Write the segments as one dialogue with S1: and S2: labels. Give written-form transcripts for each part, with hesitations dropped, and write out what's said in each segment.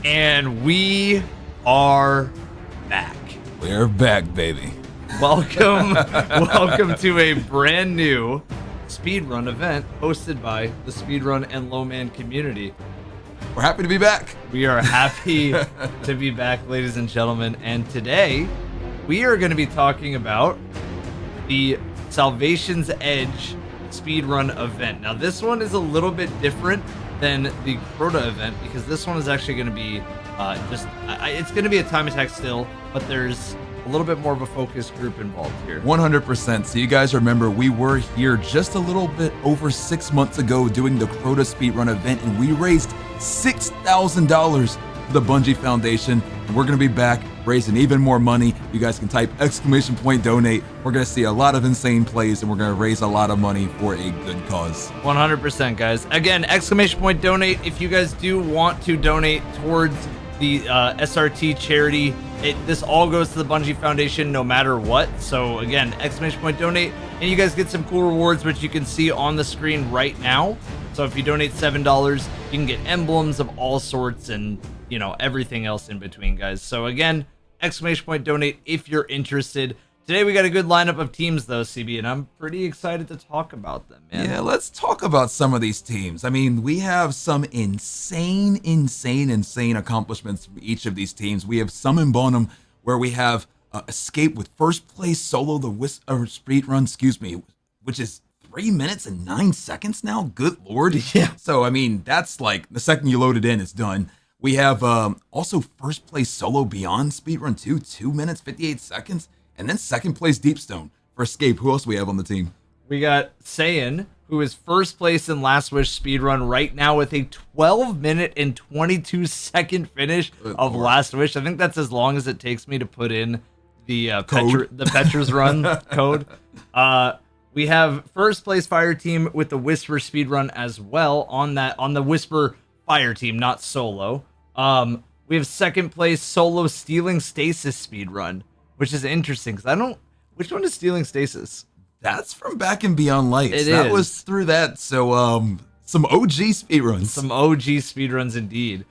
S1: And we are back.
S2: We're back, baby.
S1: Welcome, welcome to a brand new speedrun event hosted by the speedrun and lowman community.
S2: We're happy to be back.
S1: We are happy to be back, ladies and gentlemen. And today we are going to be talking about the Salvation's Edge speedrun event. Now, this one is a little bit different than the Crota event because this one is actually going to be it's going to be a time attack still, but there's a little bit more of a focus group involved here.
S2: 100%. So you guys remember we were here just a little bit over 6 months ago doing the Crota speedrun event, and we raised $6,000 for the Bungie Foundation. And we're going to be back raising even more money. You guys can type !donate. We're going to see a lot of insane plays, and we're going to raise a lot of money for a good cause.
S1: 100%, guys. Again, !donate if you guys do want to donate towards the SRT charity. This all goes to the Bungie Foundation no matter what. So again, !donate, and you guys get some cool rewards, which you can see on the screen right now. So if you donate $7, you can get emblems of all sorts and, you know, everything else in between, guys. So again, !donate if you're interested. Today we got a good lineup of teams though, CB, and I'm pretty excited to talk about them, man.
S2: Yeah, let's talk about some of these teams. I mean, we have some insane accomplishments from each of these teams. We have some in Bonham where we have Escape with first place solo speedrun, which is 3 minutes and 9 seconds now. Good lord.
S1: Yeah.
S2: So I mean, that's like the second you load it in, it's done. We have also first place solo beyond speedrun 2 minutes 58 seconds. And then second place Deepstone for Escape. Who else do we have on the team?
S1: We got Saiyan, who is first place in Last Wish speedrun right now with a 12 minute and 22 second finish of Last Wish. I think that's as long as it takes me to put in the Petra's Run code. We have first place Fire Team with the Whisper speedrun as well on the Whisper Fire Team, not solo. We have second place Solo Stealing Stasis speedrun, which is interesting because which one is Stealing Stasis?
S2: That's from Back in Beyond Lights.
S1: That
S2: was through that. So some OG speedruns.
S1: Some OG speedruns indeed.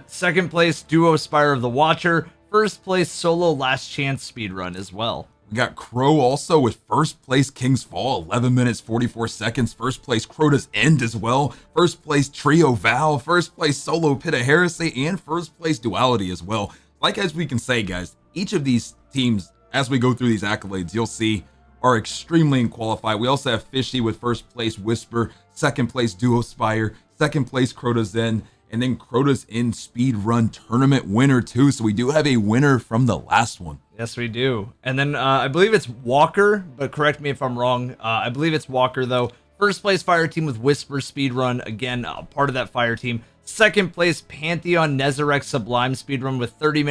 S1: Second place Duo Spire of the Watcher. First place Solo Last Chance speedrun as well.
S2: We got Crow also with first place King's Fall, 11 minutes 44 seconds. First place Crota's End as well. First place Trio Val. First place Solo Pit of Heresy, and first place Duality as well. Like as we can say, guys, each of these teams, as we go through these accolades, you'll see are extremely qualified. We also have Fishy with first place Whisper, second place Duo Spire, second place Crota's End, and then Crota's End speedrun tournament winner too. So we do have a winner from the last one.
S1: Yes, we do. And then I believe it's Walker, but correct me if I'm wrong. I believe it's Walker though. First place Fire Team with Whisper speedrun, again part of that Fire Team. Second place Pantheon Nezarec Sublime speedrun with 31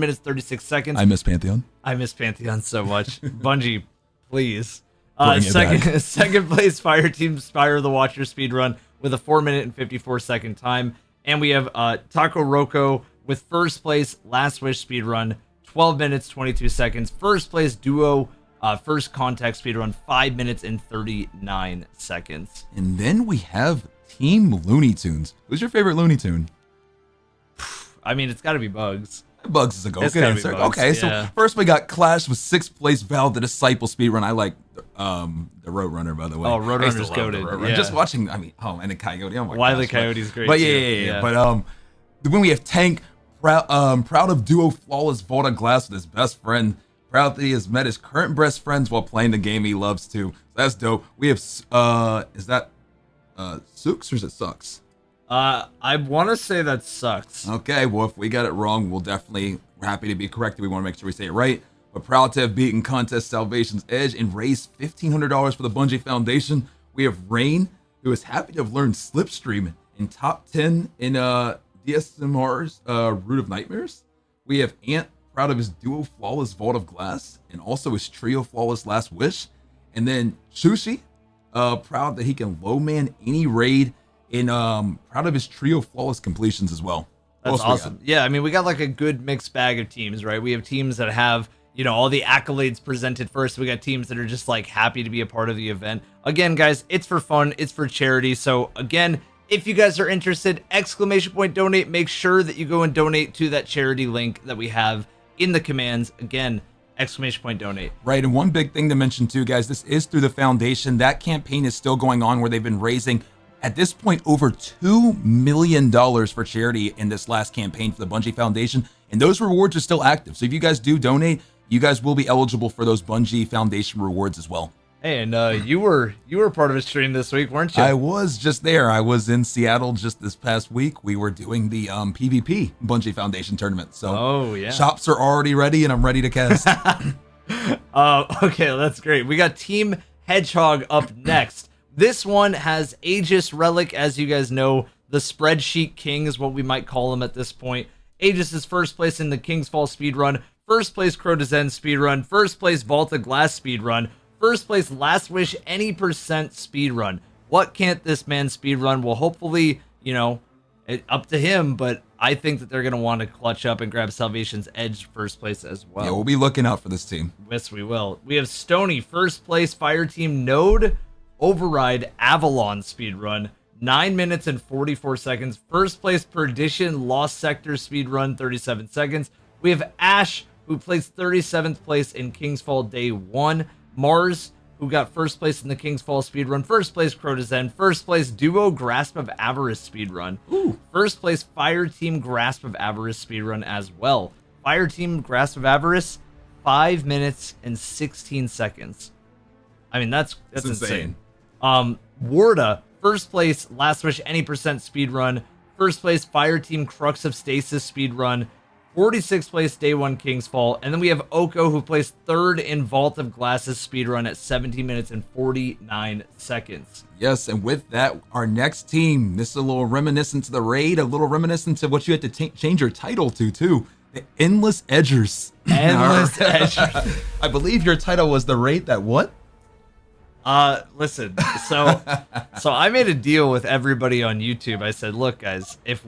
S1: minutes 36 seconds.
S2: I miss Pantheon.
S1: I miss Pantheon so much. Bungie, please.
S2: Bring it back.
S1: Second place Fire Team Spire of the Watcher speedrun with a 4 minute and 54 second time. And we have Taco Roco with first place Last Wish speedrun, 12 minutes 22 seconds. First place Duo First Contact speedrun, 5 minutes and 39 seconds.
S2: And then we have Team Looney Tunes. Who's your favorite Looney Tune?
S1: I mean, it's got to be Bugs.
S2: Bugs is a good answer.
S1: Bugs,
S2: okay,
S1: yeah.
S2: So first we got Clash with sixth place Val the Disciple speedrun. I like the Roadrunner, by the way.
S1: Oh, Roadrunner's goated. Yeah.
S2: Just watching, I mean, and the Coyote. Oh my
S1: Wily
S2: gosh,
S1: Coyote's great.
S2: But
S1: too.
S2: yeah. But when we have Tank, proud of Duo Flawless Vault of Glass with his best friend. Proud that he has met his current best friends while playing the game he loves too. So that's dope. We have is that Sooks or is it Sucks?
S1: I want to say that Sucks.
S2: Okay, well, if we got it wrong, we're happy to be corrected. We want to make sure we say it right. We're proud to have beaten Contest Salvation's Edge and raised $1,500 for the Bungie Foundation. We have Rain, who is happy to have learned Slipstream in top 10 in DSMR's Root of Nightmares. We have Ant, proud of his Duo Flawless Vault of Glass and also his Trio Flawless Last Wish. And then Sushi, proud that he can low man any raid, and proud of his Trio Flawless completions as well.
S1: That's awesome. Yeah, I mean, we got like a good mixed bag of teams, right? We have teams that have, you know, all the accolades presented first. We got teams that are just like happy to be a part of the event. Again, guys, it's for fun. It's for charity. So again, If you guys are interested, exclamation point donate. Make sure that you go and donate to that charity link that we have in the commands. Again, exclamation point donate.
S2: Right, and one big thing to mention too, guys, this is through the foundation. That campaign is still going on where they've been raising, at this point, over $2 million for charity in this last campaign for the Bungie Foundation, and those rewards are still active. So if you guys do donate, you guys will be eligible for those Bungie Foundation rewards as well.
S1: Hey, and you were part of a stream this week, weren't you?
S2: I was just there. I was in Seattle just this past week. We were doing the PvP Bungie Foundation tournament. So
S1: oh yeah,
S2: shops are already ready, and I'm ready to cast.
S1: Okay, that's great. We got Team Hedgehog up next. This one has Aegis Relic, as you guys know. The Spreadsheet King is what we might call him at this point. Aegis is first place in the King's Fall speedrun, first place Crow to Zen speedrun, first place Vault of Glass speedrun, first place Last Wish any percent speedrun. What can't this man speedrun? Well, hopefully, you know, up to him, but I think that they're going to want to clutch up and grab Salvation's Edge first place as well.
S2: Yeah, we'll be looking out for this team.
S1: Yes, we will. We have Stony, first place, Fire Team Node, Override, Avalon speedrun, 9 minutes and 44 seconds. First place, Perdition, Lost Sector speedrun, 37 seconds. We have Ash, who placed 37th place in King's Fall Day 1. Mars, who got first place in the King's Fall speedrun. First place, Crow to Zen. First place, Duo Grasp of Avarice speedrun.
S2: Ooh.
S1: First place, Fire Team Grasp of Avarice speedrun as well. Fire Team Grasp of Avarice, 5 minutes and 16 seconds. I mean, that's insane. Warda, first place, Last Wish any percent speedrun. First place, Fire Team Crux of Stasis speedrun. 46th place, Day 1 King's Fall. And then we have Oko, who placed third in Vault of Glasses speedrun at 17 minutes and 49 seconds.
S2: Yes, and with that, our next team, this is a little reminiscent to the raid, a little reminiscent to what you had to change your title to, too. The Endless Edgers.
S1: Endless Edgers.
S2: I believe your title was the raid that what?
S1: Listen, so I made a deal with everybody on YouTube. I said, look, guys, if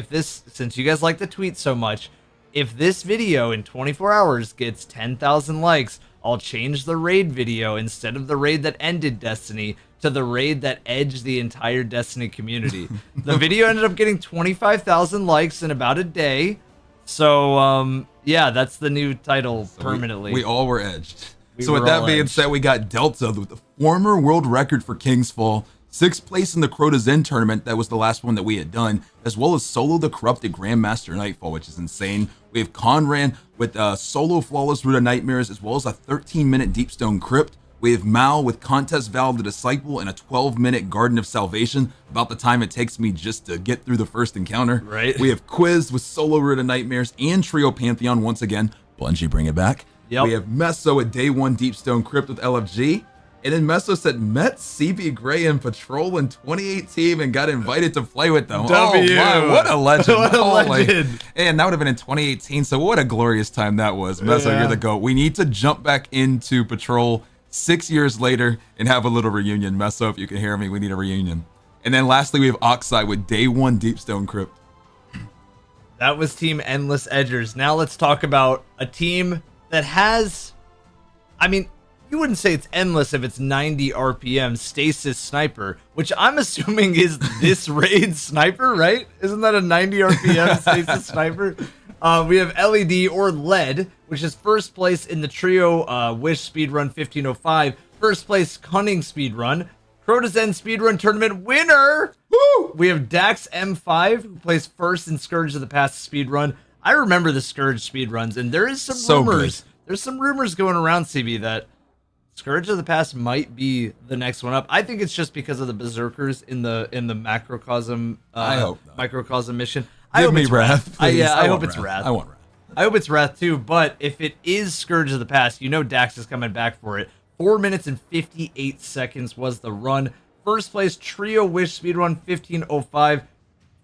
S1: this, since you guys like to tweet so much, if this video in 24 hours gets 10,000 likes, I'll change the raid video instead of the raid that ended Destiny to the raid that edged the entire Destiny community. The video ended up getting 25,000 likes in about a day. So, yeah, that's the new title permanently.
S2: We all were edged. So with that being said, we got Delta with the former world record for King's Fall, 6th place in the Crow to Zen tournament. That was the last one that we had done, as well as Solo the Corrupted Grandmaster Nightfall, which is insane. We have Conran with Solo Flawless Root of Nightmares, as well as a 13-minute Deepstone Crypt. We have Mal with Contest Val the Disciple and a 12-minute Garden of Salvation, about the time it takes me just to get through the first encounter.
S1: Right.
S2: We have Quiz with Solo Root of Nightmares and Trio Pantheon once again. Bungie, bring it back.
S1: Yep.
S2: We have Meso at Day 1 Deepstone Crypt with LFG. And then Meso said, met cbgray in Patrol in 2018 and got invited to play with them.
S1: W.
S2: Oh my, what a legend.
S1: What a legend.
S2: And that would have been in 2018, so what a glorious time that was. Meso,
S1: Yeah.
S2: you're the GOAT. We need to jump back into Patrol 6 years later and have a little reunion. Meso, if you can hear me, we need a reunion. And then lastly, we have Oxide with Day 1 Deepstone Crypt.
S1: That was Team Endless Edgers. Now let's talk about a team that has, I mean, you wouldn't say it's endless if it's 90 RPM Stasis Sniper, which I'm assuming is this raid sniper, right? Isn't that a 90 RPM Stasis Sniper? We have LED or LED, which is first place in the Trio Wish Speedrun 1505. First place Cunning Speedrun. Crow to Zen Speedrun Tournament winner! Woo! We have Dax M5, who placed first in Scourge of the Past Speedrun. I remember the Scourge speedruns, and there is some rumors. There's some rumors going around, CB, that Scourge of the Past might be the next one up. I think it's just because of the Berserkers in the Macrocosm
S2: I hope not.
S1: Microcosm mission.
S2: Give me Wrath, please.
S1: Yeah, I hope
S2: want
S1: it's Wrath.
S2: I want Wrath.
S1: I hope it's Wrath too, but if it is Scourge of the Past, you know Dax is coming back for it. 4 minutes and 58 seconds was the run. First place, Trio Wish Speedrun 1505.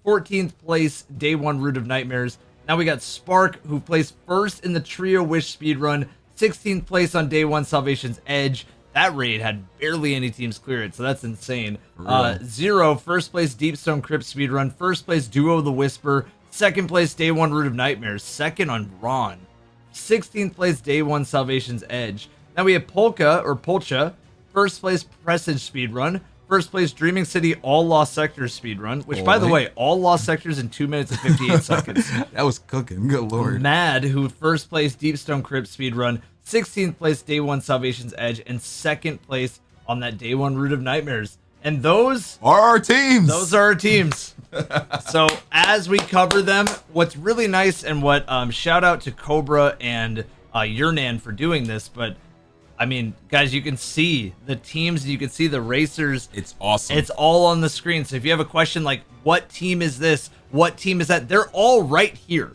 S1: 14th place, Day 1 Root of Nightmares. Now we got Spark, who placed first in the Trio Wish Speedrun. 16th place on Day 1 Salvation's Edge. That raid had barely any teams clear it, so that's insane. Zero, first place Deepstone Crypt Speedrun. First place Duo the Whisper. Second place Day 1 Root of Nightmares. Second on Ron. 16th place Day 1 Salvation's Edge. Now we have Polka, or Polcha. First place Presage Speedrun. First place, Dreaming City All Lost Sectors speedrun, which, by the way, all lost sectors in 2 minutes and 58 seconds.
S2: That was cooking. Good lord.
S1: Mad, who first place Deepstone Crypt speedrun, 16th place Day 1 Salvation's Edge, and second place on that Day 1 Root of Nightmares. And those
S2: are our teams.
S1: Those are our teams. So as we cover them, what's really nice, and what shout out to Cobra and Yernan for doing this, but I mean, guys, you can see the teams, you can see the racers.
S2: It's awesome.
S1: It's all on the screen. So if you have a question like, what team is this? What team is that? They're all right here.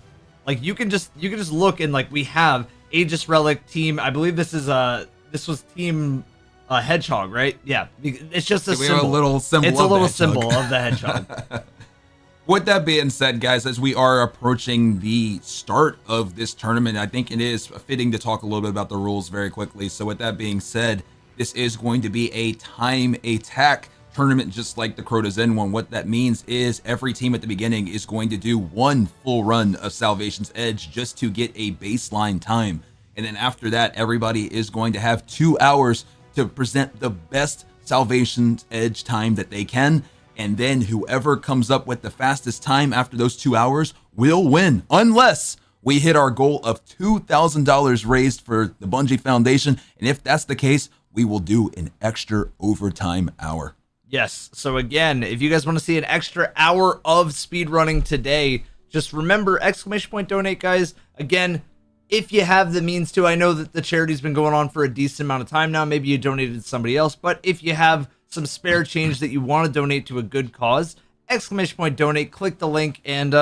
S1: Like you can just look, and like we have Aegis Relic team. I believe this was team Hedgehog, right? Yeah. It's just a symbol.
S2: A little symbol.
S1: It's a little symbol of the Hedgehog.
S2: With that being said, guys, as we are approaching the start of this tournament, I think it is fitting to talk a little bit about the rules very quickly. So with that being said, this is going to be a time attack tournament, just like the Crota Zen one. What that means is every team at the beginning is going to do one full run of Salvation's Edge just to get a baseline time. And then after that, everybody is going to have 2 hours to present the best Salvation's Edge time that they can. And then whoever comes up with the fastest time after those 2 hours will win, unless we hit our goal of $2,000 raised for the Bungie Foundation. And if that's the case, we will do an extra overtime hour.
S1: Yes. So again, if you guys want to see an extra hour of speedrunning today, just remember, !donate, guys. Again, if you have the means to, I know that the charity's been going on for a decent amount of time now. Maybe you donated to somebody else, but if you have some spare change that you want to donate to a good cause, !donate, click the link, and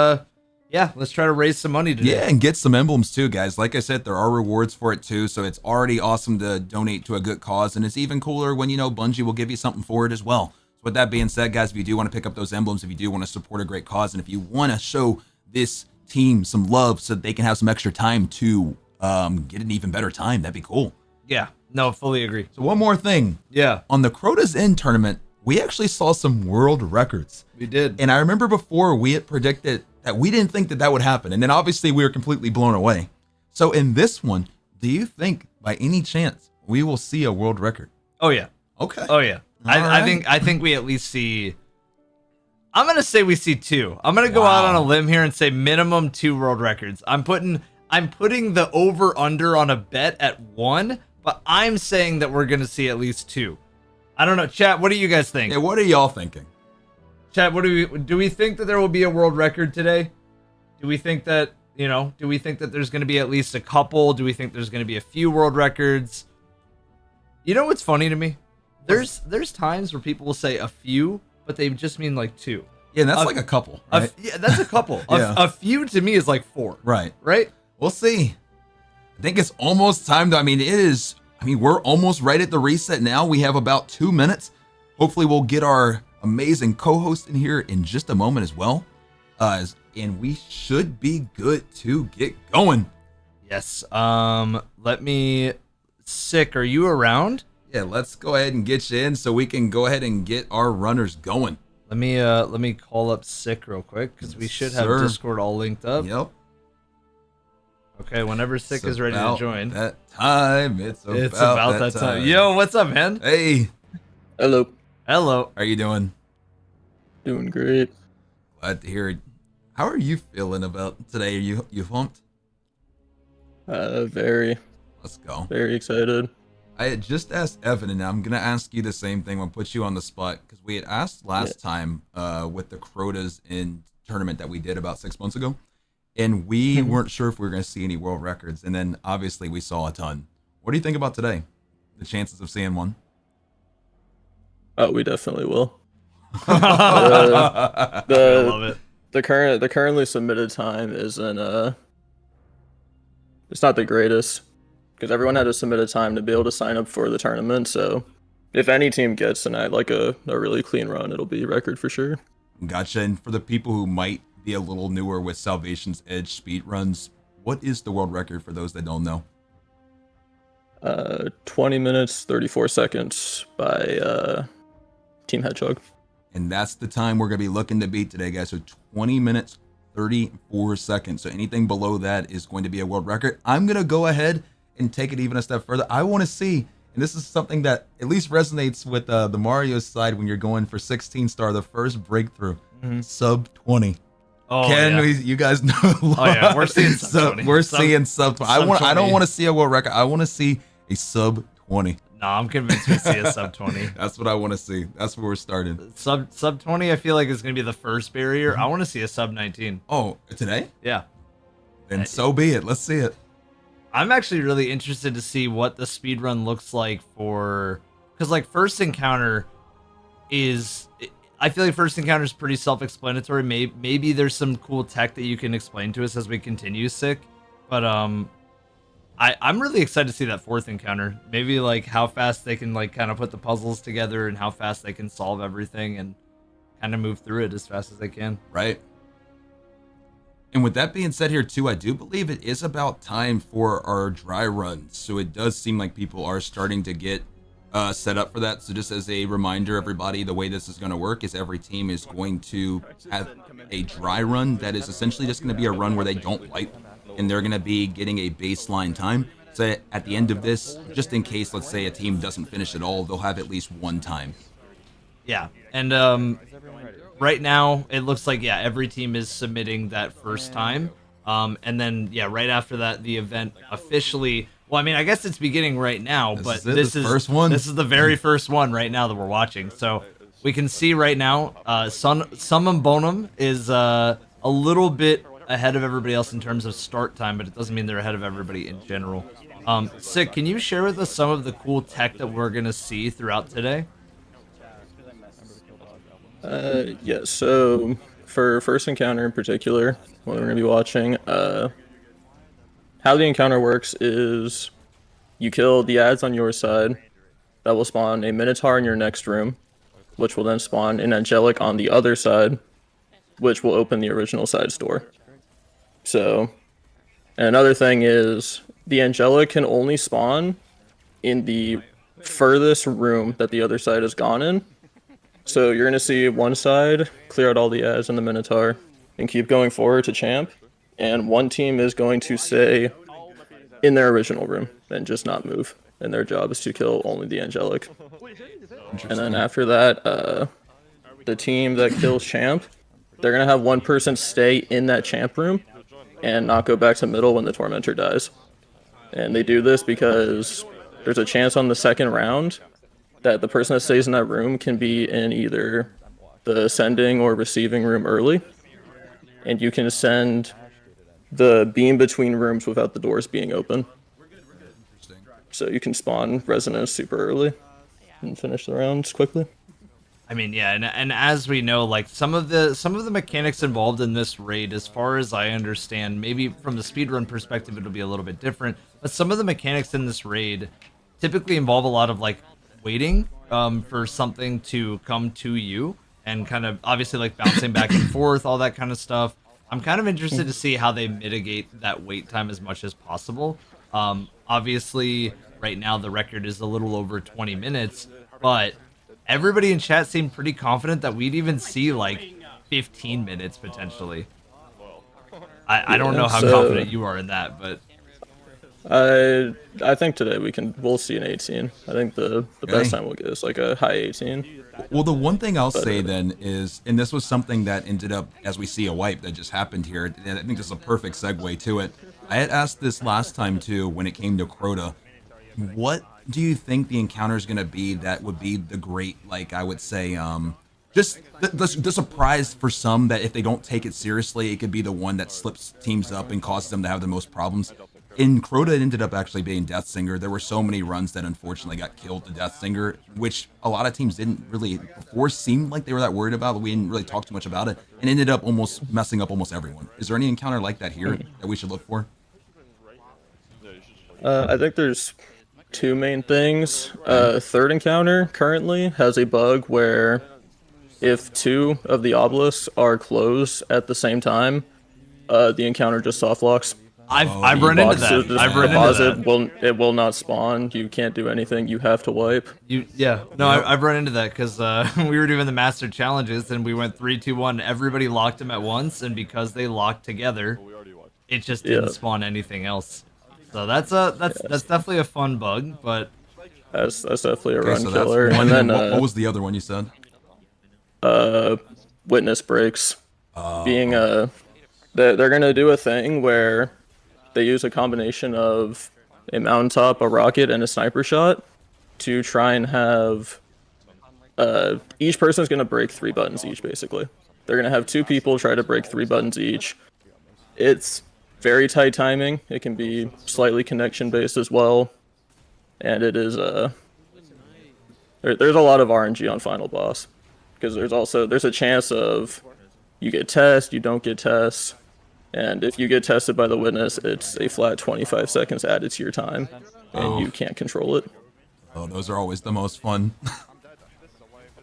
S1: yeah, let's try to raise some money today.
S2: Yeah, and get some emblems too, guys. Like I said, there are rewards for it too, so it's already awesome to donate to a good cause, and it's even cooler when, you know, Bungie will give you something for it as well. So with that being said, guys, if you do want to pick up those emblems, if you do want to support a great cause, and if you want to show this team some love so that they can have some extra time to get an even better time, that'd be cool.
S1: Yeah, no, fully agree.
S2: So one more thing.
S1: Yeah.
S2: On the Crota's End tournament, we actually saw some world records.
S1: We did.
S2: And I remember before we had predicted that we didn't think that would happen. And then obviously we were completely blown away. So in this one, do you think by any chance we will see a world record?
S1: Oh, yeah.
S2: Okay.
S1: Oh, yeah. I think we at least see, I'm going to say we see 2. I'm going to go out on a limb here and say minimum 2 world records. I'm putting the over under on a bet at 1. But I'm saying that we're going to see at least 2. I don't know. Chat, what do you guys think?
S2: Yeah, what are y'all thinking?
S1: Chat, what do we think that there will be a world record today? Do we think that, do we think that there's going to be at least a couple? Do we think there's going to be a few world records? You know what's funny to me? There's times where people will say a few, but they just mean like 2.
S2: Yeah, that's like a couple, right?
S1: Yeah, that's a couple.
S2: Yeah.
S1: A few to me is like 4.
S2: Right.
S1: Right?
S2: We'll see. I think it's almost time to, we're almost right at the reset now. We have about 2 minutes. Hopefully we'll get our amazing co-host in here in just a moment as well. And we should be good to get going.
S1: Yes. Sick, are you around?
S2: Yeah, let's go ahead and get you in so we can go ahead and get our runners going.
S1: Let me call up Sick real quick, because we should have Discord all linked up.
S2: Yep.
S1: Okay, whenever Sick is ready to join.
S2: That time. It's about that time.
S1: Yo, what's up, man?
S2: Hey.
S3: Hello.
S1: Hello.
S2: How are you doing?
S3: Doing great.
S2: Glad to hear it. How are you feeling about today? Are you pumped?
S3: Very.
S2: Let's go.
S3: Very excited.
S2: I had just asked Evan, and I'm gonna ask you the same thing. I'll put you on the spot because we had asked last time with the Crotas in tournament that we did about 6 months ago, and we weren't sure if we were gonna see any world records. And then obviously we saw a ton. What do you think about today? The chances of seeing one?
S3: Oh, we definitely will.
S1: I love it.
S3: The currently submitted time isn't it's not the greatest, because everyone had to submit a time to be able to sign up for the tournament. So if any team gets tonight like a really clean run, it'll be record for sure.
S2: Gotcha. And for the people who might be a little newer with Salvation's Edge speed runs, what is the world record for those that don't know?
S3: 20 minutes 34 seconds by Team Hedgehog.
S2: And that's the time we're going to be looking to beat today, guys. So 20 minutes 34 seconds. So anything below that is going to be a world record. I'm going to go ahead and take it even a step further. I want to see And this is something that at least resonates with the Mario side when you're going for 16 star, the first breakthrough, sub 20.
S1: Oh,
S2: You guys know?
S1: Oh yeah, we're seeing sub 20.
S2: We're seeing sub 20. I don't want to see a world record. I want to see a sub 20.
S1: No, I'm convinced we see a sub 20.
S2: That's what I want to see. That's where we're starting.
S1: Sub 20, I feel like is going to be the first barrier. I want to see a sub 19.
S2: Oh, today?
S1: Yeah.
S2: Then so be it. Let's see it.
S1: I'm actually really interested to see what the speed run looks like for, because like first encounter is, I feel like first encounter is pretty self-explanatory. Maybe there's some cool tech that you can explain to us as we continue, Sick. But I'm really excited to see that fourth encounter. Maybe like how fast they can like kind of put the puzzles together and how fast they can solve everything and kind of move through it as fast as they can.
S2: Right. And with that being said here too, I do believe it is about time for our dry runs. So it does seem like people are starting to get set up for that. So just as a reminder, everybody, the way this is going to work is every team is going to have a dry run that is essentially just going to be a run where they don't wipe, and they're going to be getting a baseline time. So at the end of this, just in case, let's say a team doesn't finish at all, they'll have at least one time.
S1: Yeah, and right now it looks like every team is submitting that first time, and then right after that the event officially. Well, I mean, I guess it's beginning right now, but this is
S2: first one.
S1: This is the very first one right now that we're watching. So we can see right now, Summon Bonum is a little bit ahead of everybody else in terms of start time, but it doesn't mean they're ahead of everybody in general. Sick, can you share with us some of the cool tech that we're gonna see throughout today?
S3: Yeah, so for first encounter in particular, what we're going to be watching, how the encounter works is you kill the ads on your side, that will spawn a Minotaur in your next room, which will then spawn an Angelic on the other side, which will open the original side's door. So, and another thing is, the Angelic can only spawn in the furthest room that the other side has gone in. So you're going to see one side clear out all the ads and the Minotaur and keep going forward to champ. And one team is going to stay in their original room and just not move. And their job is to kill only the Angelic. And then after that, the team that kills champ, they're going to have one person stay in that champ room and not go back to middle when the Tormentor dies. And they do this because there's a chance on the second round that the person that stays in that room can be in either the sending or receiving room early, and you can send the beam between rooms without the doors being open. So you can spawn resonance super early and finish the rounds quickly.
S1: I mean, yeah, and as we know, like some of the mechanics involved in this raid, as far as I understand, maybe from the speedrun perspective it'll be a little bit different, but some of the mechanics in this raid typically involve a lot of like waiting for something to come to you and kind of obviously like bouncing back and forth, all that kind of stuff. I'm kind of interested to see how they mitigate that wait time as much as possible. Obviously right now the record is a little over 20 minutes, but everybody in chat seemed pretty confident that we'd even see like 15 minutes potentially. I don't know how confident you are in that, but
S3: I think today we'll see an 18. I think the best time we'll get is like a high 18.
S2: Well, the one thing I'll say then is, and this was something that ended up as we see a wipe that just happened here, and I think this is a perfect segue to it. I had asked this last time too when it came to Crota. What do you think the encounter is going to be that would be the great, like I would say, just the surprise for some that if they don't take it seriously, it could be the one that slips teams up and causes them to have the most problems? In Crota, it ended up actually being Death Singer. There were so many runs that unfortunately got killed to Death Singer, which a lot of teams didn't really before seem like they were that worried about, but we didn't really talk too much about it, and ended up almost messing up almost everyone. Is there any encounter like that here that we should look for?
S3: I think there's two main things. Third encounter currently has a bug where if two of the obelisks are closed at the same time, the encounter just soft locks.
S1: I've run into that. I've run into that.
S3: It will not spawn. You can't do anything. You have to wipe.
S1: I've run into that because we were doing the master challenges and we went 3, 2, 1. Everybody locked them at once, and because they locked together, it just didn't spawn anything else. So that's definitely a fun bug, but
S3: That's definitely a
S2: Okay,
S3: run
S2: so that's
S3: killer.
S2: one.
S3: And then
S2: what was the other one you said?
S3: witness breaks being
S2: Oh.
S3: they're gonna do a thing where they use a combination of a mountaintop, a rocket, and a sniper shot to try and have each person's gonna break 3 buttons each. Basically, they're gonna have 2 people try to break 3 buttons each. It's very tight timing. It can be slightly connection based as well, and it is there's a lot of RNG on final boss because there's a chance of you get test, you don't get test, and if you get tested by the witness, it's a flat 25 seconds added to your time, and you can't control it.
S2: Oh, those are always the most fun.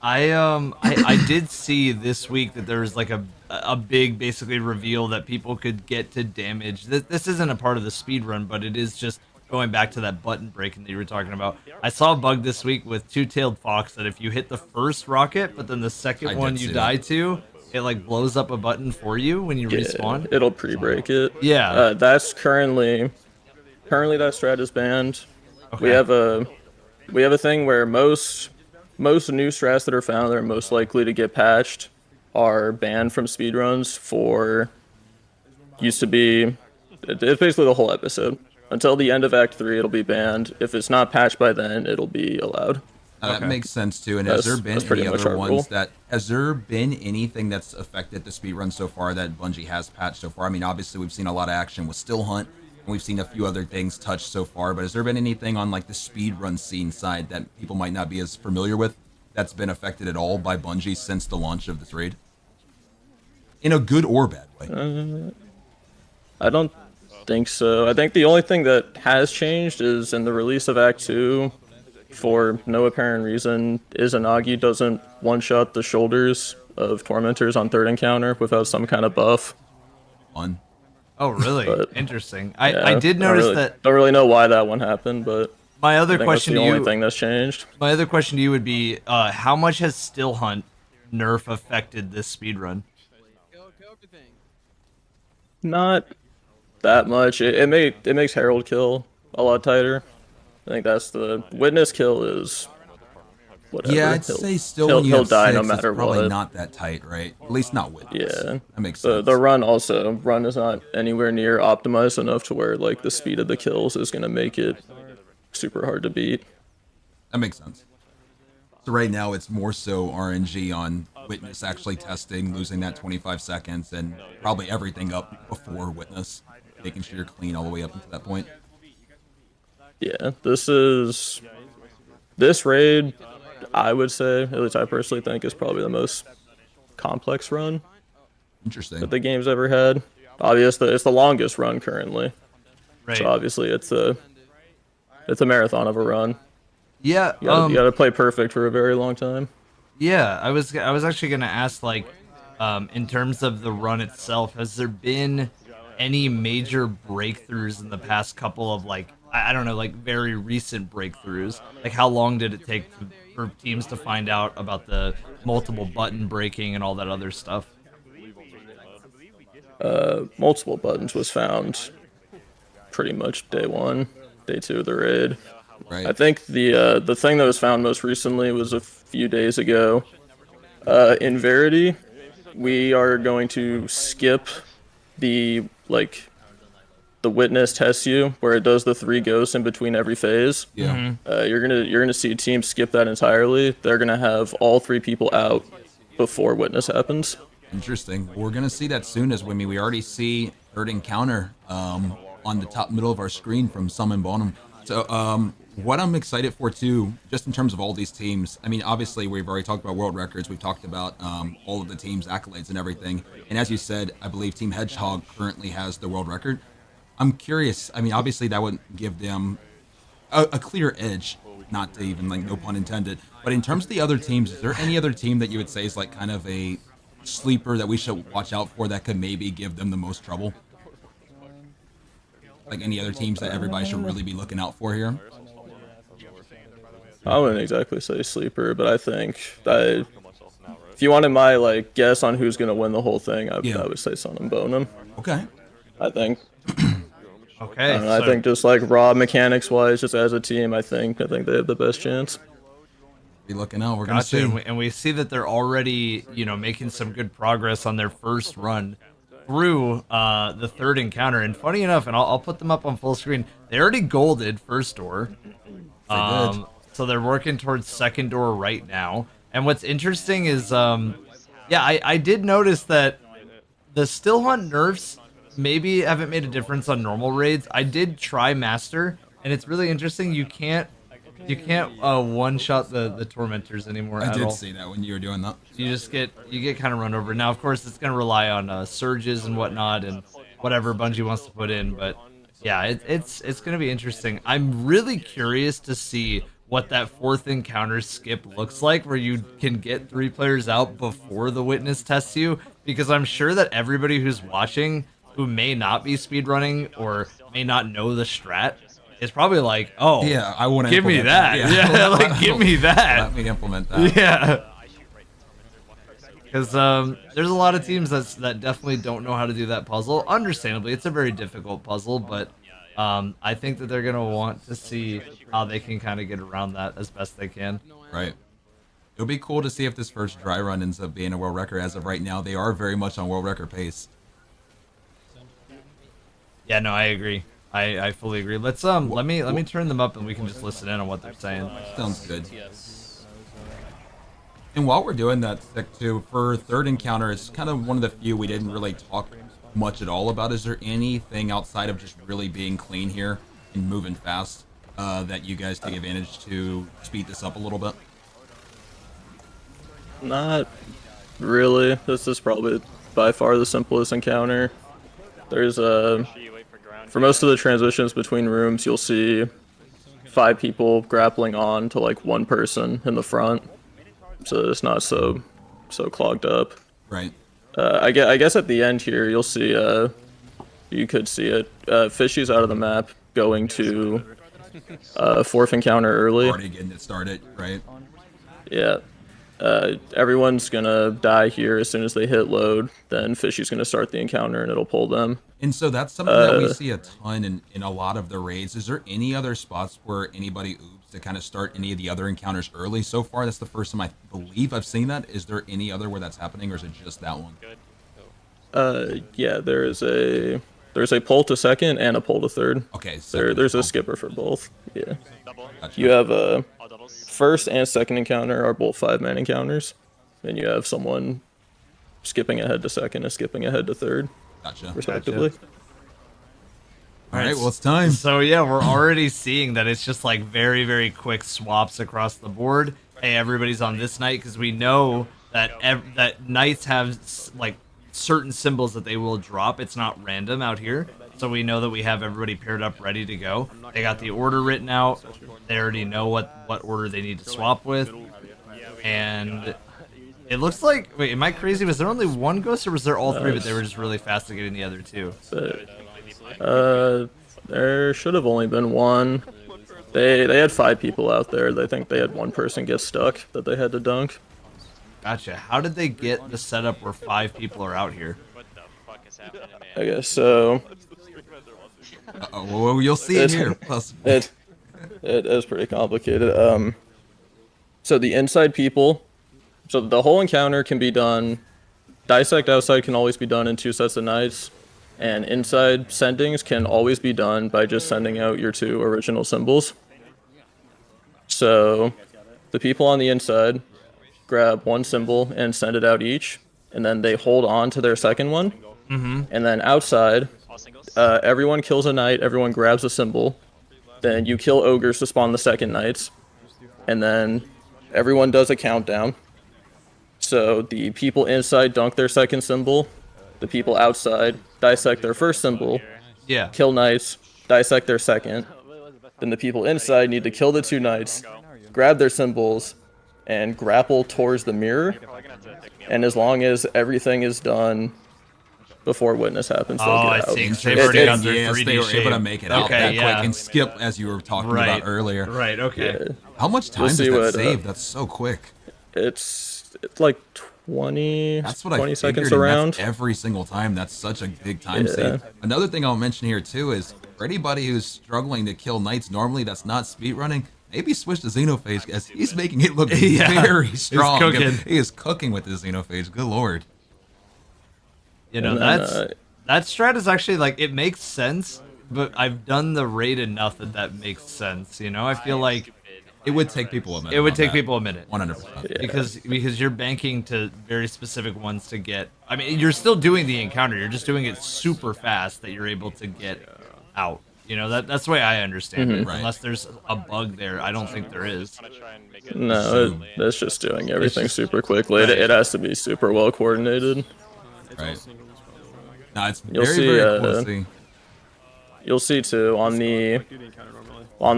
S1: I did see this week that there was like a big basically reveal that people could get to damage. This isn't a part of the speed run, but it is just going back to that button breaking that you were talking about. I saw a bug this week with Two-Tailed Fox that if you hit the first rocket, but then the second one you die to, it like blows up a button for you when you respawn.
S3: It'll pre-break it.
S1: Yeah.
S3: That's currently that strat is banned.
S1: Okay.
S3: We have a thing where most new strats that are found that are most likely to get patched are banned from speedruns for used to be it's basically the whole episode. Until the end of Act 3, it'll be banned. If it's not patched by then, it'll be allowed.
S2: That makes sense too. And has there been any other ones that has there been anything that's affected the speedrun so far that Bungie has patched so far? I mean, obviously we've seen a lot of action with Still Hunt, and we've seen a few other things touched so far. But has there been anything on like the speedrun scene side that people might not be as familiar with that's been affected at all by Bungie since the launch of this raid? In a good or bad way?
S3: I don't think so. I think the only thing that has changed is in the release of Act 2, for no apparent reason, Izanagi doesn't one-shot the shoulders of Tormentors on 3rd encounter without some kind of buff.
S2: Fun.
S1: Oh, really?
S3: But,
S1: interesting.
S3: Yeah,
S1: I did notice that.
S3: Don't really know why that one happened, but
S1: My other
S3: I think
S1: question
S3: that's
S1: to
S3: the only
S1: you.
S3: thing that's changed.
S1: My other question to you would be, how much has Still Hunt nerf affected this speedrun?
S3: Not that much. It makes Herald kill a lot tighter. I think that's the witness kill is whatever.
S2: Yeah, I'd say still when you
S3: he'll
S2: have
S3: die
S2: 6,
S3: no matter
S2: it's probably
S3: what.
S2: not that tight, right? At least not witness.
S3: Yeah,
S2: that makes sense.
S3: The run is not anywhere near optimized enough to where like the speed of the kills is gonna make it super hard to beat.
S2: That makes sense. So right now it's more so RNG on witness actually testing, losing that 25 seconds, and probably everything up before witness, making sure you're clean all the way up until that point.
S3: Yeah, this raid, I would say, at least I personally think, is probably the most complex run
S2: Interesting.
S3: that the game's ever had. Obviously, it's the longest run currently.
S1: Right.
S3: So obviously, it's a marathon of a run.
S1: Yeah.
S3: You gotta play perfect for a very long time.
S1: Yeah, I was actually gonna ask, like, in terms of the run itself, has there been any major breakthroughs in the past couple of, like, I don't know, like very recent breakthroughs? Like, how long did it take for teams to find out about the multiple button breaking and all that other stuff?
S3: Multiple buttons was found pretty much day 1, day 2 of the raid.
S2: Right.
S3: I think the thing that was found most recently was a few days ago. In Verity, we are going to skip the witness tests you, where it does the 3 ghosts in between every phase.
S2: Yeah.
S3: You're gonna see teams skip that entirely. They're gonna have all 3 people out before witness happens.
S2: Interesting. We're gonna see that soon. As we already see 3rd encounter on the top middle of our screen from Summon Bonham. So what I'm excited for too, just in terms of all these teams. I mean, obviously we've already talked about world records. We've talked about all of the teams' accolades and everything. And as you said, I believe Team Hedgehog currently has the world record. I'm curious. I mean, obviously that would give them a clear edge. Not to even, like, no pun intended. But in terms of the other teams, is there any other team that you would say is like kind of a sleeper that we should watch out for that could maybe give them the most trouble? Like any other teams that everybody should really be looking out for here?
S3: I wouldn't exactly say sleeper, but I think if you wanted my guess on who's gonna win the whole thing, I would say Sun and Bonham.
S2: Okay.
S3: I think
S1: Okay.
S3: I think just like raw mechanics wise, just as a team, I think they have the best chance.
S2: Be looking out. We're gonna
S1: Gotcha.
S2: see.
S1: And we see that they're already, making some good progress on their first run through the third encounter. And funny enough, and I'll put them up on full screen, they already golded first door. So they're working towards second door right now. And what's interesting is, I did notice that the still hunt nerfs maybe haven't made a difference on normal raids. I did try master, and it's really interesting. You can't one-shot the tormentors anymore
S2: I
S1: at
S2: did
S1: all.
S2: see that when you were doing that.
S1: You get kind of run over. Now, of course, it's gonna rely on surges and whatnot and whatever Bungie wants to put in. But yeah, it's gonna be interesting. I'm really curious to see what that fourth encounter skip looks like, where you can get 3 players out before the witness tests you, because I'm sure that everybody who's watching who may not be speedrunning or may not know the strat is probably like, oh,
S2: Yeah, I want to
S1: give me that. Yeah, like give me that.
S2: Let me implement that.
S1: Yeah. Because there's a lot of teams that definitely don't know how to do that puzzle. Understandably, it's a very difficult puzzle, but I think that they're going to want to see how they can kind of get around that as best they can.
S2: Right. It'll be cool to see if this first dry run ends up being a world record. As of right now, they are very much on world record pace.
S1: Yeah, no, I agree. I fully agree. Let's let me turn them up and we can just listen in on what they're saying.
S2: Sounds good. And while we're doing that, Sec 2, for third encounter, it's kind of one of the few we didn't really talk much at all about. Is there anything outside of just really being clean here and moving fast that you guys take advantage to speed this up a little bit?
S3: Not really. This is probably by far the simplest encounter. There's for most of the transitions between rooms, you'll see 5 people grappling on to like 1 person in the front, so it's not so clogged up.
S2: Right.
S3: I guess at the end here, you'll see you could see it. Fishy's out of the map, going to fourth encounter early.
S2: Already getting it started, right?
S3: Yeah. Everyone's gonna die here as soon as they hit load. Then Fishy's gonna start the encounter and it'll pull them.
S2: And so that's something that we see a ton in a lot of the raids. Is there any other spots where anybody oops to kind of start any of the other encounters early? So far, that's the first time I believe I've seen that. Is there any other where that's happening, or is it just that one?
S3: Yeah, there's a pull to second and a pull to third.
S2: Okay, so
S3: There's a skipper for both. Yeah.
S2: Gotcha.
S3: You have a first and second encounter are both 5-man encounters, and you have someone skipping ahead to second and skipping ahead to third,
S2: Gotcha.
S3: respectively.
S2: All right, well, it's time.
S1: So yeah, we're already seeing that it's just like very, very quick swaps across the board. Hey, everybody's on this night, because we know that that knights have like certain symbols that they will drop. It's not random out here, so we know that we have everybody paired up, ready to go. They got the order written out. They already know what order they need to swap with, and it looks like. Wait, am I crazy? Was there only 1 ghost, or was there all 3? But they were just really fast at getting the other 2.
S3: But, there should have only been 1. They had 5 people out there. They think they had 1 person get stuck that they had to dunk.
S1: Gotcha. How did they get the setup where 5 people are out here?
S3: I guess so.
S2: Well, you'll see it here.
S3: It is pretty complicated. So the inside people, so the whole encounter can be done. Dissect outside can always be done in 2 sets of knights, and inside sendings can always be done by just sending out your 2 original symbols. So the people on the inside grab 1 symbol and send it out each, and then they hold on to their second one. And then outside, everyone kills a knight, everyone grabs a symbol, then you kill ogres to spawn the second knights, and then everyone does a countdown. So the people inside dunk their second symbol, the people outside dissect their first symbol,
S1: Yeah.
S3: kill knights, dissect their second, then the people inside need to kill the 2 knights, grab their symbols, and grapple towards the mirror. And as long as everything is done before witness happens, they'll
S1: Oh,
S3: get
S1: I
S3: out.
S1: see. 'Cause they've already got their
S2: Yes,
S1: 3D
S2: they were
S1: shape.
S2: able to make it out
S1: Okay,
S2: that
S1: yeah.
S2: quick and skip, as you were talking
S1: Right.
S2: about earlier.
S1: Right. Okay.
S3: Yeah.
S2: How much time
S3: We'll
S2: does
S3: see
S2: that
S3: what,
S2: save? That's so quick.
S3: It's like 20,
S2: That's what I
S3: 20
S2: figured,
S3: seconds
S2: and
S3: around.
S2: that's every single time. That's such a big time
S3: Yeah.
S2: save. Another thing I'll mention here too is For anybody who's struggling to kill knights normally, that's not speedrunning. Maybe switch to Xenophage, as he's making it look very strong.
S1: He's cooking.
S2: He is cooking with his Xenophage. Good lord.
S1: You know, that strat is actually like, it makes sense, but I've done the raid enough that makes sense. You know, I feel like
S2: it would take people a minute.
S1: It would take people a minute.
S2: 100%.
S1: Because you're banking to very specific ones to get. I mean, you're still doing the encounter. You're just doing it super fast that you're able to get out. You know, that's the way I understand it.
S2: Right.
S1: Unless there's a bug there, I don't think there is.
S3: No, that's just doing everything super quickly. It has to be super well coordinated.
S2: Right. No, it's very closely.
S3: You'll see too on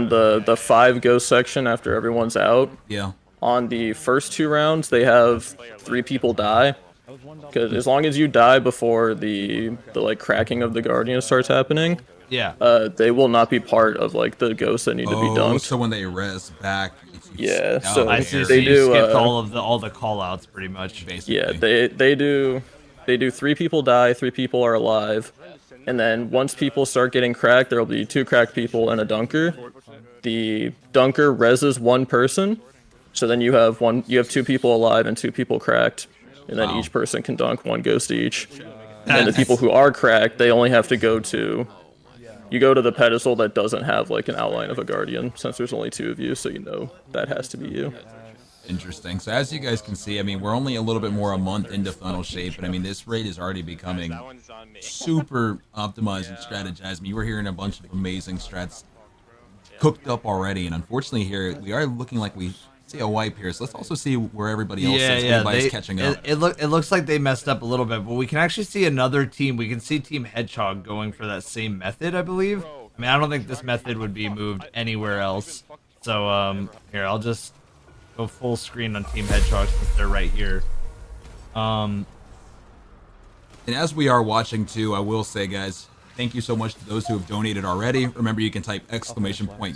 S3: the 5 ghost section after everyone's out.
S2: Yeah.
S3: On the first 2 rounds, they have 3 people die. Because as long as you die before the like cracking of the guardian starts happening,
S1: yeah,
S3: they will not be part of like the ghosts that need to be dunked.
S2: So when they res back,
S3: yeah. So
S1: I see.
S3: They
S1: so you skipped all the call outs pretty much.
S2: Basically.
S3: Yeah, they do 3 people die, 3 people are alive. And then once people start getting cracked, there will be 2 cracked people and a dunker. The dunker reses 1 person, so then you have 2 people alive and 2 people cracked, and then each person can dunk 1 ghost each. And the people who are cracked, they only have to go to the pedestal that doesn't have like an outline of a guardian, since there's only 2 of you, so you know that has to be you.
S2: Interesting. So as you guys can see, I mean, we're only a little bit more a month into funnel shape, but I mean, this raid is already becoming super optimized and strategized. I mean, you were hearing a bunch of amazing strats cooked up already, and unfortunately here, we are looking like we see a wipe here, so let's also see where everybody else is. Everybody's catching up.
S1: It looks like they messed up a little bit, but we can actually see another team. We can see Team Hedgehog going for that same method, I believe. I mean, I don't think this method would be moved anywhere else. So, here, I'll just go full screen on Team Hedgehog since they're right here.
S2: And as we are watching too, I will say, guys, thank you so much to those who have donated already. Remember, you can type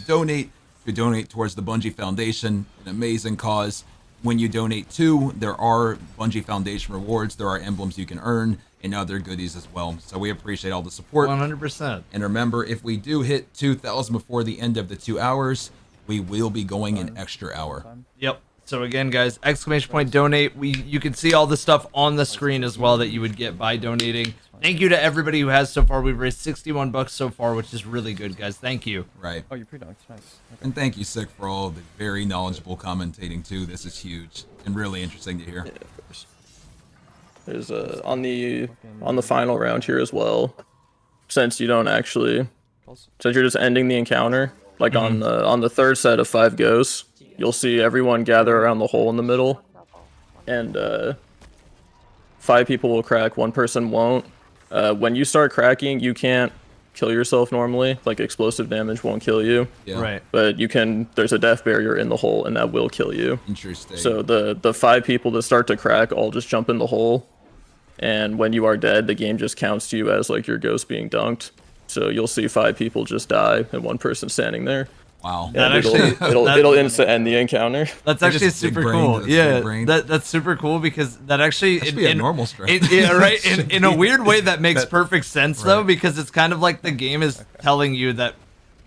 S2: !donate to donate towards the Bungie Foundation, an amazing cause. When you donate too, there are Bungie Foundation rewards, there are emblems you can earn, and other goodies as well. So we appreciate all the support.
S1: 100%.
S2: And remember, if we do hit 2,000 before the end of the 2 hours, we will be going an extra hour.
S1: Yep. So again, guys, !donate. You can see all the stuff on the screen as well that you would get by donating. Thank you to everybody who has so far. We've raised 61 bucks so far, which is really good, guys. Thank you.
S2: Right.
S4: Oh, you're pre-dunked. Nice. Okay.
S2: And thank you, Sick, for all the very knowledgeable commentating too. This is huge and really interesting to hear.
S3: Yeah, of course. There's on the final round here as well. Since you don't actually, since you're just ending the encounter, like on the 3rd set of 5 ghosts, you'll see everyone gather around the hole in the middle, and 5 people will crack, 1 person won't. When you start cracking, you can't kill yourself normally. Like, explosive damage won't kill you.
S2: Yeah.
S1: Right.
S3: But you can, there's a death barrier in the hole, and that will kill you.
S2: Interesting.
S3: So the 5 people that start to crack all just jump in the hole, and when you are dead, the game just counts to you as like your ghost being dunked. So you'll see 5 people just die, and 1 person standing there.
S2: Wow.
S1: That
S3: And
S1: actually-
S3: it'll instant end the encounter.
S1: That's actually
S2: just big
S1: super
S2: brain
S1: cool.
S2: to
S1: Yeah,
S2: big brain.
S1: that's super cool because that actually
S2: That should be a normal strat.
S1: Yeah, right. In a weird way, that makes perfect sense though, because it's kind of like the game is telling you that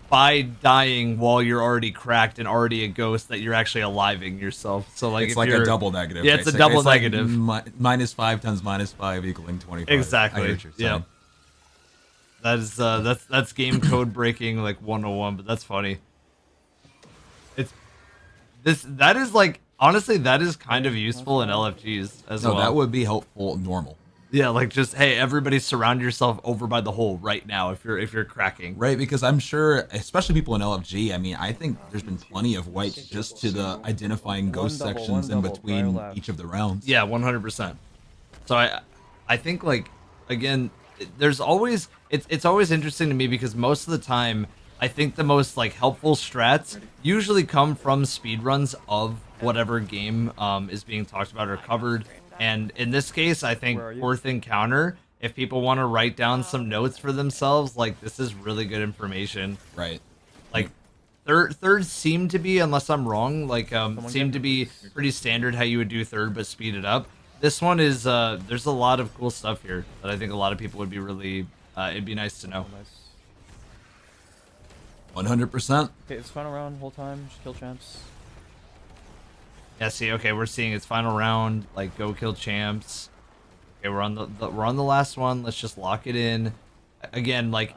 S1: by dying while you're already cracked and already a ghost, that you're actually aliving yourself. So like,
S2: It's
S1: if
S2: like
S1: you're,
S2: a double negative.
S1: Yeah, it's a
S2: basically.
S1: double
S2: It's like
S1: negative.
S2: -5 times -5 equaling 25.
S1: Exactly.
S2: I hear what you're
S1: Yeah.
S2: saying.
S1: That is that's game code breaking like 101, but that's funny. That is like, honestly, that is kind of useful in LFGs as
S2: No,
S1: well.
S2: that would be helpful normal.
S1: Yeah, like just, hey, everybody surround yourself over by the hole right now if you're cracking.
S2: Right, because I'm sure, especially people in LFG, I mean, I think there's been plenty of wipes just to the identifying ghost sections in between each of the rounds.
S1: Yeah, 100%. So I think, like, again, there's always, it's always interesting to me because most of the time, I think the most like helpful strats usually come from speedruns of whatever game is being talked about or covered. And in this case, I think 4th encounter, if people want to write down some notes for themselves, like, this is really good information.
S2: Right.
S1: Like, third seem to be, unless I'm wrong, like seem to be pretty standard how you would do 3rd but speed it up. This one is there's a lot of cool stuff here that I think a lot of people would be really it'd be nice to know.
S2: 100%.
S4: Okay, it's final round whole time. Just kill champs.
S1: Yeah, see, okay, we're seeing its final round, like go kill champs. Okay, we're on the last one. Let's just lock it in. Again, like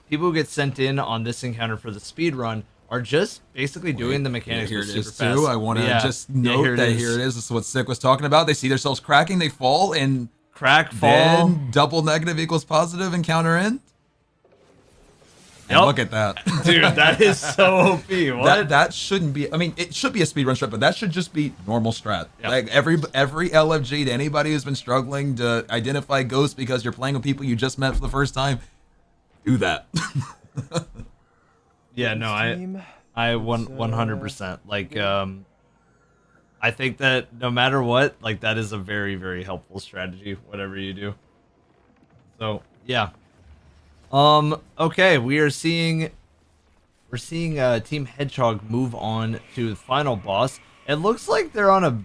S1: people who get sent in on this encounter for the speed run are just basically doing the mechanics
S2: Here it
S1: super
S2: is
S1: fast.
S2: too. I want to just note
S1: here
S2: that here it is. This is what Sick was talking about. They see themselves cracking, they fall, and
S1: Crack, fall.
S2: then double negative equals positive and counter in. And
S1: Yep.
S2: look at that.
S1: Dude, that is so OP. What?
S2: That shouldn't be. I mean, it should be a speedrun strat, but that should just be normal strat.
S1: Yep.
S2: Like every LFG to anybody who's been struggling to identify ghosts because you're playing with people you just met for the first time, do that.
S1: Yeah, no, I 100%. Like, I think that no matter what, like that is a very, very helpful strategy, whatever you do. So yeah. Okay, we're seeing Team Hedgehog move on to the final boss. It looks like they're on a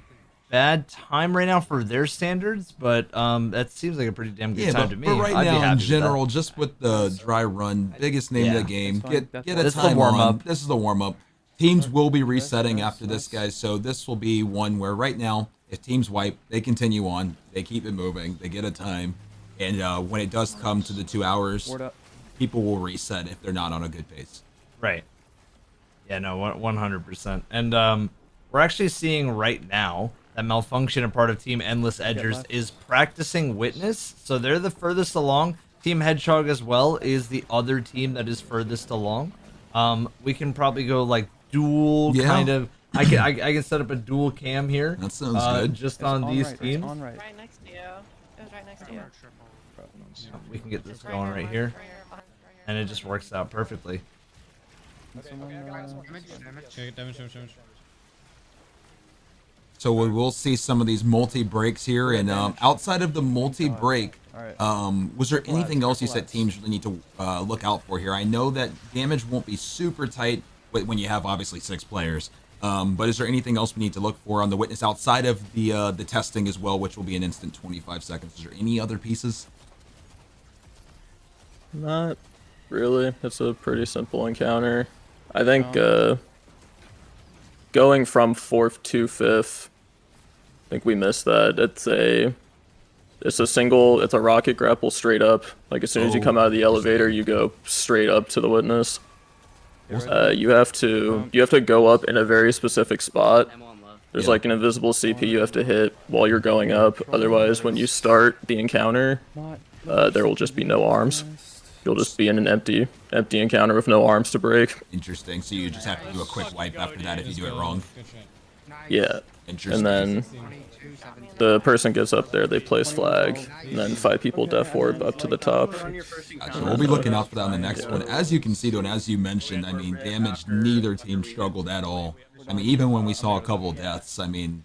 S1: bad time right now for their standards, but that seems like a pretty damn good time to me.
S2: But right
S1: I'd be
S2: now,
S1: happy
S2: in
S1: with
S2: general, just with the dry run, biggest name of the game, get a time on. This is the warm up. Teams will be resetting after this, guys. So this will be one where right now, if teams wipe, they continue on, they keep it moving, they get a time, and when it does come to the 2 hours, people will reset if they're not on a good pace.
S1: Right. Yeah, no, 100%. And we're actually seeing right now that Malfunction, a part of Team Endless Edgers, is practicing Witness. So they're the furthest along. Team Hedgehog as well is the other team that is furthest along. We can probably go like dual kind of. I can set up a dual cam here.
S2: That sounds good.
S1: Just on these teams.
S5: Right next to you. It was right next to you.
S1: We can get this going right here, and it just works out perfectly.
S2: So we will see some of these multi-breaks here, and outside of the multi-break, was there anything else you said teams really need to look out for here? I know that damage won't be super tight when you have obviously 6 players, but is there anything else we need to look for on the Witness outside of the testing as well, which will be an instant 25 seconds? Is there any other pieces?
S3: Not really. It's a pretty simple encounter. I think going from 4th to 5th, I think we missed that. It's a rocket grapple straight up. Like as soon as you come out of the elevator, you go straight up to the Witness. You have to go up in a very specific spot. There's like an invisible CP you have to hit while you're going up. Otherwise, when you start the encounter, there will just be no arms. You'll just be in an empty encounter with no arms to break.
S2: Interesting. So you just have to do a quick wipe after that if you do it wrong.
S3: Yeah.
S2: Interesting.
S3: And then the person gets up there, they place flag, and then 5 people death orb up to the top.
S2: Gotcha. We'll be looking out for that on the next one. As you can see, though, and as you mentioned, I mean, damage, neither team struggled at all. I mean, even when we saw a couple deaths, I mean,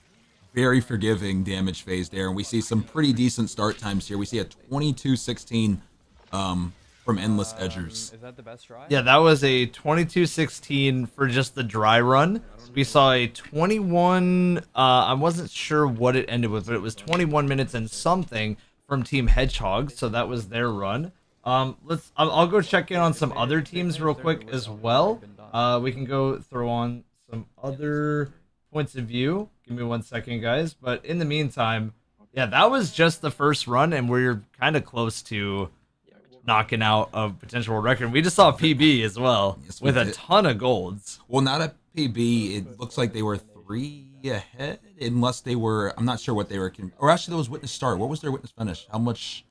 S2: very forgiving damage phase there. And we see some pretty decent start times here. We see a 22-16 from Endless Edgers.
S4: Is that the best try?
S1: Yeah, that was a 22-16 for just the dry run. We saw a 21, I wasn't sure what it ended with, but it was 21 minutes and something from Team Hedgehog, so that was their run. I'll go check in on some other teams real quick as well. We can go throw on some other points of view. Give me 1 second, guys. But in the meantime, yeah, that was just the first run, and we're kind of close to knocking out a potential world record. We just saw a PB as well,
S2: Yes,
S1: with a ton of golds.
S2: Well, not a PB. It looks like they were 3 ahead, unless they were. I'm not sure what they were. Or actually, that was Witness start. What was their Witness finish? How much?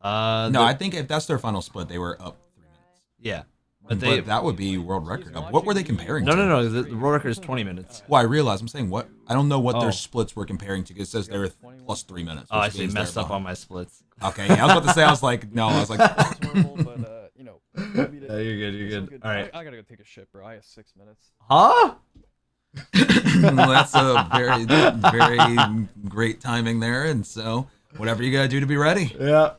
S2: No, I think if that's their final split, they were up 3 minutes.
S1: Yeah.
S2: But that would be world record. What were they comparing to?
S1: No. The world record is 20 minutes.
S2: Well, I realize. I'm saying what? I don't know what their splits were comparing to. It says they were plus 3 minutes.
S1: Oh, I see. Messed up on my splits.
S2: Okay, yeah, I was about to say. I was like, no. I was like,
S4: you know.
S1: Yeah, you're good. All right.
S4: I gotta go take a shit, bro. I have 6 minutes.
S1: Huh?
S2: that's a very great timing there. And so, whatever you gotta do to be ready.
S1: Yeah.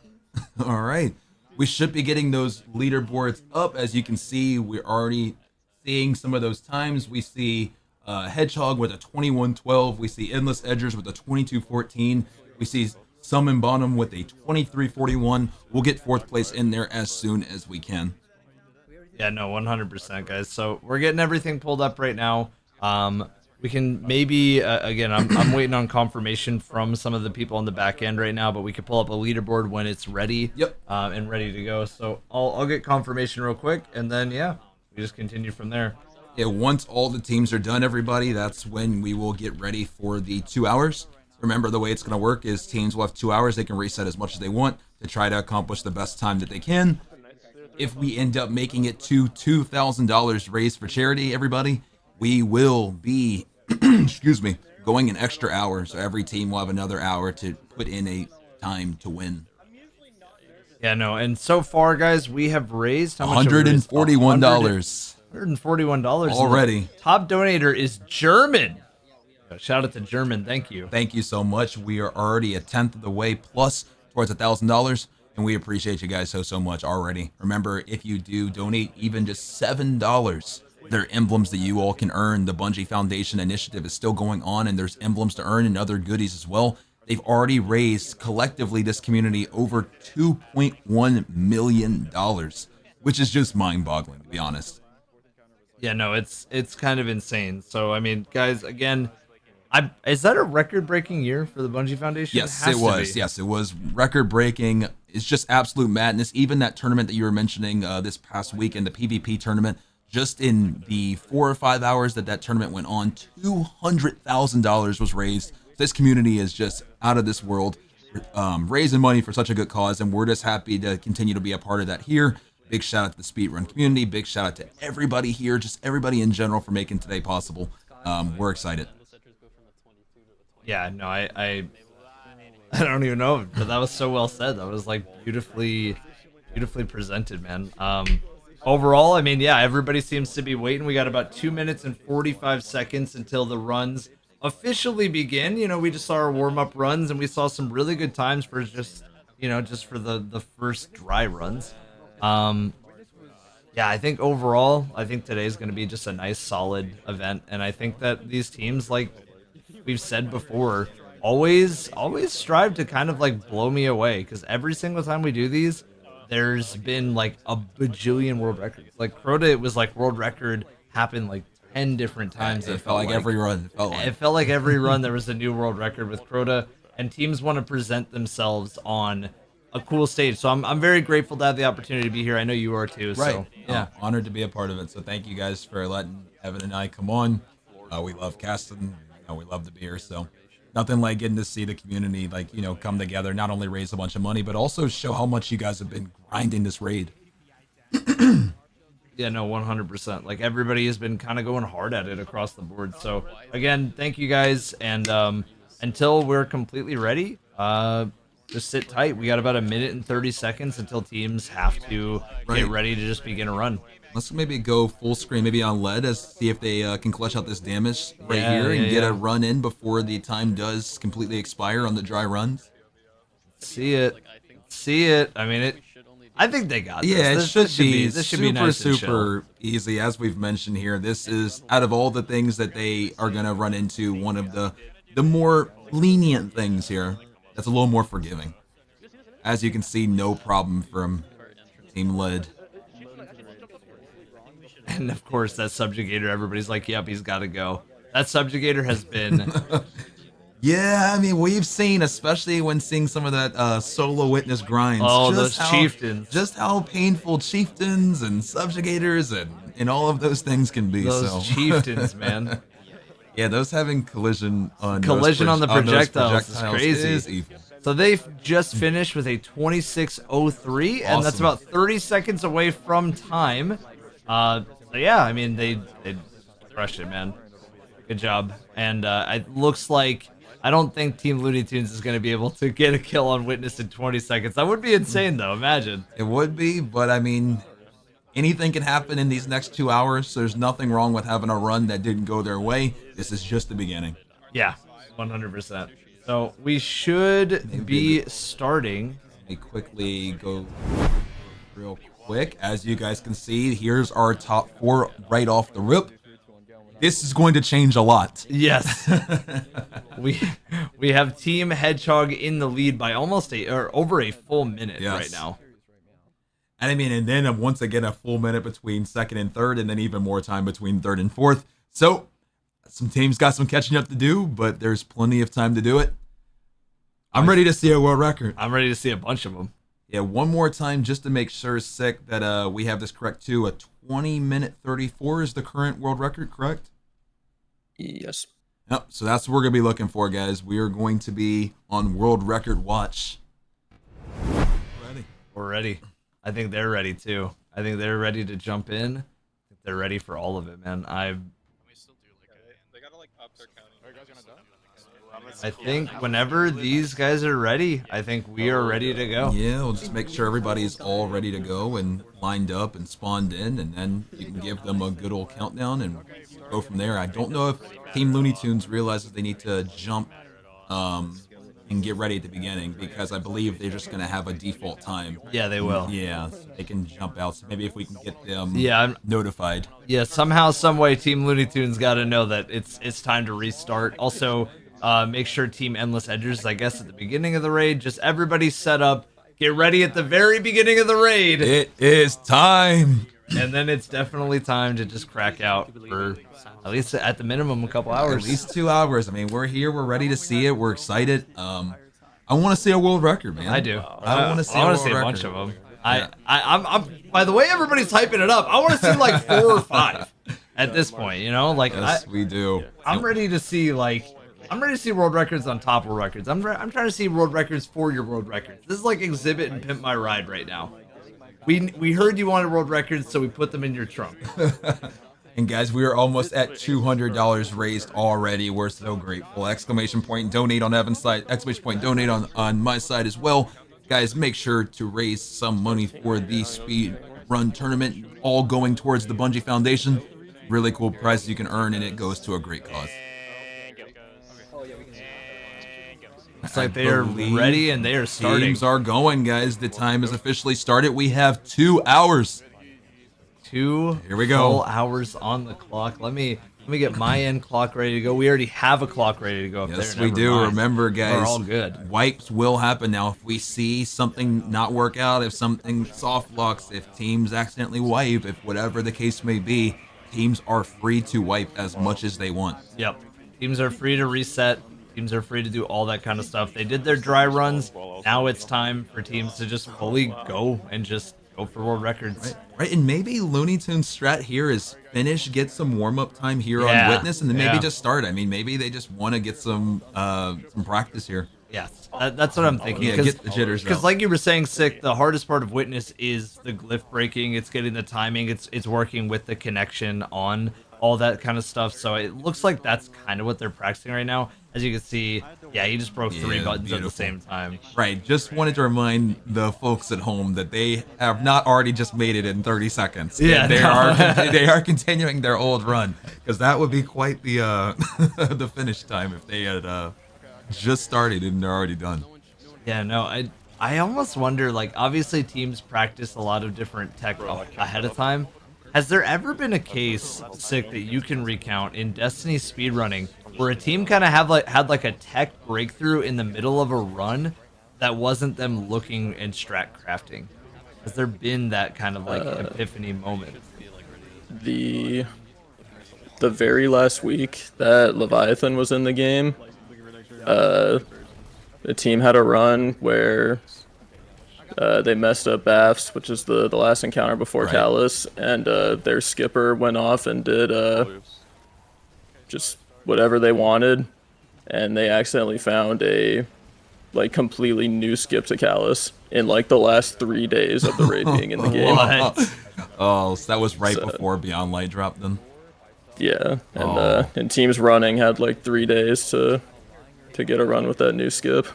S2: All right. We should be getting those leaderboards up. As you can see, we're already seeing some of those times. We see Hedgehog with a 21-12. We see Endless Edgers with a 22-14. We see Summon Bottom with a 23-41. We'll get 4th place in there as soon as we can.
S1: Yeah, no, 100%, guys. So we're getting everything pulled up right now. We can maybe again, I'm waiting on confirmation from some of the people on the back end right now, but we could pull up a leaderboard when it's ready.
S2: Yep.
S1: And ready to go. So I'll get confirmation real quick, and then yeah, we just continue from there.
S2: Yeah, once all the teams are done, everybody, that's when we will get ready for the 2 hours. Remember, the way it's going to work is teams will have 2 hours. They can reset as much as they want to try to accomplish the best time that they can. If we end up making it to $2,000 raised for charity, everybody, we will be, excuse me, going an extra hour. So every team will have another hour to put in a time to win.
S1: Yeah, no, and so far, guys, we have raised how much?
S2: $141.
S1: $141
S2: Already.
S1: The top donator is German. Shout out to German. Thank you.
S2: Thank you so much. We are already a tenth of the way plus towards $1,000, and we appreciate you guys so much already. Remember, if you do donate even just $7, there are emblems that you all can earn. The Bungie Foundation initiative is still going on, and there's emblems to earn and other goodies as well. They've already raised collectively this community over $2.1 million, which is just mind-boggling, to be honest.
S1: Yeah, no, it's kind of insane. So I mean, guys, again, is that a record-breaking year for the Bungie Foundation?
S2: Yes, it was. Yes, it was record-breaking. It's just absolute madness. Even that tournament that you were mentioning this past weekend, the PvP tournament, just in the 4 or 5 hours that tournament went on, $200,000 was raised. This community is just out of this world, raising money for such a good cause, and we're just happy to continue to be a part of that here. Big shout out to the Speedrun community. Big shout out to everybody here, just everybody in general for making today possible. We're excited.
S1: Yeah, no, I don't even know, but that was so well said. That was like beautifully presented, man. Overall, I mean, yeah, everybody seems to be waiting. We got about 2 minutes and 45 seconds until the runs officially begin. You know, we just saw our warm-up runs, and we saw some really good times for just for the first dry runs. Yeah, I think overall, I think today's going to be just a nice, solid event, and I think that these teams, like we've said before, always strive to kind of like blow me away, because every single time we do these, there's been like a bajillion world records. Like Crota, it was like world record happened like 10 different times.
S2: It felt like every run.
S1: It felt like every run there was a new world record with Crota, and teams want to present themselves on a cool stage. So I'm very grateful to have the opportunity to be here. I know you are too.
S2: Right.
S1: So yeah,
S2: honored to be a part of it. So thank you guys for letting Evan and I come on. We love casting. We love the beer. So nothing like getting to see the community, like, come together, not only raise a bunch of money, but also show how much you guys have been grinding this raid.
S1: Yeah, no, 100%. Like everybody has been kind of going hard at it across the board. So again, thank you guys. And until we're completely ready, just sit tight. We got about 1 minute and 30 seconds until teams have to get ready to just begin a run.
S2: Let's maybe go full screen, maybe on lead, see if they can clutch out this damage here and get a run in before the time does completely expire on the dry runs.
S1: See it. I mean, I think they got this.
S2: Yeah,
S1: this
S2: should be
S1: super
S2: nice super easy. As we've mentioned here, this is, out of all the things that they are going to run into, one of the more lenient things here. That's a little more forgiving. As you can see, no problem from Team Lead.
S1: And of course, that Subjugator, everybody's like, yep, he's got to go. That Subjugator has been...
S2: Yeah, I mean, we've seen, especially when seeing some of that solo witness grinds.
S1: Oh, those chieftains.
S2: Just how painful chieftains and subjugators and all of those things can be.
S1: Those chieftains, man.
S2: Yeah, those having collision on
S1: the projectiles is crazy.
S2: Is evil.
S1: So they've just finished with a 26:03, and that's about 30 seconds away from time. So yeah, I mean, they crushed it, man. Good job. And it looks like, I don't think Team Looney Tunes is going to be able to get a kill on Witness in 20 seconds. That would be insane, though. Imagine.
S2: It would be, but I mean, anything can happen in these next 2 hours. So there's nothing wrong with having a run that didn't go their way. This is just the beginning.
S1: Yeah, 100%. So we should be starting.
S2: Let me quickly go real quick. As you guys can see, here's our top 4 right off the rip. This is going to change a lot.
S1: Yes. we have Team Hedgehog in the lead by almost over a full minute right now.
S2: And I mean, and then once again, a full minute between second and third, and then even more time between third and fourth. So some teams got some catching up to do, but there's plenty of time to do it. I'm ready to see a world record.
S1: I'm ready to see a bunch of them.
S2: Yeah, one more time just to make sure, Sick, that we have this correct too. A 20-minute 34 is the current world record, correct?
S3: Yes.
S2: Yep, so that's what we're going to be looking for, guys. We are going to be on world record watch. Ready.
S1: We're ready. I think they're ready too. I think they're ready to jump in. I think they're ready for all of it, man. I think whenever these guys are ready, I think we are ready to go.
S2: Yeah, we'll just make sure everybody's all ready to go and lined up and spawned in, and then you can give them a good old countdown and go from there. I don't know if Team Looney Tunes realizes they need to jump and get ready at the beginning, because I believe they're just going to have a default time.
S1: Yeah, they will.
S2: Yeah, so they can jump out. So maybe if we can get them notified.
S1: Yeah, somehow, some way, Team Looney Tunes got to know that it's time to restart. Also, make sure Team Endless Edgers, I guess, at the beginning of the raid, just everybody set up, get ready at the very beginning of the raid.
S2: It is time.
S1: And then it's definitely time to just crack out for at least at the minimum a couple hours.
S2: At least 2 hours. I mean, we're here. We're ready to see it. We're excited. I want to see a world record, man.
S1: I do.
S2: I want to see.
S1: I want to see a bunch of them. I'm. By the way, everybody's hyping it up. I want to see like 4 or 5 at this point. You know, like
S2: yes, we do.
S1: I'm ready to see I'm ready to see world records on top of world records. I'm trying to see world records for your world records. This is like Exhibit and Pimp My Ride right now. We heard you wanted world records, so we put them in your trunk.
S2: And guys, we are almost at $200 raised already. We're so grateful. Exclamation point donate on Evan's side. Exclamation point donate on my side as well. Guys, make sure to raise some money for the speed run tournament, all going towards the Bungie Foundation. Really cool prizes you can earn, and it goes to a great cause.
S1: It's like they are ready and they are starting.
S2: Teams are going, guys. The time is officially started. We have 2 hours.
S1: Here
S2: we go.
S1: Full hours on the clock. Let me get my end clock ready to go. We already have a clock ready to go up there.
S2: Yes, we do.
S1: Mind.
S2: Remember, guys,
S1: we're all good.
S2: Wipes will happen now. If we see something not work out, if something soft locks, if teams accidentally wipe, if whatever the case may be, teams are free to wipe as much as they want.
S1: Yep. Teams are free to reset. Teams are free to do all that kind of stuff. They did their dry runs. Now it's time for teams to just fully go and just go for world records.
S2: Right, and maybe Looney Tunes strat here is finish, get some warm-up time here on Witness, and then maybe just start. I mean, maybe they just want to get some practice here.
S1: Yes, that's what I'm thinking.
S2: Yeah, get the jitters
S1: Because
S2: out.
S1: like you were saying, Sick, the hardest part of Witness is the glyph breaking. It's getting the timing. It's working with the connection on all that kind of stuff. So it looks like that's kind of what they're practicing right now. As you can see, he just broke 3 buttons at the same time.
S2: Right, just wanted to remind the folks at home that they have not already just made it in 30 seconds.
S1: Yeah,
S2: they are continuing their old run, because that would be quite the the finish time if they had just started and they're already done.
S1: Yeah, no, I almost wonder, like, obviously teams practice a lot of different tech ahead of time. Has there ever been a case, Sick, that you can recount in Destiny speedrunning where a team kind of had like a tech breakthrough in the middle of a run that wasn't them looking and strat crafting? Has there been that kind of like epiphany moment?
S3: The very last week that Leviathan was in the game, the team had a run where they messed up BAFs, which is the last encounter before Callus, and their skipper went off and did just whatever they wanted, and they accidentally found a like completely new skip to Callus in like the last 3 days of the raid being in the game.
S2: Oh, so that was before Beyond Light dropped then?
S3: Yeah, and teams running had like 3 days to get a run with that new skip.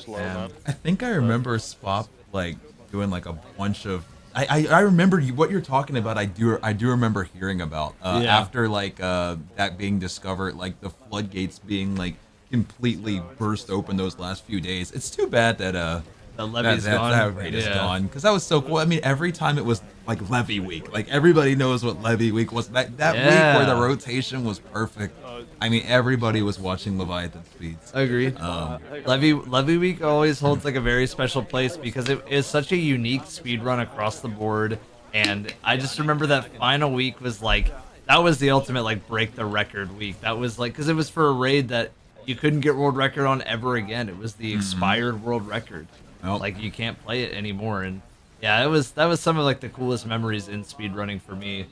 S2: I think I remember Swap like doing like a bunch of. I remember what you're talking about. I do remember hearing about after like that being discovered, like the floodgates being like completely burst open those last few days. It's too bad that
S1: the levy's gone.
S2: That raid is gone, because that was so cool. I mean, every time it was like Levy week. Like everybody knows what Levy week was. That week where the rotation was perfect. I mean, everybody was watching Leviathan speeds.
S1: Agreed. Levy week always holds like a very special place because it is such a unique speed run across the board. And I just remember that final week was like, that was the ultimate like break the record week. That was like, because it was for a raid that you couldn't get world record on ever again. It was the expired world record.
S2: Nope.
S1: Like you can't play it anymore. And yeah, that was some of like the coolest memories in speedrunning for me.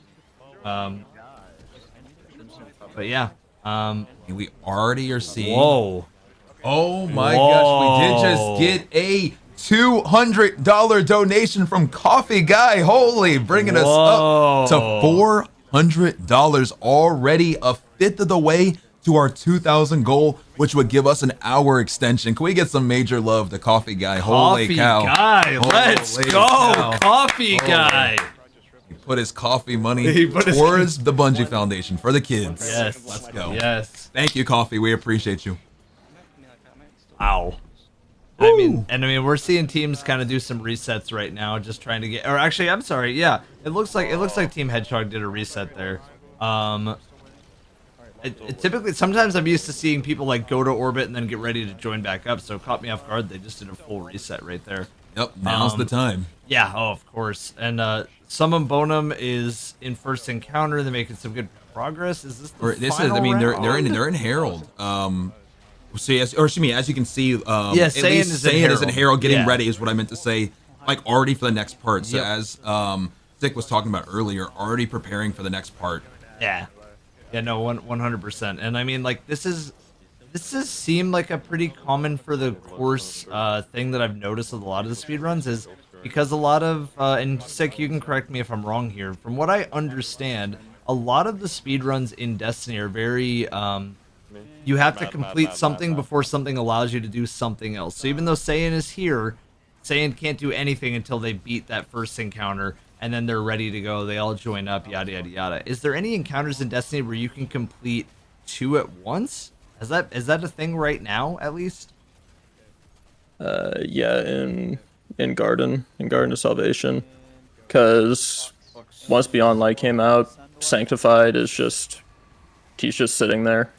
S1: But yeah.
S2: And we already are seeing.
S1: Whoa.
S2: Oh my gosh, we did just get a $200 donation from Coffee Guy. Holy, bringing us up to $400 already, a fifth of the way to our 2,000 goal, which would give us an hour extension. Can we get some major love to Coffee Guy? Holy cow.
S1: Guy, let's
S2: Holy
S1: go.
S2: cow.
S1: Coffee Guy.
S2: He put his coffee money towards the Bungie Foundation for the kids.
S1: Yes.
S2: Let's go.
S1: Yes.
S2: Thank you, Coffee. We appreciate you.
S1: Wow. I mean, we're seeing teams kind of do some resets right now, just trying to get. Or actually, I'm sorry. Yeah, it looks like Team Hedgehog did a reset there. Typically, sometimes I'm used to seeing people like go to orbit and then get ready to join back up. So it caught me off guard. They just did a full reset right there.
S2: Yep. Now's the time.
S1: Yeah. Oh, of course. And Summon Bonum is in first encounter. They're making some good progress. Is this the final round?
S2: They're in Herald. So yes, or excuse me, as you can see,
S1: Saiyan
S2: is in Herald getting ready is what I meant to say, like already for the next part. So as Zick was talking about earlier, already preparing for the next part.
S1: Yeah, no, 100%. And I mean, like this has seemed like a pretty common for the course thing that I've noticed with a lot of the speedruns is because a lot of and Zick, you can correct me if I'm wrong here. From what I understand, a lot of the speedruns in Destiny are very you have to complete something before something allows you to do something else. So even though Saiyan is here, Saiyan can't do anything until they beat that first encounter, and then they're ready to go. They all join up, yada, yada, yada. Is there any encounters in Destiny where you can complete 2 at once? Is that a thing right now, at least?
S3: Yeah, in Garden of Salvation. Because once Beyond Light came out, Sanctified is he's just sitting there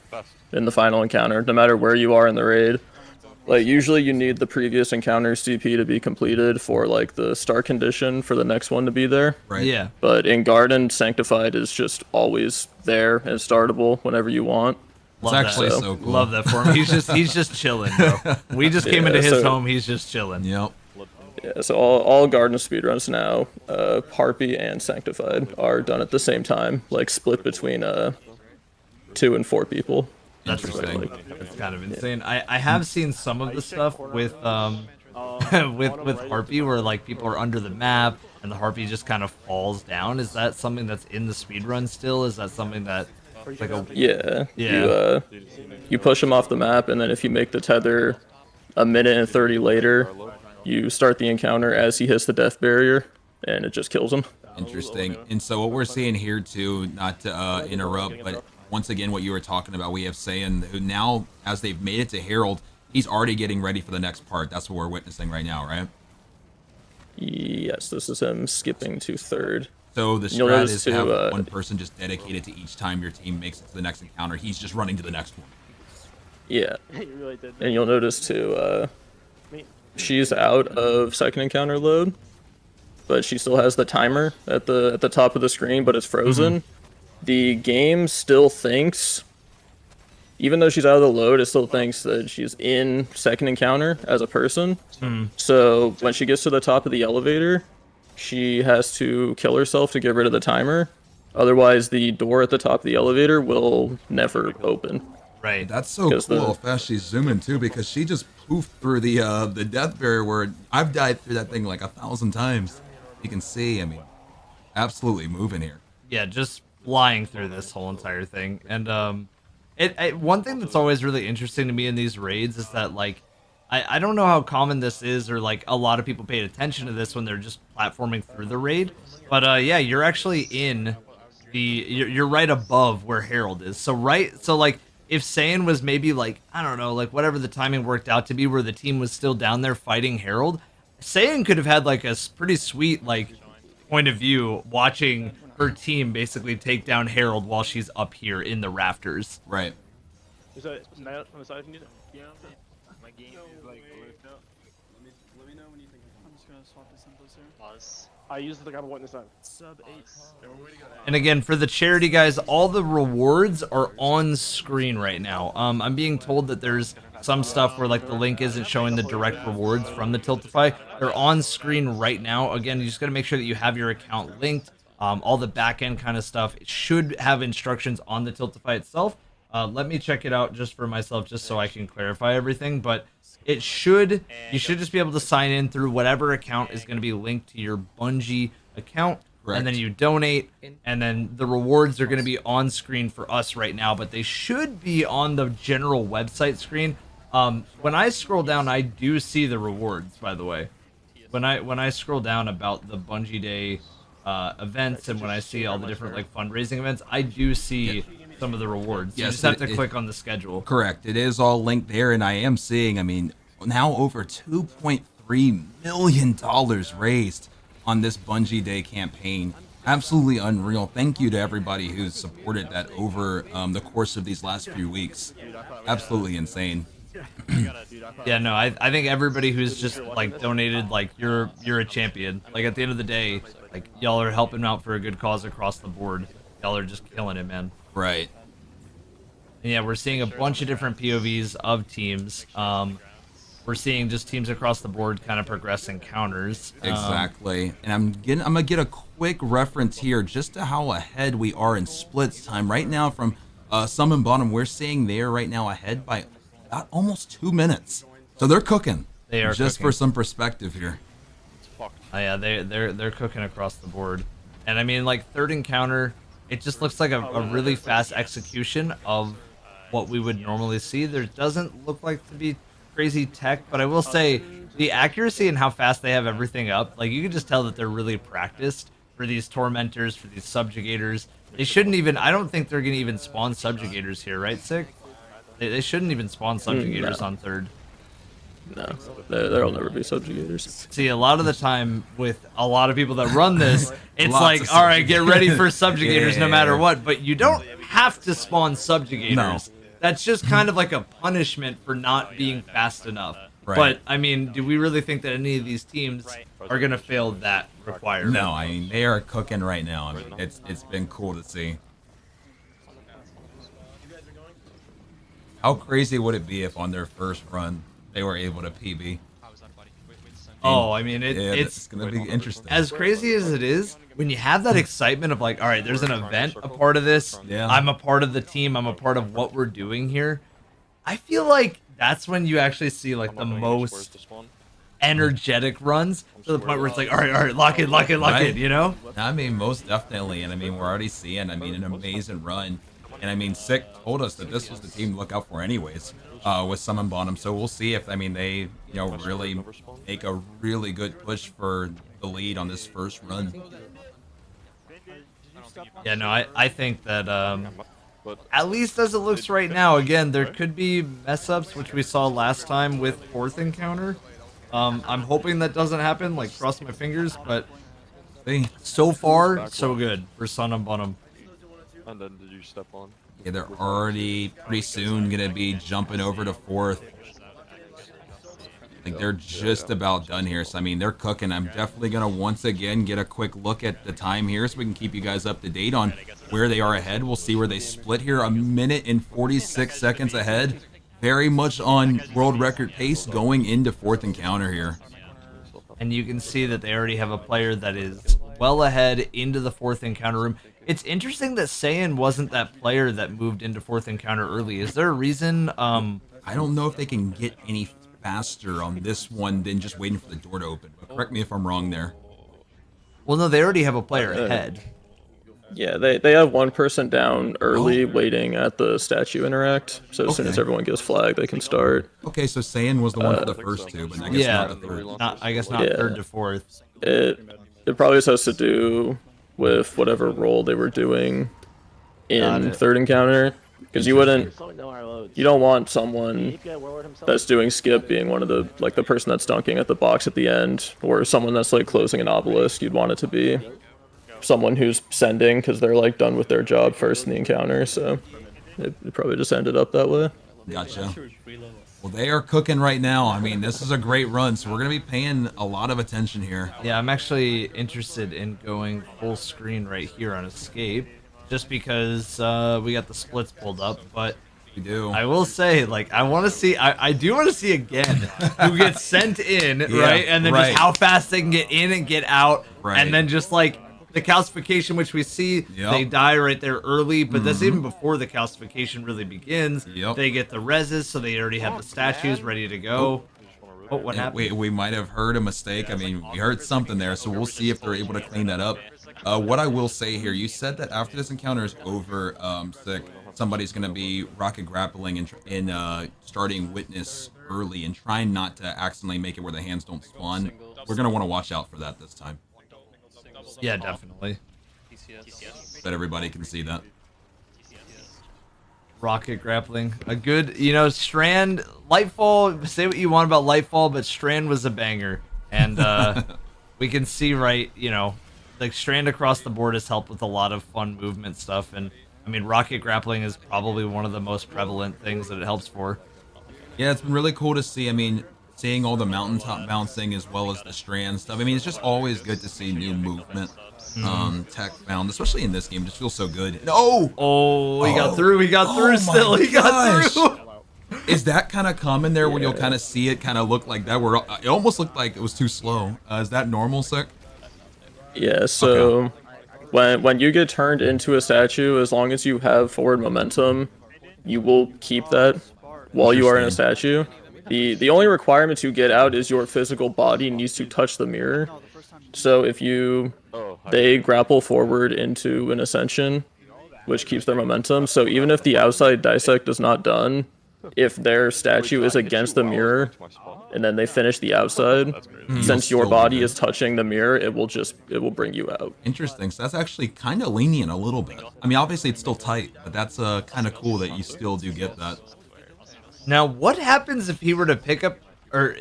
S3: in the final encounter, no matter where you are in the raid. Like, usually you need the previous encounter CP to be completed for, like, the start condition for the next one to be there.
S2: Right.
S1: Yeah.
S3: But in Garden, Sanctified is just always there and startable whenever you want.
S2: It's actually so cool.
S1: Love that for him. He's just chilling, bro. We just came into his home. He's just chilling.
S2: Yep.
S3: Yeah, so all Garden speedruns now, Harpy and Sanctified, are done at the same time, like split between 2 and 4 people.
S1: That's
S2: Interesting.
S1: It's kind of insane. I have seen some of the stuff with with Harpy where like people are under the map and the Harpy just kind of falls down. Is that something that's in the speedrun still? Is that something that like a
S3: yeah. You push him off the map, and then if you make the tether a minute and 30 later, you start the encounter as he hits the death barrier, and it just kills him.
S2: Interesting. And so what we're seeing here too, not to interrupt, but once again, what you were talking about, we have Saiyan, who now, as they've made it to Herald, he's already getting ready for the next part. That's what we're witnessing right now, right?
S3: Yes, this is him skipping to 3rd.
S2: So the strat is to have one person just dedicated to each time your team makes it to the next encounter. He's just running to the next one.
S3: Yeah. And you'll notice too, she's out of second encounter load, but she still has the timer at the top of the screen, but it's frozen. Mm-hmm. The game still thinks, even though she's out of the load, it still thinks that she's in second encounter as a person.
S1: Mm.
S3: So when she gets to the top of the elevator, she has to kill herself to get rid of the timer. Otherwise, the door at the top of the elevator will never open.
S1: Right.
S2: That's so cool how fast she's zooming too, because she just poofed through the death barrier where I've died through that thing like 1,000 times. You can see, I mean, absolutely moving here.
S1: Yeah, just flying through this whole entire thing. And one thing that's always really interesting to me in these raids is that like I don't know how common this is, or like a lot of people paid attention to this when they're just platforming through the raid, but yeah, you're actually in you're right above where Herald is. So like if Saiyan was maybe like, I don't know, like whatever the timing worked out to be where the team was still down there fighting Herald, Saiyan could have had like a pretty sweet like point of view, watching her team basically take down Harold while she's up here in the rafters.
S2: Right.
S6: Is that not on the side if you need it?
S7: Yeah, my game is like glitched out. Let me know when you think
S4: I'm just gonna swap this info here.
S7: pause.
S6: I used the guy one this time.
S4: Sub 8.
S1: And again, for the charity guys, all the rewards are on screen right now. I'm being told that there's some stuff where like the link isn't showing the direct rewards from the Tiltify. They're on screen right now. Again, you just got to make sure that you have your account linked. All the back end kind of stuff. It should have instructions on the Tiltify itself. Let me check it out just for myself, just so I can clarify everything. But it should, you should just be able to sign in through whatever account is going to be linked to your Bungie account.
S2: Correct.
S1: And then you donate, and then the rewards are going to be on screen for us right now, but they should be on the general website screen. When I scroll down, I do see the rewards, by the way. When I scroll down about the Bungie Day events, and when I see all the different like fundraising events, I do see some of the rewards. You
S2: Yes,
S1: just have to click on the schedule.
S2: Correct. It is all linked there, and I am seeing, I mean, now over $2.3 million raised on this Bungie Day campaign. Absolutely unreal. Thank you to everybody who's supported that over the course of these last few weeks. Absolutely insane.
S1: Yeah, no, I think everybody who's just like donated, like you're a champion. Like at the end of the day, like y'all are helping out for a good cause across the board. Y'all are just killing it, man.
S2: Right.
S1: And yeah, we're seeing a bunch of different POVs of teams. We're seeing just teams across the board kind of progress encounters.
S2: Exactly. And I'm gonna get a quick reference here just to how ahead we are in splits time. Right now from Summon Bottom, we're seeing they're right now ahead by about almost 2 minutes. So they're cooking.
S1: They are
S2: just
S1: cooking.
S2: for some perspective here.
S1: Oh, yeah, they're cooking across the board. And I mean, like third encounter, it just looks like a really fast execution of what we would normally see. There doesn't look like to be crazy tech, but I will say the accuracy and how fast they have everything up, like you can just tell that they're really practiced for these tormentors, for these subjugators. They shouldn't even, I don't think they're gonna even spawn subjugators here, right, Sick? They shouldn't even spawn subjugators on third.
S3: No, there'll never be subjugators.
S1: See, a lot of the time with a lot of people that run this, it's
S2: Lots
S1: like,
S2: of
S1: all right, get ready for subjugators no matter
S2: Yeah.
S1: what, but you don't have to spawn subjugators.
S2: No.
S1: That's just kind of like a punishment for not being fast enough.
S2: Right.
S1: But, I mean, do we really think that any of these teams are going to fail that requirement?
S2: No, I mean, they are cooking right now. I mean, it's been cool to see. How crazy would it be if on their first run they were able to PB?
S1: Oh, I mean,
S2: It's gonna be interesting.
S1: as crazy as it is, when you have that excitement of like, all right, there's an event a part of this,
S2: Yeah.
S1: I'm a part of the team, I'm a part of what we're doing here, I feel like that's when you actually see like the most energetic runs to the point where it's like, all right, lock in,
S2: Right.
S1: you know?
S2: I mean, most definitely, and I mean, we're already seeing, I mean, an amazing run, and I mean, Sick told us that this was the team to look out for anyways, with Summon Bottom, so we'll see if, I mean, they, you know, really make a really good push for the lead on this first run.
S1: Yeah, no, I think that, at least as it looks right now, again, there could be mess-ups, which we saw last time with fourth encounter. I'm hoping that doesn't happen, like, cross my fingers, but
S2: See?
S1: so far, so good for Sun and Bonham.
S6: And then did you step on?
S2: Yeah, they're already pretty soon gonna be jumping over to fourth. Like they're just about done here. So I mean, they're cooking. I'm definitely gonna once again get a quick look at the time here so we can keep you guys up to date on where they are ahead. We'll see where they split here. 1 minute and 46 seconds ahead. Very much on world record pace going into fourth encounter here.
S1: And you can see that they already have a player that is well ahead into the fourth encounter room. It's interesting that Saiyan wasn't that player that moved into fourth encounter early. Is there a reason?
S2: I don't know if they can get any faster on this one than just waiting for the door to open. But correct me if I'm wrong there.
S1: Well, no, they already have a player ahead.
S3: Yeah, they have one person down early waiting at the statue interact. So as soon as
S2: Okay.
S3: everyone gets flagged, they can start.
S2: Okay, so Saiyan was the one for the first two, but I guess
S1: Yeah,
S2: not the third.
S1: I guess not
S3: Yeah.
S1: third to fourth.
S3: It probably just has to do with whatever role they were doing in third encounter. Because you don't want someone that's doing skip being one of the like the person that's dunking at the box at the end, or someone that's like closing an obelisk. You'd want it to be someone who's sending because they're like done with their job first in the encounter. So it probably just ended up that way.
S2: Gotcha. Well, they are cooking right now. I mean, this is a great run, so we're going to be paying a lot of attention here.
S1: Yeah, I'm actually interested in going full screen right here on escape, just because we got the splits pulled up. But
S2: We do.
S1: I will say, like, I want to see, I do want to see again who gets sent in, right? And then just how fast they can get in and get out.
S2: Right.
S1: And then just like the calcification, which we see, they die right there early, but that's even before the calcification really begins. They get the reses, so they already have the statues ready to go. Oh, what happened?
S2: We might have heard a mistake. I mean, we heard something there, so we'll see if they're able to clean that up. What I will say here, you said that after this encounter is over, Sick, somebody's going to be rocket grappling and starting witness early and trying not to accidentally make it where the hands don't spawn. We're going to want to watch out for that this time.
S1: Yeah, definitely.
S2: That everybody can see that.
S1: Rocket grappling. A good, you know, Strand, Lightfall, say what you want about Lightfall, but Strand was a banger. And we can see, right, you know, like Strand across the board has helped with a lot of fun movement stuff. And I mean, rocket grappling is probably one of the most prevalent things that it helps for.
S2: Yeah, it's been really cool to see. I mean, seeing all the mountaintop bouncing as well as the strand stuff. I mean, it's just always good to see new movement tech found, especially in this game. It just feels so good. No!
S1: Oh, he got through. He got through still. He got through.
S2: Is that kind of common there when you'll kind of see it kind of look like that? Where it almost looked like it was too slow. Is that normal, Sick?
S3: Yeah, so when you get turned into a statue, as long as you have forward momentum, you will keep that while you are in a statue. The only requirement to get out is your physical body needs to touch the mirror. So if they grapple forward into an ascension, which keeps their momentum. So even if the outside dissect is not done, if their statue is against the mirror and then they finish the outside, since your body is touching the mirror, it will bring you out.
S2: Interesting. So that's actually kind of lenient a little bit. I mean, obviously it's still tight, but that's kind of cool that you still do get that.
S1: Now, what happens if he were to pick up, or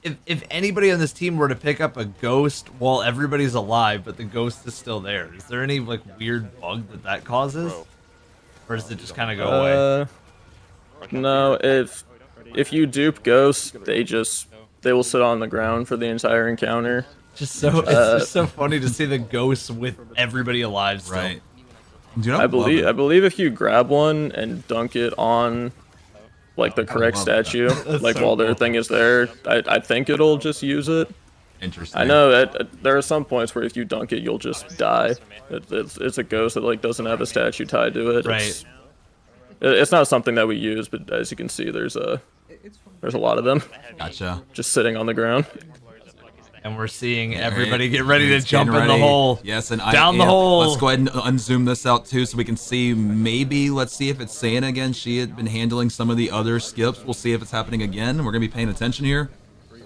S1: if anybody on this team were to pick up a ghost while everybody's alive, but the ghost is still there? Is there any like weird bug that causes, or does it just kind of go away?
S3: No, if you dupe ghosts, they will sit on the ground for the entire encounter.
S1: It's just so funny to see the ghosts with everybody alive still.
S2: Right. Dude,
S3: I believe if you grab one and dunk it on like the correct statue, like while their thing is there, I think it'll just use it.
S2: Interesting.
S3: I know that there are some points where if you dunk it, you'll just die. It's a ghost that like doesn't have a statue tied to it.
S1: Right.
S3: It's not something that we use, but as you can see, there's a lot of them.
S2: Gotcha.
S3: Just sitting on the ground.
S1: And we're seeing everybody get ready to jump in the hole.
S2: Yes, and
S1: down the hole.
S2: Let's go ahead and unzoom this out too, so we can see. Maybe let's see if it's Santa again. She had been handling some of the other skips. We'll see if it's happening again. We're gonna be paying attention here.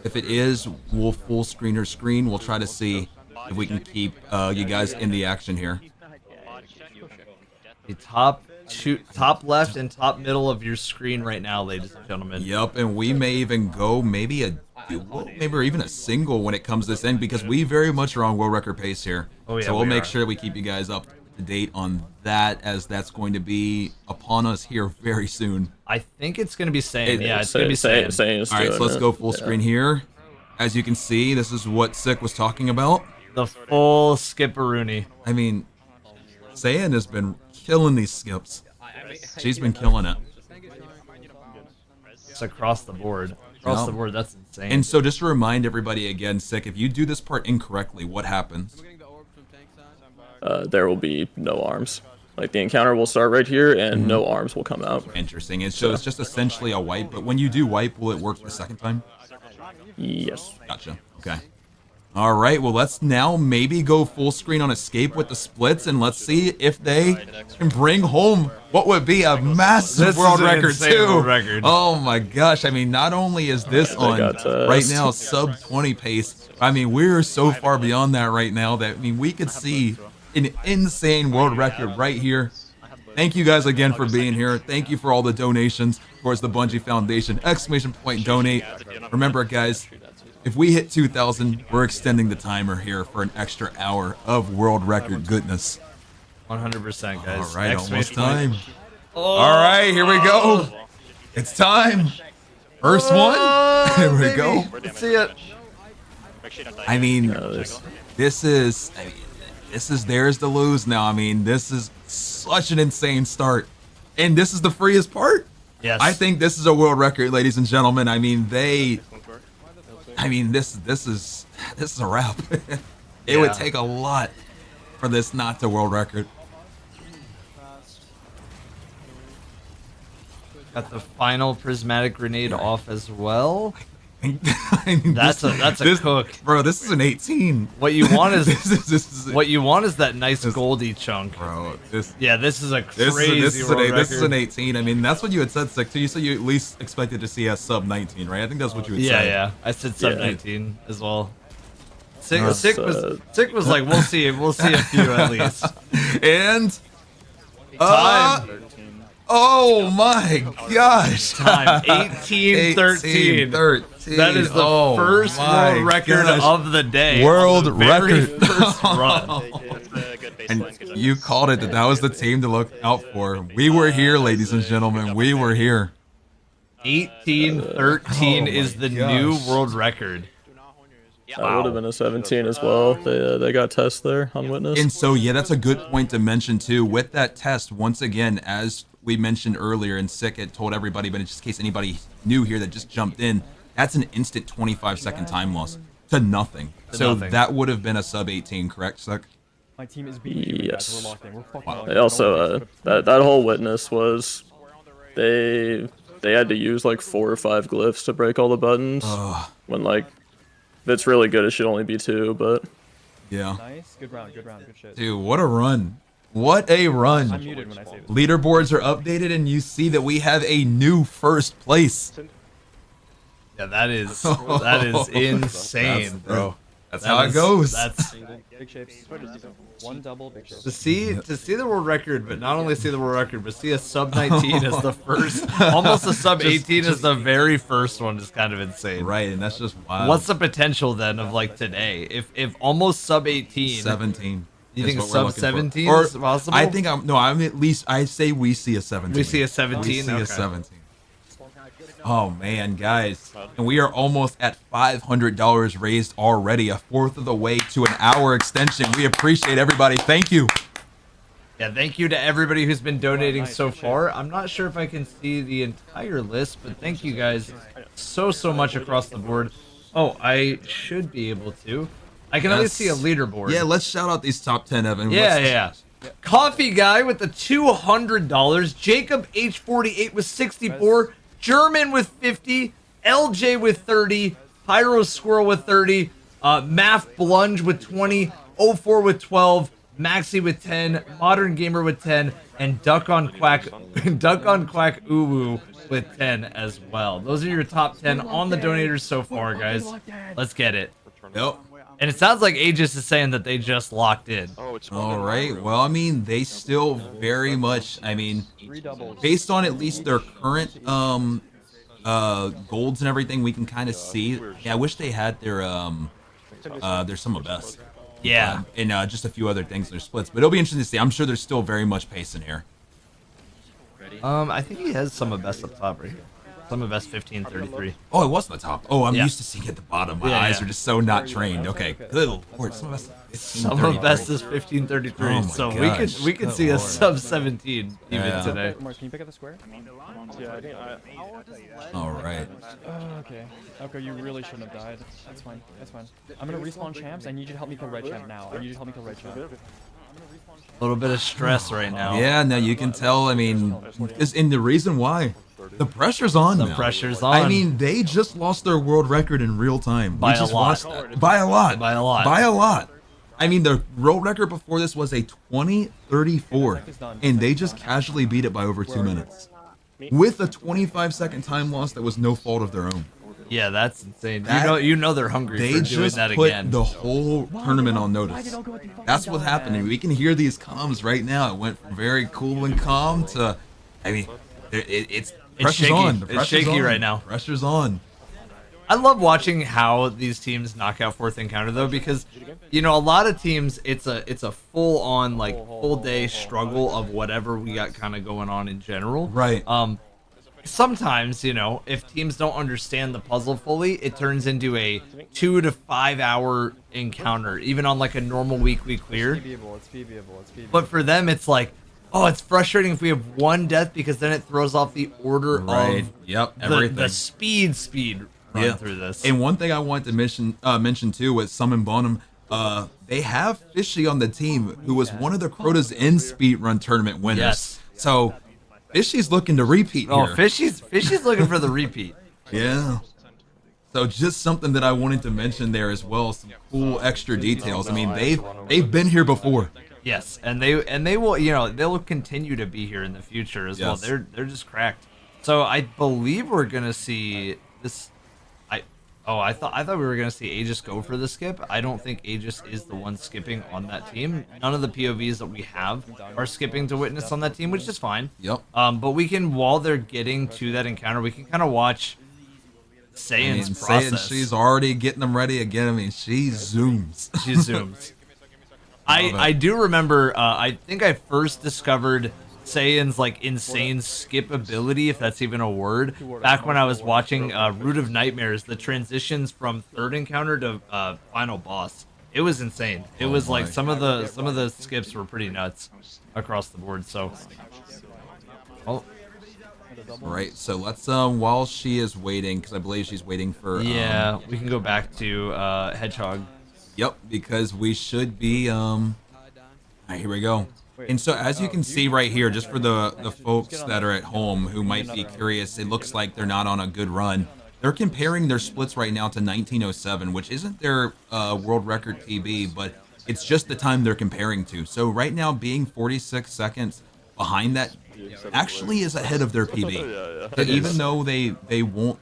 S2: If it is, we'll full screen her screen. We'll try to see if we can keep you guys in the action here.
S1: The top left and top middle of your screen right now, ladies and gentlemen.
S2: Yep, and we may even go maybe or even a single when it comes this end, because we very much are on world record pace here.
S1: Oh, yeah,
S2: so we'll make sure that we keep you guys up to date on that, as that's going to be upon us here very soon.
S1: I think it's going to be Saiyan. Yeah, it's going to be Saiyan.
S2: All right, so let's go full screen here. As you can see, this is what Sick was talking about.
S1: The full skipperoonie.
S2: I mean, Saiyan has been killing these skips. She's been killing it.
S1: It's across the board. Across the board, that's insane.
S2: And so just to remind everybody again, Sick, if you do this part incorrectly, what happens?
S3: There will be no arms. Like the encounter will start right here, and no arms will come out.
S2: Interesting. And so it's just essentially a wipe, but when you do wipe, will it work the second time?
S3: Yes.
S2: Gotcha. Okay. All right, well, let's now maybe go full screen on escape with the splits, and let's see if they can bring home what would be a massive world record, too.
S1: World record.
S2: Oh, my gosh. I mean, not only is this on right now sub 20 pace, I mean, we're so far beyond that right now that, I mean, we could see an insane world record right here. Thank you guys again for being here. Thank you for all the donations towards the Bungie Foundation. ! Donate. Remember, guys, if we hit 2,000, we're extending the timer here for an extra hour of world record goodness.
S1: 100%, guys.
S2: All right, almost
S1: Exclamation
S2: time.
S1: point.
S2: All right, here we go. It's time. First one. Here we
S1: baby.
S2: go.
S1: Let's see it.
S2: I mean, this is theirs to lose now. I mean, this is such an insane start, and this is the freest part.
S1: Yes.
S2: I think this is a world record, ladies and gentlemen. I mean, this is a wrap. It would take a lot for this not to world record.
S1: Got the final prismatic grenade off as well.
S2: I mean,
S1: That's a cook,
S2: bro. This is an 18.
S1: What you want is
S2: this is
S1: what you want is that nice goldy chunk,
S2: bro. This
S1: is a crazy
S2: this is
S1: world
S2: this is an
S1: record.
S2: 18. I mean, that's what you had said, Sick. So you said you at least expected to see a sub 19, right? I think that's what you had said.
S1: Yeah. I said sub 19 as well. Sick was like, we'll see a few at least.
S2: And
S1: Time.
S2: oh my gosh.
S1: Time 18-13.
S2: 13.
S1: That is the first world record of the day.
S2: World
S1: on the very
S2: record.
S1: First run.
S2: And you called it that was the team to look out for. We were here, ladies and gentlemen. We were here.
S1: 18-13 is the new world record.
S3: That would have been a 17 as well. They got tests there on Witness.
S2: And so, yeah, that's a good point to mention, too. With that test, once again, as we mentioned earlier, and Sick had told everybody, but in just case anybody new here that just jumped in, that's an instant 25-second time loss to nothing. So that would have been a sub 18, correct, Sick?
S4: My team is beating you guys.
S3: Yes.
S4: We're locked in. We're fucking locked
S3: They
S4: in.
S3: also that whole Witness was they had to use like 4 or 5 glyphs to break all the buttons. When like if it's really good, it should only be 2, but
S2: Yeah.
S4: Nice. Good round. Good shit.
S2: Dude, what a run. What a run.
S4: I'm muted when I say this.
S2: Leaderboards are updated, and you see that we have a new first place.
S1: Yeah, that is insane, bro.
S2: That's how it goes.
S1: That's
S4: Big shapes. One double, big shapes.
S1: to see the world record, but not only see the world record, but see a sub 19 as the first, almost a sub 18 as the very first one is kind of insane.
S2: Right, and that's just wild.
S1: What's the potential then of like today? If almost sub 18,
S2: 17?
S1: you
S2: is
S1: think
S2: what we're
S1: sub
S2: looking for.
S1: 17
S2: Or
S1: is possible?
S2: I think I'm at least I say we see a 17.
S1: We see a 17.
S2: We see
S1: Okay.
S2: a 17. Oh man, guys, and we are almost at $500 raised already, a fourth of the way to an hour extension. We appreciate everybody. Thank you.
S1: Yeah, thank you to everybody who's been donating so far. I'm not sure if I can see the entire list, but thank you guys so much across the board. Oh, I should be able to. I can at least see a leaderboard.
S2: Yeah, let's shout out these top 10, Evan.
S1: Yeah. Coffee Guy with the $200. Jacob H48 with 64. German with 50. LJ with 30. Pyro Squirrel with 30. Math Blunge with 20. 04 with 12. Maxi with 10. Modern Gamer with 10. And Duck on Quack Uwu with 10 as well. Those are your top 10 on the donators so far, guys. Let's get it.
S2: Yep.
S1: And it sounds like Aegis is saying that they just locked in.
S2: All right. Well, I mean, they still very much. I mean, based on at least their current golds and everything, we can kind of see. Yeah, I wish they had their sum of best.
S1: Yeah.
S2: And just a few other things in their splits, but it'll be interesting to see. I'm sure there's still very much pace in here.
S1: I think he has some of best up top right here. Some of best 1533.
S2: Oh, it was the top. Oh, I'm
S1: Yeah.
S2: used to seeing at the bottom. My
S1: Yeah,
S2: eyes
S1: yeah.
S2: are just so not trained. Okay, good lord. Some of us.
S1: Some of best is 1533.
S2: Oh my
S1: so
S2: gosh.
S1: we could
S2: Good
S1: see a
S2: lord.
S1: sub 17 even
S2: Yeah.
S1: today.
S4: Mark, can you pick up the square?
S6: Yeah, I think
S2: All right.
S4: Oh, okay. Okay, you really shouldn't have died. That's fine. That's fine. I'm gonna respawn champs. I need you to help me kill red champ now. I need you to help me kill red champ.
S1: A little bit of stress right now.
S2: Yeah, now you can tell. I mean, and the reason why, the pressure's on.
S1: The
S2: now.
S1: pressure's on.
S2: I mean, they just lost their world record in real time.
S1: By
S2: We just
S1: a lot.
S2: watched that. By a lot.
S1: By a lot.
S2: By a lot. I mean, the world record before this was a 20:34, and they just casually beat it by over 2 minutes, with a 25-second time loss that was no fault of their own.
S1: Yeah, that's insane.
S2: That-
S1: you know they're hungry
S2: They
S1: for doing
S2: just
S1: that
S2: put
S1: again.
S2: the whole tournament on notice. That's what's happening. We can hear these comms right now. It went from very cool and calm to, I mean, it's pressure's
S1: shaky.
S2: on. The
S1: It's
S2: pressure's
S1: shaky
S2: on.
S1: right now.
S2: Pressure's on.
S1: I love watching how these teams knock out fourth encounter though, because you know a lot of teams it's a full on like full day struggle of whatever we got kind of going on in general.
S2: Right.
S1: Sometimes, you know, if teams don't understand the puzzle fully, it turns into a 2 to 5 hour encounter, even on like a normal weekly clear.
S4: It's feasible.
S1: But for them, it's like, oh, it's frustrating if we have one death because then it throws off the order
S2: Right.
S1: of
S2: Yep.
S1: the,
S2: Everything.
S1: the speed run through this.
S2: And one thing I wanted to mention too was Summon Bonham. They have Fishy on the team, who was one of the Crotas in speedrun tournament winners.
S1: Yes.
S2: So Fishy's looking to repeat
S1: Oh,
S2: here.
S1: Fishy's looking for the repeat.
S2: Yeah. So just something that I wanted to mention there as well, some cool extra details. I mean, they've been here before.
S1: Yes, and they will, you know, they'll continue to be here in the future as well.
S2: Yes.
S1: They're just cracked. So I believe we're gonna see this. I thought we were gonna see Aegis go for the skip. I don't think Aegis is the one skipping on that team. None of the POVs that we have are skipping to witness on that team, which is fine.
S2: Yep.
S1: But we can, while they're getting to that encounter, we can kind of watch Saiyans process.
S2: She's already getting them ready again. I mean, she zooms.
S1: She zooms. I do remember, I think I first discovered Saiyan's like insane skip ability, if that's even a word, back when I was watching Root of Nightmares, the transitions from third encounter to final boss. It was insane. It was like some of the skips were pretty nuts across the board. So, oh
S2: Right. So let's while she is waiting, because I believe she's waiting for.
S1: yeah, we can go back to Hedgehog.
S2: Yep, because we should be. All right, here we go. And so as you can see right here, just for the folks that are at home who might be curious, it looks like they're not on a good run. They're comparing their splits right now to 1907, which isn't their world record PB, but it's just the time they're comparing to. So right now, being 46 seconds behind that actually is ahead of their PB. So even though they won't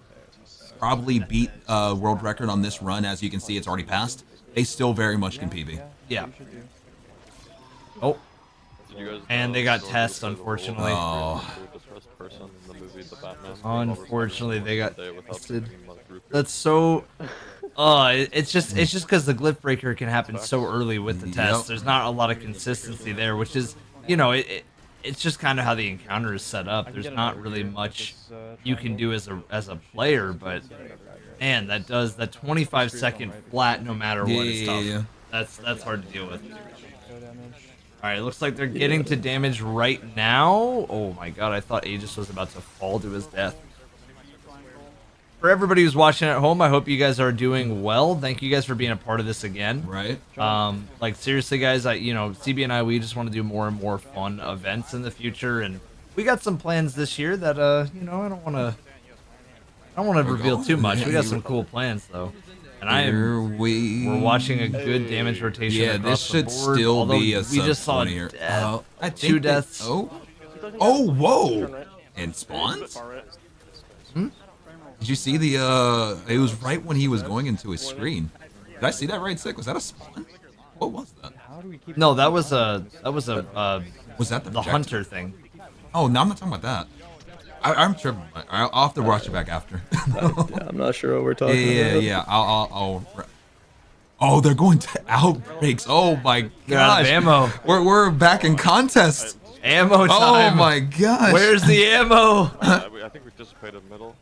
S2: probably beat world record on this run, as you can see, it's already passed, they still very much can PB.
S1: Yeah. Oh. And they got Test, unfortunately. Unfortunately, they got tested. That's so. It's just because the glyph breaker can happen so early with the test. There's not a lot of consistency there, which is, you know, it's just kind of how the encounter is set up. There's not really much you can do as a player, but man, that 25-second flat, no matter what, is tough. That's hard to deal with. All right, looks like they're getting to damage right now. Oh my god, I thought Aegis was about to fall to his death. For everybody who's watching at home, I hope you guys are doing well. Thank you guys for being a part of this again.
S2: Right.
S1: Like seriously, guys, CB and I, we just want to do more and more fun events in the future, and we got some plans this year that I don't want to reveal too much. We got some cool plans though. And we're watching a good damage rotation.
S2: Yeah, this should
S1: the board,
S2: still be a
S1: we just saw
S2: here.
S1: death.
S2: I
S1: Two deaths.
S2: Oh, whoa! And spawns? Did you see the? It was right when he was going into his screen. Did I see that right, Sick? Was that a spawn? What was that?
S1: No, that was a.
S2: Was that the projectile?
S1: hunter thing?
S2: Oh no, I'm not talking about that. I'm tripping. I'll have to watch it back after.
S3: Yeah, I'm not sure what we're talking about.
S2: Yeah. I'll. Oh, they're going to outbreaks. Oh my
S1: They're out of
S2: gosh.
S1: ammo.
S2: We're back in contest.
S1: Ammo time.
S2: Oh my gosh.
S1: Where's the ammo?
S6: I think we dissipated middle.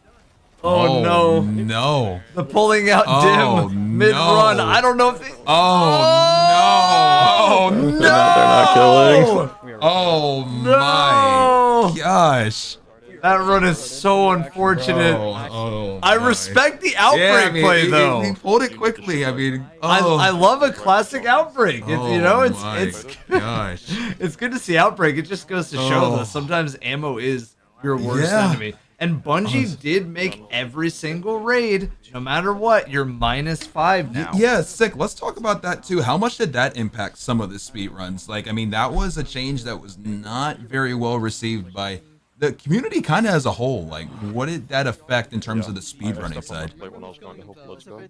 S1: Oh no.
S2: No.
S1: The pulling out
S2: Oh,
S1: dim mid-run.
S2: no.
S1: I don't know if they...
S2: Oh, no. Oh no.
S3: They're not killing.
S2: Oh
S1: No.
S2: my gosh.
S1: That run is so unfortunate. I
S2: my.
S1: respect the outbreak play though.
S2: He pulled it quickly. I mean,
S1: I love a classic outbreak. It's
S2: gosh.
S1: it's good to see outbreak. It just goes to show
S2: Oh.
S1: that sometimes ammo is your worst
S2: Yeah.
S1: enemy. And Bungie did make every single raid, no matter what, you're -5 now.
S2: Yeah, Sick. Let's talk about that too. How much did that impact some of the speed runs? Like, I mean, that was a change that was not very well received by the community kind of as a whole, like, what did that affect in terms of the
S6: I
S2: speedrunning
S6: stepped on
S2: side?
S6: that plate when I was going to help Let's Go.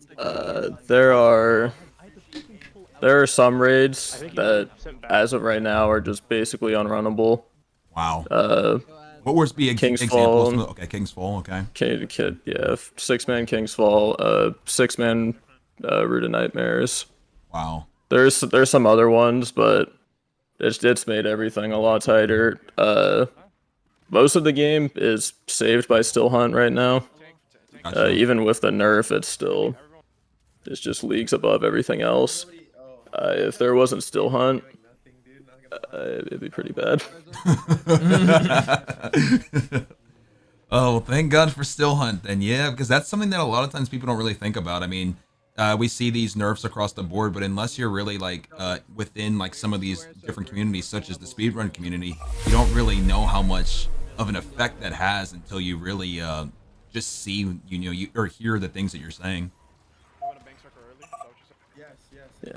S3: There are some raids that, as of right now, are just basically unrunnable.
S2: Wow.
S3: Uh,
S2: What was the
S3: King's
S2: examples?
S3: Fall.
S2: Okay, King's Fall. Okay.
S3: Kid, yeah, 6-man King's Fall, 6-man Root of Nightmares.
S2: Wow.
S3: There's some other ones, but it's made everything a lot tighter. Most of the game is saved by Still Hunt right now.
S2: Gotcha.
S3: Even with the nerf, it's just leagues above everything else. If there wasn't Still Hunt, it'd be pretty bad.
S2: Oh, well, thank God for Still Hunt then, yeah, because that's something that a lot of times people don't really think about. I mean, we see these nerfs across the board, but unless you're really like within like some of these different communities, such as the speedrun community, you don't really know how much of an effect that has until you really just see, or hear the things that you're saying.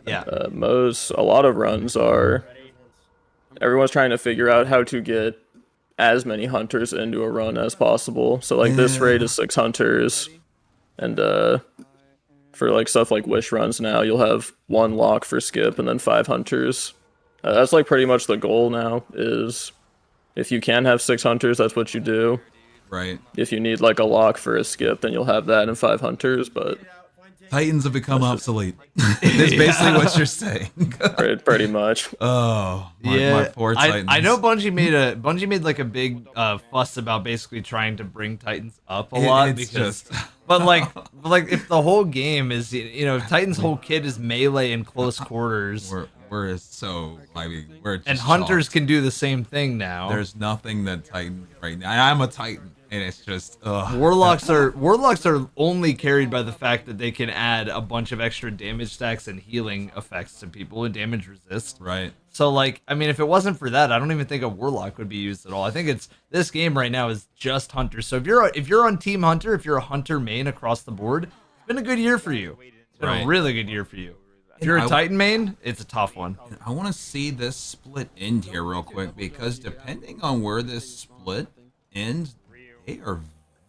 S1: Yeah.
S3: A lot of runs are. Everyone's trying to figure out how to get as many hunters into a run as possible. So like this raid is 6 hunters, and for like stuff like wish runs now, you'll have 1 lock for skip and then 5 hunters. That's like pretty much the goal now. Is if you can have 6 hunters, that's what you do.
S2: Right.
S3: If you need like a lock for a skip, then you'll have that and 5 hunters. But
S2: Titans have become obsolete. That's basically what you're saying.
S3: pretty much.
S2: Oh, my poor Titans.
S1: I know Bungie made like a big fuss about basically trying to bring Titans up a lot
S2: It's
S1: because,
S2: just-
S1: but like if the whole game is if Titan's whole kit is melee in close quarters,
S2: we're so, I mean, we're just
S1: and hunters
S2: shocked.
S1: can do the same thing now.
S2: There's nothing that Titan right now. I'm a Titan, and it's just
S1: Warlocks are only carried by the fact that they can add a bunch of extra damage stacks and healing effects to people and damage resist.
S2: right.
S1: So like, I mean, if it wasn't for that, I don't even think a Warlock would be used at all. I think this game right now is just Hunters. So if you're on Team Hunter, if you're a Hunter main across the board, it's been a good year for you. It's been
S2: Right.
S1: a really good year for you. If you're a Titan main, it's a tough one.
S2: I want to see this split end here real quick, because depending on where this split ends, they are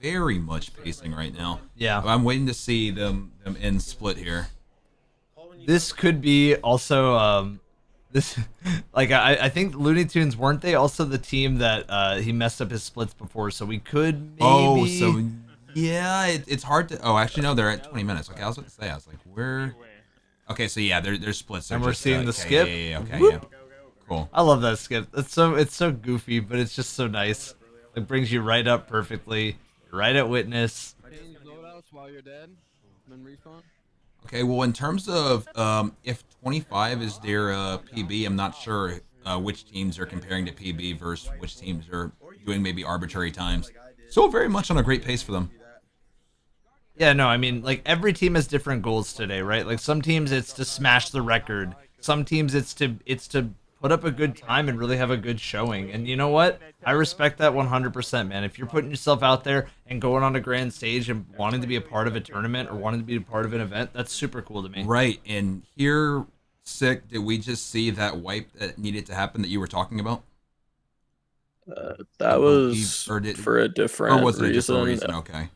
S2: very much pacing right now.
S1: Yeah.
S2: I'm waiting to see them end split here.
S1: This could be also this like I think Looney Tunes, weren't they also the team that he messed up his splits before, so we could maybe
S2: Oh, so yeah, it's hard to. Oh, actually, no, they're at 20 minutes. Okay, I was about to say, I was like, where? Okay, so yeah, they're splits. They're
S1: And we're
S2: just,
S1: seeing the
S2: okay,
S1: skip?
S2: Yeah, okay,
S1: Whoop.
S2: yeah. Cool.
S1: I love that skip. It's so goofy, but it's just so nice. It brings you right up perfectly, right at witness.
S7: while you're dead, then respawn.
S2: Okay, well, in terms of if 25 is their PB, I'm not sure which teams are comparing to PB versus which teams are doing maybe arbitrary times. Still very much on a great pace for them.
S1: Yeah, no, I mean, like, every team has different goals today, right? Like, some teams it's to smash the record. Some teams it's to put up a good time and really have a good showing. And you know what? I respect that 100%, man. If you're putting yourself out there and going on a grand stage and wanting to be a part of a tournament or wanting to be a part of an event, that's super cool to me.
S2: Right, and here, Sick, did we just see that wipe that needed to happen that you were talking about?
S3: That was for a different
S2: Or was it a
S3: reason.
S2: different reason? Okay.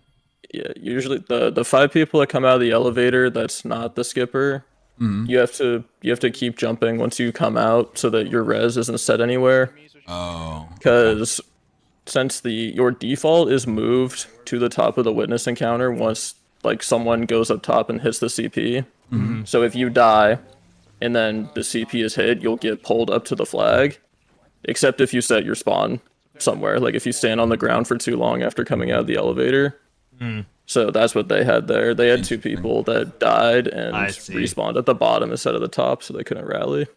S3: Yeah, usually the 5 people that come out of the elevator, that's not the skipper.
S2: Mm-hmm.
S3: You have to keep jumping once you come out so that your res isn't set anywhere.
S2: Oh.
S3: Because since your default is moved to the top of the witness encounter once like someone goes up top and hits the CP.
S2: Mm-hmm.
S3: So if you die and then the CP is hit, you'll get pulled up to the flag. Except if you set your spawn somewhere, like if you stand on the ground for too long after coming out of the elevator. So that's what they had there. They had 2 people that died and
S1: I see.
S3: respawned at the bottom instead of the top, so they couldn't rally.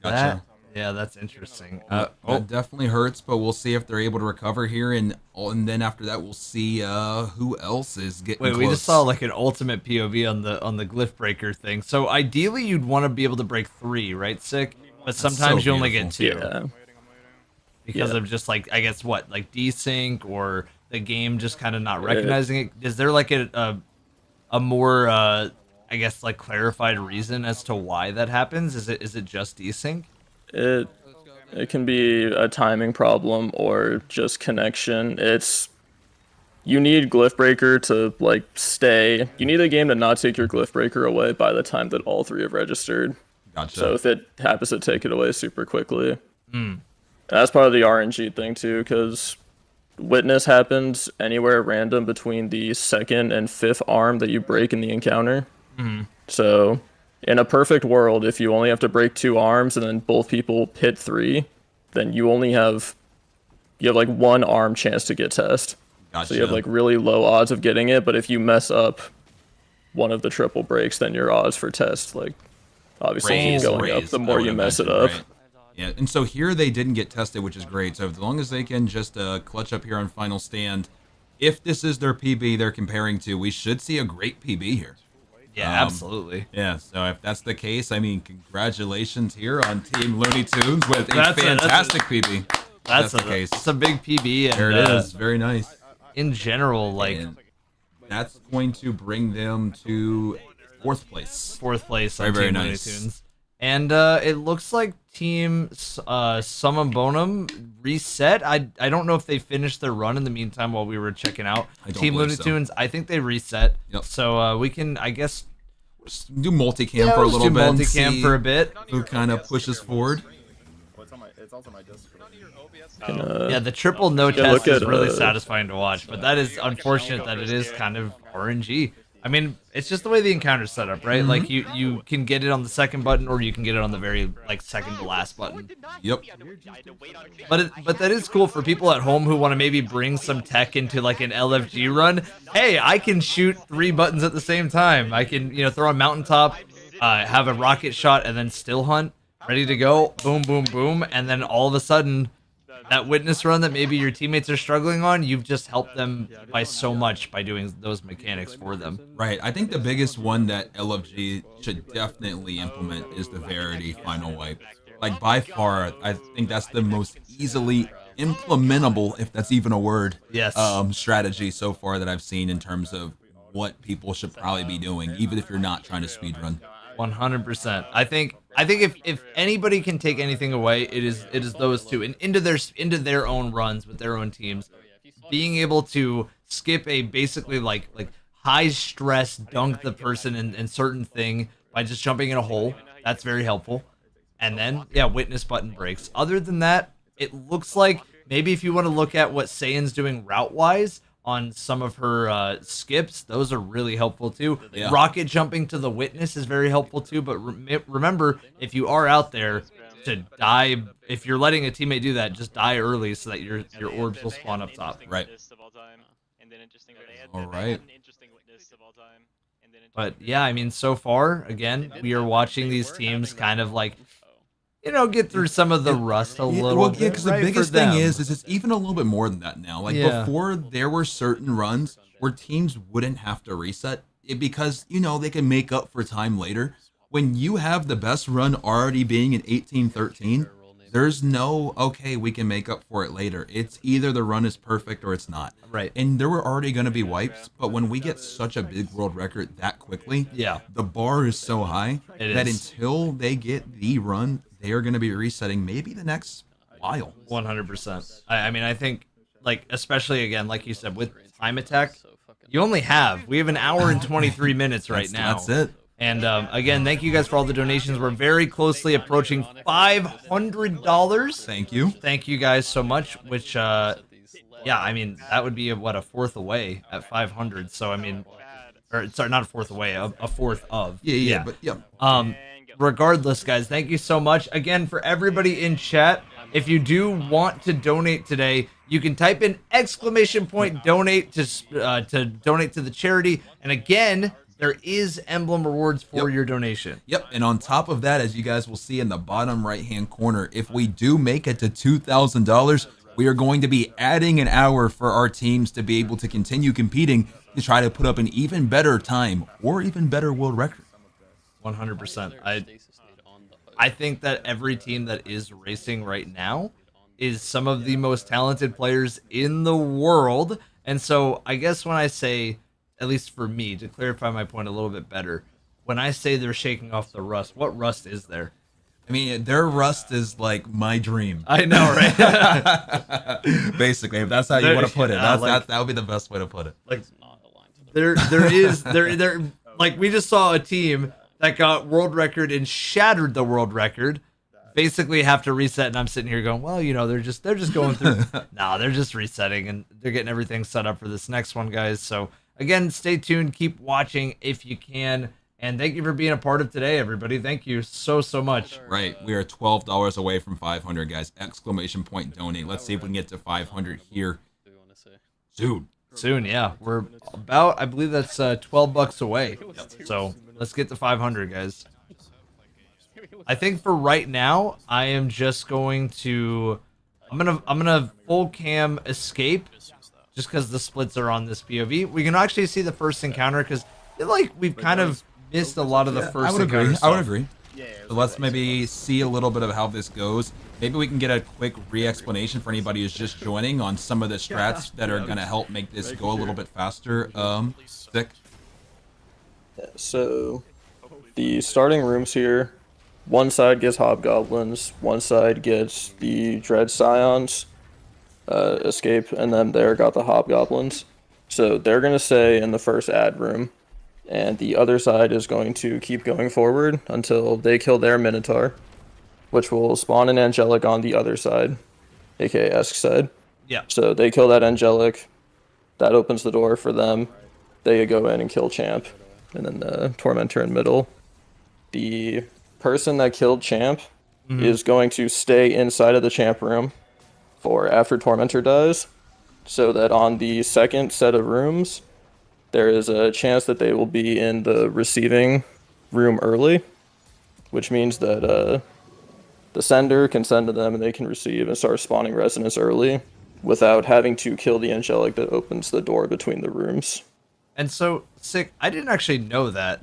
S2: Gotcha.
S1: Yeah, that's interesting.
S2: That definitely hurts, but we'll see if they're able to recover here, and then after that, we'll see who else is getting
S1: Wait,
S2: close.
S1: we just saw like an ultimate POV on the glyph breaker thing. So ideally, you'd want to be able to break 3, right, Sick? But sometimes
S2: so
S1: you only get 2
S3: Yeah.
S1: because of just like I guess what like desync or the game just kind of not recognizing it. Is there like a more I guess like clarified reason as to why that happens? Is it just desync?
S3: It can be a timing problem or just connection. You need Glyph Breaker to like stay. You need a game to not take your Glyph Breaker away by the time that all 3 have registered.
S2: Gotcha.
S3: So if it happens to take it away super quickly, that's part of the RNG thing too, because Witness happens anywhere random between the 2nd and 5th arm that you break in the encounter. So in a perfect world, if you only have to break 2 arms and then both people hit 3, then you have like 1 arm chance to get test.
S2: Gotcha.
S3: So you have like really low odds of getting it, but if you mess up one of the triple breaks, then your odds for test like obviously keep going up the more you mess it up.
S2: Right. Yeah, and so here they didn't get tested, which is great. So as long as they can just clutch up here on final stand, if this is their PB they're comparing to, we should see a great PB here.
S1: Yeah, absolutely.
S2: Yeah, so if that's the case, I mean, congratulations here on Team Looney Tunes with a fantastic PB.
S1: That's
S2: the case.
S1: It's a big PB. And,
S2: There it is. Very nice.
S1: In general, like
S2: And that's going to bring them to 4th place.
S1: 4th place on
S2: Very
S1: Team Looney
S2: nice.
S1: Tunes. And it looks like Team Summon Bonum reset. I don't know if they finished their run in the meantime while we were checking out.
S2: I don't
S1: Team
S2: believe
S1: Looney
S2: so.
S1: Tunes, I think they reset.
S2: Yep.
S1: So we can, I guess,
S2: Just do multicam for a
S1: let's
S2: little
S1: do
S2: bit. and
S1: multicam
S2: see
S1: for a bit.
S2: Who kind of pushes forward.
S7: It's also my Discord.
S1: Yeah, the triple no
S3: Yeah, look
S1: test is
S3: at,
S1: really satisfying to watch, but that is unfortunate that it is kind of RNG. I mean, it's just the way the encounter's set up, right? Like you can get it on the 2nd button, or you can get it on the very like 2nd to last button.
S2: Yep.
S1: But that is cool for people at home who want to maybe bring some tech into like an LFG run. Hey, I can shoot 3 buttons at the same time. I can throw a mountaintop, have a rocket shot, and then still hunt, ready to go. Boom, boom, boom, and then all of a sudden, that witness run that maybe your teammates are struggling on, you've just helped them by so much by doing those mechanics for them.
S2: Right. I think the biggest one that LFG should definitely implement is the Verity final wipe. Like by far, I think that's the most easily implementable, if that's even a word,
S1: Yes.
S2: strategy so far that I've seen in terms of what people should probably be doing, even if you're not trying to speedrun.
S1: 100%. I think if anybody can take anything away, it is those two, and into their own runs with their own teams, being able to skip a basically like high stress dunk the person in certain thing by just jumping in a hole. That's very helpful. And then witness button breaks. Other than that, it looks like maybe if you want to look at what Saiyin's doing route wise on some of her skips, those are really helpful too.
S2: Yeah.
S1: Rocket jumping to the witness is very helpful too, but remember, if you are out there to die, if you're letting a teammate do that, just die early so that your orbs will spawn up top.
S2: Right. All right.
S1: But yeah, I mean, so far, again, we are watching these teams kind of like, get through some of the rust a little bit.
S2: Yeah, because
S1: right,
S2: the biggest
S1: for them.
S2: thing is it's even a little bit more than that now. Like before, there were certain runs where teams wouldn't have to reset it because they can make up for time later. When you have the best run already being in 1813, there's no we can make up for it later. It's either the run is perfect or it's not.
S1: Right.
S2: And there were already going to be wipes, but when we get such a big world record that quickly, the bar is so high that until they get the run, they are going to be resetting maybe the next while.
S1: 100%. I mean, I think, like, especially again, like you said, with time attack, we have an hour and 23 minutes right now.
S2: That's it.
S1: And again, thank you guys for all the donations. We're very closely approaching $500.
S2: Thank you.
S1: Thank you guys so much. Which, I mean, that would be a 4th away at 500. So I mean, or sorry, not a 4th away, a 4th of.
S2: Yeah.
S1: Regardless, guys, thank you so much again for everybody in chat. If you do want to donate today, you can type in !donate to donate to the charity. And again, there is emblem rewards for your donation.
S2: Yep, and on top of that, as you guys will see in the bottom right-hand corner, if we do make it to $2,000, we are going to be adding an hour for our teams to be able to continue competing to try to put up an even better time or even better world record.
S1: 100%. I think that every team that is racing right now is some of the most talented players in the world. And so I guess when I say, at least for me, to clarify my point a little bit better, when I say they're shaking off the rust, what rust is there?
S2: I mean, their rust is like my dream.
S1: I know, right?
S2: Basically, if that's how you
S1: There-
S2: want to put it,
S1: yeah,
S2: that would be the best way to put it.
S1: Like there like we just saw a team that got world record and shattered the world record. Basically have to reset, and I'm sitting here going, well, you know, they're just going through. No, they're just resetting, and they're getting everything set up for this next one, guys. So again, stay tuned, keep watching if you can, and thank you for being a part of today, everybody. Thank you so much.
S2: Right, we are $12 away from 500, guys. Exclamation point donate. Let's see if we can get to 500 here soon.
S1: Soon, yeah, we're about, I believe that's $12 away. So let's get to 500, guys. I think for right now, I am just going to, I'm gonna full cam escape, just because the splits are on this POV. We can actually see the first encounter because like we've kind of missed a lot of the first.
S2: I would agree.
S1: encounter
S2: I would
S1: stuff.
S2: agree. So let's maybe see a little bit of how this goes. Maybe we can get a quick re-explanation for anybody who's just joining on some of the strats that are gonna help make this go a little bit faster. Sick.
S3: Yeah, so the starting rooms here, one side gets hobgoblins, one side gets the dread scions, escape, and then there got the hobgoblins. So they're gonna stay in the first ad room, and the other side is going to keep going forward until they kill their minotaur, which will spawn an angelic on the other side, aka Esk side.
S1: Yeah.
S3: So they kill that angelic, that opens the door for them. They go in and kill champ, and then the tormentor in middle. The person that killed champ is going to stay inside of the champ room for after tormentor dies, so that on the second set of rooms there is a chance that they will be in the receiving room early, which means that the sender can send to them and they can receive and start spawning resonance early without having to kill the angelic that opens the door between the rooms.
S1: And so sick. I didn't actually know that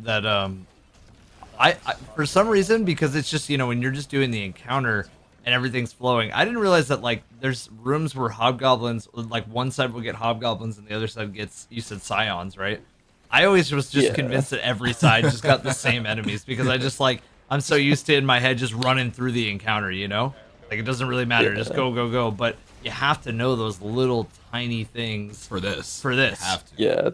S1: I for some reason, because it's just, you know, when you're just doing the encounter and everything's flowing, I didn't realize that like there's rooms where hobgoblins, like one side will get hobgoblins and the other side gets, you said scions, right? I always was just convinced that every side just got the same enemies, because I just like, I'm so used to in my head just running through the encounter, you know? Like it doesn't really matter, just go, but you have to know those little tiny things
S2: For this.
S1: for this.
S2: You have to.
S3: Yeah,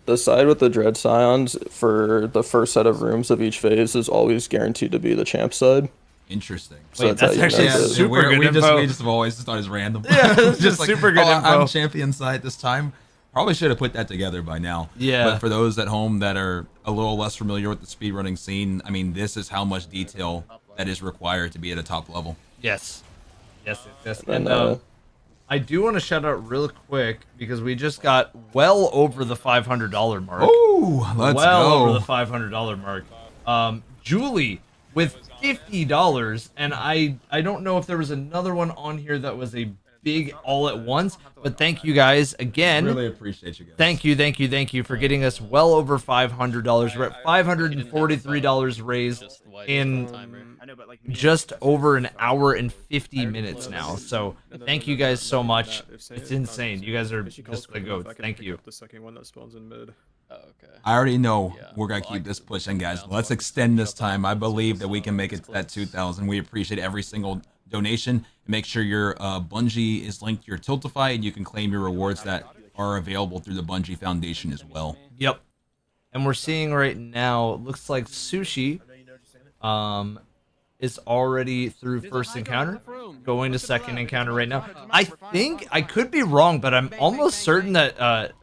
S3: the side with the dread scions for the first set of rooms of each phase is always guaranteed to be the champ side.
S2: Interesting.
S3: So
S1: Wait,
S3: that's how
S1: that's
S3: you know
S1: actually
S3: that-
S1: super good
S2: we
S1: info.
S2: just have always thought it's random.
S1: Yeah, it's just super good info.
S2: I'm champion side this time. Probably should have put that together by now.
S1: Yeah.
S2: But for those at home that are a little less familiar with the speedrunning scene, I mean, this is how much detail that is required to be at a top level.
S1: Yes. And
S3: And
S1: I do want to shout out real quick because we just got well over the $500 mark.
S2: Oh, let's
S1: well
S2: go.
S1: over the $500 mark. Julie with $50, and I don't know if there was another one on here that was a big all at once, but thank you guys again.
S2: Really appreciate you guys.
S1: Thank you for getting us well over $500. We're at $543 raised in just over an hour and 50 minutes now. So thank you guys so much. It's insane. You guys are just the goats. Thank you.
S3: The second one that spawns in mid.
S4: Oh, okay.
S2: I already know we're gonna keep this pushing, guys. Let's extend this time. I believe that we can make it to that 2,000. We appreciate every single donation. Make sure your Bungie is linked to your Tiltify, and you can claim your rewards that are available through the Bungie Foundation as well.
S1: Yep. And we're seeing right now, it looks like Sushi is already through first encounter, going to second encounter right now. I think, I could be wrong, but I'm almost certain that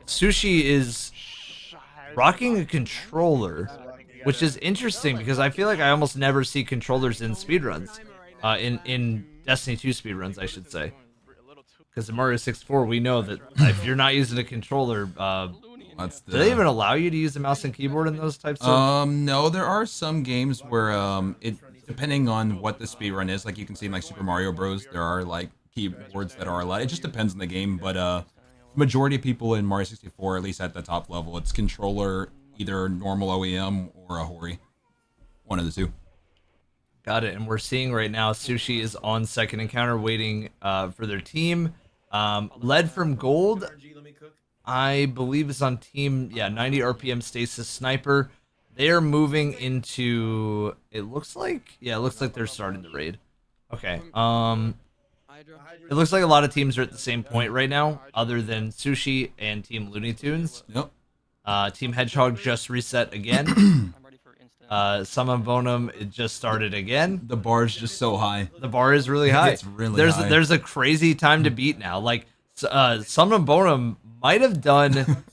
S1: Sushi is rocking a controller, which is interesting because I feel like I almost never see controllers in speedruns, in Destiny 2 speedruns, I should say. Because in Mario 64, we know that if you're not using a controller, do they even allow you to use the mouse and keyboard in those types of?
S2: No, there are some games where it depending on what the speedrun is, like you can see in like Super Mario Bros, there are like keyboards that are allowed. It just depends on the game, but majority of people in Mario 64, at least at the top level, it's controller, either normal OEM or a Hori. One of the two.
S1: Got it. And we're seeing right now Sushi is on second encounter waiting for their team. Led from Gold, I believe is on team, 90 RPM Stasis Sniper. They are moving into. It looks like they're starting the raid. Okay. It looks like a lot of teams are at the same point right now, other than Sushi and Team Looney Tunes.
S2: Yep.
S1: Team Hedgehog just reset again. Summon Bonum, it just started again.
S2: The bar is just so high.
S1: The bar is really high.
S2: It's really high.
S1: There's a crazy time to beat now. Like Summon Bonum might have done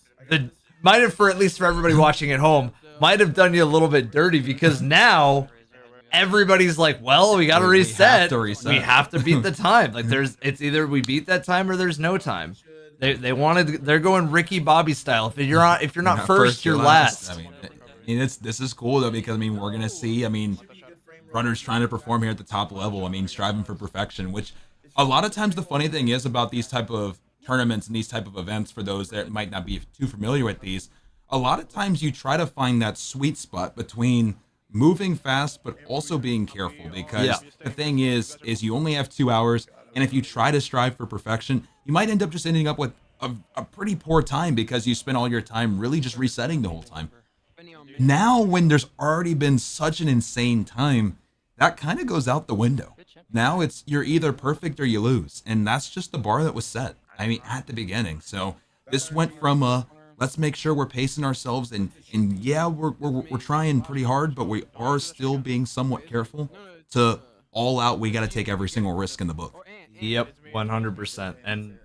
S1: for at least for everybody watching at home, might have done you a little bit dirty because now everybody's like, well, we got to reset. We have to beat the time. Like it's either we beat that time or there's no time. They're going Ricky Bobby style. If you're not first, you're last.
S2: I mean, this is cool though because we're gonna see. Runners trying to perform here at the top level. Striving for perfection. Which a lot of times the funny thing is about these type of tournaments and these type of events for those that might not be too familiar with these. A lot of times you try to find that sweet spot between moving fast but also being careful because the thing is you only have 2 hours, and if you try to strive for perfection, you might end up just ending up with a pretty poor time because you spend all your time really just resetting the whole time. Now when there's already been such an insane time, that kind of goes out the window. Now you're either perfect or you lose, and that's just the bar that was set at the beginning. So this went from let's make sure we're pacing ourselves, and yeah, we're trying pretty hard, but we are still being somewhat careful, to all out, we got to take every single risk in the book.
S1: Yep, 100%. And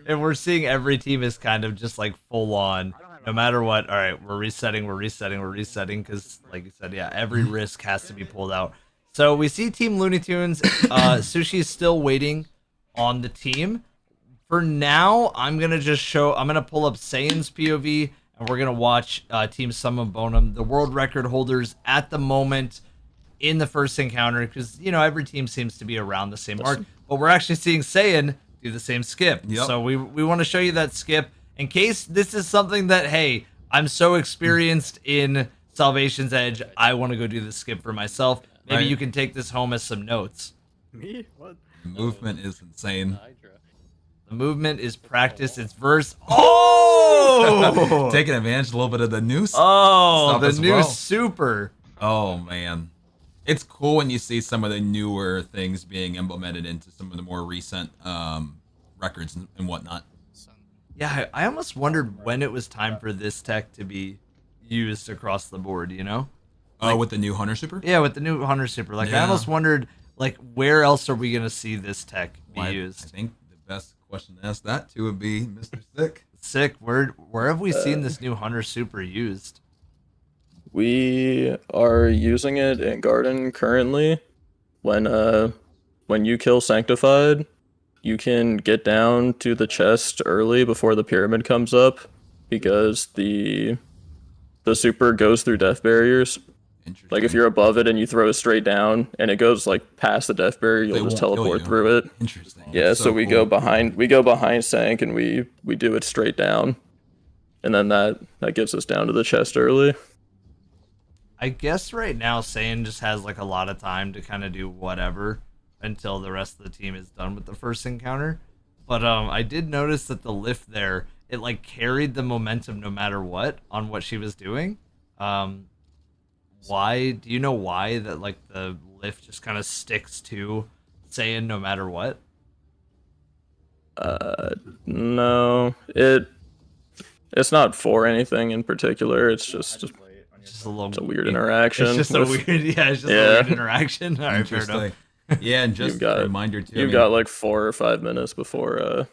S1: and we're seeing every team is kind of just like full on, no matter what. All right, we're resetting because, like you said, every risk has to be pulled out. So we see Team Looney Tunes. Sushi is still waiting on the team. For now, I'm gonna pull up Saiyan's POV, and we're gonna watch Team Summon Bonum, the world record holders at the moment in the first encounter, because every team seems to be around the same mark, but we're actually seeing Saiyan do the same skip.
S2: Yep.
S1: So we want to show you that skip in case this is something that, hey, I'm so experienced in Salvation's Edge, I want to go do the skip for myself. Maybe you can take this home as some notes.
S3: Me? What?
S2: The movement is insane.
S1: The movement is practice. It's verse. Oh!
S2: Taking advantage a little bit of the new
S1: the new super.
S2: Oh, man. It's cool when you see some of the newer things being implemented into some of the more recent records and whatnot.
S1: Yeah, I almost wondered when it was time for this tech to be used across the board,
S2: With the new Hunter Super?
S1: Yeah, with the new Hunter Super. I almost wondered, where else are we going to see this tech be used?
S2: I think the best question to ask that to would be Mr. Sick.
S1: Sick, where have we seen this new Hunter Super used?
S3: We are using it in Garden currently. When you kill Sanctified, you can get down to the chest early before the pyramid comes up, because the super goes through death barriers. Like if you're above it and you throw it straight down and it goes past the death barrier, you'll just teleport through it.
S2: Interesting.
S3: Yeah,
S2: That's
S3: so we
S2: cool.
S3: go behind Sank and we do it straight down. And then that gets us down to the chest early.
S1: I guess right now Saiyan just has a lot of time to kind of do whatever until the rest of the team is done with the first encounter. But I did notice that the lift there, it carried the momentum no matter what on what she was doing. Why? Do you know why that the lift just kind of sticks to Saiyan no matter what?
S3: No. It's not for anything in particular. It's just a weird interaction.
S1: It's just a weird interaction. All right, fair enough.
S2: Yeah, and just a reminder too.
S3: You've got 4 or 5 minutes before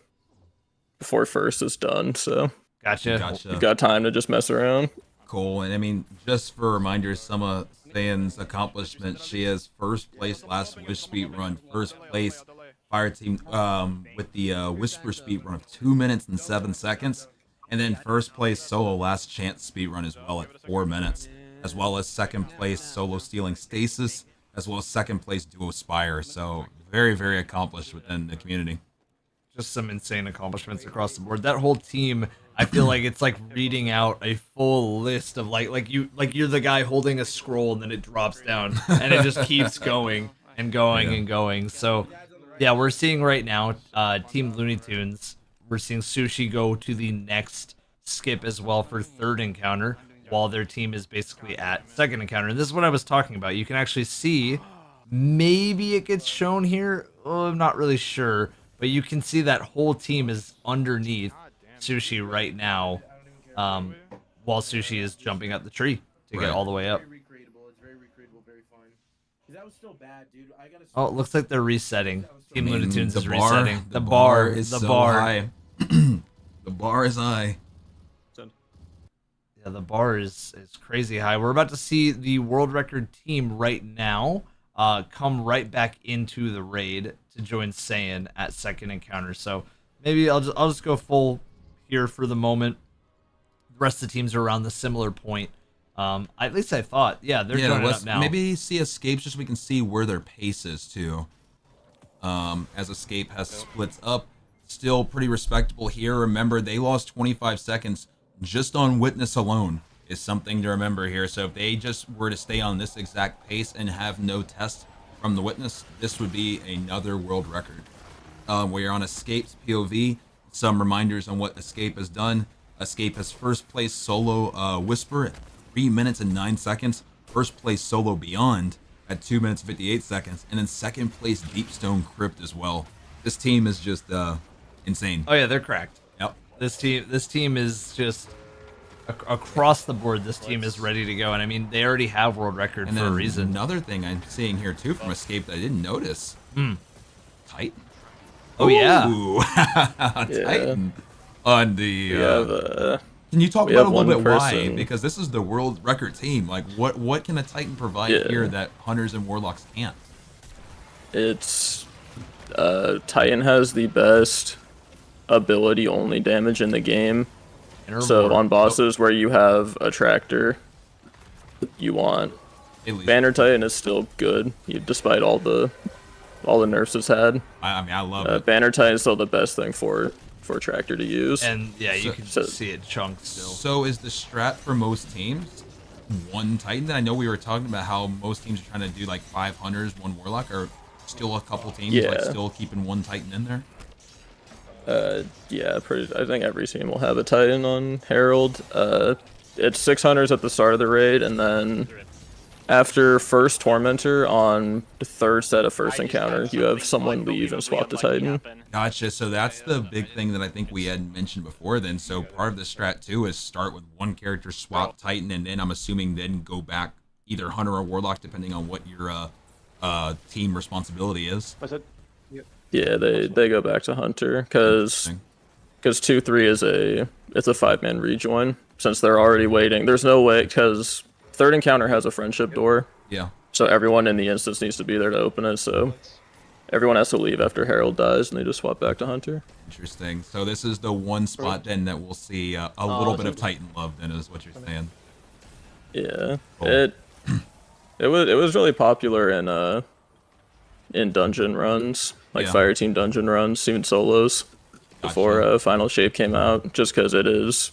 S3: first is done, so
S1: Gotcha.
S3: you've got time to just mess around.
S2: Cool. And just for reminders, some of Saiyan's accomplishments, she has first place last Wish speed run, first place fire team with the Whisper speed run of 2 minutes and 7 seconds, and then first place solo last chance speed run as well at 4 minutes, as well as second place solo stealing stasis, as well as second place duo spire. So very, very accomplished within the community.
S1: Just some insane accomplishments across the board. That whole team, I feel like it's reading out a full list of you're the guy holding a scroll and then it drops down and it just keeps going and going and going. So yeah, we're seeing right now Team Looney Tunes. We're seeing Sushi go to the next skip as well for third encounter, while their team is basically at second encounter. And this is what I was talking about. You can actually see, maybe it gets shown here. Oh, I'm not really sure, but you can see that whole team is underneath Sushi right now, while Sushi is jumping up the tree to get all the way up. Oh, it looks like they're resetting. Team Looney Tunes is resetting.
S2: The bar is so high. The bar is high.
S1: Yeah, the bar is crazy high. We're about to see the world record team right now come right back into the raid to join Saiyan at second encounter. So maybe I'll just go full here for the moment. The rest of the teams are around the similar point. At least I thought. Yeah, they're joining up now.
S2: Maybe see escapes just so we can see where their pace is too. As escape has splits up, still pretty respectable here. Remember, they lost 25 seconds just on witness alone is something to remember here. So if they just were to stay on this exact pace and have no test from the witness, this would be another world record. We're on Escape's POV. Some reminders on what Escape has done. Escape has first place solo Whisper at 3 minutes and 9 seconds. First place solo Beyond at 2 minutes and 58 seconds. And then second place Deepstone Crypt as well. This team is just insane.
S1: Oh yeah, they're cracked.
S2: Yep.
S1: This team is just across the board. This team is ready to go, and I mean they already have world record
S2: And
S1: for a
S2: then
S1: reason.
S2: another thing I'm seeing here too from Escape that I didn't notice. Titan.
S1: Oh yeah.
S2: Ooh. Titan on the.
S3: We have,
S2: Can you talk
S3: we
S2: about a
S3: have
S2: little bit
S3: one
S2: why?
S3: person.
S2: Because this is the world record team. Like, what can a Titan provide
S3: Yeah.
S2: here that Hunters and Warlocks can't?
S3: It's Titan has the best ability only damage in the game. So on bosses where you have a tractor, you want
S2: At least.
S3: Banner Titan is still good, despite all the nerfs it's had.
S2: I mean, I love it.
S3: Banner Titan is still the best thing for tractor to use.
S1: And yeah, you can
S3: so-
S1: see it chunked still.
S2: So is the strat for most teams one Titan? I know we were talking about how most teams are trying to do like 5 Hunters, 1 Warlock, or still a couple teams like
S3: Yeah.
S2: still keeping 1 Titan in there.
S3: Yeah, I think every team will have a Titan on Herald. It's 6 Hunters at the start of the raid, and then after first Tormentor on the third set of first encounter, you have someone leave and swap to Titan.
S2: Gotcha. So that's the big thing that I think we had mentioned before then. So part of the strat too is start with 1 character, swap Titan, and then I'm assuming then go back either Hunter or Warlock depending on what your team responsibility is.
S3: Yeah, they go back to Hunter because 2-3 is a 5-man rejoin since they're already waiting. There's no way because third encounter has a friendship door,
S2: Yeah.
S3: so everyone in the instance needs to be there to open it. So everyone has to leave after Herald dies, and they just swap back to Hunter.
S2: Interesting. So this is the one spot then that we'll see a little bit of Titan love then is what you're saying.
S3: Yeah,
S2: Cool.
S3: it was really popular in dungeon runs, like
S2: Yeah.
S3: fire team dungeon runs, even solos, before Final Shape came out, just because it is.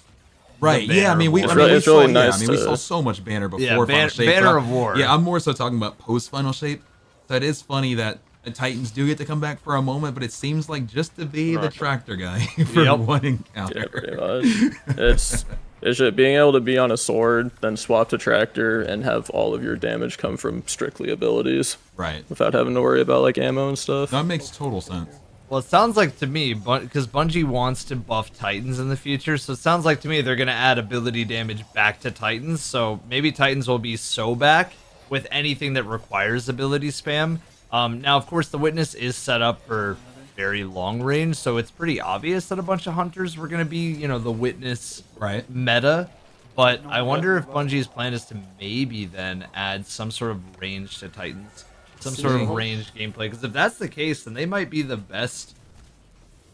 S2: Right.
S1: The
S2: Yeah. I mean, we.
S1: Banner
S2: I
S1: of
S2: mean,
S3: War.
S2: we
S3: It's really
S2: saw,
S3: nice
S2: I mean, we
S3: to-
S2: saw so much Banner before
S1: Yeah,
S2: Final Shape.
S1: Banner
S2: but
S1: of War.
S2: Yeah, I'm more so talking about post Final Shape. So it is funny that the Titans do get to come back for a moment, but it seems like just to be the tractor guy for
S1: Yep.
S2: one encounter.
S3: Yeah, pretty much. It's just being able to be on a sword, then swap to tractor, and have all of your damage come from strictly abilities
S2: Right.
S3: without having to worry about like ammo and stuff.
S2: That makes total sense.
S1: Well, it sounds like to me, because Bungie wants to buff Titans in the future, so it sounds like to me they're going to add ability damage back to Titans, so maybe Titans will be so back with anything that requires ability spam. Now, of course, the Witness is set up for very long range, so it's pretty obvious that a bunch of Hunters were going to be, the Witness
S2: Right.
S1: meta, but I wonder if Bungie's plan is to maybe then add some sort of range to Titans. Some sort of ranged gameplay, because if that's the case, then they might be the best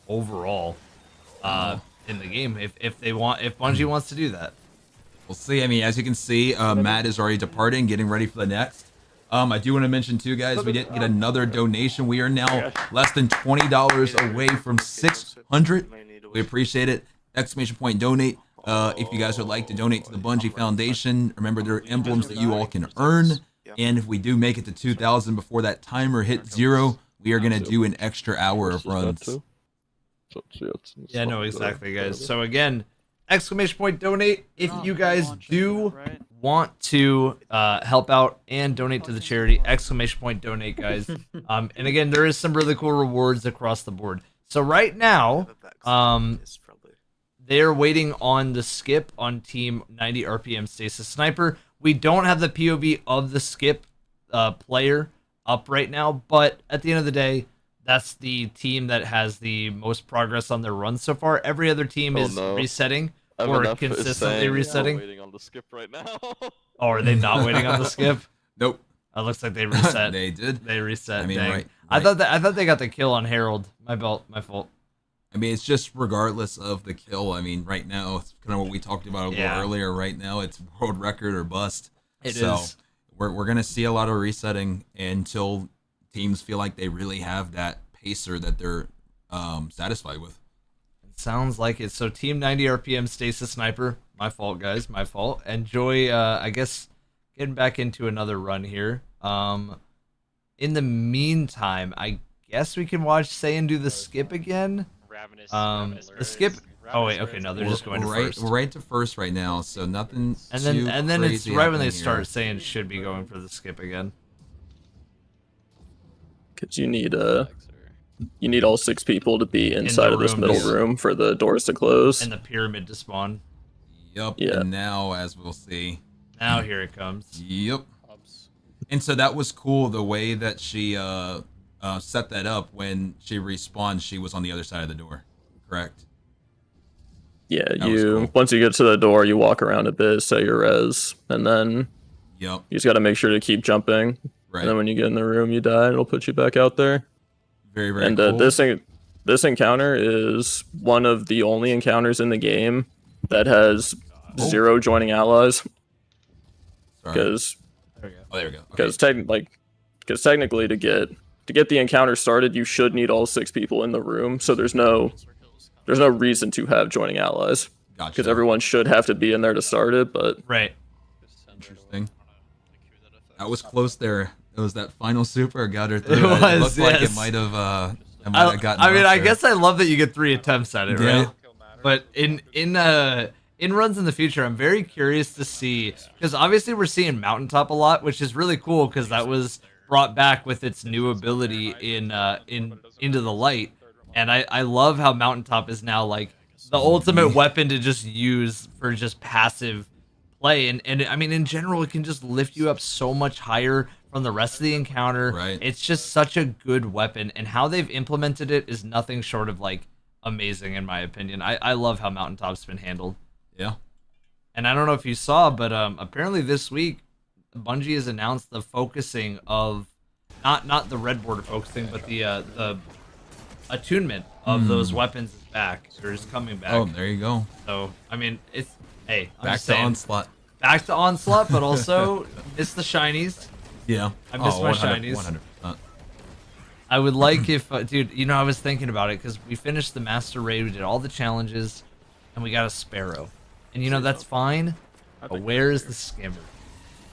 S1: overall in the game. If Bungie wants to do that,
S2: We'll see. I mean, as you can see, Matt is already departing, getting ready for the next. I do want to mention too, guys, we did get another donation. We are now less than $20 away from 600. We appreciate it. Exclamation point donate. If you guys would like to donate to the Bungie Foundation, remember there are emblems that you all can earn. And if we do make it to 2,000 before that timer hits 0, we are going to do an extra hour of runs.
S1: yeah, no, exactly, guys. So again, exclamation point donate if you guys do want to help out and donate to the charity. Exclamation point donate, guys. And again, there is some really cool rewards across the board. So right now, they're waiting on the skip on team 90 RPM Stasis Sniper. We don't have the POV of the skip player up right now, but at the end of the day, that's the team that has the most progress on their run so far. Every other team is resetting or consistently resetting.
S6: Waiting on the skip right now.
S1: Oh, are they not waiting on the skip?
S2: Nope.
S1: It looks like they reset.
S2: They did.
S1: They reset.
S2: I mean,
S1: dang.
S2: right.
S1: I thought they got the kill on Harold. My fault.
S2: I mean, it's just regardless of the kill. I mean, right now, it's kind of what we talked about a little earlier. Right now, it's world record or bust.
S1: It
S2: so
S1: is.
S2: We're going to see a lot of resetting until teams feel like they really have that pacer that they're satisfied with.
S1: It sounds like it. So team 90 RPM Stasis Sniper. My fault, guys. My fault. Enjoy, I guess, getting back into another run here. In the meantime, I guess we can watch Saiyan do the skip again. The skip. Oh wait, okay, no, they're just going to first.
S2: We're right to first right now, so nothing.
S1: And then it's right when they start
S2: here.
S1: saying should be going for the skip again.
S3: Because you need all 6 people to be inside of this middle room for the doors to close.
S1: And the pyramid to spawn.
S2: Yep.
S3: Yeah.
S2: And now, as we'll see.
S1: Now here it comes.
S2: Yep. And so that was cool the way that she set that up. When she respawned, she was on the other side of the door. Correct.
S3: Yeah,
S2: Cool.
S3: once you get to the door, you walk around a bit, set your res, and then
S2: Yep.
S3: you just got to make sure to keep jumping.
S2: Right.
S3: And then when you get in the room, you die, and it'll put you back out there.
S2: Very, very
S3: And
S2: cool.
S3: this encounter is one of the only encounters in the game that has 0 joining allies.
S2: Sorry.
S3: Because
S2: Oh, there we go. Okay.
S3: because technically to get the encounter started, you should need all 6 people in the room. So there's no reason to have joining allies.
S2: Gotcha.
S3: Because everyone should have to be in there to start it, but
S1: Right.
S2: Interesting. That was close there. It was that final super got her through.
S1: It was,
S2: looked like
S1: yes.
S2: it might have gotten.
S1: I mean,
S2: up
S1: I
S2: there.
S1: guess I love that you get 3 attempts at it,
S2: Yeah.
S1: right? But in runs in the future, I'm very curious to see, because obviously we're seeing Mountaintop a lot, which is really cool because that was brought back with its new ability in Into the Light, and I love how Mountaintop is now like the ultimate weapon to just use for just passive play, and I mean in general it can just lift you up so much higher from the rest of the encounter.
S2: Right.
S1: It's just such a good weapon, and how they've implemented it is nothing short of like amazing in my opinion. I love how Mountaintop's been handled.
S2: Yeah.
S1: And I don't know if you saw, but apparently this week Bungie has announced the focusing of not the red border focusing, but the attunement of those weapons is back, or is coming back.
S2: Oh, there you go.
S1: So I mean, it's I'm
S2: Back
S1: just
S2: to
S1: saying,
S2: onslaught.
S1: back to onslaught, but also miss the shinies.
S2: Yeah.
S1: I miss my shinies.
S2: 100%.
S1: I would like if, dude, you know, I was thinking about it because we finished the Master Raid, we did all the challenges, and we got a Sparrow. And, you know, that's fine, but where is the Skimmer?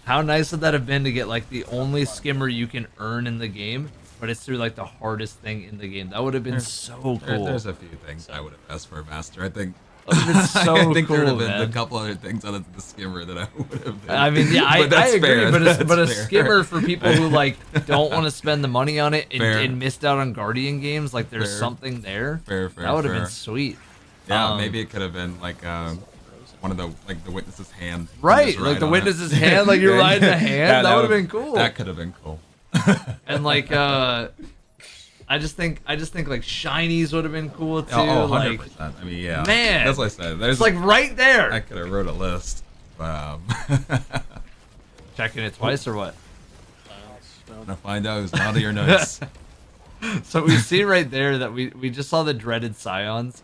S1: How nice would that have been to get, like, the only Skimmer you can earn in the game, but it's through, like, the hardest thing in the game? That would have been so cool.
S2: There's a few things I would have asked for a master. I think.
S1: It's so
S2: I think there would
S1: cool,
S2: have been
S1: man.
S2: a couple other things other than the skimmer that I would have been.
S1: I mean, yeah, I
S2: that's
S1: agree,
S2: fair.
S1: but
S2: That's
S1: a
S2: fair.
S1: skimmer for people who like don't want to spend the money on it
S2: Fair.
S1: and missed out on Guardian games, like there's
S2: Fair.
S1: something there.
S2: Fair,
S1: That would have
S2: fair.
S1: been sweet.
S2: Yeah, maybe it could have been like one of the witness's hand.
S1: Right,
S2: Just
S1: like
S2: ride
S1: the
S2: on
S1: witness's
S2: it.
S1: hand, like you're riding the hand.
S2: Yeah,
S1: that would have been cool.
S2: That could have been cool.
S1: And like I just think like shinies would have been cool too.
S2: Oh,
S1: like
S2: 100%. I mean, yeah.
S1: Man.
S2: That's what I said. There's
S1: it's like right there.
S2: I could have wrote a list. But,
S1: Checking it twice or what?
S2: gonna find out who's naughty or nice.
S1: So we see right there that we just saw the dreaded Scions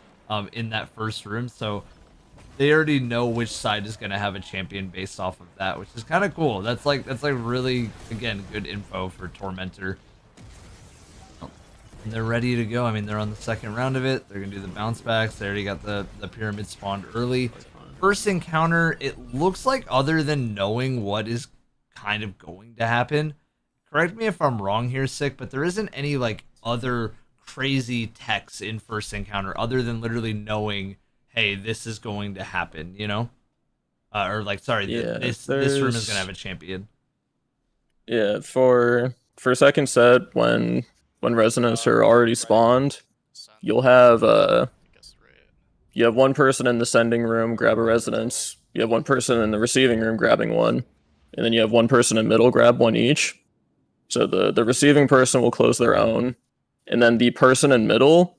S1: in that first room, so they already know which side is gonna have a champion based off of that, which is kind of cool. That's like really, again, good info for Tormentor. And they're ready to go. I mean, they're on the second round of it. They're gonna do the bounce backs. They already got the pyramid spawned early. First encounter, it looks like, other than knowing what is kind of going to happen, correct me if I'm wrong here, Sick, but there isn't any like other crazy techs in first encounter other than literally knowing, hey, this is going to happen, you know? Or like, sorry,
S3: Yeah,
S1: this room is
S3: there's-
S1: gonna have a champion.
S3: Yeah, for second set, when resonants are already spawned, you'll have you have one person in the sending room grab a resonance, you have one person in the receiving room grabbing one, and then you have one person in middle grab one each. So the receiving person will close their own, and then the person in middle,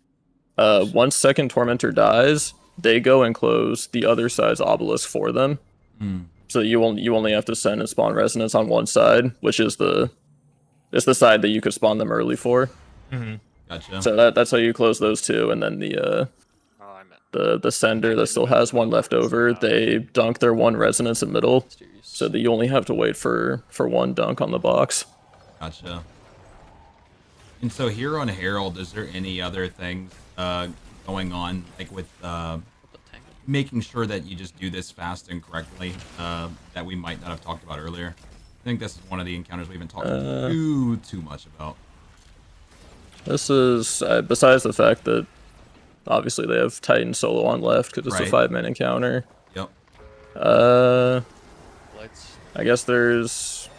S3: once second tormentor dies, they go and close the other side's obelisk for them. So you only have to send and spawn resonance on one side, which is the side that you could spawn them early for.
S2: Gotcha.
S3: So that's how you close those two, and then the sender that still has one left over, they dunk their one resonance in middle, so that you only have to wait for one dunk on the box.
S2: Gotcha. And so here on Herald, is there any other things going on, like with making sure that you just do this fast and correctly that we might not have talked about earlier? I think this is one of the encounters we haven't talked too much about.
S3: This is, besides the fact that obviously they have Titan solo on left because it's a 5-man encounter.
S2: Yep.
S3: I guess there's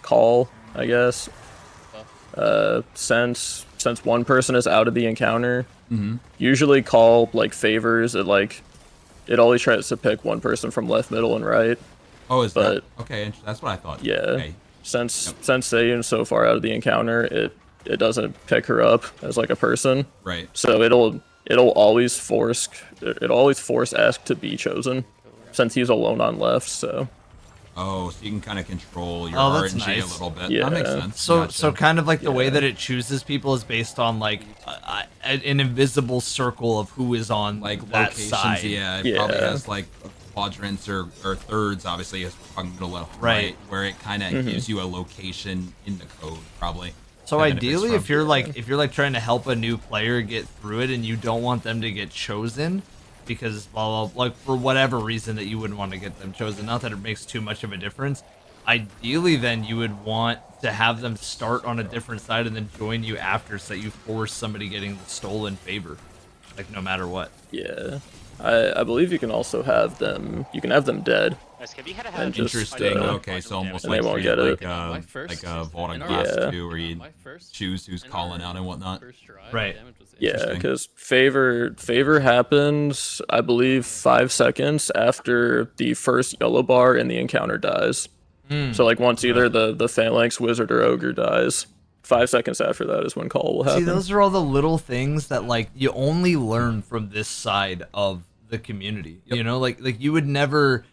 S3: call, I guess. Since one person is out of the encounter, usually call like favors it, like it always tries to pick one person from left, middle, and right.
S2: Oh, is that okay? That's what I thought.
S3: Yeah.
S2: Okay.
S3: Since Seiyun's so far out of the encounter, it doesn't pick her up as like a person.
S2: Right.
S3: So it'll always force Ask to be chosen, since he's alone on left. So.
S2: Oh, so you can kind of control your
S1: that's
S2: RNG
S1: nice.
S2: a little bit.
S3: Yeah.
S2: That makes sense.
S1: So kind of like the way that it chooses people is based on like an invisible circle of who is on
S2: like
S1: that
S2: locations.
S1: side.
S2: Yeah, it probably has like quadrants or thirds. Obviously, it's from middle left, right, where it kind of gives you a location in the code, probably.
S1: So ideally, if you're like trying to help a new player get through it and you don't want them to get chosen, because like for whatever reason that you wouldn't want to get them chosen, not that it makes too much of a difference, ideally then you would want to have them start on a different side and then join you after, so that you force somebody getting the stolen favor, like no matter what.
S3: Yeah, I believe you can also have them dead. And just,
S2: interesting. Okay, so almost
S3: and
S2: like
S3: they won't get it.
S2: like a Vault of Glass too, where you choose who's calling out and whatnot.
S1: Right.
S3: Yeah, because favor happens, I believe, 5 seconds after the first yellow bar in the encounter dies. So like once either the phalanx, wizard, or ogre dies, 5 seconds after that is when call will happen.
S1: See, those are all the little things that like you only learn from this side of the community. You know, like you'd never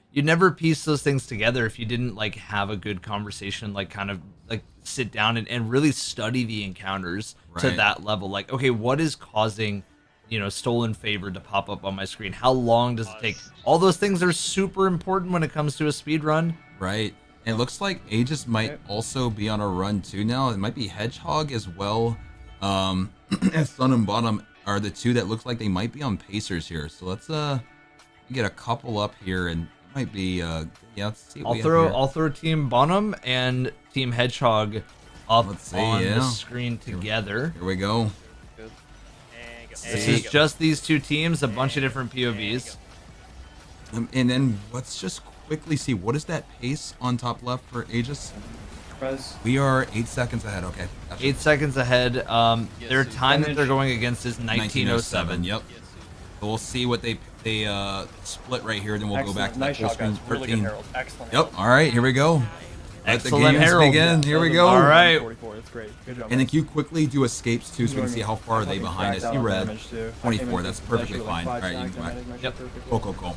S1: piece those things together if you didn't like have a good conversation, like kind of like sit down and really study the encounters to that level. Like, okay, what is causing, you know, stolen favor to pop up on my screen? How long does it take? All those things are super important when it comes to a speed run.
S2: Right. And it looks like Aegis might also be on a run too now. It might be Hedgehog as well. And Sun and Bottom are the two that look like they might be on Pacers here. So let's get a couple up here, and it might be let's see what
S1: I'll throw Team Bonham and Team Hedgehog up on the screen together.
S2: Here we go.
S1: This is just these two teams, a bunch of different POVs.
S2: And then let's just quickly see, what is that pace on top left for Aegis? We are 8 seconds ahead. Okay. Gotcha.
S1: 8 seconds ahead. Their time that they're going against is 1907.
S2: Yep. So we'll see what they split right here. Then we'll go back to
S4: nice
S2: that
S4: shot, guys.
S2: 13.
S4: Really good Herald. Excellent.
S2: Yep. All right. Here we go. Let the
S1: Excellent
S2: games
S1: Herald.
S2: begin. Here we go.
S1: All right.
S4: 44. That's great. Good job.
S2: And then can you quickly do escapes too, so we can see how far are they behind us? You read 24. That's perfectly fine. All right, you can go back.
S1: Yep.
S2: Cool.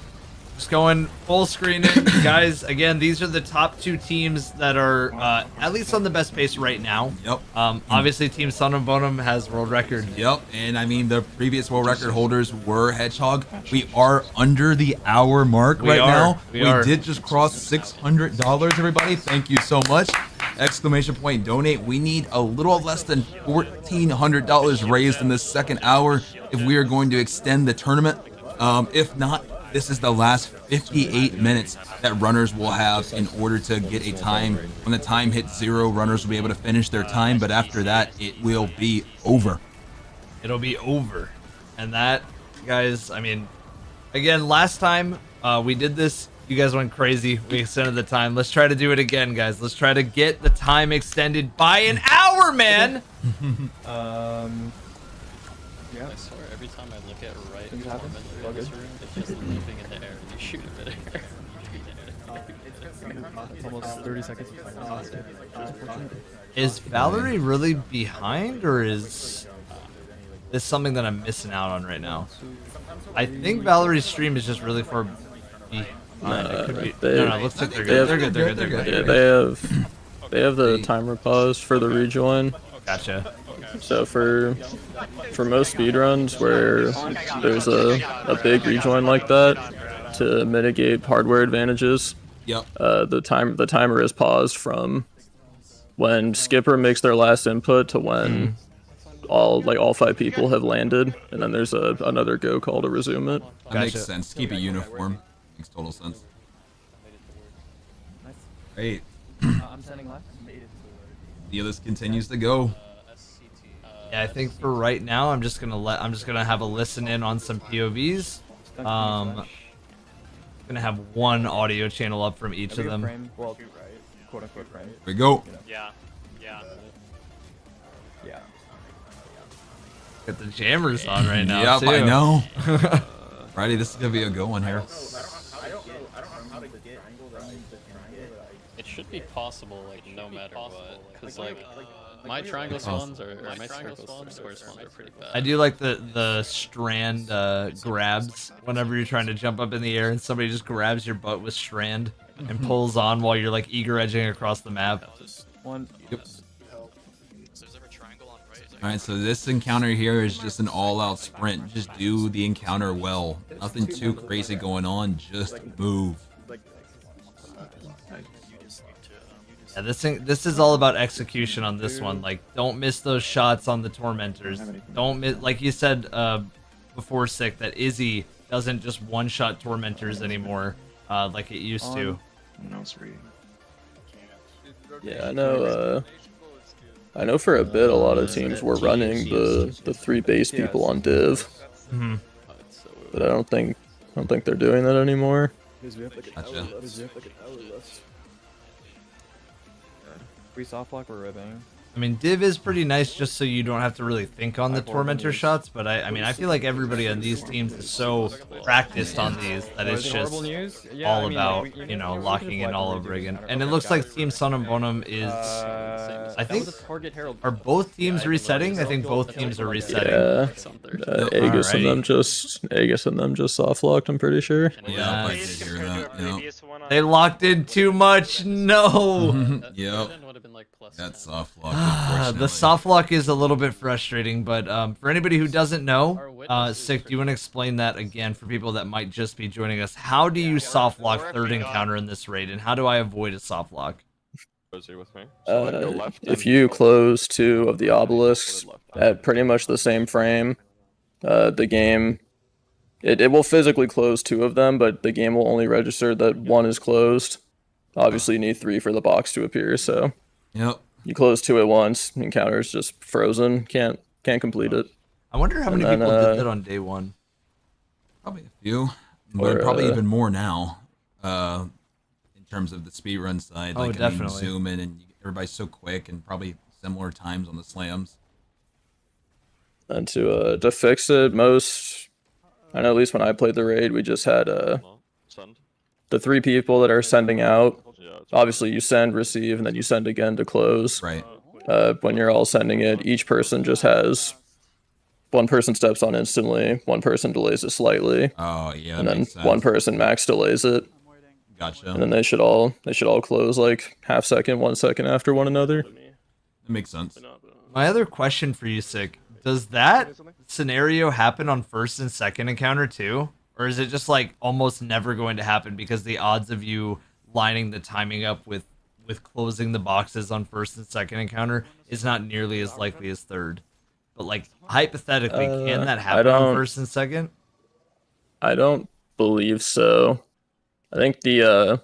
S1: Just going full screen in. Guys, again, these are the top two teams that are at least on the best pace right now.
S2: Yep.
S1: Obviously, Team Sun and Bonham has world record.
S2: Yep. And I mean, the previous world record holders were Hedgehog. We are under the hour mark right now. We did just cross $600, everybody. Thank you so much. Exclamation point donate. We need a little less than $1,400 raised in this second hour if we are going to extend the tournament. If not, this is the last 58 minutes that runners will have in order to get a time. When the time hits 0, runners will be able to finish their time, but after that, it will be over.
S1: It'll be over. And that guys. I mean, again, last time we did this, you guys went crazy. We extended the time. Let's try to do it again, guys. Let's try to get the time extended by an hour, man.
S4: Yeah.
S8: I swear, every time I look at right
S4: Things happen.
S8: in this room, it's just leaping in the air. You shoot a bit air.
S4: It's almost 30 seconds.
S1: Is Valerie really behind, or is this something that I'm missing out on right now? I think Valerie's stream is just really far behind. It could be. No, it looks like they're good. They're good.
S3: Yeah, they have the timer paused for the rejoin.
S1: Gotcha.
S3: So for most speedruns where there's a big rejoin like that, to mitigate hardware advantages,
S2: Yep.
S3: the timer is paused from when Skipper makes their last input to when all 5 people have landed, and then there's another go call to resume it.
S2: That makes sense. Keep it uniform. Makes total sense. Great.
S4: I'm sending left.
S2: The list continues to go.
S1: Yeah, I think for right now, I'm just gonna have a listen in on some POVs. Gonna have one audio channel up from each of them.
S4: Frame, well, quote unquote frame.
S2: Here we go.
S6: Yeah.
S4: Yeah.
S1: Got the jammers on right now.
S2: Yep,
S1: too.
S2: I know. Friday, this is gonna be a good one here.
S8: It should be possible, like, no matter what. Because, like, my triangle spawns or my square spawns are pretty bad.
S1: I do like the strand grabs whenever you're trying to jump up in the air and somebody just grabs your butt with strand and pulls on while you're like eager edging across the map.
S4: One.
S2: Yep. Alright, so this encounter here is just an all-out sprint. Just do the encounter well. Nothing too crazy going on, just move.
S1: Yeah, this is all about execution on this one. Like, don't miss those shots on the tormentors. Don't miss, like you said before, Sick, that Izzy doesn't just one-shot tormentors anymore like it used to.
S3: Yeah, I know for a bit a lot of teams were running the 3 base people on div, but I don't think they're doing that anymore.
S2: Gotcha.
S4: Free soft block or ribbing.
S1: I mean, div is pretty nice just so you don't have to really think on the tormentor shots, but I mean, I feel like everybody on these teams is so practiced on these that it's just all about, you know, locking in all over again. And it looks like Team Sun and Bonum is, I think, are both teams resetting? I think both teams are resetting.
S3: Yeah, Aegis and them just soft locked, I'm pretty sure.
S2: Yeah, I did hear that. Yep.
S1: They locked in too much. No.
S2: Yep. That soft lock.
S1: The soft lock is a little bit frustrating, but for anybody who doesn't know, Sick, do you want to explain that again for people that might just be joining us? How do you soft lock third encounter in this raid, and how do I avoid a soft lock?
S3: If you close 2 of the obelisks at pretty much the same frame, the game, it will physically close 2 of them, but the game will only register that 1 is closed. Obviously, you need 3 for the box to appear, so
S2: yep.
S3: You close 2 at once, encounter's just frozen, can't complete it.
S1: I wonder how many people did that on day 1.
S2: Probably a few, but probably even more now. In terms of the speedrun side,
S1: Oh,
S2: like
S1: definitely.
S2: I mean, zoom in and everybody's so quick, and probably similar times on the slams.
S3: And to fix it, I know at least when I played the raid, we just had the 3 people that are sending out. Obviously, you send, receive, and then you send again to close.
S2: Right.
S3: When you're all sending it, each person just has 1 person steps on instantly, 1 person delays it slightly,
S2: Oh yeah.
S3: and
S2: That
S3: then
S2: makes sense.
S3: 1 person max delays it,
S2: Gotcha.
S3: and then they should all close like half second, 1 second after one another.
S2: That makes sense.
S1: My other question for you, Sick, does that scenario happen on first and second encounter too? Or is it just like almost never going to happen because the odds of you lining the timing up with closing the boxes on first and second encounter is not nearly as likely as third? But like hypothetically, can that happen on first and second?
S3: I don't believe so. I think there's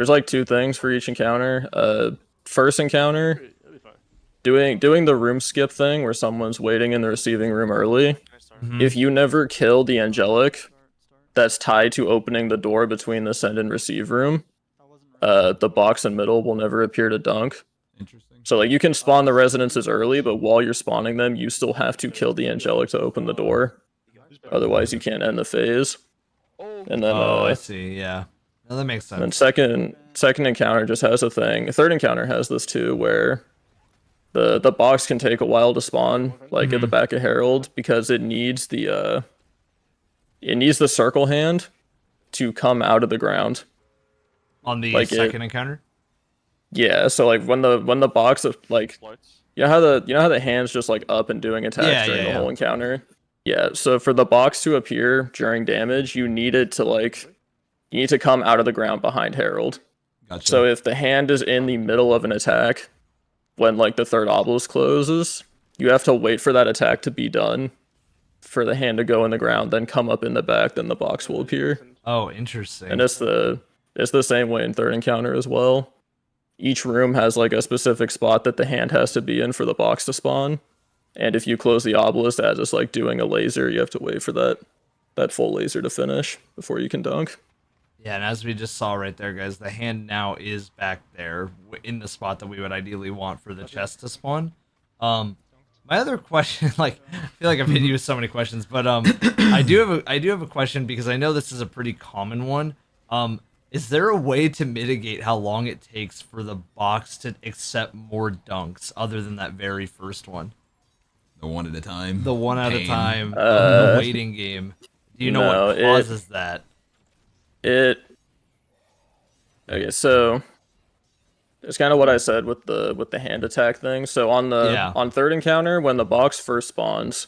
S3: like 2 things for each encounter. First encounter, doing the room skip thing where someone's waiting in the receiving room early. if you never kill the angelic that's tied to opening the door between the send and receive room, the box and middle will never appear to dunk.
S2: Interesting.
S3: So like you can spawn the resonances early, but while you're spawning them, you still have to kill the angelic to open the door. Otherwise, you can't end the phase. And then
S1: I see. Yeah, no, that makes sense.
S3: and second encounter just has a thing. Third encounter has this too, where the box can take a while to spawn, like at the back of Herald, because it needs the circle hand to come out of the ground.
S1: On the
S3: like
S1: second encounter.
S3: Yeah, so like when the box of like you know how the hand's just like up and doing attacks during the whole encounter? Yeah, so for the box to appear during damage, you need to come out of the ground behind Herald.
S2: Gotcha.
S3: So if the hand is in the middle of an attack when like the third obelisk closes, you have to wait for that attack to be done for the hand to go in the ground, then come up in the back, then the box will appear.
S1: Oh, interesting.
S3: And it's the same way in third encounter as well. Each room has like a specific spot that the hand has to be in for the box to spawn. And if you close the obelisk as it's like doing a laser, you have to wait for that full laser to finish before you can dunk.
S1: Yeah, and as we just saw right there, guys, the hand now is back there in the spot that we would ideally want for the chest to spawn. My other question, like, I feel like I've hit you with so many questions, but I do have a question because I know this is a pretty common one. Is there a way to mitigate how long it takes for the box to accept more dunks other than that very first one?
S2: The one at a time.
S1: The one at a time, the waiting game. Do you know what causes that?
S3: Okay, so it's kind of what I said with the hand attack thing. So on third encounter, when the box first spawns,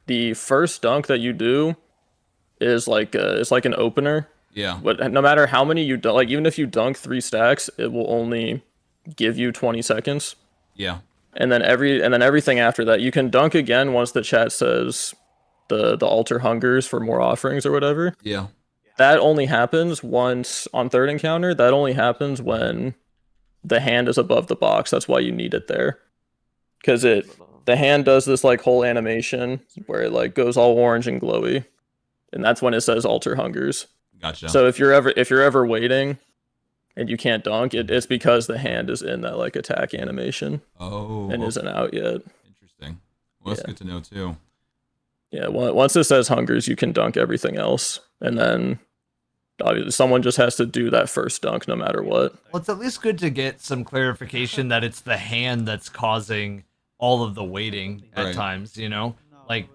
S3: the first dunk that you do is like it's like an opener.
S2: Yeah.
S3: But no matter how many you dunk, like even if you dunk 3 stacks, it will only give you 20 seconds.
S2: Yeah.
S3: And then everything after that, you can dunk again once the chat says the altar hungers for more offerings or whatever.
S2: Yeah.
S3: That only happens once on third encounter. That only happens when the hand is above the box. That's why you need it there. Because the hand does this like whole animation where it like goes all orange and glowy. And that's when it says altar hungers.
S2: Gotcha.
S3: So if you're ever waiting and you can't dunk, it's because the hand is in that like attack animation.
S2: Oh.
S3: And isn't out yet.
S2: Interesting. Well, that's good to know too.
S3: Yeah, once it says hungers, you can dunk everything else. And then obviously someone just has to do that first dunk no matter what.
S1: Well, it's at least good to get some clarification that it's the hand that's causing all of the waiting at times, you know? Like,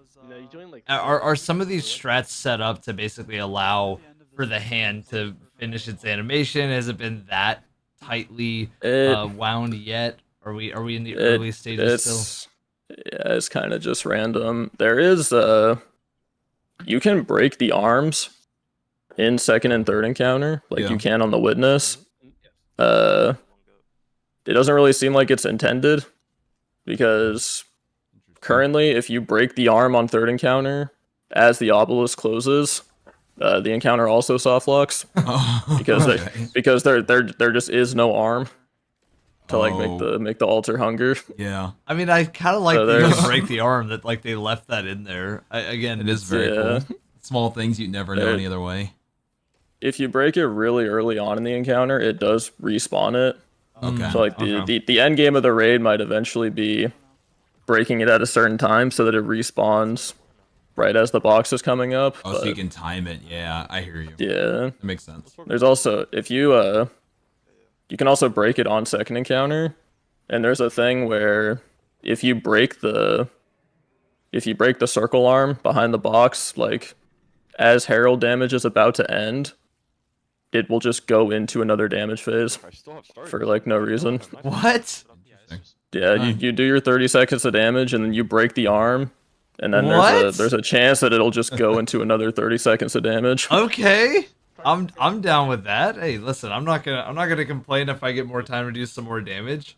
S1: are some of these strats set up to basically allow for the hand to finish its animation? Has it been that tightly wound yet? Are we in the early stages still?
S3: Yeah, it's kind of just random. There is you can break the arms in second and third encounter, like you can on the witness. It doesn't really seem like it's intended, because currently if you break the arm on third encounter as the obelisk closes, the encounter also soft locks because there just is no arm to like make the altar hunger.
S2: Yeah.
S1: I mean, I kind of like to break the arm that like they left that in there. Again,
S2: it is very cool. Small things you'd never know any other way.
S3: If you break it really early on in the encounter, it does respawn it.
S2: Okay.
S3: So like the end game of the raid might eventually be breaking it at a certain time so that it respawns right as the box is coming up.
S2: Oh, so you can time it. Yeah, I hear you.
S3: Yeah.
S2: That makes sense.
S3: There's also, if you can also break it on second encounter, and there's a thing where if you break the circle arm behind the box, like as Herald damage is about to end, it will just go into another damage phase for like no reason.
S1: What?
S3: Yeah, you do your 30 seconds of damage and then you break the arm, and then there's a chance that it'll just go into another 30 seconds of damage.
S1: Okay. I'm down with that. Hey, listen, I'm not gonna complain if I get more time to do some more damage.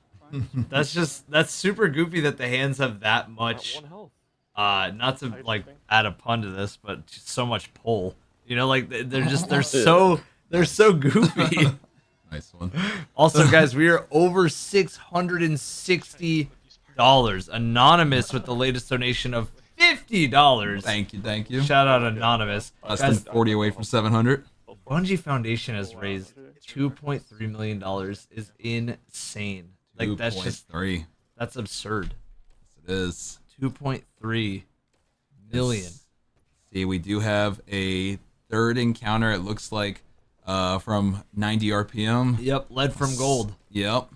S1: That's super goofy that the hands have that much. Not to like add a pun to this, but just so much pull. You know, like they're so goofy.
S2: Nice one.
S1: Also, guys, we are over $660. Anonymous with the latest donation of $50.
S2: Thank you, thank you.
S1: Shout out Anonymous.
S2: Less than
S1: Guys,
S2: 40 away from 700.
S1: Bungie Foundation has raised $2.3 million. Is insane. Like that's just
S2: 2.3.
S1: that's absurd.
S2: It is.
S1: 2.3 million.
S2: See, we do have a third encounter. It looks like from 90 RPM.
S1: Yep, lead from gold.
S2: Yep.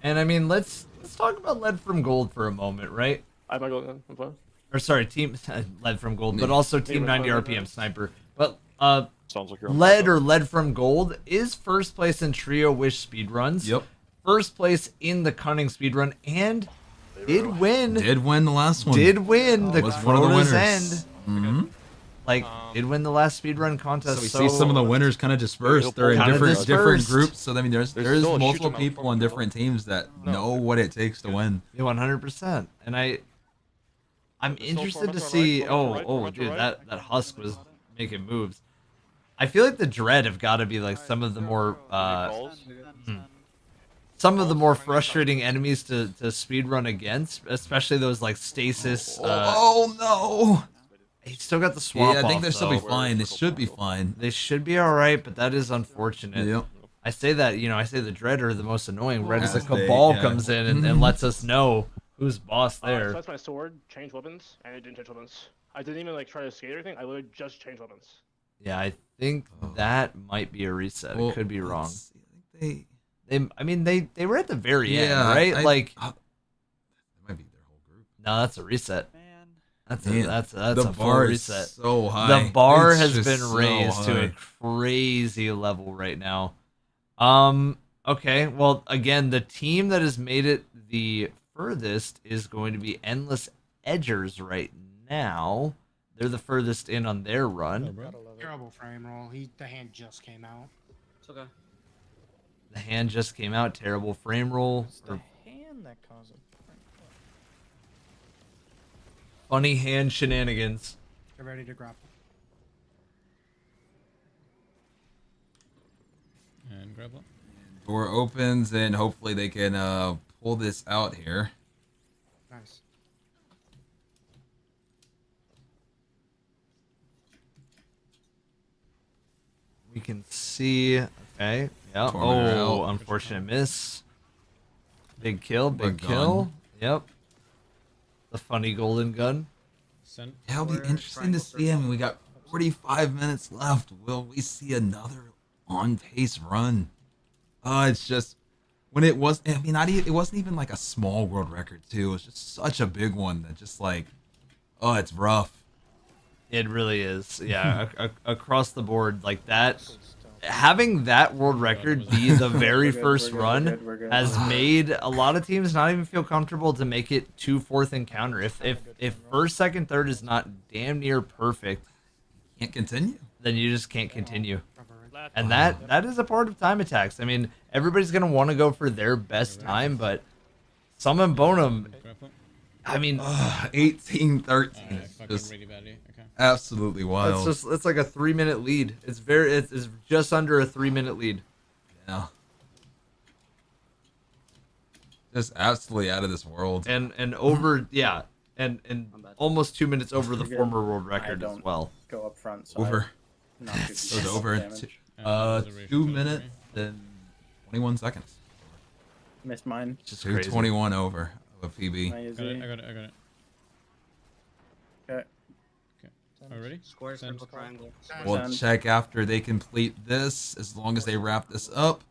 S1: And I mean, let's talk about lead from gold for a moment, right?
S3: I might go. I'm fine.
S1: Or sorry, team lead from gold, but also team 90 RPM sniper. But
S6: Sounds like you're on
S1: lead or lead from gold is first place in trio wish speedruns.
S2: Yep.
S1: First place in the cunning speedrun and did win.
S2: Did win the last one.
S1: Did win the
S2: Was one of the
S1: Crota's
S2: winners.
S1: end.
S2: Mm-hmm.
S1: Like did win the last speedrun contest.
S2: So we see some of the winners kind of dispersed. They're in
S1: Kinda
S2: different
S1: dispersed.
S2: groups. So I mean, there's
S6: still a huge
S2: multiple
S6: amount
S2: people
S6: from
S2: on
S6: the
S2: different teams that know what it takes to win.
S1: Yeah, 100%. And I'm
S6: still
S1: interested to
S6: torment to
S1: see.
S6: right, torment to right, torment to
S1: Dude,
S6: right.
S1: that husk was making moves. I feel like the dread have got to be like some of the more
S6: Balls.
S1: frustrating enemies to speedrun against, especially those like stasis.
S2: Oh no!
S1: He's still got the swamp.
S2: Yeah, I think
S1: off,
S2: they should be
S1: though.
S2: fine. They should be fine.
S1: They should be all right, but that is unfortunate.
S2: Yep.
S1: I say that, I say the dread are the most annoying. Right as the
S2: As they-
S1: cabal
S2: yeah.
S1: comes in and lets us know who's boss
S9: So
S1: there.
S9: that's my sword, change weapons, and it didn't change weapons. I didn't even like try to skate or anything. I literally just changed weapons.
S1: Yeah, I think that might be a reset.
S2: Well,
S1: It could be wrong.
S2: let's see. I think
S1: They were at the very end,
S2: Yeah,
S1: right?
S2: I-
S1: Like,
S2: that might be their whole group.
S1: no, that's a reset.
S4: Man.
S1: That's
S2: Man,
S1: that's
S2: the
S1: a full
S2: bar is
S1: reset.
S2: so high.
S1: The bar
S2: It's
S1: has
S2: just
S1: been
S2: so
S1: raised to a
S2: high.
S1: crazy level right now. Okay, well, again, the team that has made it the furthest is going to be Endless Edgers right now. They're the furthest in on their run.
S10: Terrible frame roll. The hand just came out.
S7: It's okay.
S1: The hand just came out. Terrible frame roll.
S4: It's the hand that caused it.
S1: Funny hand shenanigans.
S10: Get ready to grapple.
S4: And grapple.
S2: Door opens and hopefully they can pull this out here.
S10: Nice.
S1: We can see. Okay. Yeah.
S2: Tormentor
S1: Oh,
S2: out.
S1: unfortunate miss. Big kill.
S2: We're
S1: Big kill. Yep. The funny golden gun.
S4: Send.
S2: It'll be interesting to see him. We got 45 minutes left. Will we see another on-pace run? It's just when it was. I mean, it wasn't even like a small world record too. It was just such a big one that just like, it's rough.
S1: It really is. Yeah. Across the board, like that. Having that world record be the very first run has made a lot of teams not even feel comfortable to make it to fourth encounter. If first, second, third is not damn near perfect,
S2: Can't continue.
S1: then you just can't continue. And that is a part of time attacks. I mean, everybody's gonna want to go for their best time, but Summon Bonum, I mean,
S2: 18-13. Just
S4: Really badly. Okay.
S2: absolutely wild.
S1: it's like a 3-minute lead. It's just under a 3-minute lead.
S2: Yeah. Just absolutely out of this world.
S1: And over and almost 2 minutes over the former world record as well.
S7: Go up front. So
S2: Over.
S7: not do
S2: It was over.
S7: damage.
S2: 2 minutes and 21 seconds.
S7: Missed mine.
S1: Just crazy.
S2: 221 over of a PB.
S7: My
S4: I got it. I got it. I got it.
S7: Okay.
S4: Already?
S7: Square, circle, triangle.
S2: We'll check after they complete this, as long as they wrap this up.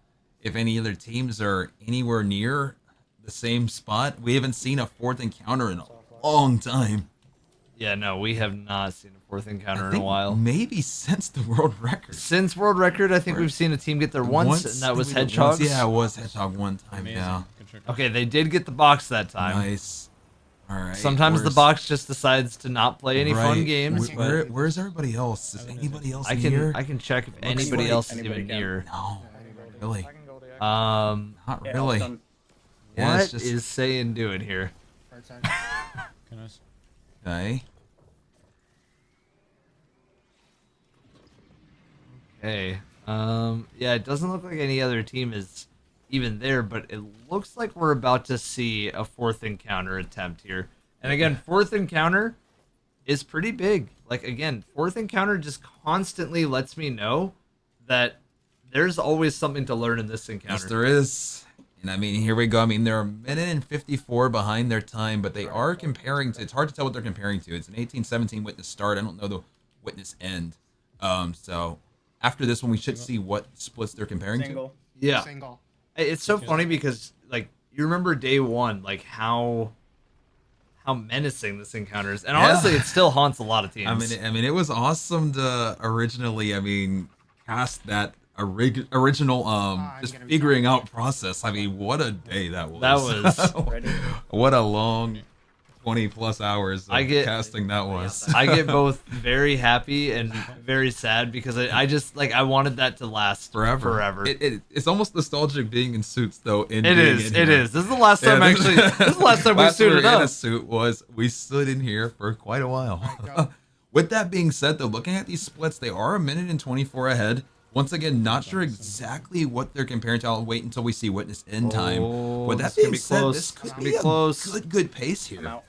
S2: If any other teams are anywhere near the same spot, we haven't seen a fourth encounter in a long time.
S1: Yeah, no, we have not seen a fourth encounter
S2: I
S1: in a
S2: think
S1: while.
S2: maybe since the world record.
S1: Since world record, I think we've seen a team get there once, and that was Hedgehogs.
S2: Yeah, it was Hedgehog one time.
S4: Amazing.
S2: Yeah.
S1: Okay, they did get the box that time.
S2: Nice. All right.
S1: Sometimes the
S2: where's-
S1: box just decides to not play any fun
S2: right,
S1: games.
S2: Where's everybody else? Is anybody else
S1: I
S2: near?
S1: can check if anybody
S2: like
S1: else is
S7: anybody
S1: even
S7: can.
S1: near.
S2: No, really.
S1: Um,
S2: Not
S7: Yeah,
S2: really.
S7: done.
S2: Yeah,
S1: what
S2: it's just-
S1: is Saiyan doing here?
S10: Right side.
S4: Okay, nice.
S2: Okay.
S1: Okay. Yeah, it doesn't look like any other team is even there, but it looks like we're about to see a fourth encounter attempt here. And again, fourth encounter is pretty big. Like, again, fourth encounter just constantly lets me know that there's always something to learn in this encounter.
S2: Yes, there is. And I mean, here we go. I mean, they're a minute and 54 behind their time, but they are comparing to, it's hard to tell what they're comparing to. It's an 18-17 witness start. I don't know the witness end. So after this one, we should see what splits they're comparing to.
S1: Yeah.
S10: Single.
S1: It's so funny because, like, you remember day one, like, how menacing this encounter is. And honestly, it still haunts a lot of teams.
S2: I mean, it was awesome to originally, cast that original just figuring out process. I mean, what a day that was.
S1: That was
S2: what a long 20+ hours of casting that was.
S1: I get both very happy and very sad because I just, like, I wanted that to last forever.
S2: It's almost nostalgic being in suits though.
S1: It is. This is the last time this is the last time we suited up.
S2: In a suit we stood in here for quite a while. With that being said, though, looking at these splits, they are a minute and 24 ahead. Once again, not sure exactly what they're comparing to. I'll wait until we see witness end time. With that being said, this could be a good pace here.
S11: I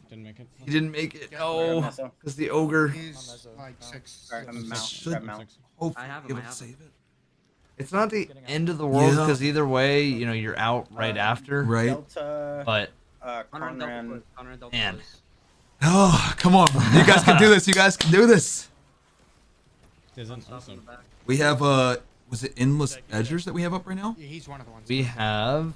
S11: didn't make it.
S1: He didn't make it. No, because the ogre.
S10: He's like 6.
S2: Should hopefully be able to save it.
S1: It's not the end of the world because either way, you know, you're out right after.
S2: Right.
S1: But man.
S2: Oh, come on. You guys can do this. You guys can do this.
S11: Awesome.
S2: We have, was it Endless Edgers that we have up right now?
S10: Yeah, he's one of the ones.
S1: We have...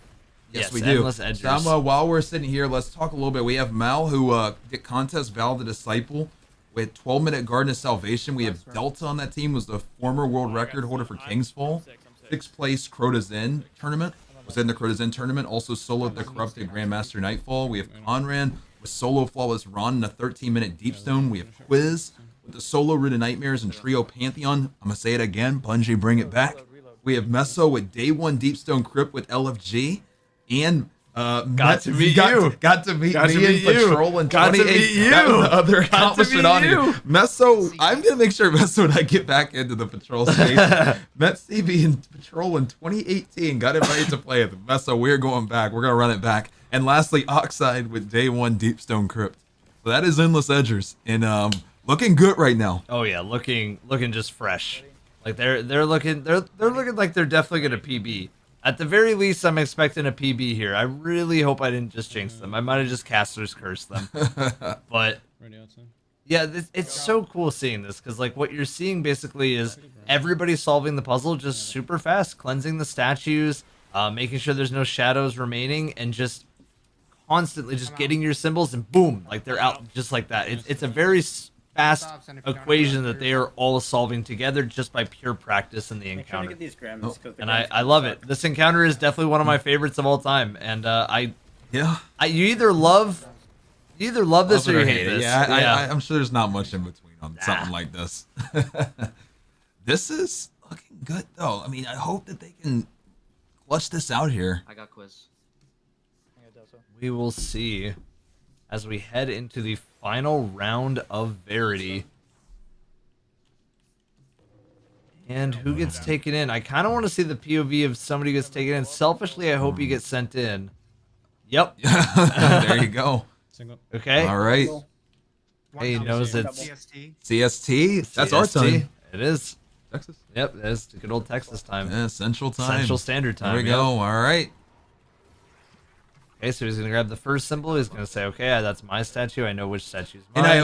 S2: Yes, we do.
S1: Endless Edgers.
S2: While we're sitting here, let's talk a little bit. We have Mal, who did contest Val the Disciple with 12-minute Garden of Salvation. We have Delta on that team, was the former world record holder for King's Fall. 6th place Crota's Inn tournament. Was in the Crota's Inn tournament. Also soloed the Corrupted Grandmaster Nightfall. We have Conran with solo Flawless Ron in a 13-minute Deepstone. We have Quiz with the solo Root of Nightmares and Trio Pantheon. I'm going to say it again. Bungie, bring it back. We have Meso with Day 1 Deepstone Crypt with LFG. And got to meet me in Patrol and 28. That was the other accomplishment on you. Meso, I'm gonna make sure Meso and I get back into the Patrol space. Met CB in Patrol in 2018. Got invited to play with Meso. We're going back. We're gonna run it back. And lastly, Oxide with Day 1 Deepstone Crypt. So that is Endless Edgers and looking good right now.
S1: Oh yeah, looking just fresh. Like they're looking like they're definitely gonna PB. At the very least, I'm expecting a PB here. I really hope I didn't just jinx them. I might have just Caster's cursed them. But yeah, it's so cool seeing this because like what you're seeing basically is everybody solving the puzzle just super fast, cleansing the statues, making sure there's no shadows remaining, and just constantly just getting your symbols and boom, like they're out just like that. It's a very fast equation that they are all solving together just by pure practice in the encounter. And I love it. This encounter is definitely one of my favorites of all time. And you either love this or you hate this.
S2: Yeah, I'm sure there's not much in between on something like this. This is looking good though. I mean, I hope that they can clutch this out here.
S12: I got quiz.
S1: We will see as we head into the final round of Verity. And who gets taken in? I kind of want to see the POV of somebody who gets taken in. Selfishly, I hope you get sent in. Yep.
S2: There you go.
S1: Okay.
S2: All right.
S1: Hey, knows it's
S2: CST. That's our time.
S1: It is.
S2: Texas.
S1: Yep, it's good old Texas time.
S2: Yeah, Central Time.
S1: Central Standard Time.
S2: There we go. All right.
S1: Okay, so he's going to grab the first symbol. He's going to say, okay, that's my statue. I know which statue is mine.
S2: And I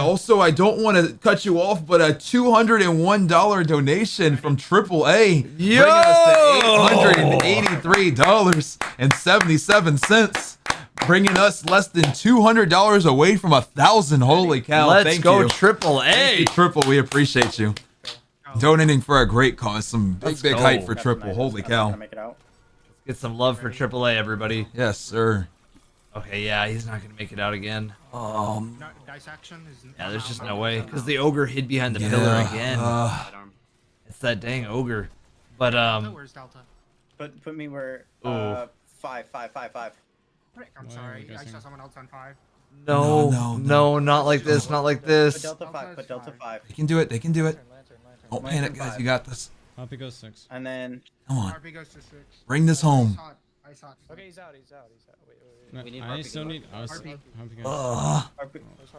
S2: don't want to cut you off, but a $201 donation from AAA.
S1: Yo!
S2: Bringing us to $883.77. Bringing us less than $200 away from 1,000. Holy cow.
S1: Let's go AAA.
S2: Thank you, Triple. We appreciate you. Donating for a great cause. Some big hype for Triple. Holy cow.
S1: Let's get some love for AAA, everybody.
S2: Yes, sir.
S1: Okay, yeah, he's not going to make it out again.
S10: Dice action is
S1: yeah, there's just no way. Because the ogre hid behind the pillar again. It's that dang ogre. But,
S10: Where's Delta?
S12: Put me where, 5.
S10: I'm sorry, I saw someone else on 5.
S1: No, not like this, not like this.
S12: Put Delta 5, put Delta 5.
S2: They can do it, they can do it. Don't panic, guys, you got this.
S11: Harpy goes 6.
S12: And then...
S2: Come on.
S10: Harpy goes to 6.
S2: Bring this home.
S10: I saw it.
S4: Okay, he's out. Wait.
S11: No,
S10: We need
S11: I
S10: Harpy.
S11: still need. I was
S10: Harpy.
S11: humping it.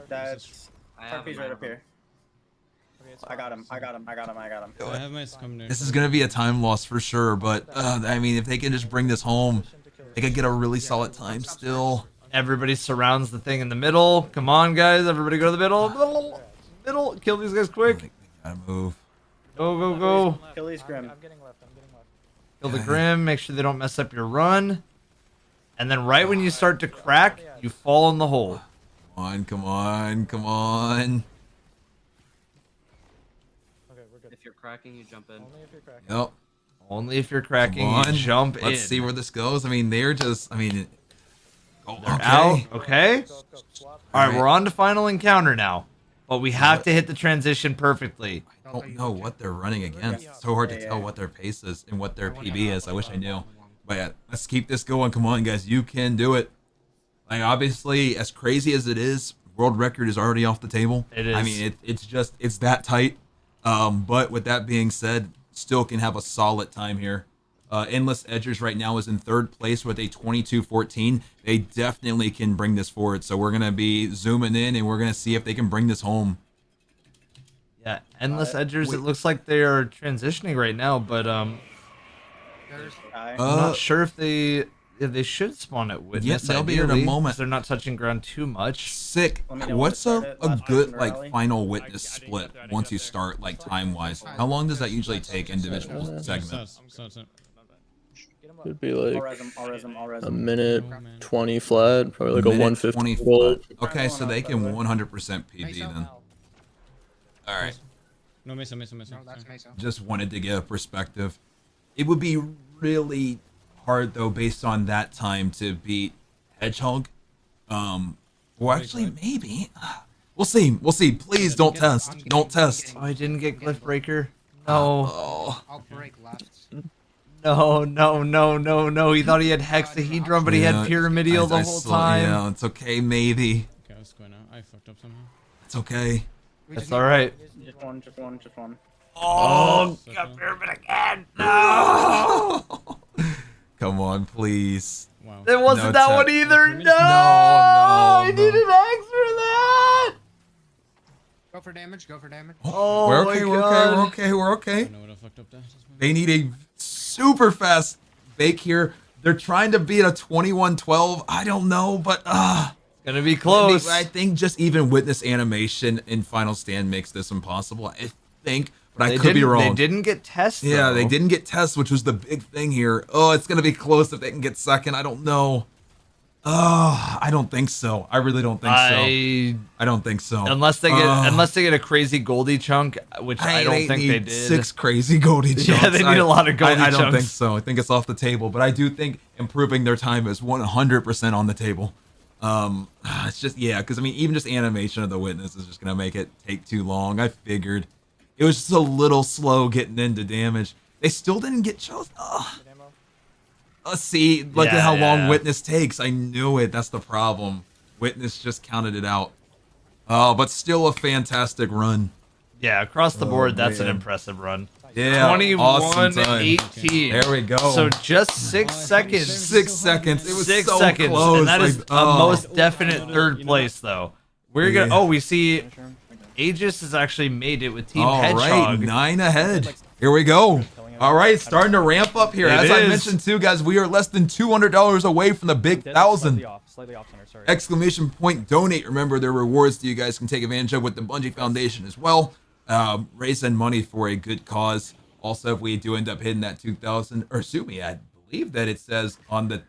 S12: That's Harpy's right up here. I got him.
S11: I have my scum there.
S2: This is gonna be a time loss for sure, but I mean, if they can just bring this home, they could get a really solid time still.
S1: Everybody surrounds the thing in the middle. Come on, guys. Everybody go to the middle. Middle. Kill these guys quick.
S2: Gotta move.
S1: Go.
S12: Kill these Grim.
S4: I'm getting left.
S1: Kill the Grim. Make sure they don't mess up your run. And then right when you start to crack, you fall in the hole.
S2: Come on.
S4: Okay, we're good.
S10: If you're cracking, you jump in.
S4: Only if you're cracking.
S2: Yep.
S1: Only if you're cracking,
S2: Come
S1: you
S2: on.
S1: jump in.
S2: Let's see where this goes. I mean, they're just. I mean. Oh,
S1: They're
S2: okay.
S1: out. Okay.
S4: Go. Swap.
S1: All right, we're on to final encounter now. But we have to hit the transition perfectly.
S2: I don't know what they're running against. It's so hard to tell what their pace is and what their PB is. I wish I knew. But yeah, let's keep this going. Come on, guys. You can do it. Like, obviously, as crazy as it is, world record is already off the table.
S1: It is.
S2: I mean, it's that tight. But with that being said, still can have a solid time here. Endless Edgers right now is in third place with a 22:14. They definitely can bring this forward. So we're going to be zooming in and we're going to see if they can bring this home.
S1: Yeah, Endless Edgers, it looks like they are transitioning right now, but I'm not sure if they should spawn at Witness.
S2: Yes, they'll be here in a
S1: ideally,
S2: moment.
S1: 'cause they're not touching ground too much.
S2: Sick. What's a good like final Witness split once you start like time wise? How long does that usually take individual segments?
S3: It'd be like
S12: I'll res him.
S3: a minute 20 flat, probably like a 150
S2: flat.
S3: roll.
S2: Okay, so they can 100% PB then. All right.
S11: No, Mesa.
S10: No, that's Mesa.
S2: Just wanted to get a perspective. It would be really hard though, based on that time, to beat Hedgehog. Well, actually, maybe. We'll see. Please don't test. Don't test.
S1: Oh, I didn't get Glyph Breaker. No.
S10: I'll break left.
S1: No. He thought he had Hexahedron, but he had Pyramidial the whole time.
S2: Yeah, it's okay, maybe.
S11: Okay, what's going on? I fucked up somehow.
S2: It's okay.
S1: That's all right.
S12: Just one.
S1: Oh, got Pyramid again. No.
S2: Come on, please.
S11: Wow.
S1: It wasn't that one either. No.
S2: No.
S1: I need an X for that.
S10: Go for damage.
S1: Oh,
S2: We're
S1: my
S2: okay.
S1: God.
S2: We're okay.
S11: I know what I fucked up there.
S2: They need a super fast bake here. They're trying to beat a 21-12. I don't know, but
S1: Gonna be close.
S2: I think just even Witness animation in Final Stand makes this impossible. I think, but I could be wrong.
S1: They didn't get tested.
S2: Yeah, they didn't get tests, which was the big thing here. Oh, it's gonna be close if they can get second. I don't know. Oh, I don't think so. I really don't think so. I don't think so.
S1: Unless they get a crazy Goldie chunk, which I don't think they did.
S2: 6 crazy Goldie chunks.
S1: Yeah, they need a lot of Goldie
S2: I don't
S1: chunks.
S2: think so. I think it's off the table, but I do think improving their time is 100% on the table. It's just, yeah, because I mean, even just animation of the Witness is just gonna make it take too long. I figured it was just a little slow getting into damage. They still didn't get chosen. See, look at how long Witness takes. I knew it. That's the problem. Witness just counted it out. But still a fantastic run.
S1: Yeah, across the board, that's an impressive run.
S2: Yeah,
S1: 21-18.
S2: There we go.
S1: So just 6 seconds.
S2: 6 seconds. It was
S1: 6
S2: so
S1: seconds,
S2: close.
S1: and that is
S2: Like,
S1: a most definite third place, though. We're gonna. Oh, we see. Aegis has actually made it with Team Hedgehog.
S2: All right, 9 ahead. Here we go. All right, starting to ramp up here. As I mentioned too, guys, we are less than $200 away from the big 1,000.
S4: Slightly off center, sorry.
S2: Exclamation point donate. Remember, there are rewards that you guys can take advantage of with the Bungie Foundation as well. Raising money for a good cause. Also, if we do end up hitting that 2,000, or excuse me, I believe that it says on the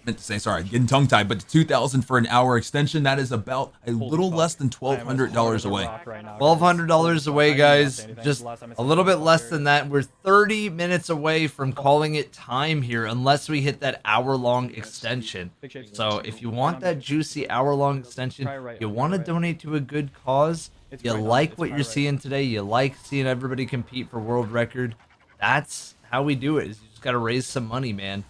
S2: meant to say, sorry, getting tongue tied, but the 2,000 for an hour extension, that is about a little less than $1,200 away.
S1: $1,200 away, guys. Just a little bit less than that. We're 30 minutes away from calling it time here, unless we hit that hour-long extension. So if you want that juicy hour-long extension, you want to donate to a good cause, you like what you're seeing today, you like seeing everybody compete for world record, that's how we do it. Is you just got to raise some money, man.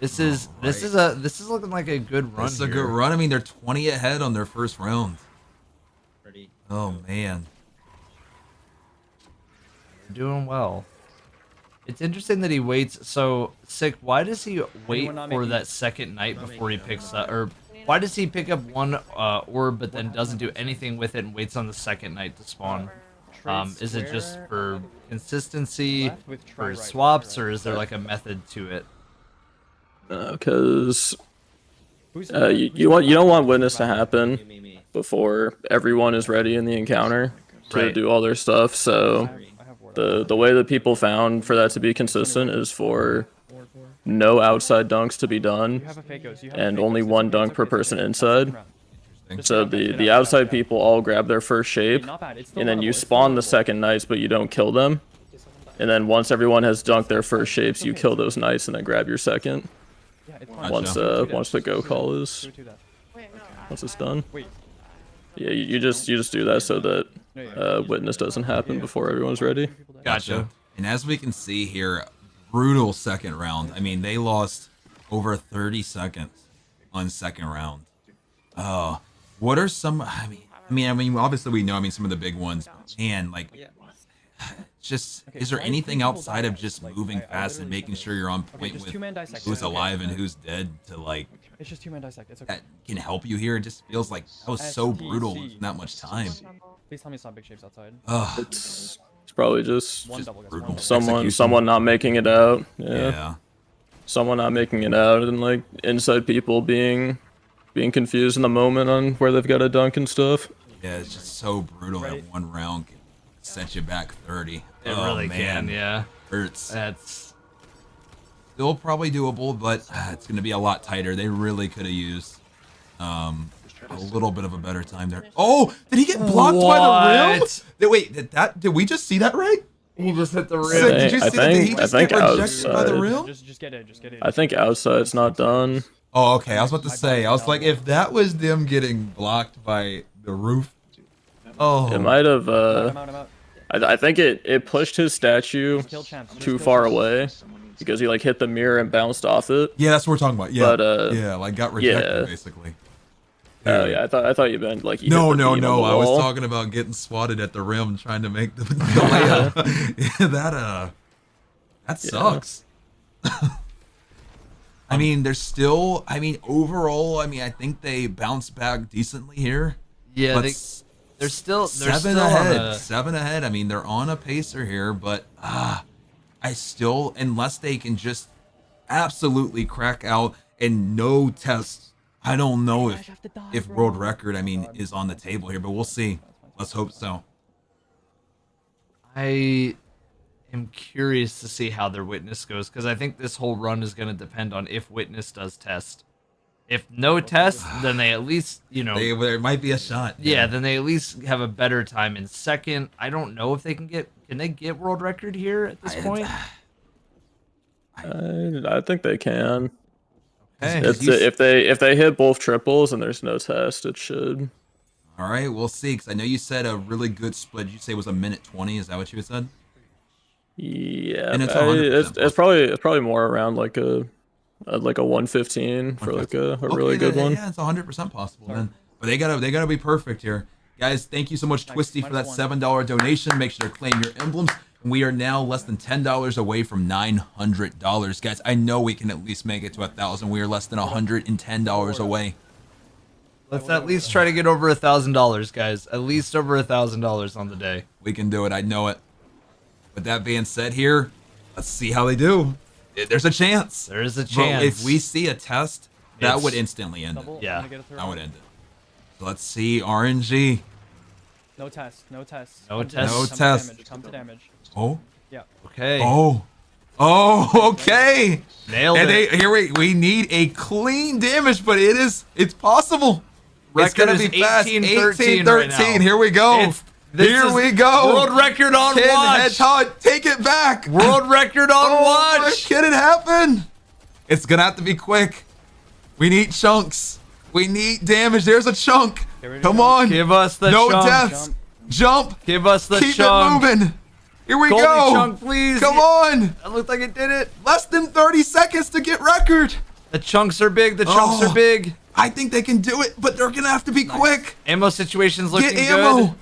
S1: This is looking like a good run.
S2: This is a good run. I mean, they're 20 ahead on their first round. Oh man,
S1: they're doing well. It's interesting that he waits. So sick. Why does he wait
S4: Anyone not
S1: for
S4: making-
S1: that second night before he picks up, or why does he pick up one orb but then doesn't do anything with it and waits on the second night to spawn? Is it just for consistency,
S4: Left with try
S1: for
S4: right,
S1: swaps,
S4: try
S1: or
S4: right.
S1: is there like a method to it?
S3: Because you don't want witness to happen before everyone is ready in the encounter to
S1: Right.
S3: do all their stuff. So
S4: I have ward.
S3: the way that people found for that to be consistent is for no outside dunks to be done
S4: You have a Fakos, you have a
S3: and
S4: Fakos,
S3: only
S4: it's
S3: one
S4: okay,
S3: dunk
S4: it's
S3: per
S4: okay,
S3: person
S4: it's okay.
S3: inside.
S4: Just
S3: So
S4: get out, get
S3: the
S4: out,
S3: outside
S4: get out.
S3: people all grab their first shape,
S4: Not bad, it's still
S3: and then you
S4: runnable, it's
S3: spawn the
S4: still
S3: second knights, but you don't kill them. And then once everyone has dunked their first shapes, you kill those knights and then grab your second.
S4: Yeah, it's fine.
S3: Once
S4: Do that.
S3: once the go call is
S4: Do that.
S5: Wait, no.
S3: once it's done.
S4: Wait.
S3: Yeah, you just do that so that witness doesn't happen before everyone's ready.
S1: Gotcha.
S2: And as we can see here, brutal second round. I mean, they lost over 30 seconds on second round. What are some? I mean, obviously we know. I mean, some of the big ones. And like, just is there anything outside of just moving fast and making sure you're on point
S4: just
S2: with
S4: two-man dissect.
S2: who's alive and who's dead to like
S4: It's just 2-man dissect, it's okay.
S2: that can help you here? It just feels like that was so brutal with not much time.
S4: Please tell me it's not big shapes outside.
S3: It's probably just
S4: One double, guys, one
S2: brutal.
S4: double.
S2: Execution.
S3: someone not making it out.
S2: Yeah.
S3: Someone not making it out, and like inside people being confused in the moment on where they've got to dunk and stuff.
S2: Yeah, it's just so brutal that one round can set you back 30.
S1: It really can, yeah.
S2: Hurts.
S1: That's
S2: Still probably doable, but it's going to be a lot tighter. They really could have used a little bit of a better time there. Oh, did he get blocked by the rim?
S1: What?
S2: Wait, did we just see that right?
S1: he just hit the
S2: Sick,
S1: rim.
S2: did you
S3: I
S2: see that? Did he
S3: think-
S2: just
S3: I think
S2: get rejected by the
S3: outside.
S2: rim?
S4: Just get it.
S3: I think outside's not done.
S2: Oh, okay. I was about to say, I was like, if that was them getting blocked by the roof. Oh.
S3: It might have.
S4: I'm out.
S3: I think it pushed his statue
S4: Kill champs. Just
S3: too
S4: kill
S3: far
S4: champs.
S3: away because he like hit the mirror and bounced off it.
S2: Yeah, that's what we're talking about. Yeah.
S3: But,
S2: yeah, like got rejected
S3: yeah.
S2: basically.
S3: Oh yeah, I thought you meant like you
S2: No,
S3: hit the
S2: no,
S3: beam on
S2: no.
S3: the
S2: I was
S3: wall.
S2: talking about getting swatted at the rim trying to make the layup. Yeah, that sucks. I mean, there's still, I mean, overall, I mean, I think they bounced back decently here.
S1: Yeah,
S2: but
S1: they're still
S2: seven
S1: on
S2: ahead.
S1: a-
S2: 7 ahead. I mean, they're on a pacer here, but I still, unless they can just absolutely crack out and no tests, I don't know if world record, I mean, is on the table here, but we'll see. Let's hope so.
S1: I am curious to see how their witness goes because I think this whole run is going to depend on if witness does test. If no test, then they at least,
S2: There might be a shot.
S1: yeah, then they at least have a better time in second. I don't know if they can they get world record here at this point?
S3: I think they can.
S1: Okay.
S3: If they hit both triples and there's no test, it should.
S2: All right, we'll see. Because I know you said a really good split. Did you say it was a minute 20? Is that what you had said?
S3: Yeah,
S2: And it's 100%
S3: it's probably more around like a 115 for like a really good one.
S2: Yeah, it's 100% possible then. But they gotta be perfect here, guys. Thank you so much, Twisty, for that $7 donation. Make sure to claim your emblems. We are now less than $10 away from $900, guys. I know we can at least make it to 1,000. We are less than $110 away.
S1: Let's at least try to get over $1,000, guys. At least over $1,000 on the day.
S2: We can do it. I know it. With that being said, here, let's see how they do. There's a chance.
S1: There is a
S2: Bro,
S1: chance.
S2: if we see a test, that
S1: It's-
S2: would instantly end it.
S1: Yeah.
S2: That would end it. So let's see RNG.
S4: No test.
S1: No
S4: Come
S1: test.
S4: to
S2: No
S4: damage,
S2: test.
S4: Come to damage.
S2: Oh.
S4: Yeah.
S1: Okay.
S2: Oh, okay.
S1: Nailed
S2: And
S1: it.
S2: we need a clean damage, but it's possible. It's
S1: Record
S2: gonna
S1: is
S2: be fast.
S1: 18-13 right now.
S2: Here we go.
S1: This
S2: Here
S1: is
S2: we go.
S1: World record on
S2: Kid
S1: watch.
S2: Hedgehog, take it back.
S1: World record on watch.
S2: Can it happen? It's gonna have to be quick. We need chunks. We need damage. There's a chunk. Come on.
S1: Give us the
S2: no
S1: chunk.
S2: deaths. Jump.
S1: Give us the
S2: Keep
S1: chunk.
S2: it moving. Here we
S1: Goldie
S2: go.
S1: chunk, please.
S2: Come on.
S1: That looked like it did it.
S2: Less than 30 seconds to get record.
S1: The chunks are big. The chunks are big.
S2: I think they can do it, but they're gonna have to be quick.
S1: Ammo situation's looking
S2: Get ammo.
S1: good.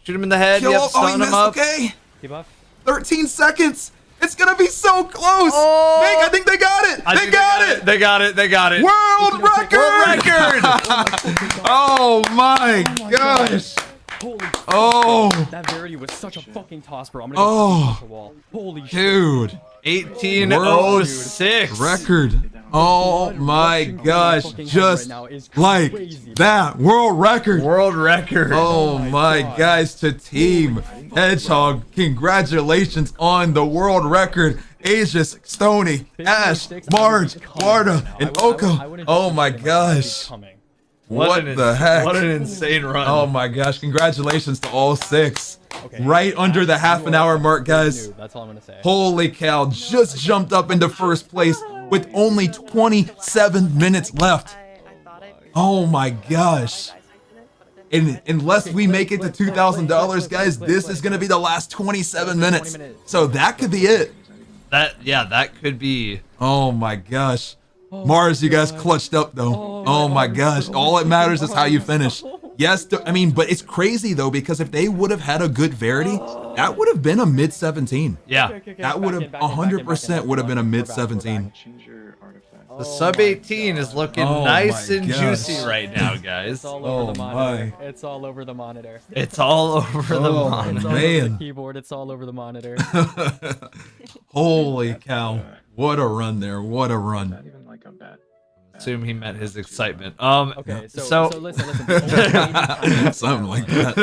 S1: Shoot him in the head.
S2: Kill
S1: Yep,
S2: him. Oh,
S1: stun
S2: he
S1: him
S2: missed.
S1: up.
S2: Okay.
S4: Debuff.
S2: 13 seconds. It's gonna be so close.
S1: Oh.
S2: Nick, I think they got it. They got it.
S1: They got it. They got it.
S2: World record. Oh my gosh.
S4: Holy
S2: Oh.
S4: that Verity was such a fucking toss, bro. I'm gonna go the wall. Holy shit.
S2: Dude.
S1: 1806
S2: record. Oh my gosh. Just like that. World record.
S1: World record.
S2: Oh my gosh. To Team Hedgehog, congratulations on the world record. Aegis, Stony, Ash, Marge, Warda, and Oko. Oh my gosh. What the heck?
S1: What an insane run.
S2: Oh my gosh. Congratulations to all 6. Right under the half-an-hour mark, guys.
S4: That's all I'm gonna say.
S2: Holy cow. Just jumped up into first place with only 27 minutes left. Oh my gosh. And unless we make it to $2,000, guys, this is going to be the last 27 minutes. So that could be it.
S1: That could be.
S2: Oh my gosh. Mars, you guys clutched up though. Oh my gosh. All that matters is how you finish. Yes, I mean, but it's crazy though, because if they would have had a good Verity, that would have been a mid 17.
S1: Yeah.
S2: That would have 100% would have been a mid 17.
S1: The sub 18 is looking nice and juicy right now, guys.
S4: It's all over the monitor. It's all over the monitor.
S1: It's all over the monitor.
S4: It's all over
S2: Man.
S4: the keyboard. It's all over the monitor.
S2: Holy cow. What a run there. What a run.
S7: Not even like a bad.
S1: Assume he meant his excitement.
S4: Okay, so listen.
S2: Something like that.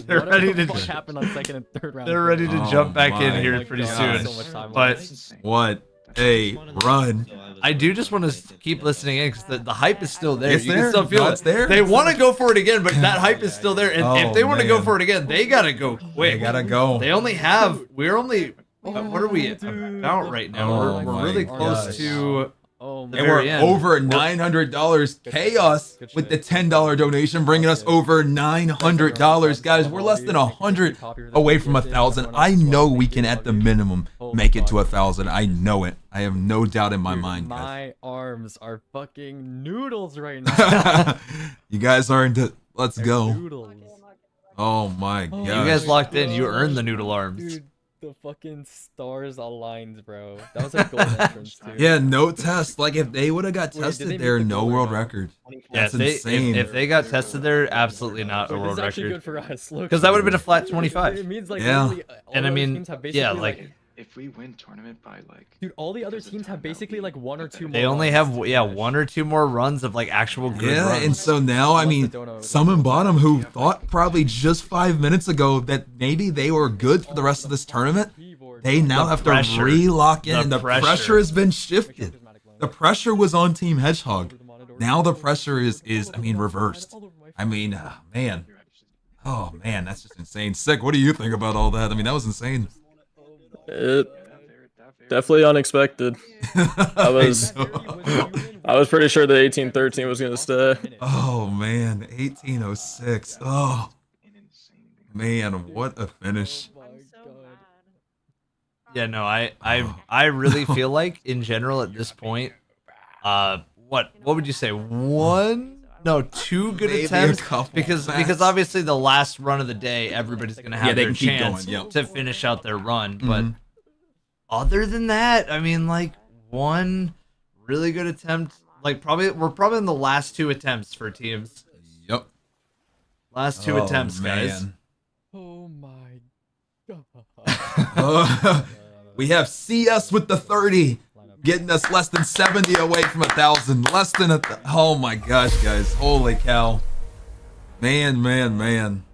S1: They're ready to
S4: happen on second and third round.
S1: They're ready to jump back in here pretty
S2: gosh.
S1: soon. But
S2: What a run.
S1: I do just want to keep listening in because the hype is still there.
S2: It's
S1: You
S2: there.
S1: can still feel
S2: No,
S1: it.
S2: it's there.
S1: They want to go for it again, but that hype is still there. And
S2: Oh,
S1: if they want to go
S2: man.
S1: for it again, they gotta go quick.
S2: They gotta go.
S1: They only have. We're only. What are we about right now?
S2: Oh
S1: we're
S2: my
S1: really close
S2: gosh.
S1: to.
S4: Oh
S1: the
S2: And we're
S1: very end.
S2: over $900. Chaos with the $10 donation, bringing us over $900. Guys, we're less than 100 away from 1,000. I know we can, at the minimum, make it to 1,000. I know it. I have no doubt in my mind, guys.
S4: My arms are fucking noodles right now.
S2: You guys are into. Let's go.
S4: Noodles.
S2: Oh my gosh.
S1: You guys locked in. You earned the noodle arms.
S4: Dude, the fucking stars aligned, bro. That was a gold entrance, too.
S2: Yeah, no test. Like if they would have got
S4: Wait, did they
S2: tested
S4: make
S2: there,
S4: the
S2: no
S4: gold or
S2: world
S4: no?
S2: record.
S1: Yeah,
S2: That's
S1: if they,
S2: insane.
S1: if they got tested there, absolutely not a
S4: Wait,
S1: world
S4: this is actually
S1: record.
S4: good for us. Look.
S1: Because that would have been a flat 25.
S4: It means like
S2: Yeah.
S4: literally all
S1: And I
S4: the other
S1: mean,
S4: teams have
S1: yeah,
S4: basically,
S1: like
S7: If we win tournament by like.
S4: dude, all the other teams have basically like one or two more.
S1: they only
S4: runs
S1: have
S4: to finish.
S1: one or two more runs of like actual good
S2: Yeah,
S1: runs.
S2: and so now, I
S4: Unless
S2: mean,
S4: the dono-
S2: some in bottom who thought probably just 5 minutes ago that maybe they were good for the rest of this tournament, they now
S1: The
S2: have
S1: pressure.
S2: to re-lock in,
S1: The
S2: and the
S1: pressure.
S2: pressure has been shifted. The pressure was on Team Hedgehog. Now the pressure is I mean, reversed. I mean, man. Oh, man, that's just insane. Sick, what do you think about all that? I mean, that was insane.
S3: It definitely unexpected. I was pretty sure the 1813 was gonna stay.
S2: Oh, man, 1806. Oh, man, what a finish.
S1: Yeah, no, I really feel like in general at this point, what would you say? Two good
S2: Maybe a
S1: attempts
S2: couple
S1: because
S2: bats.
S1: obviously the last run of the day everybody's gonna have
S2: they
S1: their
S2: can keep
S1: chance
S2: going, yep.
S1: to finish out their run, but
S2: Mhm.
S1: other than that, I mean, like one really good attempt. Like we're probably in the last two attempts for teams.
S2: Yep.
S1: Last two attempts, guys.
S2: man.
S4: Oh my god.
S2: We have CS with the 30, getting us less than 70 away from 1,000. Less than oh my gosh, guys. Holy cow. Man.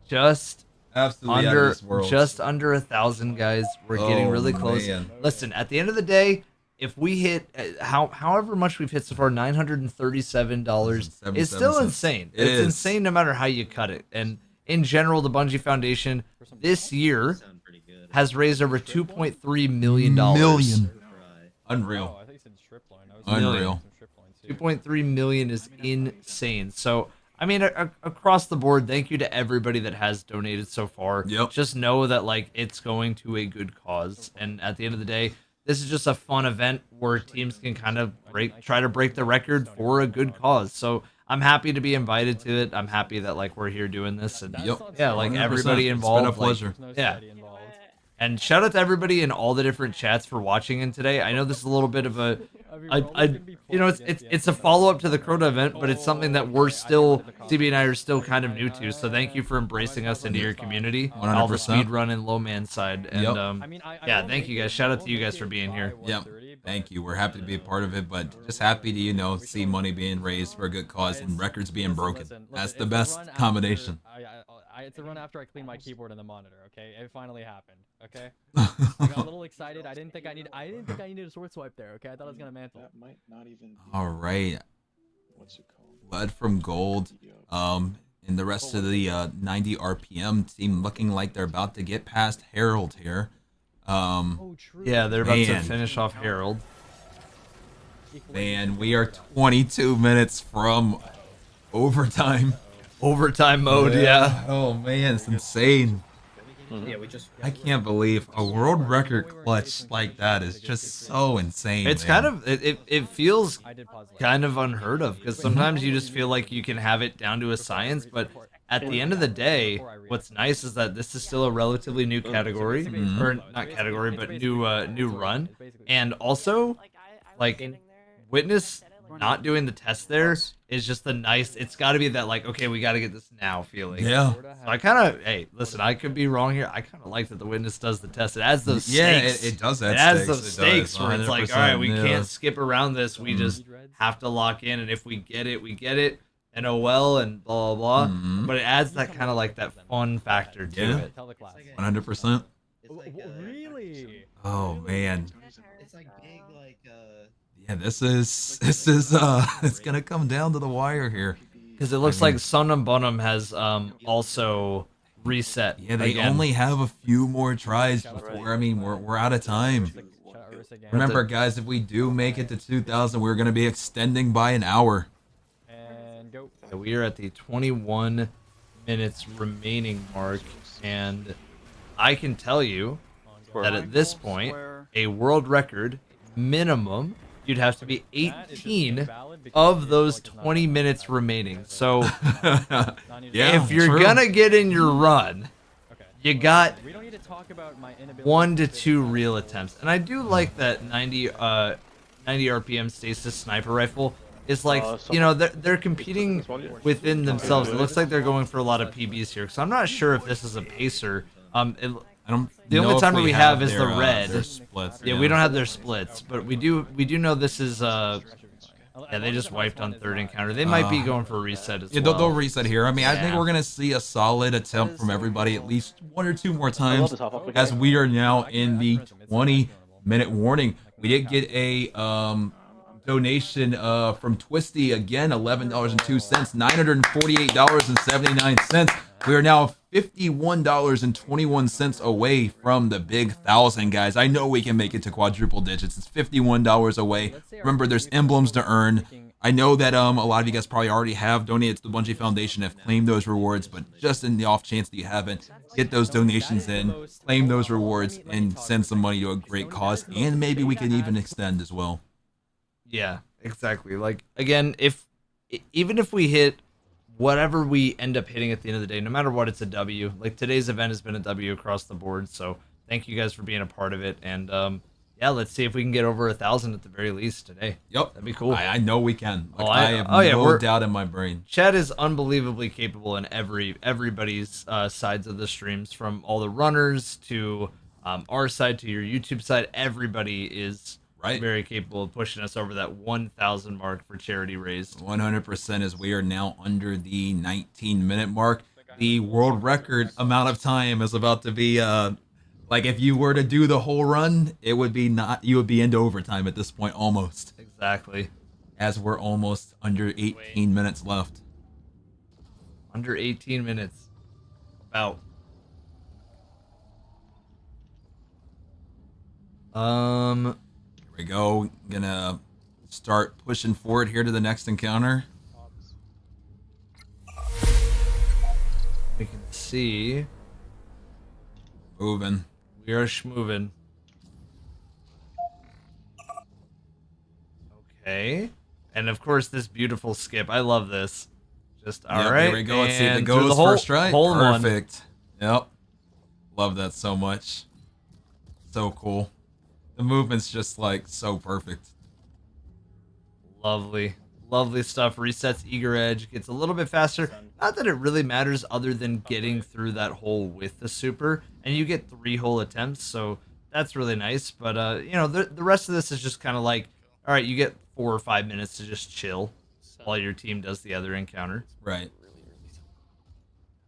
S1: Just
S2: Absolutely out of this world.
S1: just under 1,000, guys. We're getting
S2: Oh,
S1: really close.
S2: man.
S1: Listen, at the end of the day, if we hit however much we've hit so far, $937 is still
S2: 77
S1: insane.
S2: It
S1: It's
S2: is.
S1: insane no matter how you cut it. And in general, the Bungie Foundation this year has raised over $2.3 million.
S2: Unreal.
S4: Oh, I think you said strip line. I was
S2: Unreal.
S1: 2.3 million is insane. So, I mean, across the board, thank you to everybody that has donated so far.
S2: Yep.
S1: Just know that like it's going to a good cause, and at the end of the day, this is just a fun event where teams can kind of try to break the record for a good cause. So I'm happy to be invited to it. I'm happy that like we're here doing this, and
S2: Yep.
S1: yeah, like
S2: 100%.
S1: everybody
S2: It's been
S1: involved.
S2: a pleasure.
S1: Like, yeah. And shout out to everybody in all the different chats for watching in today. I know this is a little bit of a, you know, it's a follow up to the Crota event, but it's something that we're still, CB and I are still kind of new to. So thank you for embracing us into your community, all the
S2: 100%.
S1: speedrun and low man side. And yeah, thank you guys. Shout out to you guys for being here.
S2: Yep. Thank you. We're happy to be a part of it, but just happy to, you know, see money being raised for a good cause and records being broken. That's the best combination.
S4: It's a run after I cleaned my keyboard and the monitor. Okay, it finally happened. Okay, I got a little excited. I didn't think I needed a sword swipe there. Okay, I thought I was gonna mantle.
S7: That might not even be,
S2: All right.
S7: what's it called?
S2: Blood from Gold. And the rest of the 90 RPM team looking like they're about to get past Herald here.
S1: Yeah, they're about to finish off Herald.
S2: Man, we are 22 minutes from overtime.
S1: Overtime mode, yeah.
S2: Oh man, it's insane.
S12: Yeah, we just.
S2: I can't believe a world record clutch like that is just so insane.
S1: It's
S2: man.
S1: kind of it feels kind of unheard of, because sometimes you just feel like you can have it down to a science, but at the end of the day, what's nice is that this is still a relatively new category, or not category, but new run, and also like Witness not doing the test there is just the nice. It's got to be that like, okay, we got to get this now feeling.
S2: Yeah.
S1: So I kind of, hey, listen, I could be wrong here. I kind of like that the Witness does the test. It adds those stakes.
S2: Yeah, it does add
S1: it adds
S2: stakes.
S1: those stakes where it's like, all right, we
S2: yeah.
S1: can't skip around this. We just have to lock in, and if we get it, we get it. And oh well, and blah blah blah. But it adds that kind of like that fun factor to it.
S2: 100%.
S4: Really?
S2: Oh man.
S10: It's like big, like
S2: Yeah, this is it's gonna come down to the wire here.
S1: Because it looks like Sun and Bunham has also reset.
S2: Yeah, they
S1: again.
S2: only have a few more tries before. I mean, we're out of time. Remember, guys, if we do make it to 2,000, we're gonna be extending by an hour.
S4: And go.
S1: We are at the 21 minutes remaining mark, and I can tell you that at this point, a world record minimum, you'd have to be 18 of those 20 minutes remaining. So if you're gonna get in your run, you got 1 to 2 real attempts. And I do like that 90 RPM stasis sniper rifle. It's like, you know, they're competing within themselves. It looks like they're going for a lot of PBs here. So I'm not sure if this is a pacer. The only timer we have is the red.
S2: Their splits,
S1: yeah, we don't have their splits, but we do know this is yeah, they just wiped on third encounter. They might be going for a reset as well.
S2: They'll reset here. I mean, I think we're gonna see a solid attempt from everybody at least 1 or 2 more times, as we are now in the 20-minute warning. We did get a donation from Twisty again, $11.02, $948.79. We are now $51.21 away from the big 1,000, guys. I know we can make it to quadruple digits. It's $51 away. Remember, there's emblems to earn. I know that a lot of you guys probably already have donated to the Bungie Foundation, have claimed those rewards, but just in the off chance that you haven't, get those donations in, claim those rewards, and send some money to a great cause, and maybe we can even extend as well.
S1: Yeah, exactly. Like, again, even if we hit whatever we end up hitting at the end of the day, no matter what, it's a W. Like, today's event has been a W across the board, so thank you guys for being a part of it. And yeah, let's see if we can get over 1,000 at the very least today.
S2: Yep,
S1: that'd be cool.
S2: I know we can. Like, I have no doubt in my brain.
S1: Chad is unbelievably capable in everybody's sides of the streams, from all the runners to our side to your YouTube side. Everybody is very capable of pushing us over that 1,000 mark for charity raised.
S2: 100%, as we are now under the 19-minute mark. The world record amount of time is about to be like, if you were to do the whole run, it would be you would be into overtime at this point almost.
S1: Exactly.
S2: As we're almost under 18 minutes left.
S1: Under 18 minutes. About.
S2: Here we go. Gonna start pushing forward here to the next encounter.
S1: We can see.
S2: Moving.
S1: We are schmoving. Okay. And of course, this beautiful skip. I love this. Just all right.
S2: Here we go. Let's see if it
S1: through
S2: goes
S1: the hole,
S2: first try.
S1: Hole in one.
S2: Perfect. Yep. Love that so much. So cool. The movement's just like so perfect.
S1: Lovely. Lovely stuff. Resets eager edge. Gets a little bit faster. Not that it really matters other than getting through that hole with the super. And you get 3 hole attempts, so that's really nice. But, you know, the rest of this is just kind of like, all right, you get 4 or 5 minutes to just chill while your team does the other encounter.
S2: Right.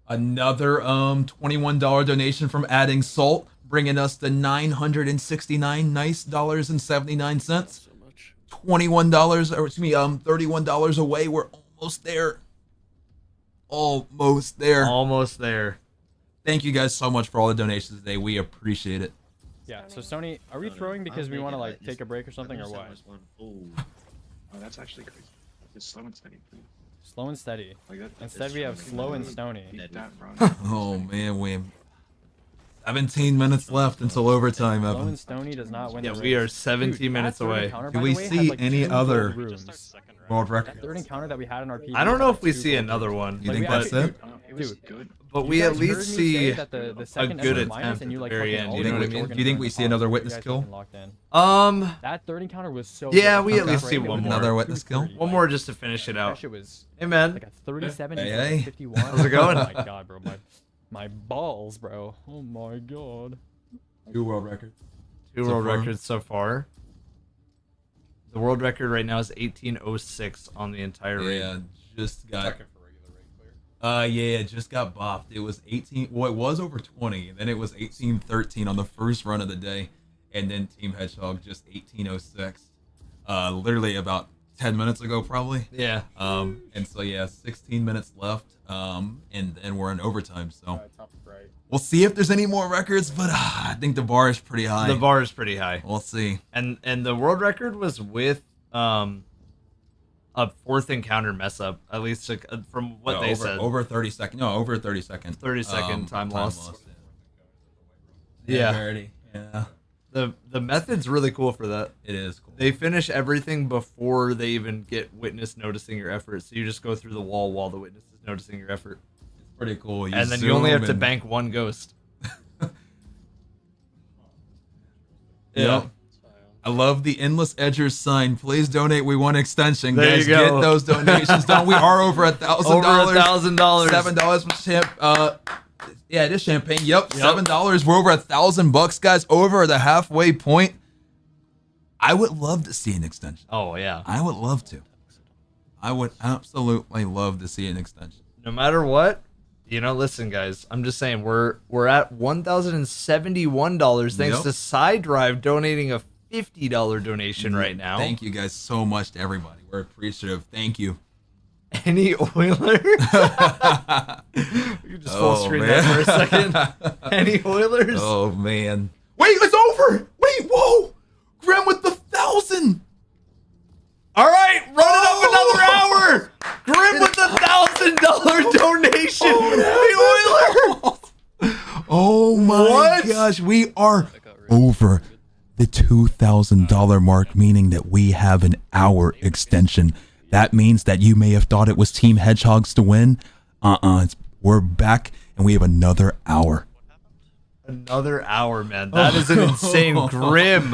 S2: Another $21 donation from Adding Salt, bringing us to $969 nice dollars and 79 cents. $21, or excuse me, $31 away. We're almost there. Almost there.
S1: Almost there.
S2: Thank you guys so much for all the donations today. We appreciate it.
S4: Yeah. So Sony, are we throwing because we want to like take a break or something, or what?
S7: Oh, that's actually crazy. It's slow and steady.
S4: Slow and steady.
S7: Like that,
S4: Instead, we have slow and stony.
S2: Oh man, we have 17 minutes left until overtime,
S4: Slow
S2: Evan.
S4: and stony does not win.
S1: Yeah,
S4: the
S1: we
S4: race.
S1: are 17 minutes away.
S2: Do we see any other world
S4: That
S2: record?
S4: third encounter that we had in our PB.
S1: I don't know if we see another one.
S2: You think
S1: but,
S2: that's it?
S4: Dude,
S1: but we at least see
S4: that the
S1: a
S4: second
S1: good
S4: is minus
S1: attempt
S4: and you
S1: at
S4: like
S1: the very
S4: fucking
S1: end. You know what I mean?
S2: Do you think we see another witness kill?
S4: That third encounter was so.
S1: Yeah,
S4: good.
S1: we at
S4: Okay.
S1: least see
S4: It
S1: one
S4: was
S1: more.
S2: Another witness kill?
S1: One more just to finish it
S4: That
S1: out.
S4: shit was.
S1: Hey man,
S4: Like a 37
S2: Hey,
S4: to
S2: hey.
S4: 51.
S1: How's it going?
S4: Oh my god, bro. My balls, bro. Oh my god.
S2: 2 world records.
S1: 2
S2: so
S1: world
S2: far.
S1: records so far. The world record right now is 18:06 on the entire race.
S2: Yeah, just got. Yeah, just got bopped. It was 18. Well, it was over 20, and then it was 18:13 on the first run of the day, and then Team Hedgehog just 18:06. Literally about 10 minutes ago, probably.
S1: Yeah.
S2: And so yeah, 16 minutes left. And then we're in overtime. So we'll see if there's any more records, but I think the bar is pretty high.
S1: The bar is pretty high.
S2: We'll see.
S1: And the world record was with a 4th encounter mess up, at least from what they said.
S2: Over 30 second. No, over 30 second.
S1: 30-second time loss.
S2: Yeah.
S1: Yeah.
S2: Yeah.
S1: The method's really cool for that.
S2: It is cool.
S1: They finish everything before they even get witness noticing your effort. So you just go through the wall while the witness is noticing your effort.
S2: It's pretty cool.
S1: And then you only have to bank 1 ghost.
S2: Yeah. I love the Endless Edgers sign. Please donate. We want extension.
S1: There
S2: Guys,
S1: you go.
S2: get those donations done. We are over $1,000.
S1: Over $1,000.
S2: $7 from champ. Yeah, it is champagne. Yep. $7. We're over $1,000, guys. Over the halfway point. I would love to see an extension.
S1: Oh yeah.
S2: I would love to. I would absolutely love to see an extension.
S1: No matter what, you know, listen, guys. I'm just saying we're at $1,071 thanks
S2: Yep.
S1: to Side Drive donating a $50 donation right now.
S2: Thank you guys so much to everybody. We're appreciative. Thank you.
S1: Any Oilers? You can just full screen that for a second. Any Oilers?
S2: Oh man. Wait, it's over. Wait, whoa. Grim with the 1,000.
S1: All right, run it up another hour. Grim with the $1,000 donation. The Oilers.
S2: Oh my gosh, we are over the $2,000 mark, meaning that we have an hour extension. That means that you may have thought it was Team Hedgehogs to win. We're back and we have another hour.
S1: Another hour, man. That is an insane Grim.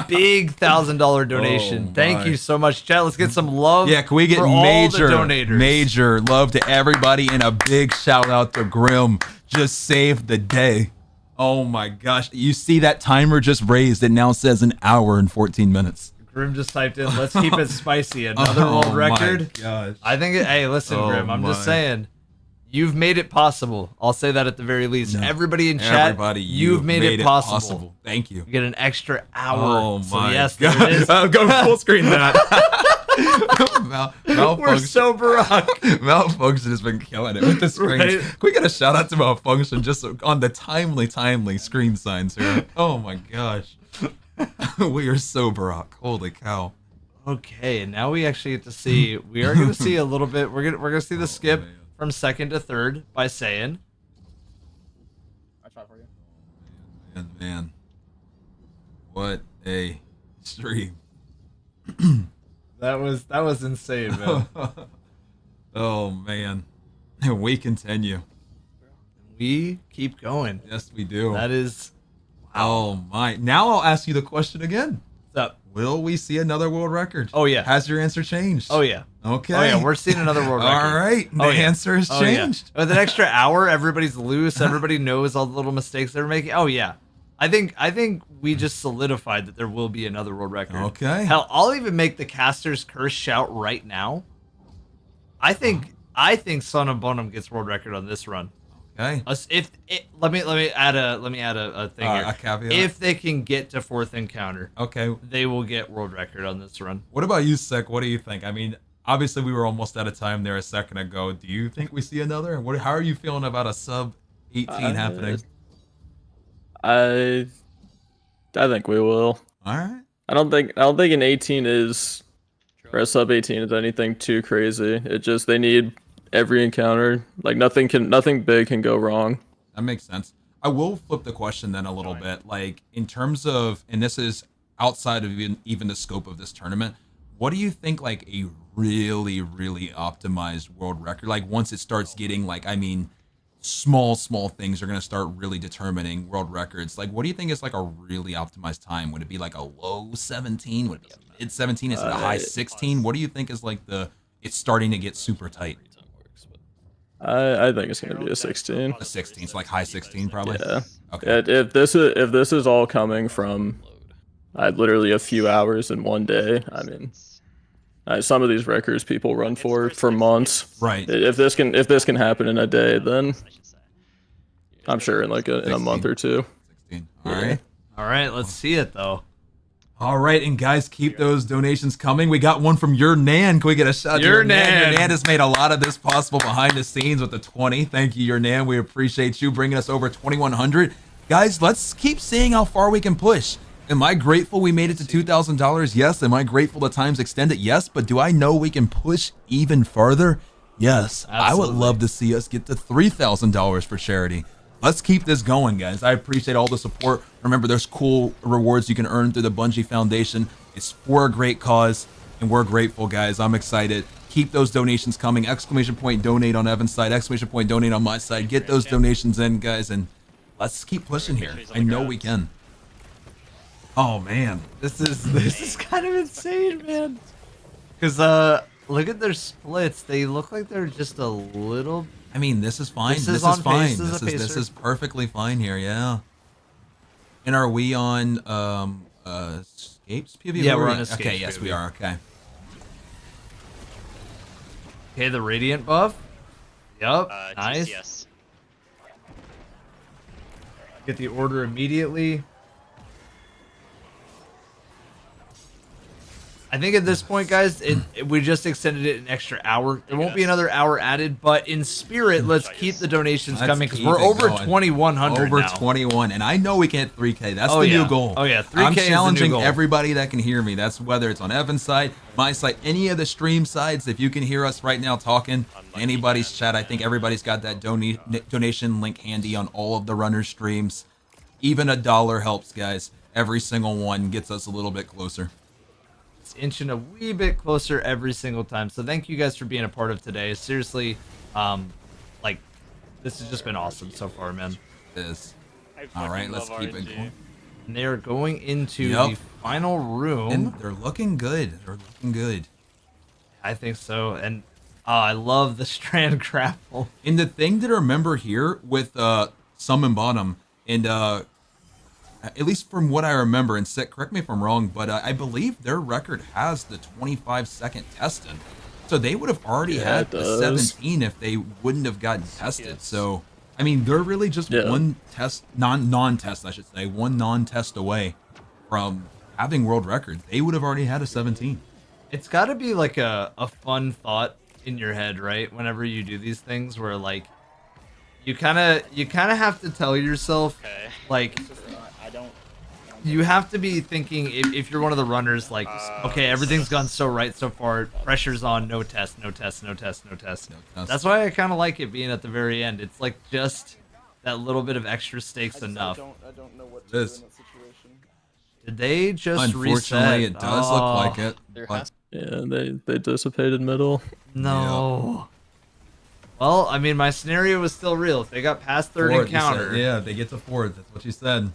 S1: Big $1,000 donation.
S2: Oh,
S1: Thank
S2: my.
S1: you so much, chat. Let's get some love.
S2: Yeah, can we get
S1: for
S2: major,
S1: all the donators?
S2: major love to everybody and a big shout out to Grim. Just saved the day. Oh my gosh. You see that timer just raised. It now says an hour and 14 minutes.
S1: Grim just typed in, let's keep it spicy. Another world record.
S2: Gosh.
S1: I think, hey, listen,
S2: Oh,
S1: Grim, I'm just
S2: my.
S1: saying, you've made it possible. I'll say that at the very least.
S2: No.
S1: everybody in chat,
S2: Everybody,
S1: you've made it possible.
S2: Thank you.
S1: You get an extra hour.
S2: Oh
S1: So
S2: my
S1: yes,
S2: God.
S1: there it is.
S2: Go full screen that.
S1: We're so Barack.
S2: Malfunction has been killing it with the screens.
S1: Right?
S2: Can we get a shout out to Malfunction just on the timely screen signs here? Oh my gosh. We are so Barack. Holy cow.
S1: Okay, and now we actually get to see. We are going to see a little bit. We're gonna see the skip from 2nd to 3rd by Saiyan.
S12: I try for you.
S2: Man. What a stream.
S1: That was insane, man.
S2: Oh man. We continue.
S1: We keep going.
S2: Yes, we do.
S1: That is,
S2: Oh my! Now I'll ask you the question again.
S1: What's up?
S2: Will we see another world record?
S1: Oh yeah.
S2: Has your answer changed?
S1: Oh yeah.
S2: Okay.
S1: Oh yeah, we're seeing another world record.
S2: All right. The answer has changed.
S1: With an extra hour, everybody's loose. Everybody knows all the little mistakes they're making. Oh yeah. I think we just solidified that there will be another world record.
S2: Okay.
S1: Hell, I'll even make the caster's curse shout right now. I think Son of Bonum gets world record on this run.
S2: Okay.
S1: Let me add a thing here.
S2: A caveat.
S1: If they can get to 4th encounter,
S2: okay,
S1: they will get world record on this run.
S2: What about you, Sek? What do you think? I mean, obviously we were almost out of time there a second ago. Do you think we see another? How are you feeling about a sub 18 happening?
S3: I think we will.
S2: All right.
S3: I don't think an 18 is, or a sub 18 is anything too crazy. It just, they need every encounter. Like nothing big can go wrong.
S2: That makes sense. I will flip the question then a little bit. Like in terms of, and this is outside of even the scope of this tournament, what do you think like a really, really optimized world record? Like once it starts getting like, I mean, small things are going to start really determining world records. Like what do you think is like a really optimized time? Would it be like a low 17? Would it be a mid 17? Is it a high 16? What do you think is like it's starting to get super tight?
S3: I think it's gonna be a 16.
S2: A 16, so like high 16 probably.
S3: Yeah.
S2: Okay.
S3: If this is all coming from, literally a few hours in one day. I mean, some of these records people run for months.
S2: Right.
S3: If this can happen in a day, then I'm sure in like in a month or two.
S2: 16. All right.
S1: All right. Let's see it though.
S2: All right, and guys, keep those donations coming. We got one from Your Nan. Can we get a shout out to Your Nan? Your Nan has made a lot of this possible behind the scenes with the 20. Thank you, Your Nan. We appreciate you bringing us over 2,100. Guys, let's keep seeing how far we can push. Am I grateful we made it to $2,000? Yes. Am I grateful the times extended? Yes. But do I know we can push even further? Yes. Absolutely. I would love to see us get to $3,000 for charity. Let's keep this going, guys. I appreciate all the support. Remember, there's cool rewards you can earn through the Bungie Foundation. It's for a great cause, and we're grateful, guys. I'm excited. Keep those donations coming. Exclamation point donate on Evan's side. Exclamation point donate on my side. Get those donations in, guys, and let's keep pushing here. I know we can. Oh man,
S1: this is kind of insane, man. Because look at their splits. They look like they're just a little.
S2: I mean, this is fine. This is fine. This is perfectly fine here. Yeah. And are we on Escapes PvP?
S1: Yeah, we're on Escapes.
S2: Okay, yes, we are. Okay.
S1: Okay, the Radiant buff. Yup. Nice.
S8: Yes.
S1: Get the order immediately. I think at this point, guys, we just extended it an extra hour. There won't be another hour added, but in spirit, let's keep the donations coming because we're over 2,100
S2: Over
S1: now.
S2: 21, and I know we can hit 3K. That's the new goal.
S1: Oh yeah, 3K
S2: I'm
S1: is the
S2: challenging
S1: new goal.
S2: everybody that can hear me. That's whether it's on Evan's side, my side, any of the stream sides. If you can hear us right now talking, anybody's chat, I think everybody's got that donation link handy on all of the runners' streams. Even $1 helps, guys. Every single one gets us a little bit closer.
S1: Inching a wee bit closer every single time. So thank you guys for being a part of today. Seriously, like this has just been awesome so far, man.
S2: It is. All right, let's keep it going.
S1: And they are going into the final room.
S2: And they're looking good. They're looking good.
S1: I think so. And I love the strand grapple.
S2: And the thing to remember here with Some and Bottom, and at least from what I remember, and Sick, correct me if I'm wrong, but I believe their record has the 25-second tested. So they would have already had the 17 if they wouldn't have gotten tested. So, I mean, they're really just one test, non-test, I should say, one non-test away from having world record. They would have already had a 17.
S1: It's got to be like a fun thought in your head, right? Whenever you do these things where like you kind of have to tell yourself like you have to be thinking if you're one of the runners like okay, everything's gone so right so far, pressure's on, no test. That's why I kind of like it being at the very end. It's like just that little bit of extra stakes enough.
S3: I don't know what to do in that situation.
S1: Did they just
S2: Unfortunately,
S1: reset?
S2: it does look like it. But
S3: Yeah, they dissipated middle.
S1: No. Well, I mean, my scenario was still real. If they got past third
S2: fourth,
S1: encounter.
S2: yeah, they get to fourth. That's what you said.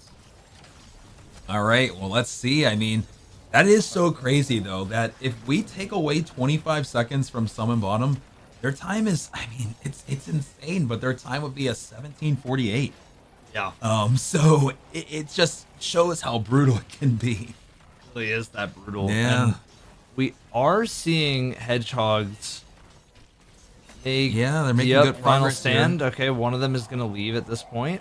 S2: All right, well, let's see. I mean, that is so crazy, though, that if we take away 25 seconds from Summon Bottom, their time is, I mean, it's insane, but their time would be a 17:48.
S1: Yeah.
S2: So it just shows how brutal it can be.
S1: It really is that brutal.
S2: Yeah.
S1: And we are seeing Hedgehogs make
S2: Yeah, they're making
S1: the
S2: good
S1: final
S2: progress
S1: stand.
S2: here.
S1: Okay, one of them is going to leave at this point.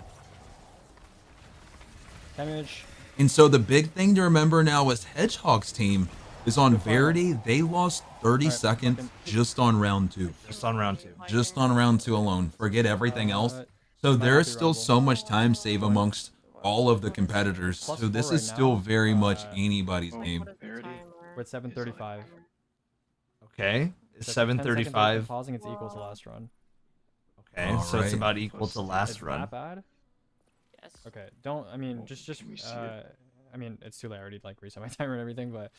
S4: Damage.
S2: And so the big thing to remember now is Hedgehog's team is on Verity. They lost 30 seconds just on round 2.
S1: Just on round 2.
S2: Just on round 2 alone. Forget everything else. So there is still so much time save amongst all of the competitors. So this is still very much anybody's game.
S4: We're at 7:35.
S1: Okay, it's
S4: So 10 seconds after
S1: 7:35.
S4: Pausing, it's equal to last run.
S1: Okay,
S2: All
S1: so it's
S2: right.
S1: about equal to last
S4: It's
S1: run.
S4: that bad?
S5: Yes.
S4: Okay, don't. I mean, just. I mean, it's too late. I already like reset my timer and everything, but.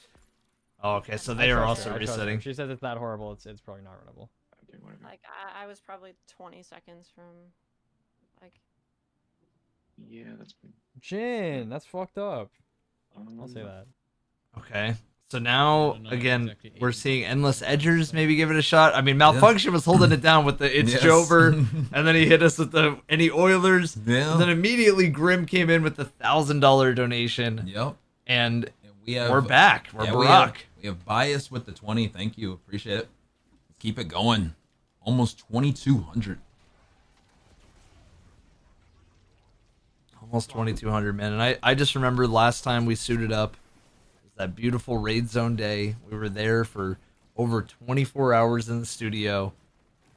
S1: Oh, okay, so
S4: I
S1: they are
S4: trust her,
S1: also
S4: I trust her.
S1: resetting.
S4: If she says it's that horrible, it's probably not runnable.
S5: Like I was probably 20 seconds from, like.
S7: Yeah, that's pretty.
S4: Jin, that's fucked up. I'll say that.
S1: Okay. So now,
S11: No,
S1: again,
S11: exactly
S1: we're
S11: 80.
S1: seeing Endless Edgers maybe give it a shot. I mean, Malfunction was holding it down with the It's
S2: Yes.
S1: Jover, and then he hit us with the Any Oilers.
S2: Yeah.
S1: And then immediately Grim came in with the $1,000 donation.
S2: Yep.
S1: And
S2: We have,
S1: we're back. We're
S2: yeah,
S1: Barack.
S2: we have Bias with the 20. Thank you. Appreciate it. Keep it going. Almost 2,200.
S1: Almost 2,200, man. And I just remember last time we suited up, it was that beautiful Raid Zone day. We were there for over 24 hours in the studio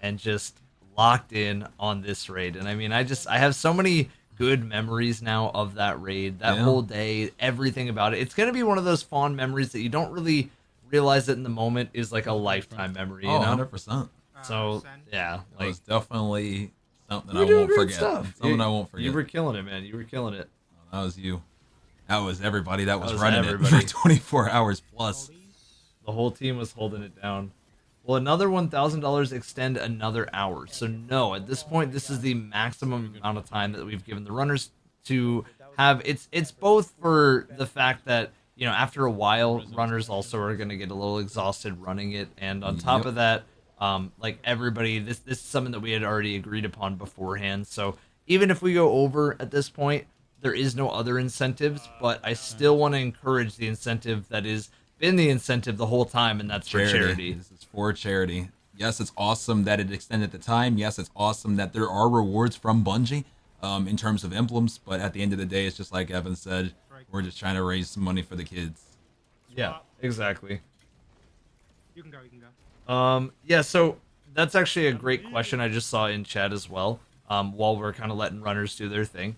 S1: and just locked in on this raid. And I mean, I have so many good memories now of that raid, that whole day, everything about it. It's going to be one of those fond memories that you don't really realize it in the moment is like a lifetime memory, you
S2: Oh,
S1: know?
S2: 100%.
S1: So, yeah.
S2: That
S1: Like,
S2: was definitely something
S1: you
S2: I
S1: were doing
S2: won't
S1: great
S2: forget.
S1: stuff.
S2: Something
S1: You-
S2: I won't forget.
S1: You were killing it, man. You were killing it.
S2: That was you. That was everybody that was
S1: was
S2: running it
S1: everybody.
S2: for 24 hours plus.
S1: The whole team was holding it down. Will another $1,000 extend another hour? So no, at this point, this is the maximum amount of time that we've given the runners to have. It's both for the fact that, you know, after a while, runners also are going to get a little exhausted running it, and on top of that, like everybody, this is something that we had already agreed upon beforehand. So even if we go over at this point, there is no other incentives, but I still want to encourage the incentive that has been the incentive the whole time, and that's for charity.
S2: This is for charity. Yes, it's awesome that it extended the time. Yes, it's awesome that there are rewards from Bungie in terms of emblems, but at the end of the day, it's just like Evan said, we're just trying to raise some money for the kids.
S1: Yeah, exactly.
S10: You can go.
S1: Yeah, so that's actually a great question I just saw in chat as well, while we're kind of letting runners do their thing.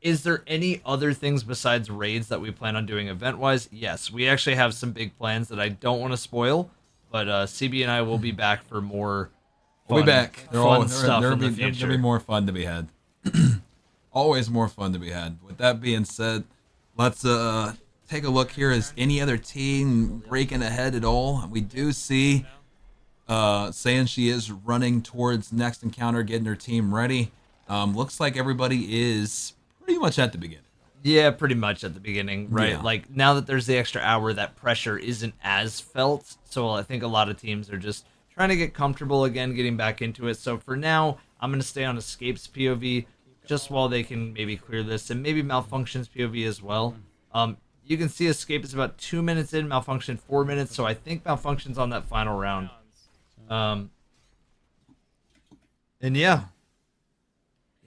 S1: Is there any other things besides raids that we plan on doing event-wise? Yes, we actually have some big plans that I don't want to spoil, but CB and I will be back for more fun,
S2: We'll be back.
S1: fun stuff in the future.
S2: There'll be more fun to be had. Always more fun to be had. With that being said, let's take a look here. Is any other team breaking ahead at all? We do see saying she is running towards next encounter, getting her team ready. Looks like everybody is pretty much at the beginning.
S1: Yeah, pretty much at the beginning, right?
S2: Yeah.
S1: Like, now that there's the extra hour, that pressure isn't as felt. So I think a lot of teams are just trying to get comfortable again, getting back into it. So for now, I'm going to stay on Escape's POV just while they can maybe clear this, and maybe Malfunction's POV as well. You can see Escape is about 2 minutes in, Malfunction 4 minutes, so I think Malfunction's on that final round. And yeah.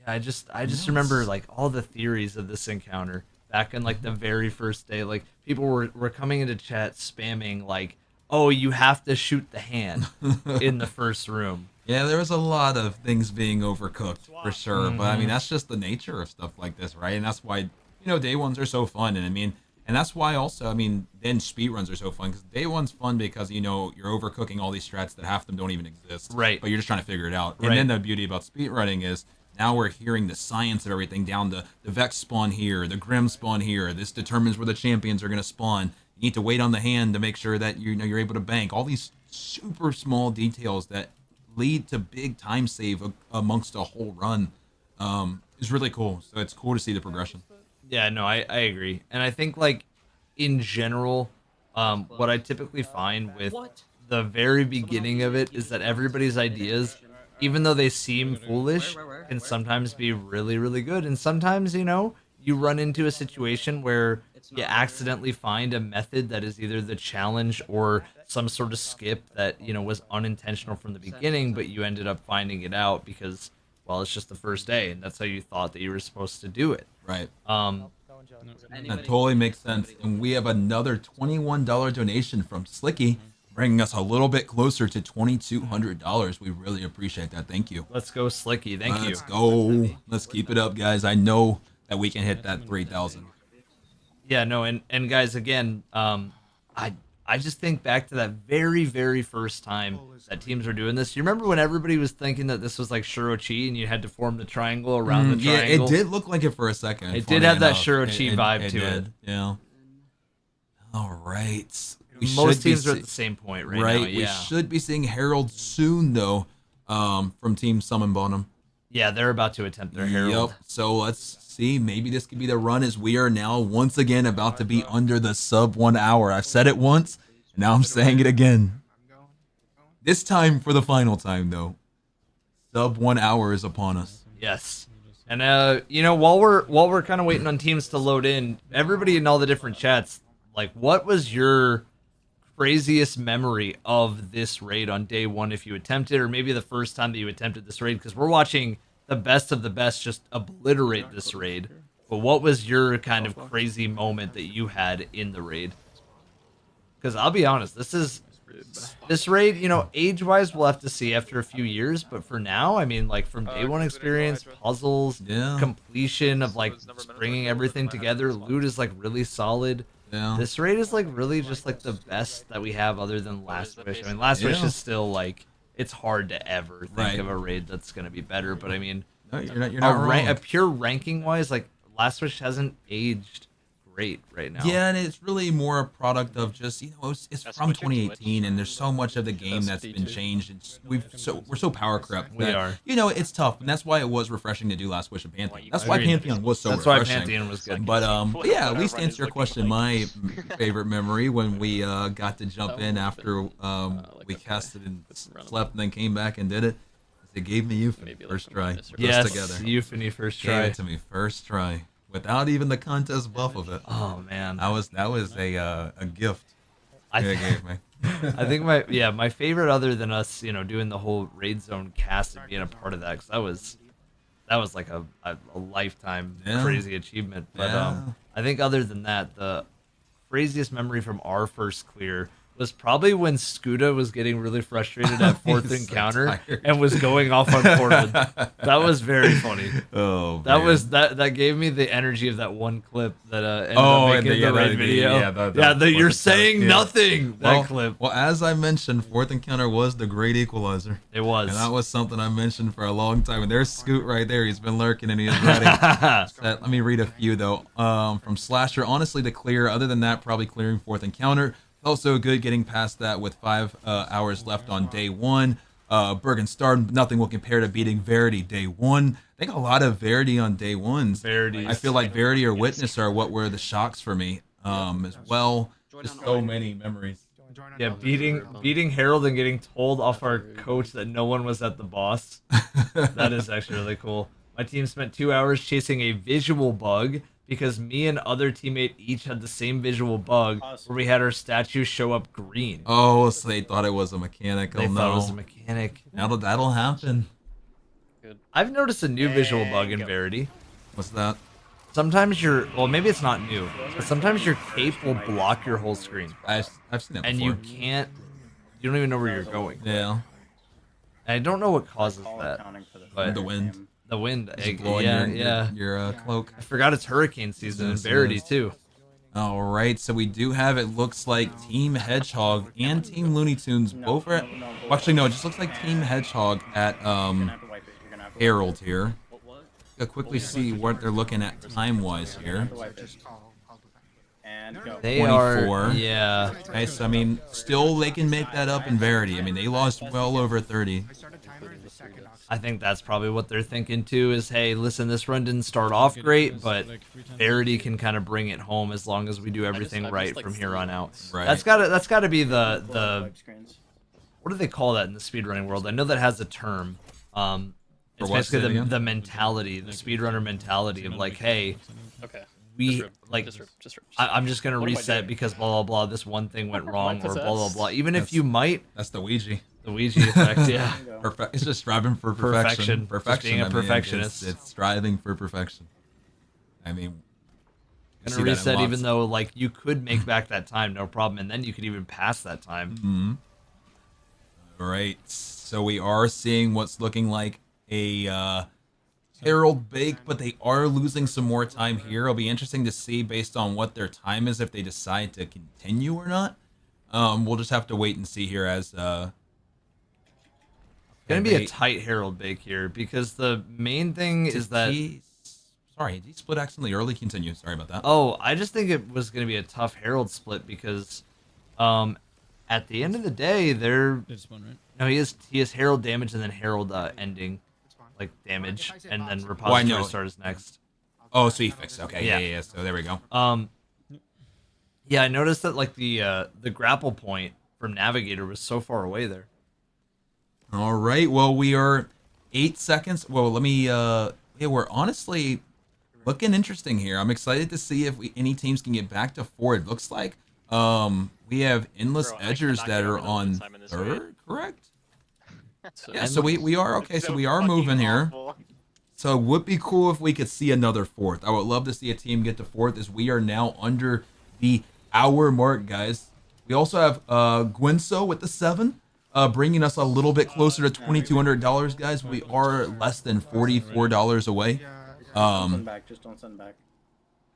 S1: I just remember like all the theories of this encounter back in like the very first day. Like people were coming into chat spamming like, "Oh, you have to shoot the hand in the first room."
S2: Yeah, there was a lot of things being overcooked for sure, but I mean that's just the nature of stuff like this, right? And that's why, you know, day ones are so fun, and I mean, and that's why also, I mean, then speedruns are so fun because day one's fun because, you know, you're overcooking all these strats that half of them don't even exist,
S1: right?
S2: But you're just trying to figure it out.
S1: Right.
S2: And then the beauty about speedrunning is now we're hearing the science of everything down to the Vex spawn here, the Grim spawn here. This determines where the champions are going to spawn. You need to wait on the hand to make sure that you're able to bank. All these super small details that lead to big time save amongst a whole run is really cool. So it's cool to see the progression.
S1: Yeah, no, I agree. And I think, like, in general, what I typically find with the very beginning of it is that everybody's ideas, even though they seem foolish, can sometimes be really, really good. And sometimes, you know, you run into a situation where you accidentally find a method that is either the challenge or some sort of skip that, you know, was unintentional from the beginning, but you ended up finding it out because, well, it's just the first day, and that's how you thought that you were supposed to do it.
S2: Right.
S11: That
S2: totally makes sense. And we have another $21 donation from Slicky, bringing us a little bit closer to $2,200. We really appreciate that. Thank you.
S1: Let's go, Slicky. Thank you.
S2: Let's go. Let's keep it up, guys. I know that we can hit that 3,000.
S1: Yeah, no, and guys, again, I just think back to that very, very first time that teams were doing this. You remember when everybody was thinking that this was like Shirochi and you had to form the triangle around the triangle?
S2: Yeah, it did look like it for a second.
S1: It did have that Shirochi vibe to it.
S2: Yeah. All right.
S1: Most teams are at the same point right now. Yeah.
S2: We should be seeing Herald soon, though, from Team Summon Bonham.
S1: Yeah, they're about to attempt their Herald.
S2: Yep. So let's see. Maybe this could be the run, as we are now once again about to be under the sub 1 hour. I've said it once, and now I'm saying it again. This time for the final time, though. Sub 1 hour is upon us.
S1: Yes. And you know, while we're kind of waiting on teams to load in, everybody in all the different chats, like, what was your craziest memory of this raid on day one if you attempted, or maybe the first time that you attempted this raid? Because we're watching the best of the best just obliterate this raid. But what was your kind of crazy moment that you had in the raid? Because I'll be honest, this raid, you know, age-wise, we'll have to see after a few years. But for now, I mean, like, from day one experience, puzzles, completion of, like, just bringing everything together, loot is, like, really solid.
S2: Yeah.
S1: This raid is, like, really just, like, the best that we have other than Last Wish. I mean, Last Wish is still, like, it's hard to ever think of a raid that's going to be better. But, I mean,
S2: no, you're not wrong.
S1: A pure ranking-wise, like, Last Wish hasn't aged great right now.
S2: Yeah, and it's really more a product of just, you know, it's from 2018, and there's so much of the game that's been changed, and we're so power crept.
S1: We are.
S2: You know, it's tough, and that's why it was refreshing to do Last Wish and Pantheon. That's why Pantheon was so
S1: refreshing. That's why Pantheon was good.
S2: But yeah, at least to answer your question, my favorite memory when we got to jump in after we casted and slept, and then came back and did it. It gave me Euphony first try.
S1: Yes,
S2: together.
S1: Euphony first try.
S2: Gave it to me first try. Without even the contest buff of it.
S1: Oh man,
S2: that was a gift. They gave me.
S1: I think my favorite, other than us, you know, doing the whole raid zone cast and being a part of that, because that was like a lifetime crazy achievement. But I think other than that, the craziest memory from our first clear was probably when Scuda was getting really frustrated at fourth encounter and was going off on portal. That was very funny.
S2: Oh,
S1: that gave me the energy of that one clip that ended up making the raid video. You're saying nothing. That clip.
S2: Well, as I mentioned, fourth encounter was the great equalizer.
S1: It was,
S2: and that was something I mentioned for a long time. And there's Scoot right there. He's been lurking and he is ready. Let me read a few though. From Slasher, honestly, the clear. Other than that, probably clearing fourth encounter. Also good getting past that with 5 hours left on day one. Bergen Star, nothing will compare to beating Verity day one. I think a lot of Verity on day ones.
S1: Verities.
S2: I feel like Verity or Witness are what were the shocks for me as well. Just so many memories.
S1: Yeah, beating Harold and getting told off our coach that no one was at the boss. That is actually really cool. My team spent 2 hours chasing a visual bug, because me and other teammate each had the same visual bug where we had our statues show up green.
S2: Oh, so they thought it was a mechanic.
S1: They thought it was a mechanic.
S2: That'll happen.
S8: Good.
S1: I've noticed a new visual bug in Verity.
S2: What's that?
S1: Sometimes maybe it's not new, but sometimes your cape will block your whole screen.
S2: I've seen it before.
S1: And you don't even know where you're going.
S2: Yeah.
S1: And I don't know what causes that, but
S2: the wind.
S1: The wind,
S2: your cloak.
S1: I forgot it's hurricane season in Verity too.
S2: All right, so we do have, it looks like Team Hedgehog and Team Looney Tunes both are. Well, actually, no, it just looks like Team Hedgehog at Herald here. I'll quickly see what they're looking at time-wise here.
S1: They
S2: 24.
S1: are, yeah.
S2: Nice. I mean, still they can make that up in Verity. I mean, they lost well over 30.
S1: I think that's probably what they're thinking too. Is hey, listen, this run didn't start off great, but Verity can kind of bring it home as long as we do everything right from here on out.
S2: Right.
S1: That's gotta be the what do they call that in the speedrunning world? I know that has a term. It's basically the mentality, the speedrunner mentality of like, hey,
S8: Okay.
S1: we like I'm just gonna reset because blah blah blah. This one thing went wrong or blah blah blah. Even if you might.
S2: That's the Ouija.
S1: The Ouija effect, yeah.
S2: It's just striving for perfection.
S1: Just being a perfectionist.
S2: It's striving for perfection. I mean,
S1: gonna reset even though like you could make back that time, no problem, and then you could even pass that time.
S2: All right, so we are seeing what's looking like a Herald Bake, but they are losing some more time here. It'll be interesting to see based on what their time is if they decide to continue or not. We'll just have to wait and see here as
S1: It's gonna be a tight Herald Bake here because the main thing is that.
S2: Sorry, did he split accidentally early? Continue. Sorry about that.
S1: Oh, I just think it was gonna be a tough Herald split because, at the end of the day, no, he has Herald damage and then Herald ending, like damage, and then repository start is next.
S2: Oh, so he fixed. Okay, yeah. So there we go.
S1: Yeah, I noticed that like the grapple point from Navigator was so far away there.
S2: All right, well, we are 8 seconds. Well, let me, yeah, we're honestly looking interesting here. I'm excited to see if any teams can get back to 4, it looks like. We have Endless Edgers that are on 3rd, correct? Yeah, so we are, okay, so we are moving here. So it would be cool if we could see another 4th. I would love to see a team get to 4th as we are now under the hour mark, guys. We also have Gwinso with the 7. Bringing us a little bit closer to $2,200, guys. We are less than $44 away.
S12: Just don't send back.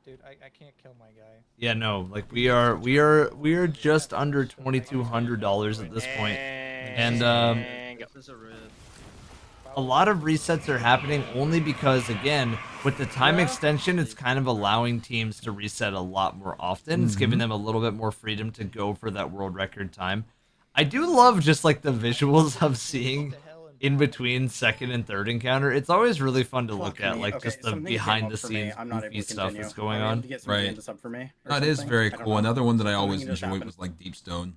S11: Dude, I can't kill my guy.
S1: Yeah, no, like we are just under $2,200 at this point, and a lot of resets are happening only because, again, with the time extension, it's kind of allowing teams to reset a lot more often. It's giving them a little bit more freedom to go for that world record time. I do love just like the visuals of seeing in between 2nd and 3rd encounter. It's always really fun to look at, like just the behind the scenes goofy stuff that's going on.
S2: Right. That is very cool. Another one that I always enjoyed was like Deepstone,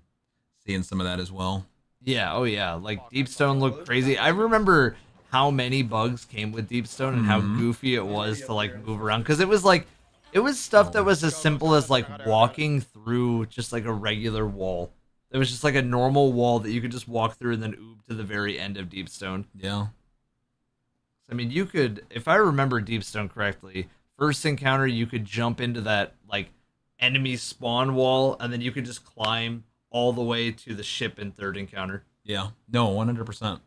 S2: seeing some of that as well.
S1: Yeah, oh yeah, like Deepstone looked crazy. I remember how many bugs came with Deepstone and how goofy it was to like move around, because it was stuff that was as simple as like walking through just like a regular wall. It was just like a normal wall that you could just walk through and then oob to the very end of Deepstone.
S2: Yeah.
S1: I mean, you could, if I remember Deepstone correctly, first encounter you could jump into that like enemy spawn wall and then you could just climb all the way to the ship in 3rd encounter.
S2: Yeah. No, 100%.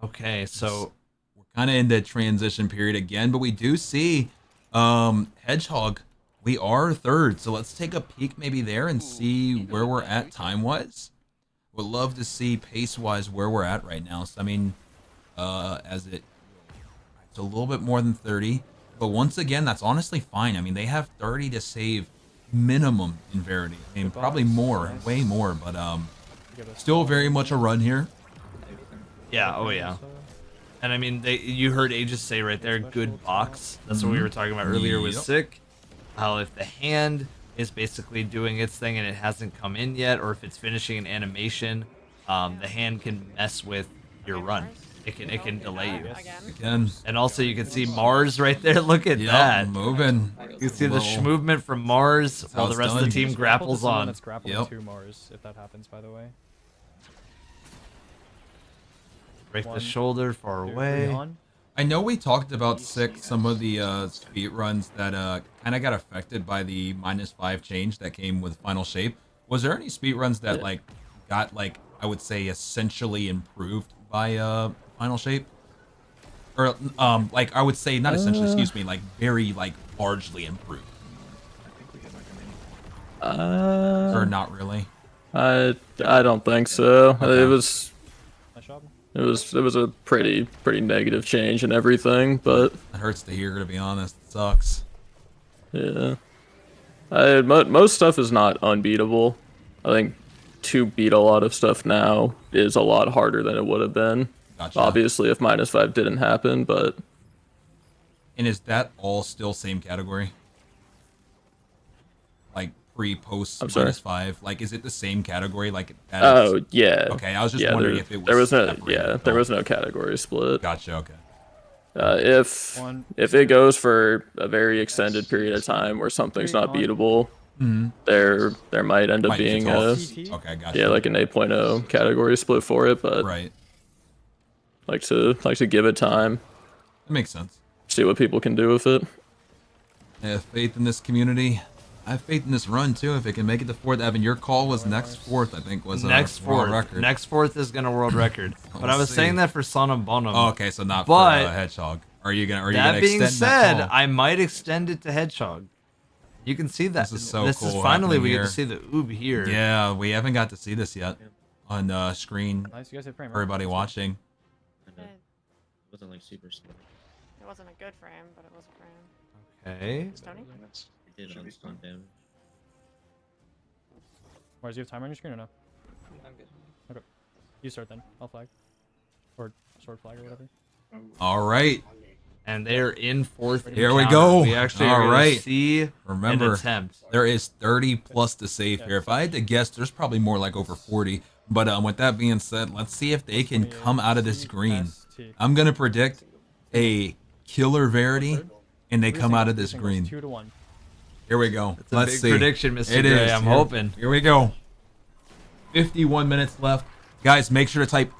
S1: Okay, so
S2: we're kind of in the transition period again, but we do see Hedgehog. We are 3rd, so let's take a peek maybe there and see where we're at time-wise. Would love to see pace-wise where we're at right now. So, I mean, it's a little bit more than 30, but once again, that's honestly fine. I mean, they have 30 to save minimum in Verity. I mean, probably more, way more, but still very much a run here.
S1: Yeah, oh yeah. And I mean, you heard Aegis say right there, good box. That's what we were talking about earlier with Sick. How if the hand is basically doing its thing and it hasn't come in yet, or if it's finishing an animation, the hand can mess with your run. It can delay you.
S2: It can.
S1: And also you can see Mars right there. Look at that.
S2: Moving.
S1: You can see the movement from Mars while the rest of the team grapples on.
S4: That's grappling to Mars, if that happens, by the way.
S1: Break the shoulder far away.
S2: I know we talked about some of the speed runs that kind of got affected by the -5 change that came with Final Shape. Was there any speed runs that like got like I would say essentially improved by Final Shape? Or like I would say not essentially, excuse me, like very like largely improved. Or not really.
S3: I don't think so.
S2: Okay.
S3: It was a pretty negative change and everything, but
S2: it hurts to hear, to be honest. It sucks.
S3: Yeah. Most stuff is not unbeatable. I think to beat a lot of stuff now is a lot harder than it would have been.
S2: Gotcha.
S3: Obviously, if -5 didn't happen, but.
S2: And is that all still same category? Like pre-post
S3: I'm sorry?
S2: -5? Like, is it the same category? Like,
S3: Oh yeah.
S2: Okay, I was just wondering if it was.
S3: There was no
S2: separated.
S3: there was no category split.
S2: Gotcha. Okay.
S3: If it goes for a very extended period of time where something's not beatable, there might end up
S2: Might be
S3: being
S2: toss. Okay, gotcha.
S3: yeah, like an 8.0 category split for it, but
S2: Right.
S3: like to give it time,
S2: That makes sense.
S3: see what people can do with it.
S2: I have faith in this community. I have faith in this run too. If it can make it to 4th, Evan, your call was next 4th. I think was
S1: Next
S2: world
S1: 4th.
S2: record.
S1: Next 4th is gonna world record. But I was
S2: see.
S1: saying that for Son of Bonham.
S2: Oh, okay, so not
S1: But
S2: for Hedgehog. Are you gonna
S1: that being
S2: extend
S1: said,
S2: that call?
S1: I might extend it to Hedgehog. You can see that.
S2: This is so
S1: This
S2: cool
S1: is finally
S2: happening
S1: we get
S2: here.
S1: to see the oob here.
S2: Yeah, we haven't got to see this yet on screen.
S4: Nice, you guys hit frame. right?
S2: Everybody watching.
S5: It
S7: wasn't like super slow.
S5: wasn't a good frame, but it was a frame.
S1: Okay.
S5: Stony?
S7: We did it on stunt damage.
S4: Where's you have time on your screen or no?
S11: I'm good.
S4: Okay. You start then. I'll flag. Or sword flag or whatever.
S2: All right.
S1: And they're in 4th.
S2: Here we
S1: encounter.
S2: go.
S1: We actually
S2: All
S1: are gonna
S2: right.
S1: see
S2: Remember,
S1: an attempt.
S2: there is 30 plus to save here. If I had to guess, there's probably more like over 40. But with that being said, let's see if they can come out of this green. I'm gonna predict a killer Verity, and they come out of this green.
S4: 2 to 1.
S2: Here we go.
S1: It's a
S2: Let's
S1: big
S2: see.
S1: prediction, Mr.
S2: It
S1: Gray.
S2: is.
S1: I'm
S2: Here-
S1: hoping.
S2: Here we go. 51 minutes left. Guys, make sure to type !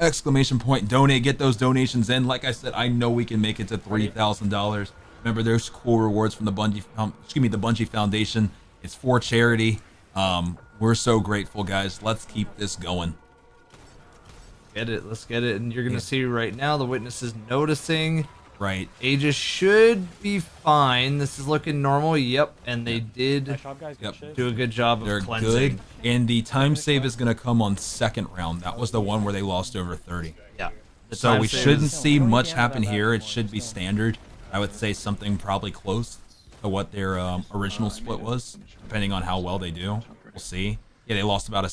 S2: donate. Get those donations in. Like I said, I know we can make it to $3,000. Remember, there's cool rewards from the Bungie Foundation. It's for charity. We're so grateful, guys. Let's keep this going.
S1: Get it. Let's get it. And you're gonna see right now the witness is noticing.
S2: Right.
S1: Aegis should be fine. This is looking normal. Yep. And they did
S4: Nice job, guys. Good
S2: Yep.
S4: shit.
S1: do a good job of
S2: They're
S1: cleansing.
S2: good. And the time save is going to come on 2nd round. That was the one where they lost over 30.
S1: Yeah. The
S2: So
S1: time
S2: we
S1: save
S2: shouldn't
S1: is-
S2: see much happen here. It should be standard. I would say something probably close to what their original split was, depending on how well they do. We'll see. Yeah, they lost about 1.5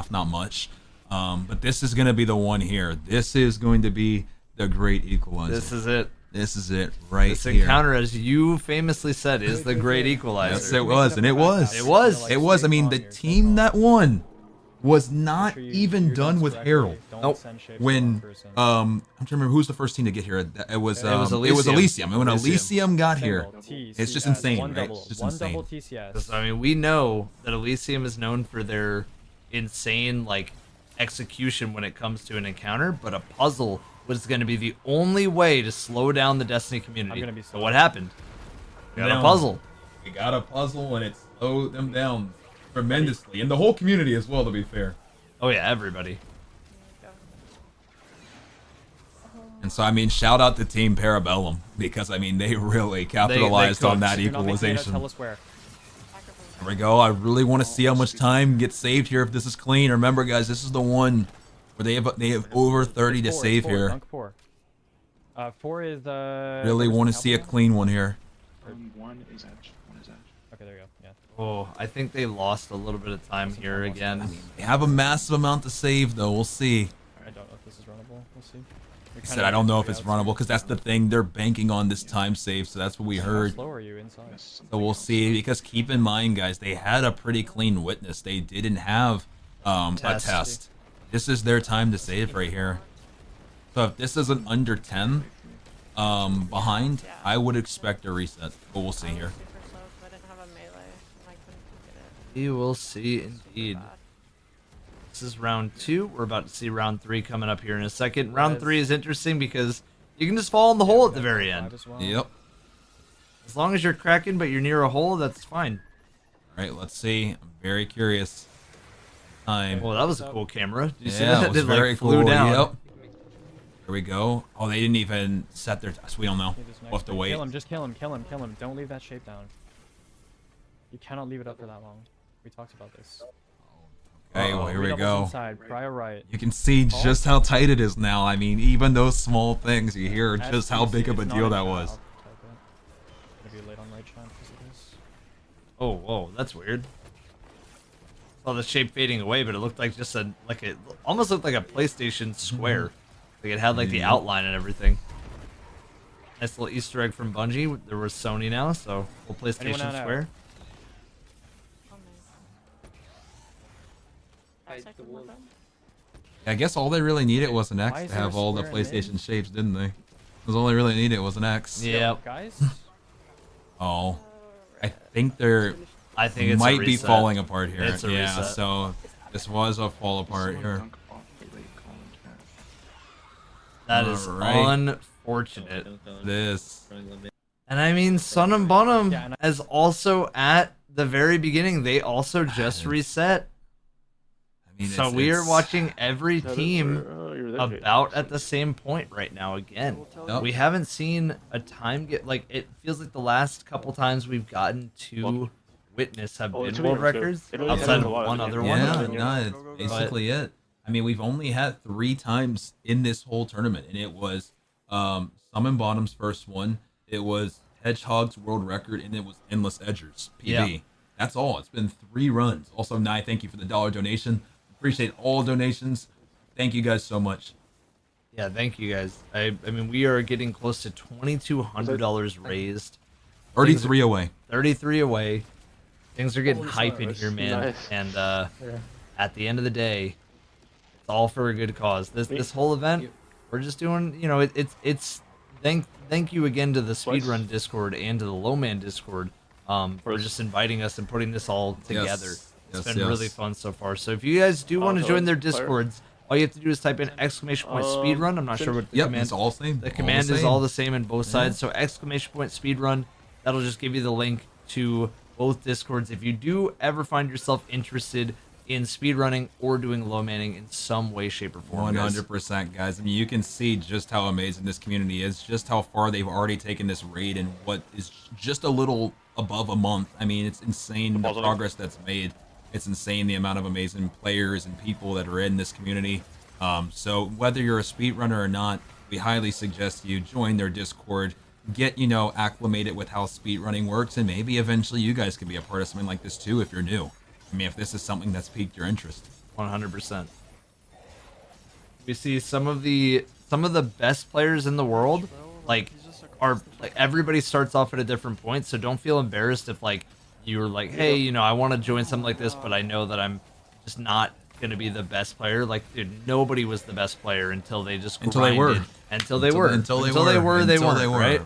S2: seconds, not much. But this is going to be the one here. This is going to be the great equalizer.
S1: This is it.
S2: This is it right
S1: This
S2: here.
S1: encounter, as you famously said, is the great equalizer.
S2: Yes, it was, and it was.
S1: It was.
S2: It was. I mean, the team that won was not even done with Harold.
S1: Nope.
S2: When I'm trying to remember who's the first team to get here. It was
S1: Elysium.
S2: Elysium. And when
S1: Elysium.
S2: Elysium got here,
S4: T,
S2: it's just
S4: CS,
S2: insane,
S4: one
S2: right?
S4: double,
S2: It's just
S4: one
S2: insane.
S4: double TCS.
S1: I mean, we know that Elysium is known for their insane execution when it comes to an encounter, but a puzzle was going to be the only way to slow down the Destiny community.
S4: I'm gonna be so
S1: So what happened? We got a
S2: Down.
S1: puzzle.
S2: We got a puzzle, and it slowed them down tremendously, and the whole community as well, to be fair.
S1: Oh yeah, everybody.
S2: And so, I mean, shout out to Team Parabellum, because, I mean, they really capitalized on that
S4: If you're not making it,
S2: equalization.
S4: tell us where.
S2: There we go. I really want to see how much time gets saved here if this is clean. Remember, guys, this is the one where they have over 30 to save here.
S4: Dunk 4. 4 is
S2: Really want to see a clean one here.
S7: One is edge. One is edge.
S4: Okay, there you go. Yeah.
S1: Oh, I think they lost a little bit of time here again.
S2: They have a massive amount to save, though. We'll see.
S4: I don't know if this is runnable. We'll see.
S2: Like I said, I don't know if it's runnable because that's the thing. They're banking on this time save, so that's what we heard.
S4: How slow are you inside?
S2: So we'll see. Because keep in mind, guys, they had a pretty clean witness. They didn't have a test. This is their time to save right here. So if this isn't under 10 behind, I would expect a reset. But we'll see here.
S5: Super slow, so I didn't have a melee, and I couldn't get it.
S1: We will see indeed. This is round 2. We're about to see round 3 coming up here in a second. Round 3 is interesting because you can just fall in the hole at the very end.
S2: Yep.
S1: As long as you're cracking, but you're near a hole, that's fine.
S2: All right, let's see. I'm very curious. Time.
S1: Well, that was a cool camera. Did you see
S2: Yeah,
S1: that?
S2: it was
S1: It,
S2: very
S1: flew
S2: cool.
S1: down.
S2: Yep. Here we go. Oh, they didn't even set their test. We don't know. We'll have to wait.
S4: Kill him, just kill him, kill him, kill him. Don't leave that shape down. You cannot leave it up for that long. We talked about this.
S2: Okay, well, here we
S4: Doubles
S2: go.
S4: Inside, prior right.
S2: You can see just how tight it is now. I mean, even those small things, you hear just how big of a deal that was.
S4: Gonna be late on right shot because of this.
S1: Oh, whoa, that's weird. saw the shape fading away, but it looked like just almost looked like a PlayStation Square. Like it had like the outline and everything. Nice little Easter egg from Bungie. There was Sony now, so full PlayStation Square.
S2: I guess all they really needed was an X to have all the PlayStation shapes, didn't they? Because all they really needed was an X.
S1: Yeah.
S4: Guys.
S2: Oh, I think they're.
S1: I think it
S2: might be falling apart here.
S1: It's a reset.
S2: So this was a fall apart here.
S1: That is unfortunate.
S2: This.
S1: And I mean, Sun and Bonham as also at the very beginning, they also just reset.
S2: I mean,
S1: so we are watching every team about at the same point right now again. We haven't seen a time get like it feels like the last couple times we've gotten to witness have been world records outside of one other one.
S2: Yeah, no, it's basically it. I mean, we've only had 3 times in this whole tournament, and it was Sun and Bottom's first one. It was Hedgehog's world record, and it was Endless Edgers PB.
S1: Yeah.
S2: That's all. It's been 3 runs. Also, Nye, thank you for the $1 donation. Appreciate all donations. Thank you guys so much.
S1: Yeah, thank you guys. I mean, we are getting close to $2,200 raised.
S2: 33 away.
S1: 33 away. Things are getting hype in here, man.
S9: Nice.
S1: And at the end of the day, it's all for a good cause. This whole event, we're just doing. You know, it's thank you again to the Speedrun Discord and to the Lowman Discord for just inviting us and putting this all together. It's been really fun so far. So if you guys do want to join their Discords, all you have to do is type in !speedrun. I'm not sure what the command.
S2: It's all same.
S1: The command is all the same in both sides. So !speedrun. That'll just give you the link to both Discords. If you do ever find yourself interested in speedrunning or doing low manning in some way, shape, or form,
S2: 100%, guys. I mean, you can see just how amazing this community is, just how far they've already taken this raid in what is just a little above a month. I mean, it's insane the progress that's made. It's insane the amount of amazing players and people that are in this community. So whether you're a speedrunner or not, we highly suggest you join their Discord, get, acclimated with how speedrunning works, and maybe eventually you guys could be a part of something like this too if you're new. I mean, if this is something that's piqued your interest.
S1: 100%. We see some of the best players in the world, everybody starts off at a different point, so don't feel embarrassed if you're like, hey, I want to join something like this, but I know that I'm just not gonna be the best player. Like, dude, nobody was the best player until they just grinded. Until they were,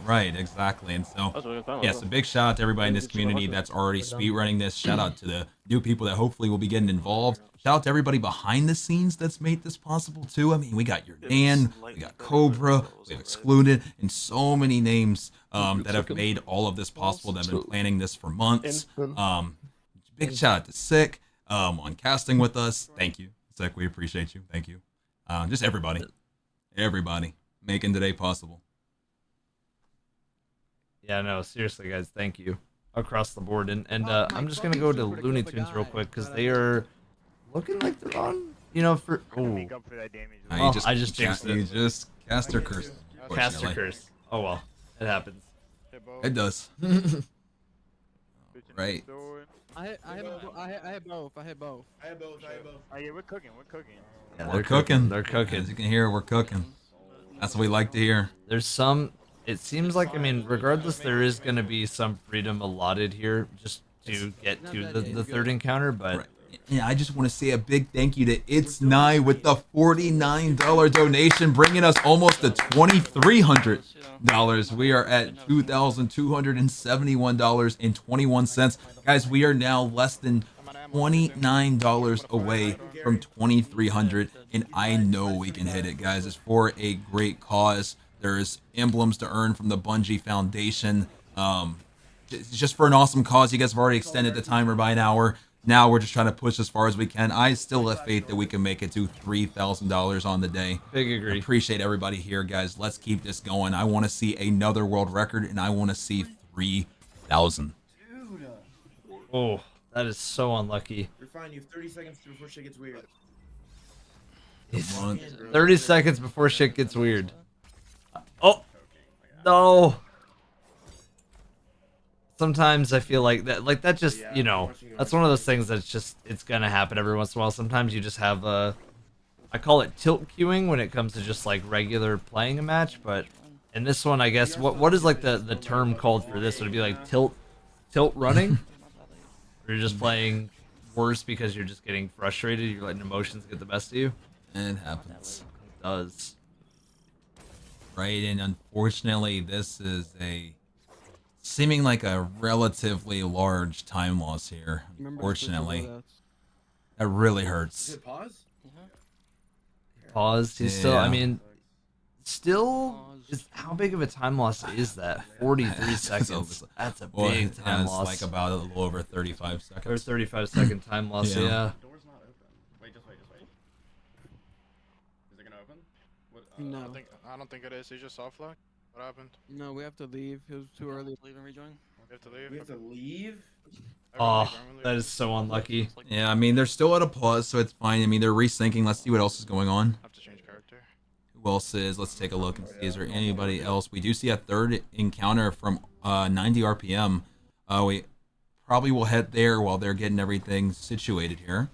S1: right?
S2: Exactly. And so, yes, a big shout out to everybody in this community that's already speedrunning this. Shout out to the new people that hopefully will be getting involved. Shout out to everybody behind the scenes that's made this possible too. I mean, we got your Dan, we got Cobra, we have Excluded, and so many names that have made all of this possible, that have been planning this for months. Big shout out to Sick on casting with us. Thank you, Sick. We appreciate you. Thank you. Just everybody making today possible.
S1: Yeah, no, seriously, guys, thank you across the board. And I'm just gonna go to Looney Tunes real quick because they are looking like they're on. For I just jinxed it.
S2: You just cast her curse.
S1: Cast her curse. Oh well, it happens.
S2: It does. Right.
S10: I have both.
S6: Oh yeah, we're cooking.
S2: Yeah, they're cooking. As you can hear, we're cooking. That's what we like to hear.
S1: There's some. It seems like, regardless, there is going to be some freedom allotted here just to get to the third encounter, but.
S2: Right. Yeah, I just want to say a big thank you to It's Nye with the $49 donation, bringing us almost to $2,300. We are at $2,271.21. Guys, we are now less than $29 away from $2,300, and I know we can hit it, guys. It's for a great cause. There's emblems to earn from the Bungie Foundation. It's just for an awesome cause. You guys have already extended the timer by an hour. Now we're just trying to push as far as we can. I still have faith that we can make it to $3,000 on the day.
S1: Big agree.
S2: Appreciate everybody here, guys. Let's keep this going. I want to see another world record, and I want to see 3,000.
S1: Oh, that is so unlucky.
S7: You're fine. You have 30 seconds before shit gets weird.
S1: 30 seconds before shit gets weird. Oh, no. sometimes I feel like that just, you know, that's one of those things that's just, it's gonna happen every once in a while. Sometimes you just have I call it tilt queuing when it comes to just like regular playing a match, but in this one, I guess, what is like the term called for this? Would it be like tilt running? Or you're just playing worse because you're just getting frustrated, you're letting emotions get the best of you?
S2: It happens.
S1: It does.
S2: Right, and unfortunately, this is seeming like a relatively large time loss here. Unfortunately, that really hurts.
S7: Pause?
S1: Paused. He's still, I mean, how big of a time loss is that? 43 seconds. That's a big time loss.
S2: It's like about a little over 35 seconds.
S1: Or 35-second time loss, yeah.
S7: Door's not open. Wait, just wait. Is it gonna open?
S6: No. I don't think it is. He just soft locked. What happened?
S11: No, we have to leave. It was too early. Leave and rejoin.
S6: We have to leave.
S7: We have to leave?
S1: Oh, that is so unlucky.
S2: Yeah, I mean, they're still at a pause, so it's fine. I mean, they're resyncing. Let's see what else is going on.
S6: Have to change character.
S2: Who else is? Let's take a look and see. Is there anybody else? We do see a third encounter from 90 RPM. We probably will head there while they're getting everything situated here.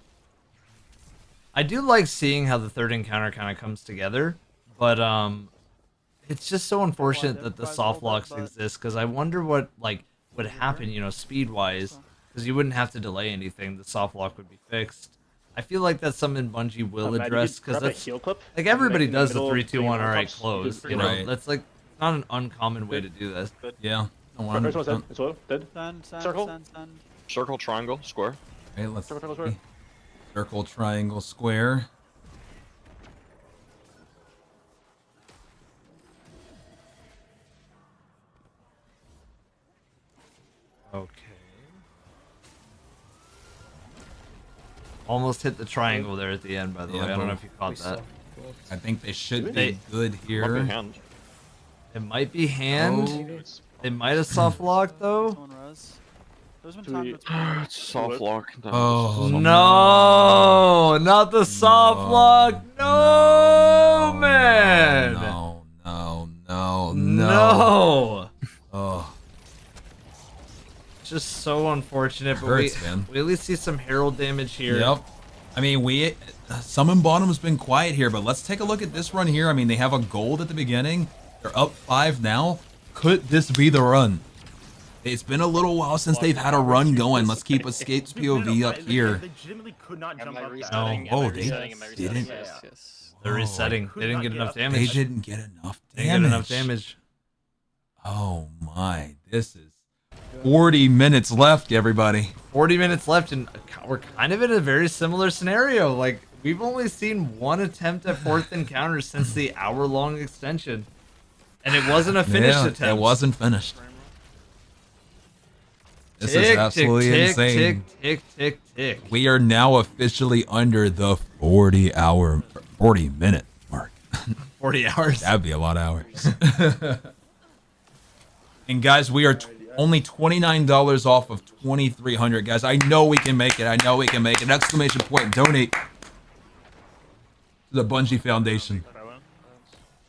S1: I do like seeing how the third encounter kind of comes together, but it's just so unfortunate that the soft locks exist, because I wonder what would happen, you know, speed-wise, because you wouldn't have to delay anything. The soft lock would be fixed. I feel like that's something Bungie will address, because that's like everybody does the 3, 2, 1. All right, close. You know, that's like not an uncommon way to do this.
S2: Yeah.
S8: Circle, triangle, square.
S2: Okay, let's see. Circle, triangle, square.
S1: Okay. Almost hit the triangle there at the end, by the way. I don't know if you caught that.
S2: I think they should be good here.
S1: It might be hand. They might have soft locked though.
S8: Soft lock.
S2: Oh
S1: no, not the soft lock. No, man. No.
S2: Oh.
S1: Just so unfortunate, but we at least see some herald damage here.
S2: Yep. I mean, Summon Bottom's been quiet here, but let's take a look at this run here. I mean, they have a gold at the beginning. They're up 5 now. Could this be the run? It's been a little while since they've had a run going. Let's keep Escape's POV up here.
S6: They legitimately could not jump up that.
S2: No. Oh, they didn't.
S1: They're resetting. They didn't get enough damage.
S2: They didn't get enough damage.
S1: They didn't get enough damage.
S2: Oh my, this is 40 minutes left, everybody.
S1: 40 minutes left, and we're kind of in a very similar scenario. Like, we've only seen one attempt at fourth encounter since the hour-long extension. And it wasn't a finished attempt.
S2: It wasn't finished. This
S1: tick,
S2: is absolutely
S1: tick,
S2: insane.
S1: Tick.
S2: We are now officially under the 40 minute mark.
S1: 40 hours?
S2: That'd be a lot of hours. And guys, we are only $29 off of $2,300. Guys, I know we can make it. I know we can make it. Exclamation point, donate to the Bungie Foundation.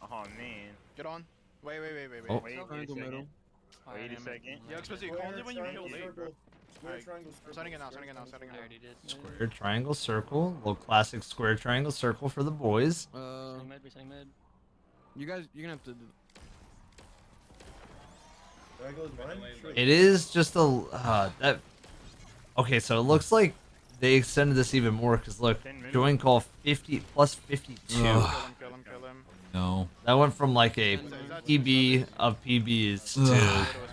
S6: Oh man. Get on. Wait.
S2: Oh.
S6: Wait a second. Yeah, especially only when you heal late, bro. Setting it now.
S1: Square, triangle, circle. Little classic square, triangle, circle for the boys.
S11: You guys, you're gonna have to.
S1: It is just a that. Okay, so it looks like they extended this even more, because look, join call 50 plus 52.
S6: Kill him.
S2: No.
S1: That went from like a PB of PBs to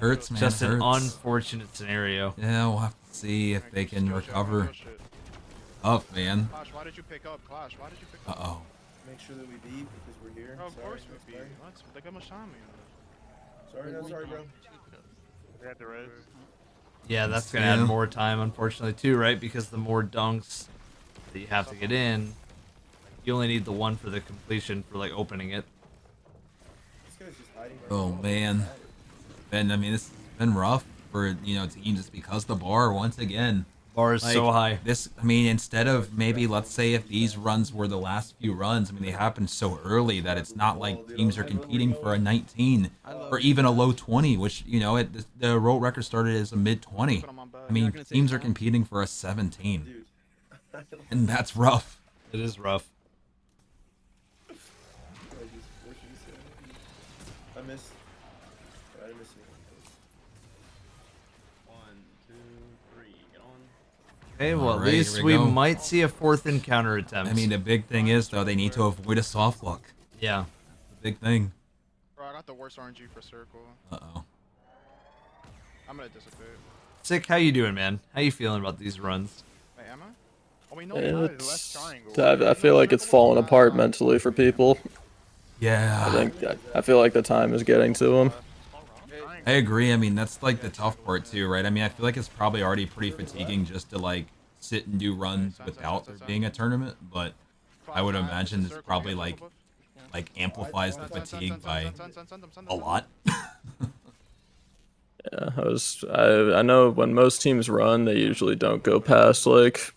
S2: hurts, man.
S1: Just an unfortunate scenario.
S2: Yeah, we'll have to see if they can recover. Up, man.
S6: Clash, why did you pick up? Clash, why did you pick up?
S2: Uh-oh.
S7: Make sure that we beat because we're here.
S6: Oh, of course we beat. Look how much time we have.
S7: Sorry, bro. We had the res.
S1: Yeah, that's gonna add more time, unfortunately, too, right? Because the more dunks that you have to get in, you only need the one for the completion for like opening it.
S2: Oh man, Ben. I mean, this has been rough for teams. It's because the bar once again.
S1: Bar is so high.
S2: I mean, instead of maybe, let's say if these runs were the last few runs, I mean, they happened so early that it's not like teams are competing for a 19 or even a low 20, which, you know, the world record started as a mid 20. I mean, teams are competing for a 17. And that's rough.
S1: It is rough.
S7: I missed. I missed it. 1, 2, 3. Get on.
S1: Okay, well,
S2: Alright,
S1: at least
S2: here
S1: we
S2: go.
S1: might see a 4th encounter attempt.
S2: I mean, the big thing is, though, they need to avoid a soft look.
S1: Yeah.
S2: The big thing.
S6: Bro, I got the worst RNG for circle.
S2: Uh-oh.
S6: I'm gonna dissipate.
S1: Sick, how you doing, man? How you feeling about these runs?
S6: Wait, am I? Oh, we know it's less triangle.
S3: I feel like it's falling apart mentally for people.
S2: Yeah.
S3: I feel like the time is getting to them.
S2: I agree. I mean, that's like the tough part too, right? I mean, I feel like it's probably already pretty fatiguing just to like sit and do runs without there being a tournament, but I would imagine it's probably like amplifies the fatigue by a lot.
S3: Yeah, I know when most teams run, they usually don't go past like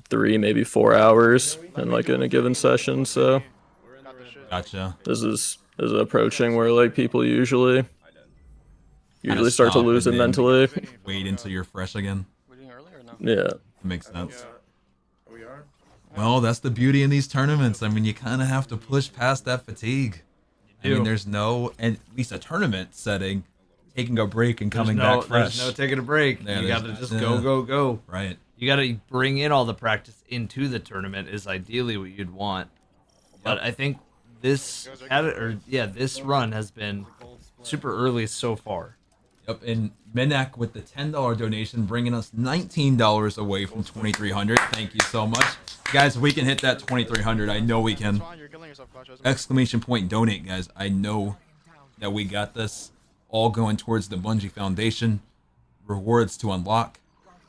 S3: 3, maybe 4 hours in like in a given session. So
S2: Gotcha.
S3: this is approaching where like people usually start to
S2: stop
S3: lose it
S2: and then
S3: mentally.
S2: Wait until you're fresh again.
S3: Yeah.
S2: That makes sense. Well, that's the beauty in these tournaments. I mean, you kind of have to push past that fatigue. I mean, there's no, at least a tournament setting, taking a break and coming back fresh.
S1: There's no taking a break.
S2: Yeah,
S1: you got to just go.
S2: Right.
S1: You got to bring in all the practice into the tournament is ideally what you'd want. But I think this run has been super early so far.
S2: Yep, and Menak with the $10 donation, bringing us $19 away from 2,300. Thank you so much. Guys, we can hit that 2,300. I know we can. Exclamation point donate, guys. I know that we got this. All going towards the Bungie Foundation. Rewards to unlock.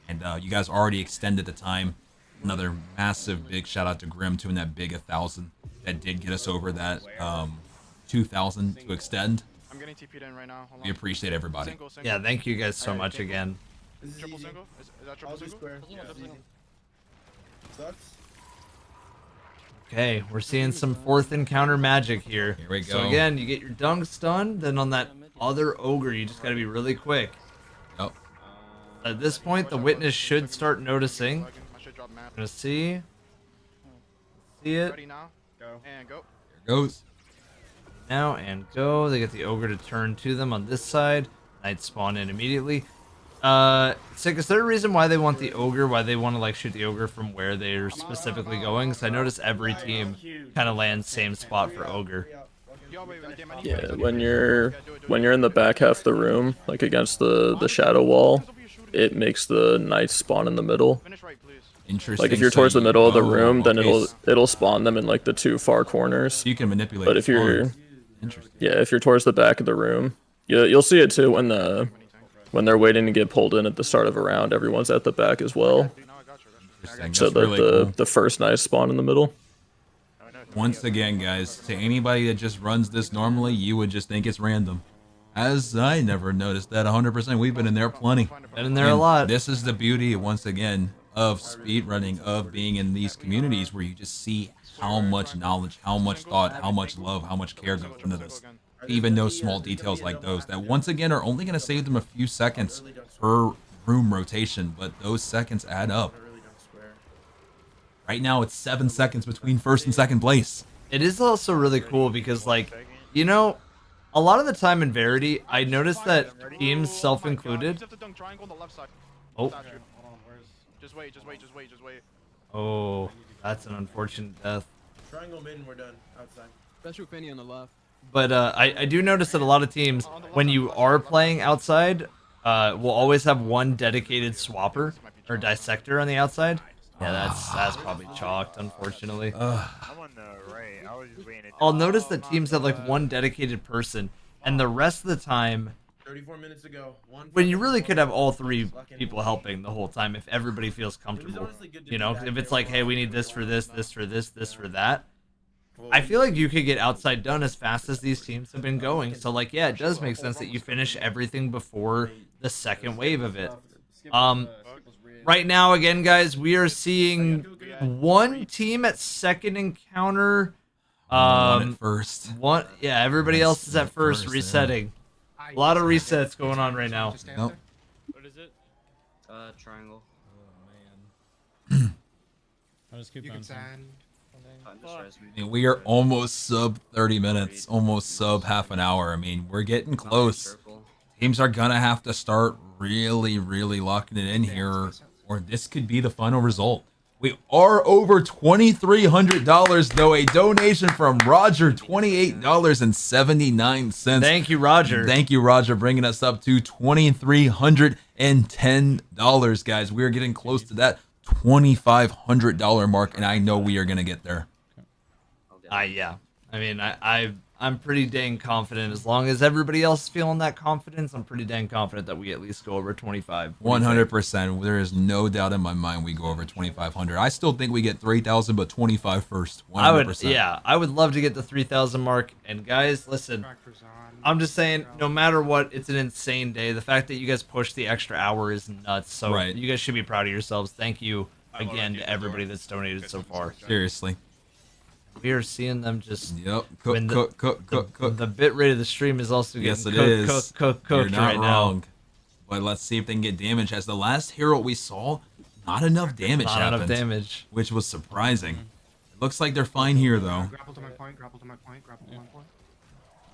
S2: And you guys already extended the time. Another massive big shout out to Grim doing that big 1,000. That did get us over that 2,000 to extend.
S6: I'm getting TP'd in right now. Hold on.
S2: We appreciate everybody.
S6: Single.
S1: Yeah, thank you guys so much again.
S6: Is triple single? Is that triple single?
S7: Sucks.
S1: Okay, we're seeing some 4th encounter magic here.
S2: Here we go.
S1: So again, you get your dunk stun, then on that other ogre, you just gotta be really quick.
S2: Yep.
S1: At this point, the witness should start noticing. Gonna see. See it.
S6: Ready now? Go. And go.
S2: Here goes.
S1: Now and go. They get the ogre to turn to them on this side. Knights spawn in immediately. Sick, is there a reason why they want the ogre? Why they want to like shoot the ogre from where they're specifically going? Because I notice every team kind of lands same spot for ogre.
S3: Yeah, when you're in the back half of the room, like against the shadow wall, it makes the knights spawn in the middle.
S2: Interesting.
S3: Like if you're towards the middle of the room, then it'll spawn them in like the 2 far corners.
S2: You can manipulate.
S3: But if you're if you're towards the back of the room, you'll see it too when they're waiting to get pulled in at the start of a round. Everyone's at the back as well, so that
S2: really
S3: the first knight spawn in the middle.
S2: Once again, guys, to anybody that just runs this normally, you would just think it's random. As I never noticed that 100%. We've been in there plenty.
S1: Been in there a lot.
S2: This is the beauty, once again, of speedrunning, of being in these communities where you just see how much knowledge, how much thought, how much love, how much care goes into this. Even those small details like those that, once again, are only going to save them a few seconds per room rotation, but those seconds add up. Right now, it's 7 seconds between first and second place.
S1: It is also really cool because, like, you know, a lot of the time in Verity, I noticed that teams, self-included. Oh.
S6: Just wait.
S1: Oh, that's an unfortunate death.
S7: Triangle mid and we're done. Outside.
S11: Special Penny on the left.
S1: But I do notice that a lot of teams, when you are playing outside, will always have one dedicated swapper or dissector on the outside. Yeah, that's probably chalked, unfortunately. I'll notice that teams have like one dedicated person, and the rest of the time,
S7: 34 minutes ago.
S1: when you really could have all 3 people helping the whole time if everybody feels comfortable. You know, if it's like, hey, we need this for this, this for this, this for that. I feel like you could get outside done as fast as these teams have been going. So, like, yeah, it does make sense that you finish everything before the second wave of it. right now, again, guys, we are seeing one team at second encounter.
S2: One at first.
S1: Yeah, everybody else is at first, resetting. A lot of resets going on right now.
S2: Nope.
S8: What is it?
S7: Triangle.
S2: Oh man.
S13: I'll just keep bouncing.
S2: I mean, we are almost sub 30 minutes, almost sub half an hour. I mean, we're getting close. Teams are gonna have to start really locking it in here, or this could be the final result. We are over $2,300 though. A donation from Roger, $28.79.
S1: Thank you, Roger.
S2: Thank you, Roger, bringing us up to $2,310, guys. We are getting close to that $2,500 mark, and I know we are gonna get there.
S1: Yeah. I mean, I'm pretty dang confident. As long as everybody else is feeling that confidence, I'm pretty dang confident that we at least go over 25.
S2: 100%. There is no doubt in my mind we go over 2,500. I still think we get 3,000, but 25 first. 100%.
S1: I would love to get the 3,000 mark. And guys, listen, I'm just saying, no matter what, it's an insane day. The fact that you guys pushed the extra hour is nuts. So you guys should be proud of yourselves. Thank you again to everybody that's donated so far.
S2: Seriously.
S1: We are seeing them just
S2: cook.
S1: The bit rate of the stream is also getting cooked
S2: You're not
S1: right
S2: wrong.
S1: now.
S2: But let's see if they can get damage. As the last hero we saw, not enough damage happened. Which was surprising. It looks like they're fine here though.
S10: Grapple to my point, grapple to my point, grapple to my point.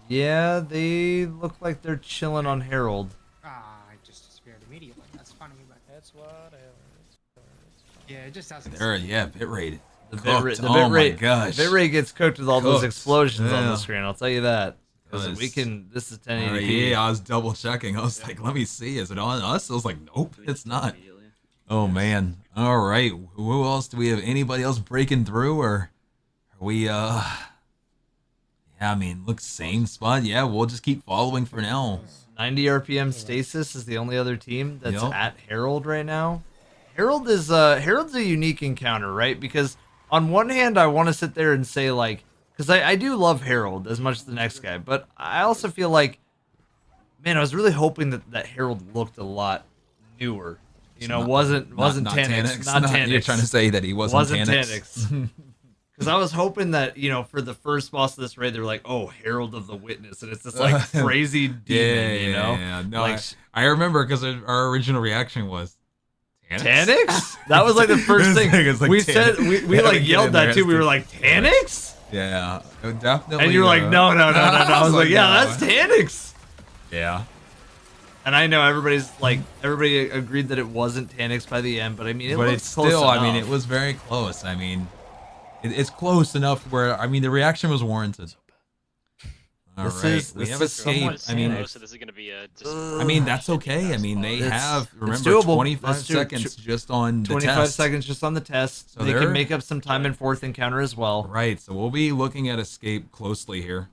S1: Yeah, they look like they're chilling on Herald.
S10: I just disappeared immediately. That's funny, but
S4: that's whatever.
S10: Yeah, it just doesn't.
S2: Bit rate.
S1: The bit rate gets cooked with all those explosions on the screen. I'll tell you that. Because we can. This is 1080p.
S2: Yeah, I was double checking. I was like, let me see. Is it on us? I was like, nope, it's not. Oh man. All right. Who else do we have? Anybody else breaking through, or are we? Yeah, I mean, looks same spot. Yeah, we'll just keep following for now.
S1: 90 RPM Stasis is the only other team that's at Herald right now. Herald's a unique encounter, right? Because on one hand, I want to sit there and say, like, because I do love Herald as much as the next guy, but I also feel like, man, I was really hoping that Herald looked a lot newer. You know, wasn't Tannix. Not Tannix.
S2: You're trying to say that he wasn't
S1: Tannix. Because I was hoping that, you know, for the first boss of this raid, they were like, oh, Herald of the Witness, and it's this like crazy demon, you know?
S2: Yeah. No,
S1: like,
S2: I remember because our original reaction was,
S1: Tannix? That was like the first thing
S2: like,
S1: we said. We like yelled that too. We were like, Tannix?
S2: Yeah, definitely.
S1: And you were like, no. I was like, yeah, that's Tannix.
S2: Yeah.
S1: And I know everybody agreed that it wasn't Tannix by the end, but I mean, it's
S2: still, I mean, it was very close. I mean, it's close enough where, I mean, the reaction was warranted. All right, we have escape. I mean,
S8: so this is gonna be a
S2: I mean, that's okay. I mean, they have, remember, 25 seconds just on the
S1: 25 seconds just on the test. So they can make up some time in fourth encounter as well.
S2: Right, so we'll be looking at escape closely here.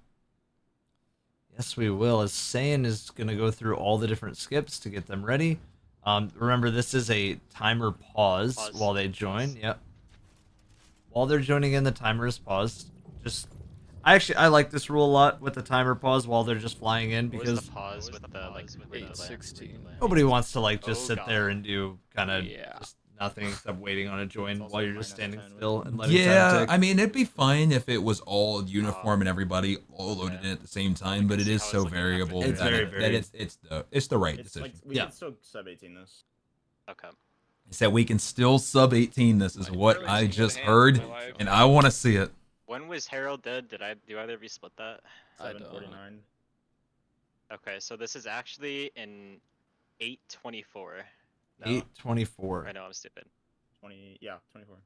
S1: Yes, we will. As Saiyan is going to go through all the different skips to get them ready. Remember, this is a timer pause while they join. Yep. While they're joining in, the timer is paused. I like this rule a lot with the timer pause while they're just flying in, because
S8: the pause with the like 8:16.
S1: Nobody wants to like just sit there and do kind of just nothing except waiting on a join while you're just standing still and letting time tick.
S2: I mean, it'd be fine if it was all uniform and everybody all loaded in at the same time, but it is so variable.
S1: It's very
S2: it's the right decision.
S12: Like, we can still sub 18 this.
S8: Okay.
S2: He said we can still sub 18 this is what I just heard, and I want to see it.
S8: When was Herald dead? Do either of you split that?
S12: 749.
S8: Okay, so this is actually in 824. No.
S1: 824.
S8: I know, I'm stupid.
S12: 24.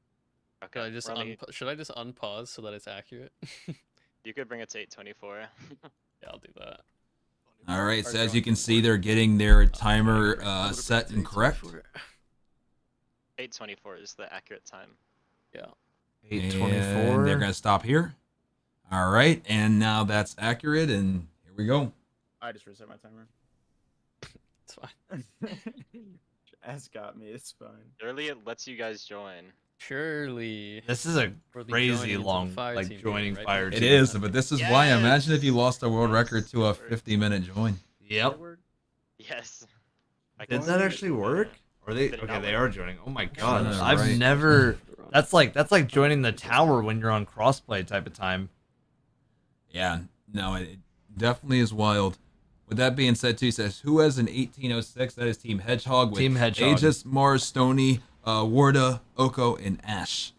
S8: Okay.
S13: Should I just unpause so that it's accurate?
S8: You could bring it to 824.
S13: Yeah, I'll do that.
S2: All right, so as you can see, they're getting their timer set and correct.
S8: 824 is the accurate time.
S13: Yeah.
S1: 824.
S2: They're gonna stop here. All right, and now that's accurate, and here we go.
S12: I just reset my timer.
S13: It's fine.
S12: S got me. It's fine.
S8: Surely it lets you guys join.
S13: Surely.
S1: This is a crazy long joining fire team.
S2: It is, but this is why. Imagine if you lost a world record to a 50-minute join.
S1: Yep.
S8: Yes.
S1: Did that actually work? Are they? Okay, they are joining. Oh my god,
S2: Yeah,
S1: I've
S2: right.
S1: never. That's like joining the tower when you're on crossplay type of time.
S2: Yeah, no, it definitely is wild. With that being said, too, he says, who has an 1806? That is Team Hedgehog with
S1: Team Hedgehog.
S2: Aegis, Mars, Stony, Warda, Oko, and Ash.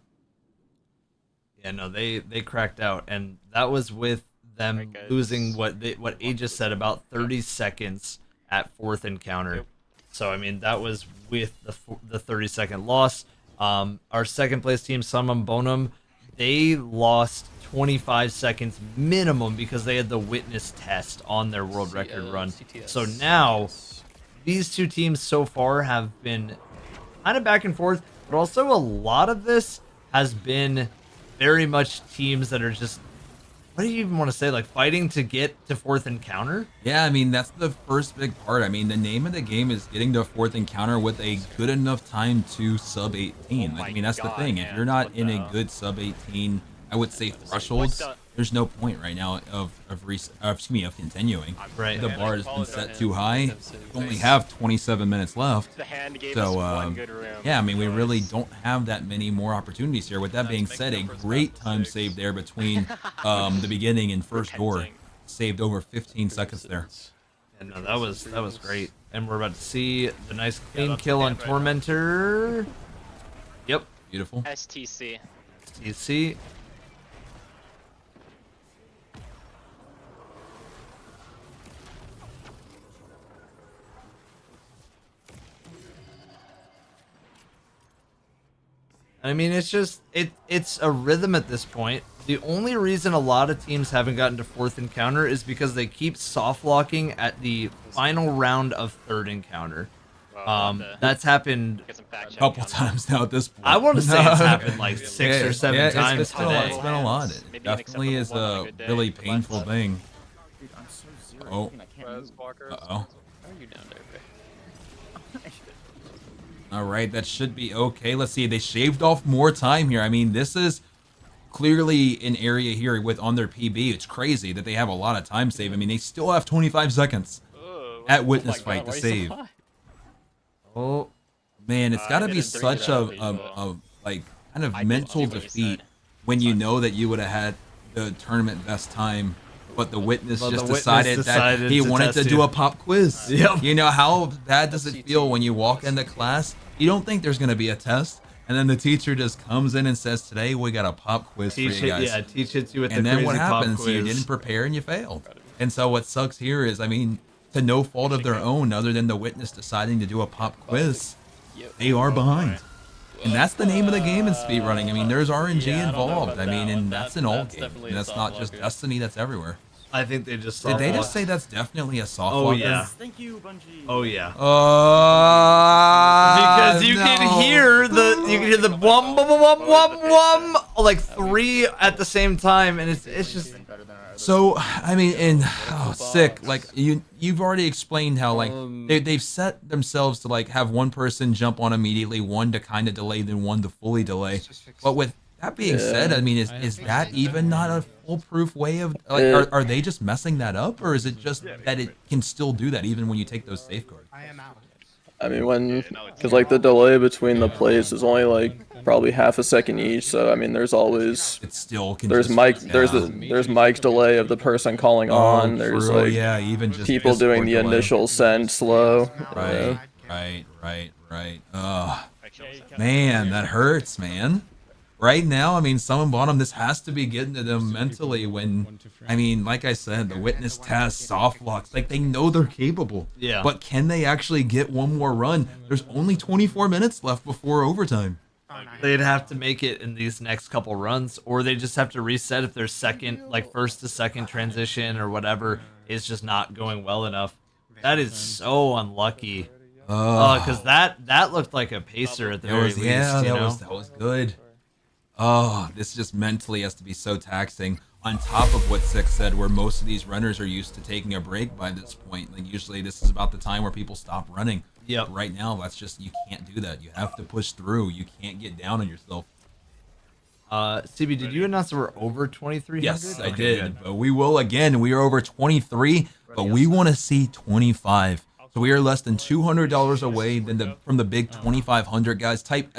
S1: Yeah, no, they cracked out, and that was with them losing what Aegis said about 30 seconds at 4th encounter.
S6: Yep.
S1: So I mean that was with the 30-second loss. Our second place team, Summum Bonum, they lost 25 seconds minimum because they had the witness test on their world record run.
S13: CTS.
S1: So now these two teams so far have been kind of back and forth, but also a lot of this has been very much teams that are just, what do you even want to say, like fighting to get to 4th encounter?
S2: Yeah, I mean, that's the first big part. I mean, the name of the game is getting to 4th encounter with a good enough time to sub 18. Like, I mean, that's the thing. If you're not in a good sub 18, I would say thresholds, there's no point right now of continuing.
S1: Right.
S2: The bar has been set too high. You only have 27 minutes left.
S9: The hand gave
S2: So,
S9: us one good room.
S2: yeah, I mean, we really don't have that many more opportunities here. With that being said, a great time save there between the beginning and first door. Saved over 15 seconds there.
S1: And no, that was great. And we're about to see the nice clean kill on Tormentor. Yep.
S2: Beautiful.
S6: STC.
S1: STC. I mean, it's just it's a rhythm at this point. The only reason a lot of teams haven't gotten to 4th encounter is because they keep soft locking at the final round of 3rd encounter. That's happened
S2: A couple times now at this point.
S1: I want to say it's happened like 6 or 7 times
S2: it's been
S1: today.
S2: It's been a lot. It definitely is a really painful thing. Oh. Uh-oh.
S13: How are you down there, Ray?
S2: All right, that should be okay. Let's see. They shaved off more time here. I mean, this is clearly an area here with on their PB. It's crazy that they have a lot of time save. I mean, they still have 25 seconds at witness fight to save.
S1: Oh
S2: man, it's got to be such a like kind of mental defeat when you know that you would have had the tournament best time, but the witness just decided that he wanted to do a pop quiz.
S1: Yep.
S2: You know, how bad does it feel when you walk into class, you don't think there's going to be a test, and then the teacher just comes in and says, today we got a pop quiz for you guys.
S1: Yeah, teach it to you with
S2: and
S1: the
S2: then
S1: crazy
S2: what happens?
S1: pop quiz.
S2: You didn't prepare and you failed. And so what sucks here is, I mean, to no fault of their own other than the witness deciding to do a pop quiz, they are behind. And that's the name of the game in speedrunning. I mean, there's RNG involved. I mean, and that's an all game. And that's not just Destiny, that's everywhere.
S1: I think they just
S2: Did they just say that's definitely a soft
S1: Oh
S2: locker?
S1: yeah.
S10: Thank you, Bungie.
S1: Oh yeah.
S2: Because
S1: Because you can hear the wum wum wum wum wum like 3 at the same time, and it's just.
S2: So I mean, and sick. Like you've already explained how like they've set themselves to like have one person jump on immediately, one to kind of delay, then one to fully delay. But with that being said, I mean, is that even not a foolproof way of like? Are they just messing that up, or is it just that it can still do that even when you take those safeguards?
S3: I mean, because like the delay between the plays is only like probably half a second each, so I mean, there's always
S2: It still can.
S3: there's
S2: just,
S3: mic delay of the person calling on. There's
S2: true,
S3: like
S2: yeah, even just
S3: people doing the
S2: Discord delay.
S3: initial send slow.
S2: Right. Ugh. Man, that hurts, man. Right now, I mean, someone bought them. This has to be getting to them mentally when, I mean, like I said, the witness test, soft locks, like they know they're capable.
S1: Yeah.
S2: But can they actually get one more run? There's only 24 minutes left before overtime.
S1: They'd have to make it in these next couple runs, or they just have to reset if their second, like first to second transition or whatever is just not going well enough. That is so unlucky. Because that looked like a pacer at the very least.
S2: Yeah,
S1: you know?
S2: that was good. Oh, this just mentally has to be so taxing. On top of what Six said, where most of these runners are used to taking a break by this point. Like usually this is about the time where people stop running.
S1: Yep.
S2: But right now, that's just, you can't do that. You have to push through. You can't get down on yourself.
S1: CB, did you announce that we're over 2,300?
S2: Yes, I
S1: Okay,
S2: did.
S1: good.
S2: But we will again. We are over 23, but we want to see 25. So we are less than $200 away from the big 2,500, guys. Type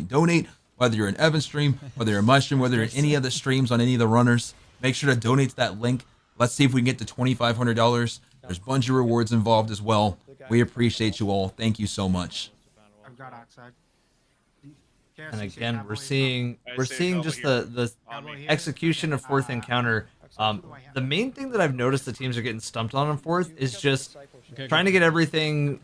S2: !donate, whether you're in Evan's stream, whether you're in my stream, whether you're in any of the streams on any of the runners. Make sure to donate to that link. Let's see if we can get to $2,500. There's Bungie rewards involved as well. We appreciate you all. Thank you so much.
S10: I've got Oxide.
S1: And again, we're seeing just the execution of fourth encounter. The main thing that I've noticed the teams are getting stumped on fourth is just trying to get everything.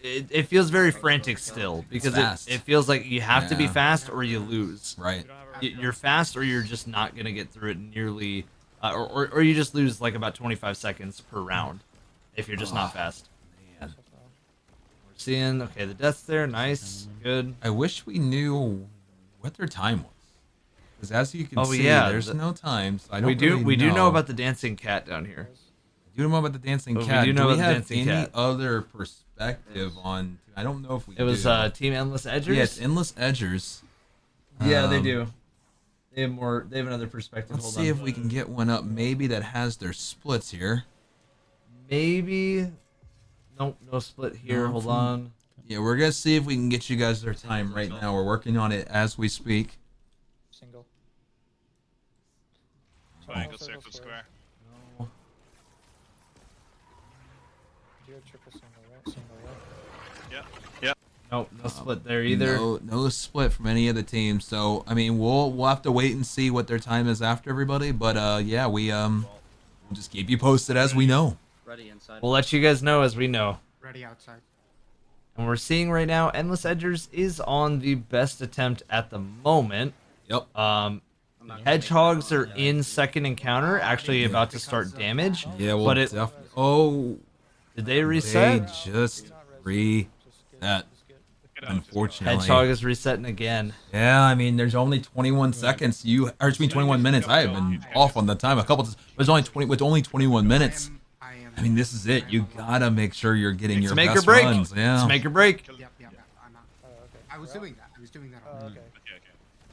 S1: It feels very frantic still because it feels like you have to be fast or you lose.
S2: Right.
S1: You're fast or you're just not gonna get through it nearly, or you just lose like about 25 seconds per round if you're just not fast.
S2: Man.
S1: We're seeing the death's there, nice, good.
S2: I wish we knew what their time was, because as you can see, there's no times.
S1: We do know about the dancing cat down here.
S2: We do know about the dancing cat.
S1: We do know about the dancing
S2: any
S1: cat.
S2: other perspective on? I don't know if we.
S1: It was Team Endless Edgers.
S2: Yeah, it's Endless Edgers.
S1: Yeah, they do. They have more. They have another perspective.
S2: Let's see if we can get one up. Maybe that has their splits here.
S1: Maybe. Nope, no split here. Hold on.
S2: Yeah, we're gonna see if we can get you guys their time right now. We're working on it as we speak.
S10: Single.
S6: Triangle, circle, square.
S1: No.
S10: Do a triple single, right? Single, right?
S6: Yeah.
S1: Nope, no split there either.
S2: No split from any of the teams. So I mean, we'll have to wait and see what their time is after everybody. But yeah, we'll just keep you posted as we know.
S13: Ready inside.
S1: We'll let you guys know as we know.
S10: Ready outside.
S1: And we're seeing right now, Endless Edgers is on the best attempt at the moment.
S2: Yep.
S1: Hedgehogs are in second encounter, actually about to start damage.
S2: Yeah, well,
S1: but it.
S2: Oh,
S1: did they reset?
S2: They just reset. Unfortunately,
S1: Hedgehog is resetting again.
S2: Yeah, I mean, there's only 21 seconds. I mean 21 minutes. I have been off on the time a couple times. But it's only 21 minutes. I mean, this is it. You gotta make sure you're getting your best runs. Yeah.
S1: It's make or break.
S10: Yep. I'm out. I was doing that. Already.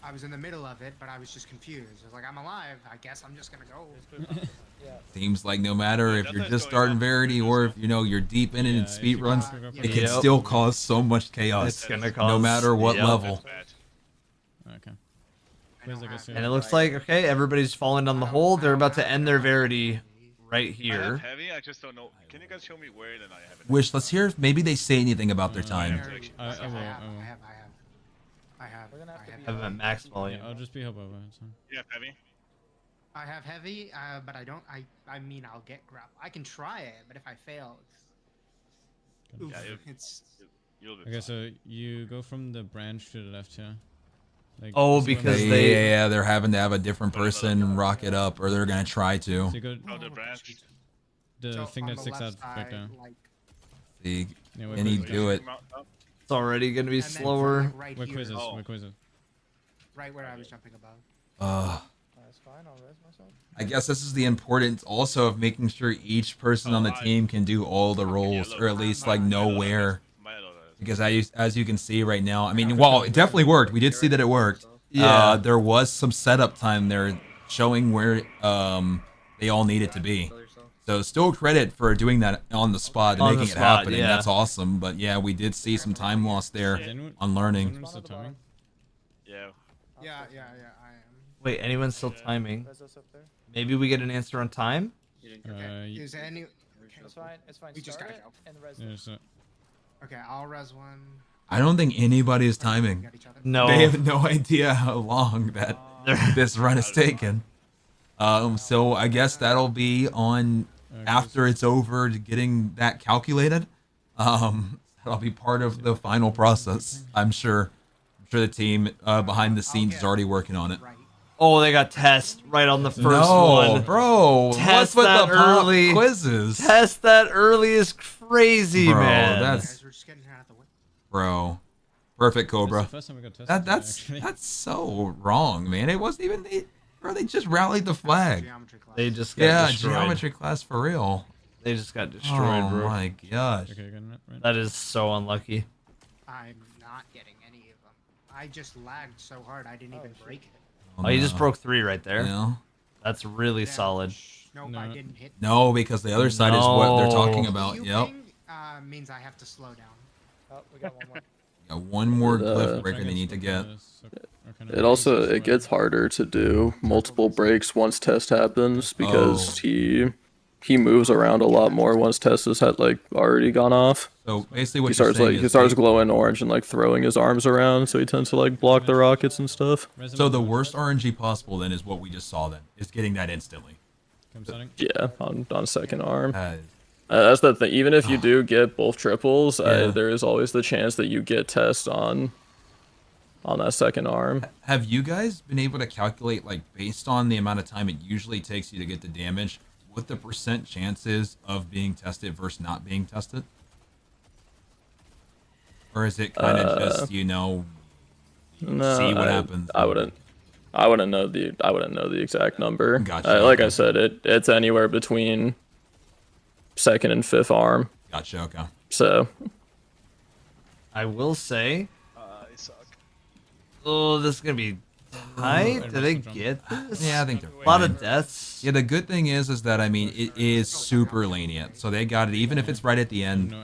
S10: I was in the middle of it, but I was just confused. I was like, I'm alive. I guess I'm just gonna go.
S2: Seems like no matter if you're just starting Verity or if you're deep in it in speed runs, it can still cause so much chaos.
S1: It's gonna cause,
S2: no matter what level.
S8: Okay.
S1: And it looks like everybody's falling down the hole. They're about to end their Verity right here.
S6: I have heavy. I just don't know. Can you guys show me where? Then I have it.
S2: Wish. Let's hear if maybe they say anything about their time.
S10: I have.
S1: I have at max volume.
S8: I'll just be hobo.
S6: You have heavy.
S10: I have heavy, but I don't. I mean, I'll get grab. I can try it, but if I fail,
S6: You'll be
S8: okay, so you go from the branch to the left here. Like,
S1: because
S2: they're having to have a different person rock it up, or they're gonna try to.
S8: So you go,
S6: the branch.
S8: The thing that sticks out back there.
S2: See, can he do it?
S1: It's already gonna be slower.
S8: What quiz is? What quiz is?
S10: Right where I was jumping above.
S11: That's fine. I'll res myself.
S2: I guess this is the importance also of making sure each person on the team can do all the roles, or at least know where. Because as you can see right now, I mean, while it definitely worked, we did see that it worked.
S1: Yeah.
S2: There was some setup time there showing where they all needed to be. So still credit for doing that on the spot and making it happen.
S1: Yeah.
S2: That's awesome. But yeah, we did see some time lost there on learning.
S6: Yeah.
S10: Yeah, I am.
S1: Wait, anyone's still timing? Maybe we get an answer on time?
S10: Is there any...
S11: It's fine. It's fine.
S10: We just gotta go.
S11: And res
S10: Okay, I'll res one.
S2: I don't think anybody is timing.
S1: No.
S2: They have no idea how long that this run is taken. So I guess that'll be on after it's over, getting that calculated. That'll be part of the final process. I'm sure the team behind the scenes is already working on it.
S1: Oh, they got test right on the first one.
S2: Bro.
S1: Test
S2: what's with
S1: that
S2: the pop
S1: early.
S2: Quizzes?
S1: Test that early is crazy,
S2: Bro,
S1: man.
S2: that's bro. Perfect, Cobra.
S8: That's the first time we got tested,
S2: That's so wrong, man. It wasn't even they just rallied the flag.
S1: They just got destroyed.
S2: Geometry class for real.
S1: They just got destroyed, bro.
S2: Oh my gosh.
S8: Okay, right.
S1: That is so unlucky.
S10: I'm not getting any of them. I just lagged so hard I didn't even break it.
S1: Oh, you just broke 3 right there.
S2: Yeah.
S1: That's really solid.
S10: Nope, I didn't hit.
S2: No, because the other side is what they're talking about. Yep.
S10: means I have to slow down.
S11: Oh, we got one more.
S2: Got one more glyph breaker they need to get.
S3: It gets harder to do multiple breaks once test happens because he moves around a lot more once test has already gone off.
S2: So basically, what
S3: he starts glowing orange and throwing his arms around, so he tends to block the rockets and stuff.
S2: So the worst RNG possible then is what we just saw. Then is getting that instantly.
S3: Yeah, on second arm. That's the thing. Even if you do get both triples, there is always the chance that you get test on that second arm.
S2: Have you guys been able to calculate, based on the amount of time it usually takes you to get the damage, what the % chance is of being tested versus not being tested? Or is it kind of just, see what happens?
S3: I wouldn't know the exact number.
S2: Gotcha.
S3: Like I said, it's anywhere between second and fifth arm.
S2: Gotcha. Okay.
S3: So
S1: I will say,
S6: I suck.
S1: oh, this is gonna be tight. Do they get this?
S2: Yeah, I think they're
S1: a lot of deaths.
S2: Yeah, the good thing is that I mean it is super lenient, so they got it. Even if it's right at the end,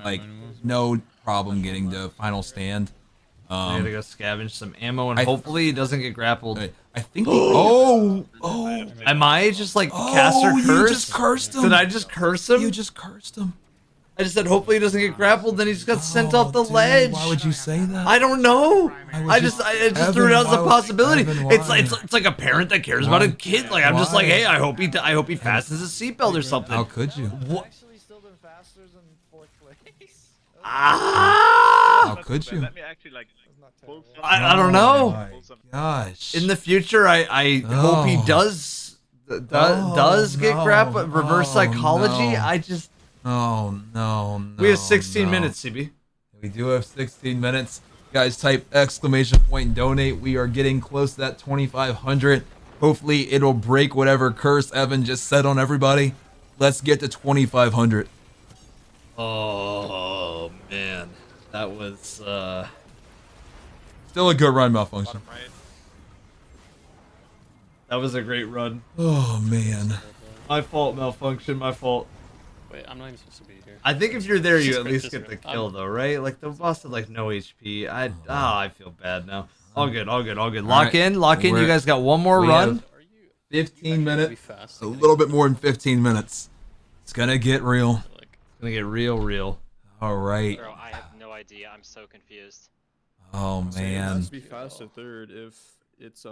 S2: no problem getting the final stand.
S1: I gotta go scavenge some ammo, and hopefully he doesn't get grappled.
S2: I think. Oh!
S1: Am I just cast or curse?
S2: You just cursed him.
S1: Did I just curse him?
S2: You just cursed him.
S1: I just said hopefully he doesn't get grappled. Then he just got sent off the ledge.
S2: Why would you say that?
S1: I don't know. I just threw it out as a possibility. It's like a parent that cares about a kid. I'm just like, hey, I hope he fastens his seatbelt or something.
S2: How could you?
S1: What?
S11: Actually, still been faster than fourth place.
S2: How could you?
S6: Let me actually
S1: I don't know.
S2: My gosh.
S1: In the future, I hope he does get grappled. Reverse psychology.
S2: No.
S1: I just.
S2: Oh no.
S1: We have 16 minutes, CB.
S2: We do have 16 minutes. Guys, type exclamation point donate. We are getting close to that 2,500. Hopefully, it'll break whatever curse Evan just said on everybody. Let's get to 2,500.
S1: Oh man, that was
S2: still a good run, Malfunction.
S1: That was a great run.
S2: Oh man.
S1: My fault, Malfunction. My fault.
S8: Wait, I'm not even supposed to be here.
S1: I think if you're there, you at least get the kill, though, right? The boss had no HP. I feel bad now. All good. Lock in. You guys got one more run.
S2: 15 minutes. A little bit more than 15 minutes. It's gonna get real.
S1: It's gonna get real.
S2: All right.
S13: Bro, I have no idea. I'm so confused.
S2: Oh man.
S3: be fast at third if it's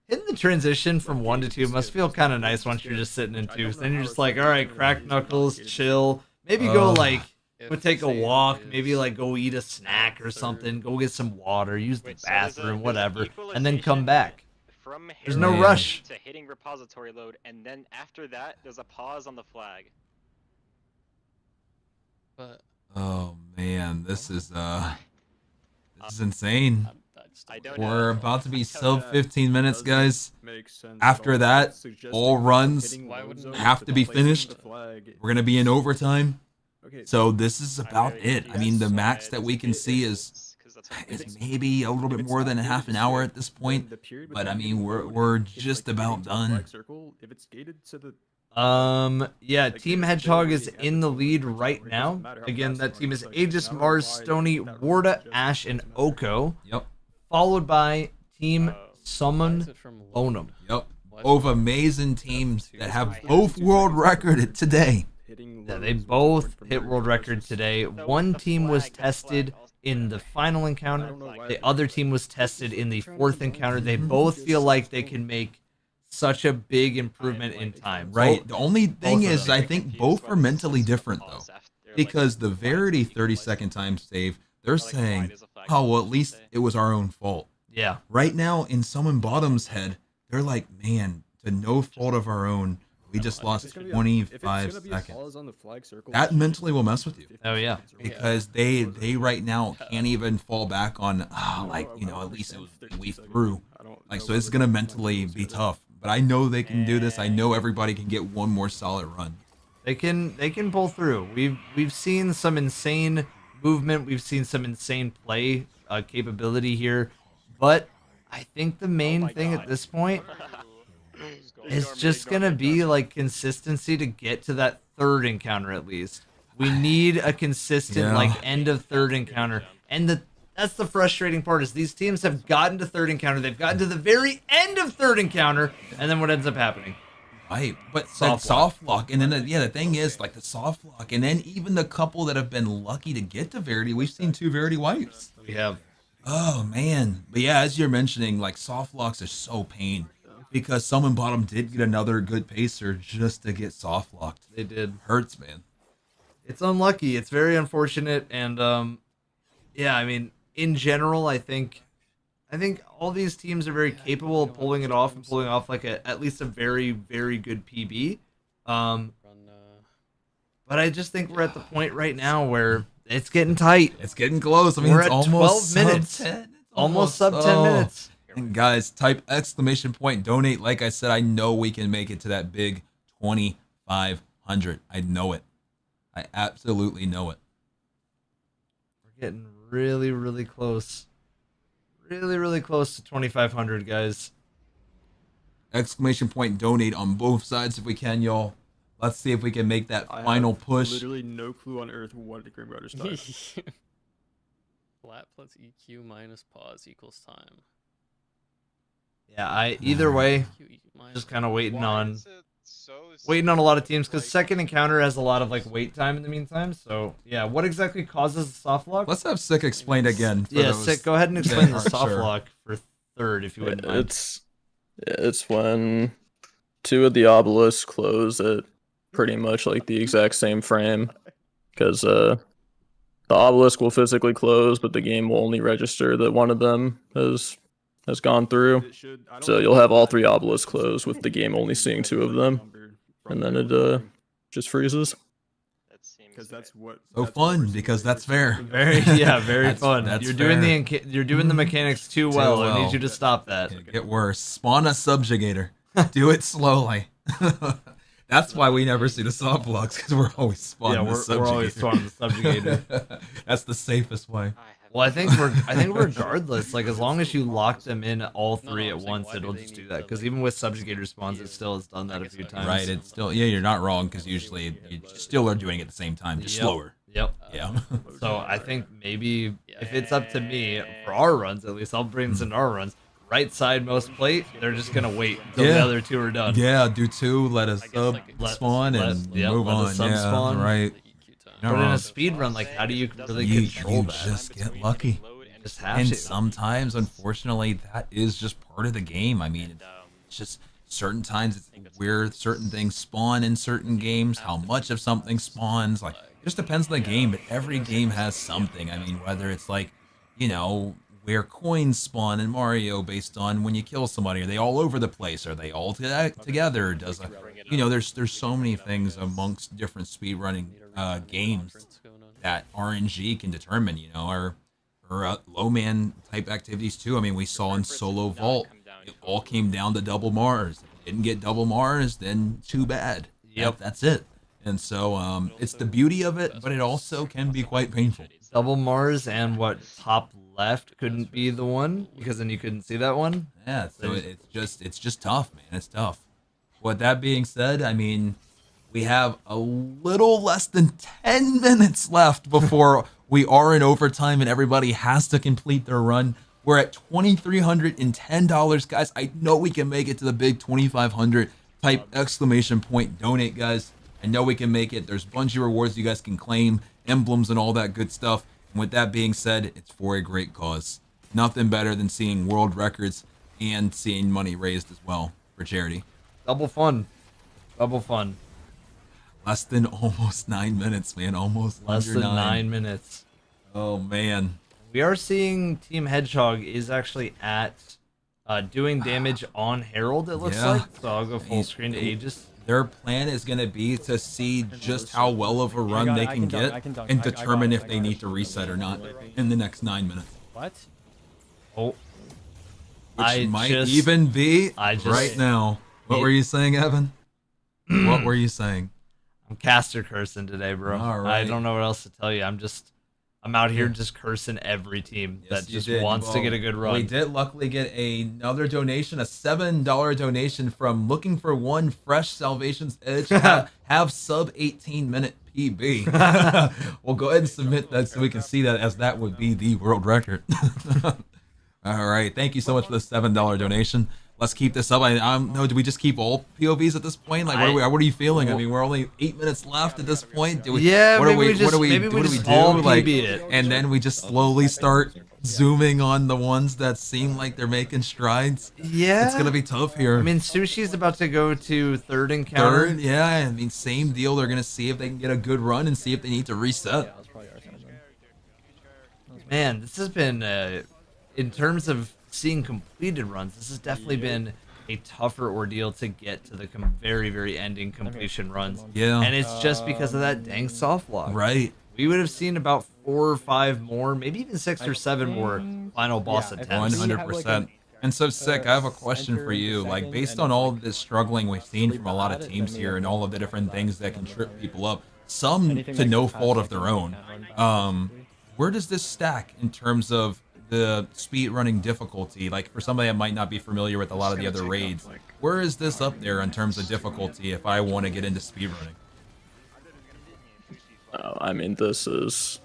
S1: Hitting the transition from 1 to 2 must feel kind of nice once you're just sitting in 2. So then you're just all right, crack knuckles, chill. Maybe go go take a walk. Maybe go eat a snack or something. Go get some water. Use the bathroom, whatever, and then come back. There's no rush.
S13: To hitting repository load, and then after that, there's a pause on the flag.
S8: But
S2: oh man, this is insane. We're about to be sub 15 minutes, guys. After that, all runs have to be finished. We're gonna be in overtime. So this is about it. I mean, the max that we can see is maybe a little bit more than a half an hour at this point. But I mean, we're just about done.
S1: Yeah, Team Hedgehog is in the lead right now. Again, that team is Aegis, Mars, Stony, Warda, Ash, and Oko.
S2: Yep.
S1: Followed by Team Summon Onum.
S2: Yep. Both amazing teams that have both world recorded today.
S1: Yeah, they both hit world record today. One team was tested in the final encounter. The other team was tested in the fourth encounter. They both feel like they can make such a big improvement in time.
S2: Right. The only thing is, I think both are mentally different, though. Because the Verity 30-second time save, they're saying, oh, well, at least it was our own fault.
S1: Yeah.
S2: Right now, in someone Bottom's head, they're like, man, to no fault of our own, we just lost 25 seconds. That mentally will mess with you.
S1: Oh, yeah.
S2: Because they right now can't even fall back on, at least it was we through. So it's going to mentally be tough. But I know they can do this. I know everybody can get one more solid run.
S1: They can pull through. We've seen some insane movement. We've seen some insane play capability here. But I think the main thing at this point is just going to be consistency to get to that third encounter at least. We need a consistent like end of third encounter, and that's the frustrating part is these teams have gotten to third encounter, they've gotten to the very end of third encounter, and then what ends up happening?
S2: Right, but soft lock, and then the thing is like the soft lock, and then even the couple that have been lucky to get to Verity, we've seen 2 Verity wipes.
S1: We have.
S2: Oh man, but yeah, as you're mentioning, like soft locks are so pain because someone bottom did get another good pacer just to get soft locked.
S1: They did.
S2: Hurts, man.
S1: It's unlucky. It's very unfortunate, and yeah, I mean, in general, I think all these teams are very capable of pulling it off and pulling off like at least a very, very good PB. But I just think we're at the point right now where it's getting tight.
S2: It's getting close. I mean,
S1: we're
S2: it's
S1: at
S2: almost
S1: 12 minutes.
S2: Sub 10.
S1: Almost sub 10 minutes.
S2: And guys, type exclamation point donate. Like I said, I know we can make it to that big 2,500. I know it. I absolutely know it.
S1: We're getting really, really close. Really, really close to 2,500, guys.
S2: Exclamation point donate on both sides if we can, y'all. Let's see if we can make that final push.
S7: Literally no clue on earth what the Grim Riders type.
S8: Flat plus EQ minus pause equals time.
S1: Yeah, either way, just kind of waiting on a lot of teams because second encounter has a lot of like wait time in the meantime. So yeah, what exactly causes the soft lock?
S2: Let's have Sick explained again.
S1: Yeah, Sick, go ahead and explain the soft lock for third if you wouldn't mind.
S3: It's when 2 of the obelisks close at pretty much like the exact same frame, because the obelisk will physically close, but the game will only register that one of them has gone through. So you'll have all 3 obelisks close with the game only seeing 2 of them, and then it just freezes.
S7: Because that's what.
S2: So fun because that's fair.
S1: Very fun. You're doing the mechanics too well. I need you to stop that.
S2: Get worse. Spawn a subjugator. Do it slowly. That's why we never see the soft blocks because we're always spawning the subjugator.
S1: We're always spawning the subjugator.
S2: That's the safest way.
S1: Well, I think regardless, like as long as you lock them in all 3 at once, it'll just do that. Because even with subjugator spawns, it still has done that a few times.
S2: Right. It's still you're not wrong because usually you still are doing it at the same time, just slower.
S1: Yep.
S2: Yeah.
S1: So I think maybe if it's up to me for our runs, at least I'll bring this into our runs. Right side most plate, they're just gonna wait until the other 2 are done.
S2: Yeah, do 2, let us sub spawn and move on.
S1: Spawn.
S2: Right.
S1: But in a speed run, like how do you really control that?
S2: You just get lucky.
S1: Just have
S2: and
S1: to.
S2: Sometimes, unfortunately, that is just part of the game. I mean, it's just certain times it's where certain things spawn in certain games, how much of something spawns. Like, it just depends on the game, but every game has something. I mean, whether it's like, where coins spawn in Mario based on when you kill somebody. Are they all over the place? Are they all together? There's so many things amongst different speedrunning games that RNG can determine, or low man type activities too. I mean, we saw in Solo Vault, it all came down to double Mars. If you didn't get double Mars, then too bad.
S1: Yep.
S2: That's it. And so it's the beauty of it, but it also can be quite painful.
S1: Double Mars and top left couldn't be the one because then you couldn't see that one.
S2: Yeah, so it's just tough, man. It's tough. With that being said, I mean, we have a little less than 10 minutes left before we are in overtime and everybody has to complete their run. We're at $2,310, guys. I know we can make it to the big 2,500. Type exclamation point donate, guys. I know we can make it. There's Bungie rewards you guys can claim, emblems and all that good stuff. And with that being said, it's for a great cause. Nothing better than seeing world records and seeing money raised as well for charity.
S1: Double fun. Double fun.
S2: Less than almost 9 minutes, man. Almost
S1: less than 9 minutes.
S2: Oh, man.
S1: We are seeing Team Hedgehog is actually at doing damage on Herald, it looks like. So I'll go full screen to Aegis.
S2: Their plan is going to be to see just how well of a run they can get and determine if they need to reset or not in the next 9 minutes.
S4: What?
S1: Oh.
S2: Which might even be right now. What were you saying, Evan? What were you saying?
S1: I'm caster cursing today, bro.
S2: All right.
S1: I don't know what else to tell you. I'm out here just cursing every team that just wants to get a good run.
S2: We did luckily get another donation, a $7 donation from Looking for One Fresh Salvation's Edge. have sub 18-minute PB. We'll go ahead and submit that so we can see that, as that would be the world record. All right. Thank you so much for the $7 donation. Let's keep this up. I don't know. Do we just keep all POVs at this point? Like, what are you feeling? I mean, we're only 8 minutes left at this point. Do we,
S1: yeah.
S2: What
S1: maybe
S2: do we do? Like,
S1: it.
S2: and then we just slowly start zooming on the ones that seem like they're making strides.
S1: Yeah.
S2: It's gonna be tough here.
S1: I mean, Sushi's about to go to third encounter.
S2: Third, yeah. I mean, same deal. They're gonna see if they can get a good run and see if they need to reset.
S1: Man, this has been, in terms of seeing completed runs, this has definitely been a tougher ordeal to get to the very, very ending completion runs.
S2: Yeah.
S1: And it's just because of that dang soft lock.
S2: Right.
S1: We would have seen about 4 or 5 more, maybe even 6 or 7 more final boss attempts.
S2: 100%. And so, Sick, I have a question for you. Like, based on all of this struggling we've seen from a lot of teams here and all of the different things that can trip people up, some to no fault of their own, where does this stack in terms of the speedrunning difficulty? Like, for somebody that might not be familiar with a lot of the other raids, where is this up there in terms of difficulty if I want to get into speedrunning?
S3: I mean, this is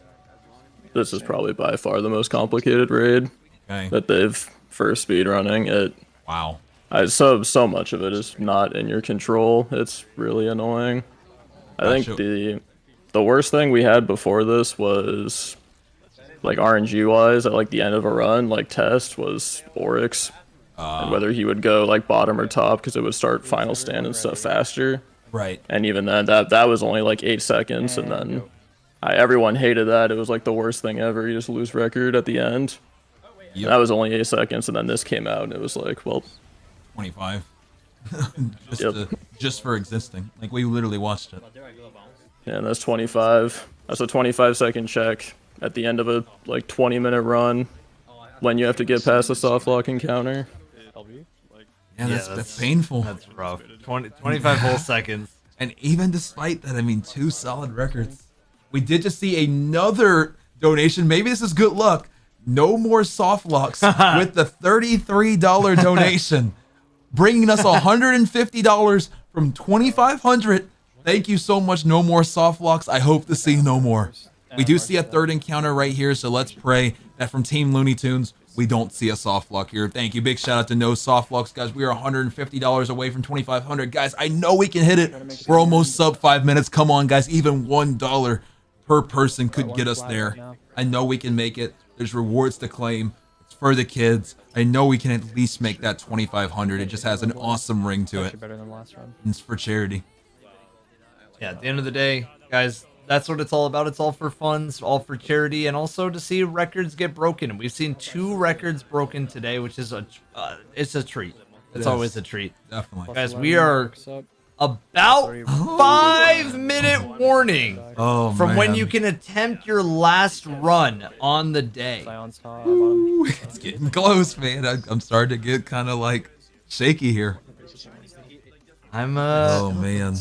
S3: probably by far the most complicated raid that they've for speedrunning.
S2: Wow.
S3: So much of it is not in your control. It's really annoying. I think the worst thing we had before this was, like, RNG wise, at like the end of a run, like test, was Oryx, and whether he would go like bottom or top, because it would start final stand and stuff faster.
S2: Right.
S3: And even then, that was only like 8 seconds, and then everyone hated that. It was like the worst thing ever. You just lose record at the end. That was only 8 seconds, and then this came out, and it was like, well,
S2: 25. just for existing. Like, we literally watched it.
S3: Yeah, and that's 25. That's a 25-second check at the end of a like 20-minute run when you have to get past the soft lock encounter.
S2: Yeah, that's painful.
S1: That's rough. 25 whole seconds.
S2: And even despite that, I mean, 2 solid records. We did just see another donation. Maybe this is good luck. No more soft locks with the $33 donation, bringing us $150 from $2,500. Thank you so much. No more soft locks. I hope to see no more. We do see a third encounter right here, so let's pray that from Team Looney Tunes, we don't see a soft lock here. Thank you. Big shout out to no soft locks, guys. We are $150 away from $2,500. Guys, I know we can hit it. We're almost sub 5 minutes. Come on, guys. Even $1 per person could get us there. I know we can make it. There's rewards to claim. It's for the kids. I know we can at least make that $2,500. It just has an awesome ring to it. It's for charity.
S1: Yeah, at the end of the day, guys, that's what it's all about. It's all for fun, it's all for charity, and also to see records get broken. We've seen 2 records broken today, which is it's a treat. It's always a treat.
S2: Definitely.
S1: Guys, we are about 5-minute warning from when you can attempt your last run on the day.
S2: Ooh, it's getting close, man. I'm starting to get kind of like shaky here. Oh man.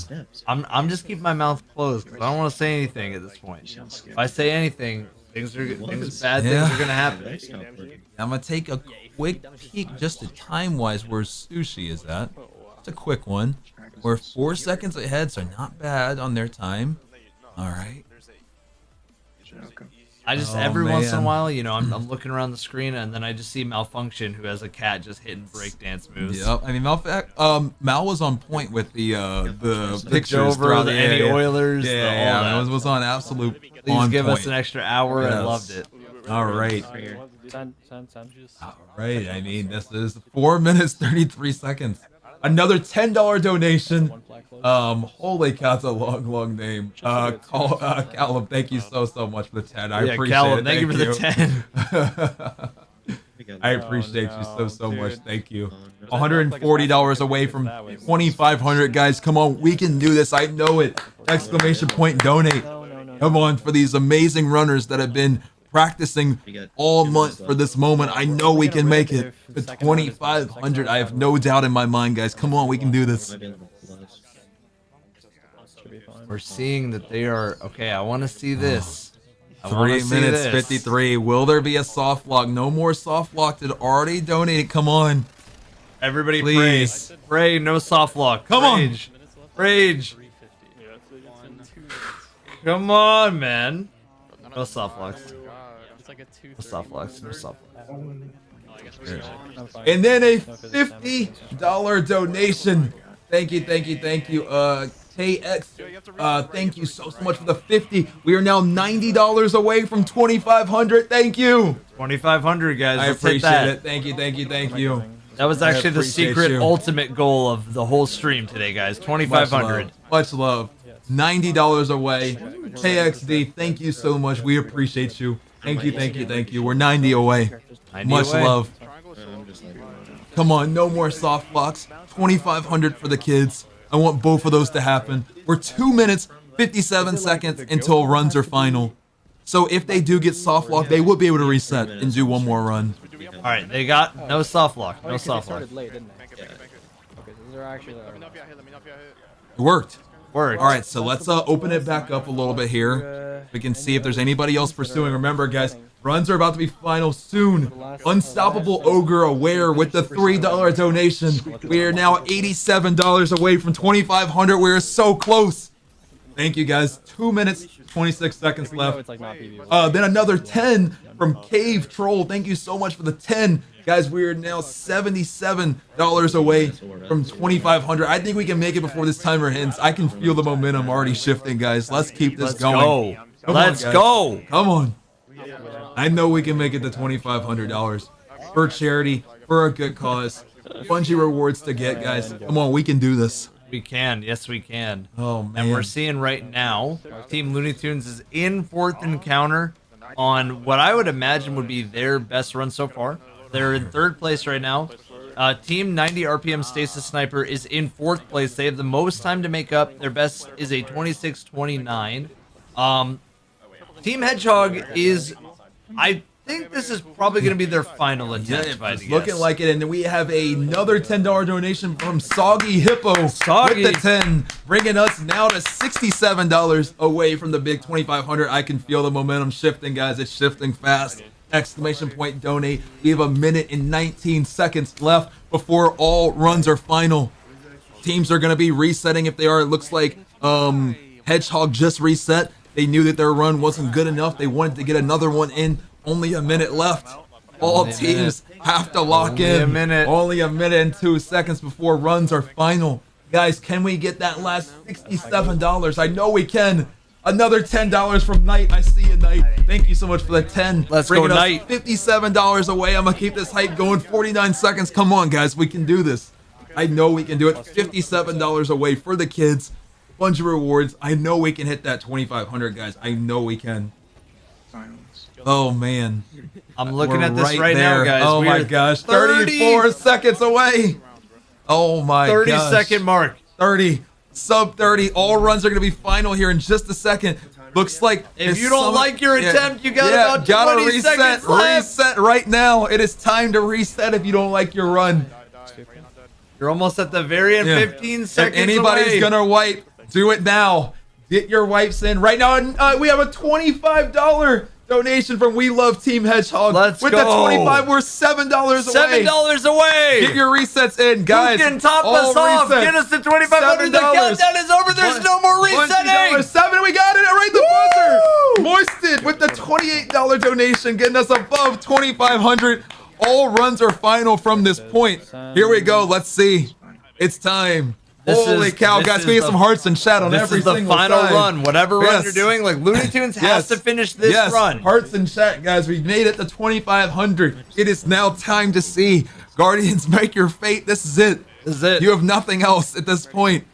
S1: I'm just keeping my mouth closed because I don't want to say anything at this point. If I say anything, bad things are gonna happen.
S2: I'm gonna take a quick peek just to time-wise where Sushi is at. It's a quick one. We're 4 seconds ahead, so not bad on their time. All right.
S1: I just every once in a while, you know, I'm looking around the screen and then I just see Malfunction, who has a cat just hitting breakdance moves.
S2: Yep. I mean, Mal was on point with the pictures throughout the
S1: Andy Oilers.
S2: Yeah, it was on absolute.
S1: Please give us an extra hour. Yes. I loved it.
S2: All right. All right. I mean, this is 4 minutes 33 seconds. Another $10 donation. Holy cow, that's a long name. Callum, thank you so much for the 10. I appreciate
S1: Callum,
S2: it.
S1: thank you for the
S2: 10. I appreciate you so much. Thank you. $140 away from $2,500, guys. Come on, we can do this. I know it. Exclamation point donate. Come on, for these amazing runners that have been practicing all month for this moment. I know we can make it. For $2,500, I have no doubt in my mind, guys. Come on, we can do this.
S1: We're seeing that they are okay. I want to see this.
S2: 3 minutes 53. Will there be a soft lock? No more soft lock. Did already donated. Come on,
S1: everybody,
S2: please
S1: pray. No soft lock.
S2: Come on,
S1: Rage. Come on, man. No soft locks.
S8: It's like a 2
S1: No soft locks. No soft locks.
S2: And then a $50 donation. Thank you. KX, thank you so much for the 50. We are now $90 away from 2,500. Thank you.
S1: 2,500, guys.
S2: I
S1: Let's hit
S2: appreciate
S1: that.
S2: it. Thank you.
S1: That was actually the
S2: appreciate
S1: secret
S2: you.
S1: ultimate goal of the whole stream today, guys. 2,500.
S2: Much love. $90 away. KXD, thank you so much. We appreciate you. Thank you. We're 90 away.
S1: 90
S2: Much
S1: away.
S2: love. Come on, no more soft blocks. 2,500 for the kids. I want both of those to happen. We're 2 minutes, 57 seconds until runs are final. So if they do get soft lock, they will be able to reset and do one more run.
S1: All right, they got no soft lock. No soft lock.
S4: late, didn't they? Okay, so they're actually
S2: It worked.
S1: Worked.
S2: All right, so let's open it back up a little bit here. We can see if there's anybody else pursuing. Remember, guys, runs are about to be final soon. Unstoppable Ogre Aware with the $3 donation. We are now $87 away from 2,500. We're so close. Thank you, guys. 2 minutes, 26 seconds left. Then another 10 from Cave Troll. Thank you so much for the 10. Guys, we are now $77 away from 2,500. I think we can make it before this timer ends. I can feel the momentum already shifting, guys. Let's keep this going.
S1: Let's go.
S2: Come on. I know we can make it to $2,500 for charity, for a good cause. Bungie rewards to get, guys. Come on, we can do this.
S1: We can. Yes, we can.
S2: Oh, man.
S1: And we're seeing right now, Team Looney Tunes is in fourth encounter on what I would imagine would be their best run so far. They're in third place right now. Team 90 RPM Stasis Sniper is in fourth place. They have the most time to make up. Their best is a 26:29. Team Hedgehog is, I think this is probably going to be their final attempt.
S2: It's looking like it. And then we have another $10 donation from Soggy Hippo.
S1: Soggy.
S2: With the 10, bringing us now to $67 away from the big 2,500. I can feel the momentum shifting, guys. It's shifting fast. Exclamation point donate. We have a minute and 19 seconds left before all runs are final. Teams are going to be resetting if they are. It looks like Hedgehog just reset. They knew that their run wasn't good enough. They wanted to get another one in. Only a minute left. All teams have to lock in. Only a minute and 2 seconds before runs are final. Guys, can we get that last $67? I know we can. Another $10 from Knight. I see you, Knight. Thank you so much for the 10.
S1: Let's
S2: Bringing
S1: go,
S2: us
S1: Knight.
S2: $57 away. I'm going to keep this hype going. 49 seconds. Come on, guys. We can do this. I know we can do it. $57 away for the kids. Bunch of rewards. I know we can hit that 2,500, guys. I know we can. Oh, man.
S1: I'm looking
S2: We're
S1: at this right
S2: there.
S1: now, guys.
S2: Oh, my gosh. 34 seconds away. Oh, my
S1: 30
S2: gosh.
S1: second mark.
S2: 30. Sub 30. All runs are going to be final here in just a second. Looks like
S1: if you don't like your attempt, you got about 20 seconds left.
S2: Reset right now. It is time to reset if you don't like your run.
S1: You're almost at the very end. 15 seconds
S2: If anybody's
S1: away.
S2: gonna wipe, do it now. Get your wipes in right now. And we have a $25 donation from We Love Team Hedgehog.
S1: Let's
S2: With
S1: go.
S2: the 25, we're $7 away.
S1: $7 away.
S2: Get your resets in, guys.
S1: Who can top
S2: All
S1: us off?
S2: resets.
S1: Get us to 2,500. The
S2: $7.
S1: countdown is over. There's no more resetting.
S2: $7. We got it right the buzzer. Moisted with the $28 donation, getting us above 2,500. All runs are final from this point. Here we go. Let's see. It's time. Holy cow, guys, we get some hearts and chat on every single
S1: This is the final
S2: side.
S1: run. Whatever run you're doing, like Looney Tunes has to finish this run.
S2: Hearts and chat, guys. We made it to 2,500. It is now time to see. Guardians, make your fate. This is it.
S1: This is it.
S2: You have nothing else at this point.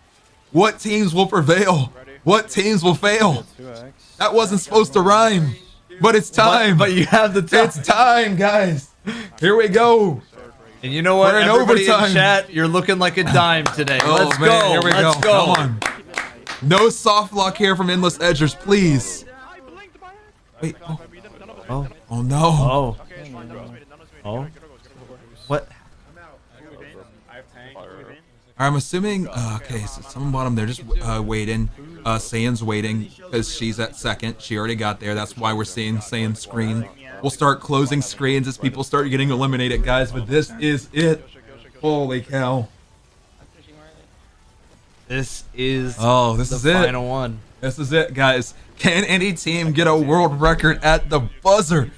S2: What teams will prevail? What teams will fail? That wasn't supposed to rhyme, but it's time.
S1: But you have the time.
S2: It's time, guys. Here we go.
S1: And you know what?
S2: We're in
S1: Everybody
S2: overtime.
S1: in chat, you're looking like a dime today.
S2: Oh,
S1: Let's
S2: man,
S1: go.
S2: Here we
S1: Let's
S2: go.
S1: go.
S2: Come on. No soft lock here from Endless Edgers, please. Wait. Oh no.
S1: Oh. What?
S2: I'm assuming. Okay, so someone bottom there just waiting. Saiyan's waiting because she's at second. She already got there. That's why we're seeing Saiyan's screen. We'll start closing screens as people start getting eliminated, guys. But this is it. Holy cow.
S1: This is
S2: this is
S1: the
S2: it.
S1: final one.
S2: This is it, guys. Can any team get a world record at the buzzer?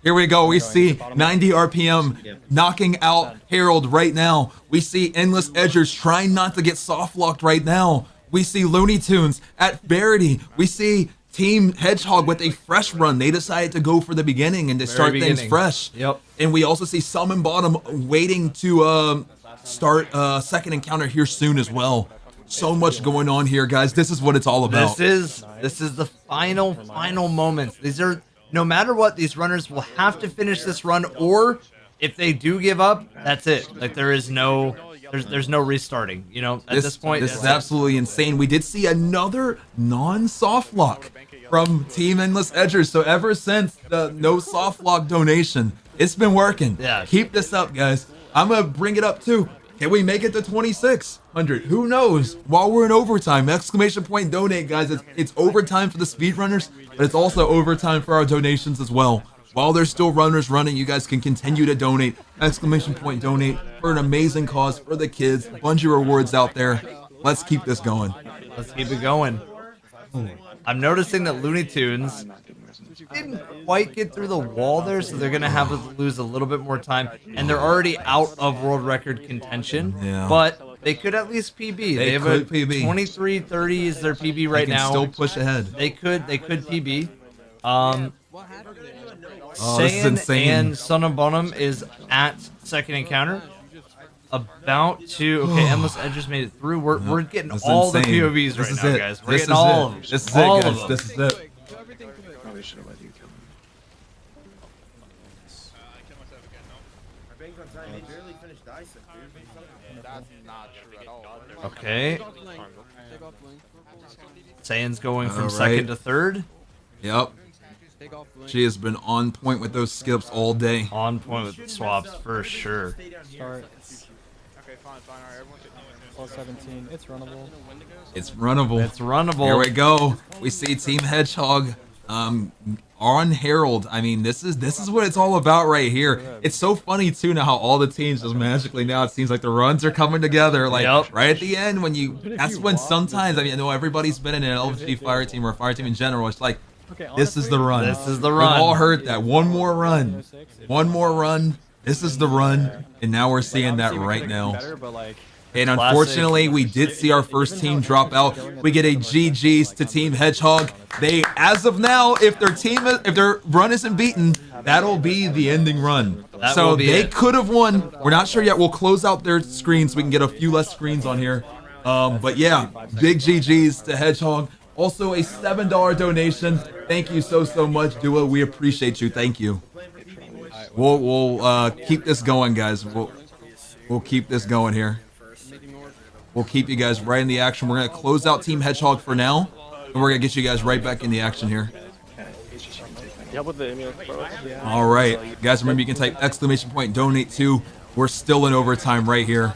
S2: Here we go. We see 90 RPM knocking out Harold right now. We see Endless Edgers trying not to get soft locked right now. We see Looney Tunes at Verity. We see Team Hedgehog with a fresh run. They decided to go for the beginning and to start things fresh.
S1: Yep.
S2: And we also see Summon Bottom waiting to start second encounter here soon as well. So much going on here, guys. This is what it's all about.
S1: This is the final moments. These are, no matter what, these runners will have to finish this run, or if they do give up, that's it. Like there's no restarting. You know, at this point,
S2: this is absolutely insane. We did see another non-soft lock from Team Endless Edgers. So ever since the no soft lock donation, it's been working.
S1: Yeah.
S2: Keep this up, guys. I'm gonna bring it up too. Can we make it to 2,600? Who knows? While we're in overtime, exclamation point donate, guys. It's overtime for the speedrunners, but it's also overtime for our donations as well. While there's still runners running, you guys can continue to donate. Exclamation point donate for an amazing cause for the kids. Bungie rewards out there. Let's keep this going.
S1: Let's keep it going. I'm noticing that Looney Tunes didn't quite get through the wall there, so they're gonna have to lose a little bit more time, and they're already out of world record contention.
S2: Yeah.
S1: But they could at least PB. They have a
S2: PB.
S1: 23:30 is their PB right
S2: They can
S1: now.
S2: still push ahead.
S1: They could PB.
S2: This is insane.
S1: and Son of Bonham is at second encounter. About to Endless Edgers made it through. We're getting all the POVs right now, guys. We're getting all of them.
S2: This is
S1: all
S2: it,
S1: of
S2: guys.
S1: them.
S2: This is it.
S3: Probably should have let you kill me.
S6: That's not true at all.
S1: Okay. Saiyan's going from
S2: All
S1: second
S2: right.
S1: to third.
S2: Yep. She has been on point with those skips all day.
S1: On point with the swaps for sure.
S4: Start.
S6: Okay, fine. Alright, everyone sit down.
S4: Plus 17. It's runnable.
S2: It's runnable.
S1: It's runnable.
S2: Here we go. We see Team Hedgehog on Harold. I mean, this is what it's all about right here. It's so funny too now how all the teams just magically now it seems like the runs are coming together. Like right at the end when that's when sometimes I know everybody's been in an LG fire team or a fire team in general. It's like this is the run.
S1: This is the run.
S2: We've all heard that. One more run. One more run. This is the run. And now we're seeing that right now. And unfortunately, we did see our first team drop out. We get a GG's to Team Hedgehog. They, as of now, if their run isn't beaten, that'll be the ending run. So they could have won. We're not sure yet. We'll close out their screens so we can get a few less screens on here. But yeah, big GG's to Hedgehog. Also a $7 donation. Thank you so much, Dua. We appreciate you. Thank you. We'll keep this going, guys. We'll keep this going here. We'll keep you guys right in the action. We're going to close out Team Hedgehog for now, and we're going to get you guys right back in the action here. All right. Guys, remember you can type exclamation point donate too. We're still in overtime right here.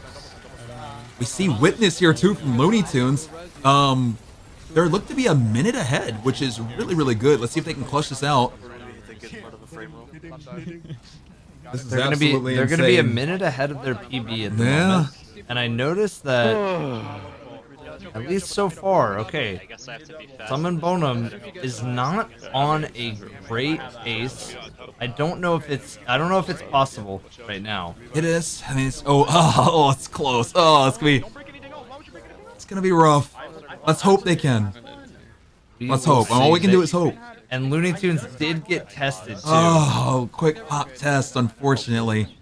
S2: We see Witness here too from Looney Tunes. There look to be a minute ahead, which is really good. Let's see if they can clutch this out. This is
S1: They're gonna be a minute ahead of their PB at the moment. And I noticed that, at least so far, okay, Summon Bonham is not on a great pace. I don't know if it's possible right now.
S2: It is. I mean, it's it's close. Oh, it's gonna be rough. Let's hope they can. Let's hope. All we can do is hope.
S1: And Looney Tunes did get tested too.
S2: Oh, quick pop test, unfortunately.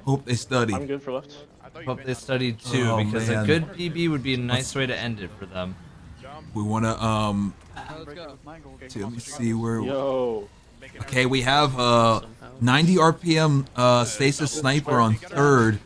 S2: Hope they study.
S9: I'm good for left.
S1: Hope they studied too, because a good PB would be a nice way to end it for them.
S2: We wanna let me see where. Okay, we have 90 RPM Stasis Sniper on third.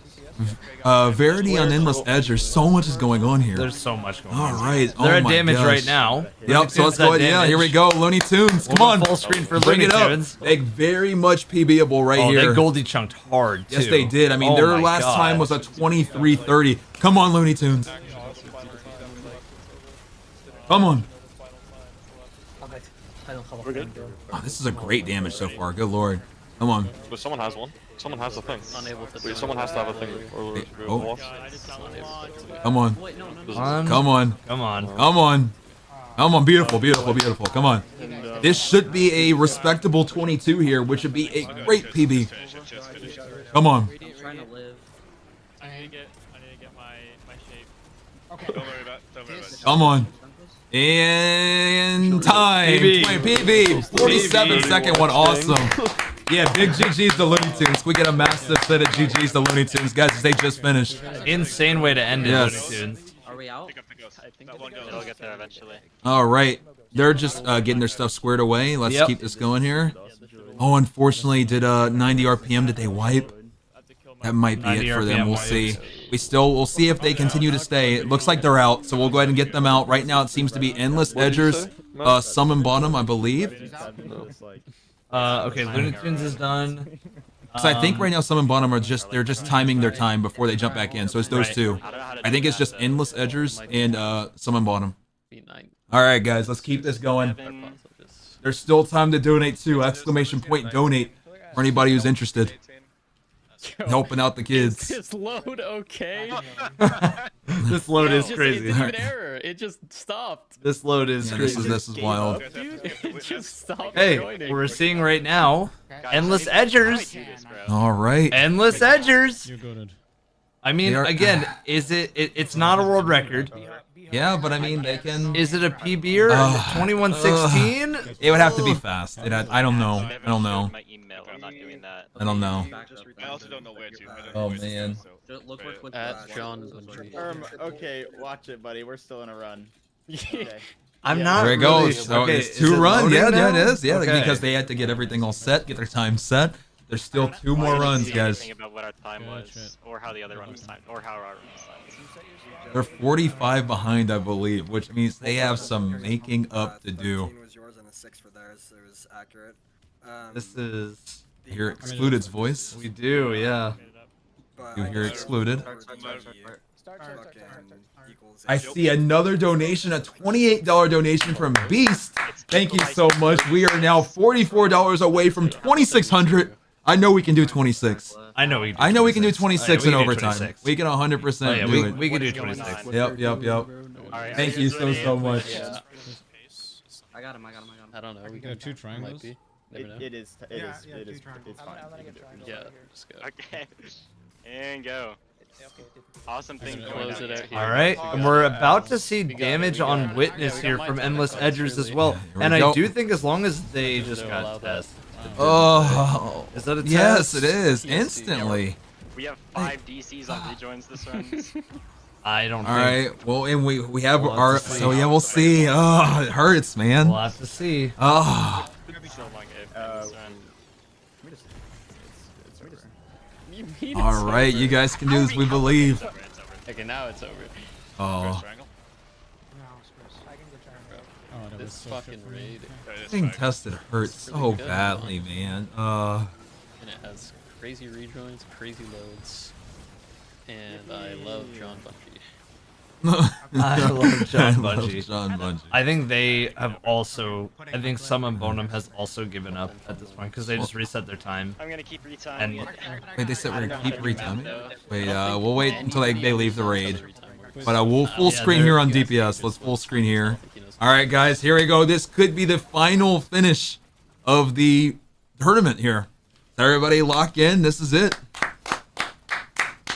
S2: Verity on Endless Edgers. So much is going on here.
S1: There's so much going on.
S2: All right.
S1: They're at damage right now.
S2: Yep. So let's go ahead. Yeah, here we go. Looney Tunes. Come on.
S1: Full screen for
S2: Bring
S1: Looney
S2: it up.
S1: Tunes.
S2: They very much PBable right here.
S1: They Goldie chunked hard too.
S2: Yes, they did. I mean, their last time was a 23:30. Come on, Looney Tunes. Come on.
S9: We're good.
S2: Oh, this is a great damage so far. Good lord. Come on.
S14: But someone has one. Someone has the thing. Wait, someone has to have a thing.
S2: Come on. Come on.
S1: Come on.
S2: Come on. Come on, beautiful, beautiful, beautiful. Come on. This should be a respectable 22 here, which would be a great PB. Come on.
S15: I'm trying to live.
S6: I need to get my shape. Okay. Don't worry about it.
S2: Come on. And time. PB. 47-second one. Awesome. Yeah, big GG's the Looney Tunes. We get a massive set of GG's the Looney Tunes. Guys, they just finished.
S1: Insane way to end it, Looney Tunes.
S15: Are we out?
S13: I think it'll get there eventually.
S2: All right. They're just getting their stuff squared away. Let's keep this going here. Oh, unfortunately, did 90 RPM, did they wipe? That might be it for them. We'll see. We'll see if they continue to stay. It looks like they're out, so we'll go ahead and get them out. Right now, it seems to be Endless Edgers, Summon Bottom, I believe.
S1: Okay, Looney Tunes is done.
S2: So I think right now Summon Bottom are they're just timing their time before they jump back in. So it's those two. I think it's just Endless Edgers and Summon Bottom. All right, guys, let's keep this going. There's still time to donate too. Exclamation point donate for anybody who's interested. Helping out the kids.
S8: Is this load okay?
S1: This load is crazy.
S8: It didn't even error. It just stopped.
S1: This load is crazy.
S2: This is wild.
S8: Dude, it just stopped.
S1: Hey, we're seeing right now Endless Edgers.
S2: All right.
S1: Endless Edgers. I mean, again, is it's not a world record.
S2: Yeah, but I mean, they can.
S1: Is it a PB'er? 2116?
S2: It would have to be fast. I don't know. I don't know. I don't know.
S6: I also don't know where to.
S2: Oh man.
S8: At John.
S7: Okay, watch it, buddy. We're still in a run. Okay.
S1: I'm not.
S2: There it goes. So
S1: okay,
S2: it's 2 runs. Yeah, it is. Yeah,
S1: okay.
S2: Because they had to get everything all set, get their time set. There's still 2 more runs, guys.
S13: About what our time was, or how the other run was timed, or how our run was timed.
S2: They're 45 behind, I believe, which means they have some making up to do.
S1: This is.
S2: You hear Excluded's voice?
S1: We do, yeah.
S2: You hear Excluded? I see another donation, a $28 donation from Beast. Thank you so much. We are now $44 away from 2,600. I know we can do 26.
S1: I know we.
S2: I know we can do 26 in overtime. We can 100% do it.
S1: We can do 26.
S2: Yep. Thank you so much.
S15: I got him.
S8: I don't know. We
S14: got 2 triangles.
S8: Might be.
S7: It is fine.
S8: Yeah, just go.
S13: Okay. And go. Awesome thing.
S8: Close it out here.
S1: All right, and we're about to see damage on Witness here from Endless Edgers as well. And I do think as long as they just got test.
S2: Oh,
S1: is that a test?
S2: Yes, it is. Instantly.
S13: We have 5 DCs on rejoins this run.
S1: I don't
S2: All right. Well, and we have our. So yeah, we'll see. Oh, it hurts, man.
S1: We'll have to see.
S2: Oh. All right, you guys can do this. We believe.
S8: Okay, now it's over.
S2: Oh.
S8: This fucking raid.
S2: Getting tested hurts so badly, man.
S8: And it has crazy rejoins, crazy loads, and I love John Bungie.
S1: I love John Bungie. I think they have also. I think Summon Bonum has also given up at this point because they just reset their time.
S13: I'm gonna keep retiming.
S2: Wait, they said we're gonna keep retiming. Wait, we'll wait until they leave the raid. But we'll full screen here on DPS. Let's full screen here. All right, guys, here we go. This could be the final finish of the tournament here. Everybody lock in. This is it.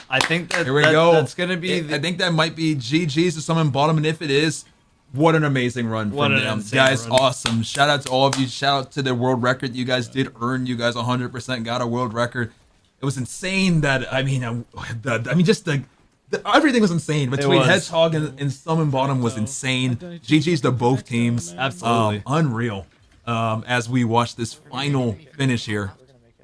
S1: I think that
S2: here we go.
S1: That's gonna be.
S2: I think that might be GG's to Summon Bottom, and if it is, what an amazing run from them, guys! Awesome. Shout out to all of you. Shout out to the world record you guys did earn. You guys 100% got a world record. It was insane. That I mean, just the everything was insane between Hedgehog and Summon Bottom was insane. GG's to both teams.
S1: Absolutely
S2: unreal. As we watch this final finish here.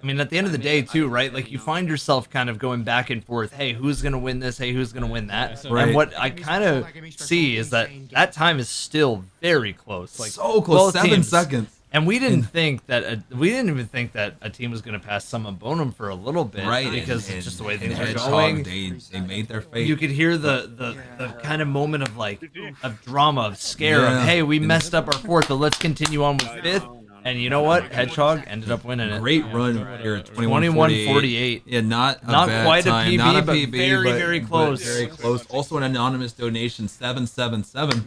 S1: I mean, at the end of the day, too, right? Like, you find yourself kind of going back and forth. Hey, who's going to win this? Hey, who's going to win that?
S2: Right.
S1: And what I kind of see is that time is still very close. Like,
S2: so close, 7 seconds.
S1: And we didn't think that we didn't even think that a team was going to pass Summon Bonum for a little bit,
S2: right?
S1: Because it's just the way things are
S2: going. They made their fate.
S1: You could hear the kind of moment of like of drama, of scare, of hey, we messed up our 4th, but let's continue on with 5th. And you know what? Hedgehog ended up winning it.
S2: Great run here, 21-48. Yeah, not bad
S1: quite
S2: time.
S1: a PB,
S2: not a
S1: but
S2: PB,
S1: very
S2: but
S1: close.
S2: Very close. Also an anonymous donation, 777.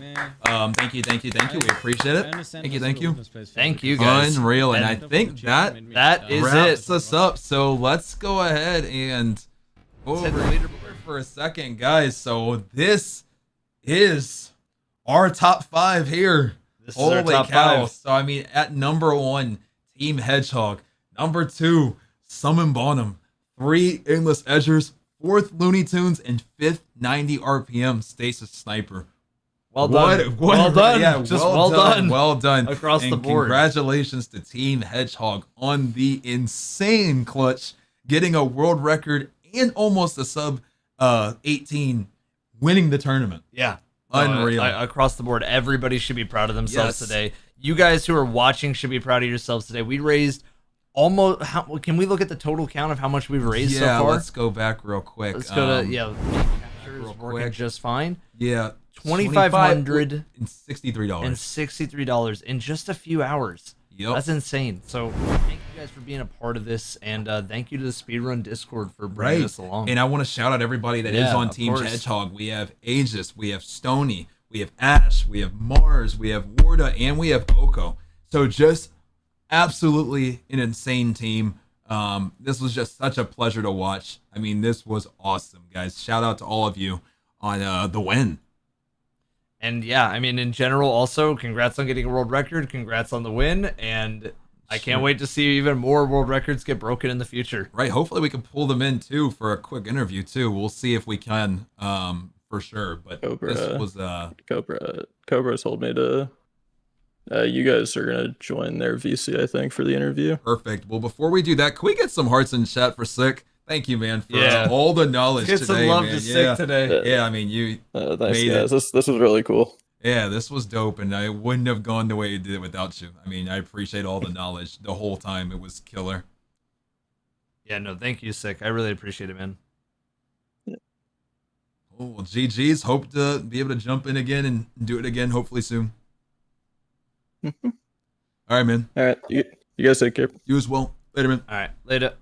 S2: Thank you. We appreciate it. Thank you.
S1: Thank you guys.
S2: Unreal, and I think that
S1: is
S2: wraps
S1: it.
S2: us up. So let's go ahead and go over leaderboard for a second, guys. So this is our top 5 here.
S1: This is our top
S2: cow.
S1: 5.
S2: So I mean, at number 1, Team Hedgehog. Number 2, Summon Bonham. 3, Endless Edgers. 4th, Looney Tunes, and 5th, 90 RPM, Stasis Sniper.
S1: Well done. Well done.
S2: Yeah,
S1: Just well done.
S2: Well done.
S1: Across the board.
S2: Congratulations to Team Hedgehog on the insane clutch, getting a world record and almost a sub 18, winning the tournament.
S1: Yeah.
S2: Unreal.
S1: Across the board, everybody should be proud of themselves
S2: Yes.
S1: today. You guys who are watching should be proud of yourselves today. We raised almost. Can we look at the total count of how much we've raised so far?
S2: Let's go back real quick.
S1: Let's go to
S2: real
S1: working
S2: quick.
S1: just fine.
S2: Yeah,
S1: $2,563 in just a few hours.
S2: Yep.
S1: That's insane. So thank you guys for being a part of this, and thank you to the Speedrun Discord for bringing us along.
S2: And I want to shout out everybody that is on Team
S1: course.
S2: Hedgehog. We have Aegis, we have Stony, we have Ash, we have Mars, we have Warda, and we have Oko. So just absolutely an insane team. This was just such a pleasure to watch. I mean, this was awesome, guys. Shout out to all of you on the win.
S1: And yeah, I mean, in general, also, congrats on getting a world record. Congrats on the win. And I can't wait to see even more world records get broken in the future.
S2: Right. Hopefully we can pull them in, too, for a quick interview, too. We'll see if we can, for sure. But
S3: Cobra,
S2: this was...
S3: Cobra told me to... you guys are going to join their VC, I think, for the interview.
S2: Perfect. Well, before we do that, can we get some hearts in chat for Sick? Thank you, man, for all the knowledge
S1: Let's
S2: today.
S1: get some love
S2: man.
S1: to Sick today.
S2: Yeah, I mean, you
S3: thanks,
S2: made
S3: guys.
S2: it.
S3: This was really cool.
S2: Yeah, this was dope, and I wouldn't have gone the way you did it without you. I mean, I appreciate all the knowledge the whole time. It was killer.
S1: Yeah, no, thank you, Sick. I really appreciate it, man.
S2: Oh, well, GG's. Hope to be able to jump in again and do it again, hopefully soon. All right, man.
S3: All right, you guys take care.
S2: You as well. Later, man.
S1: All right, later.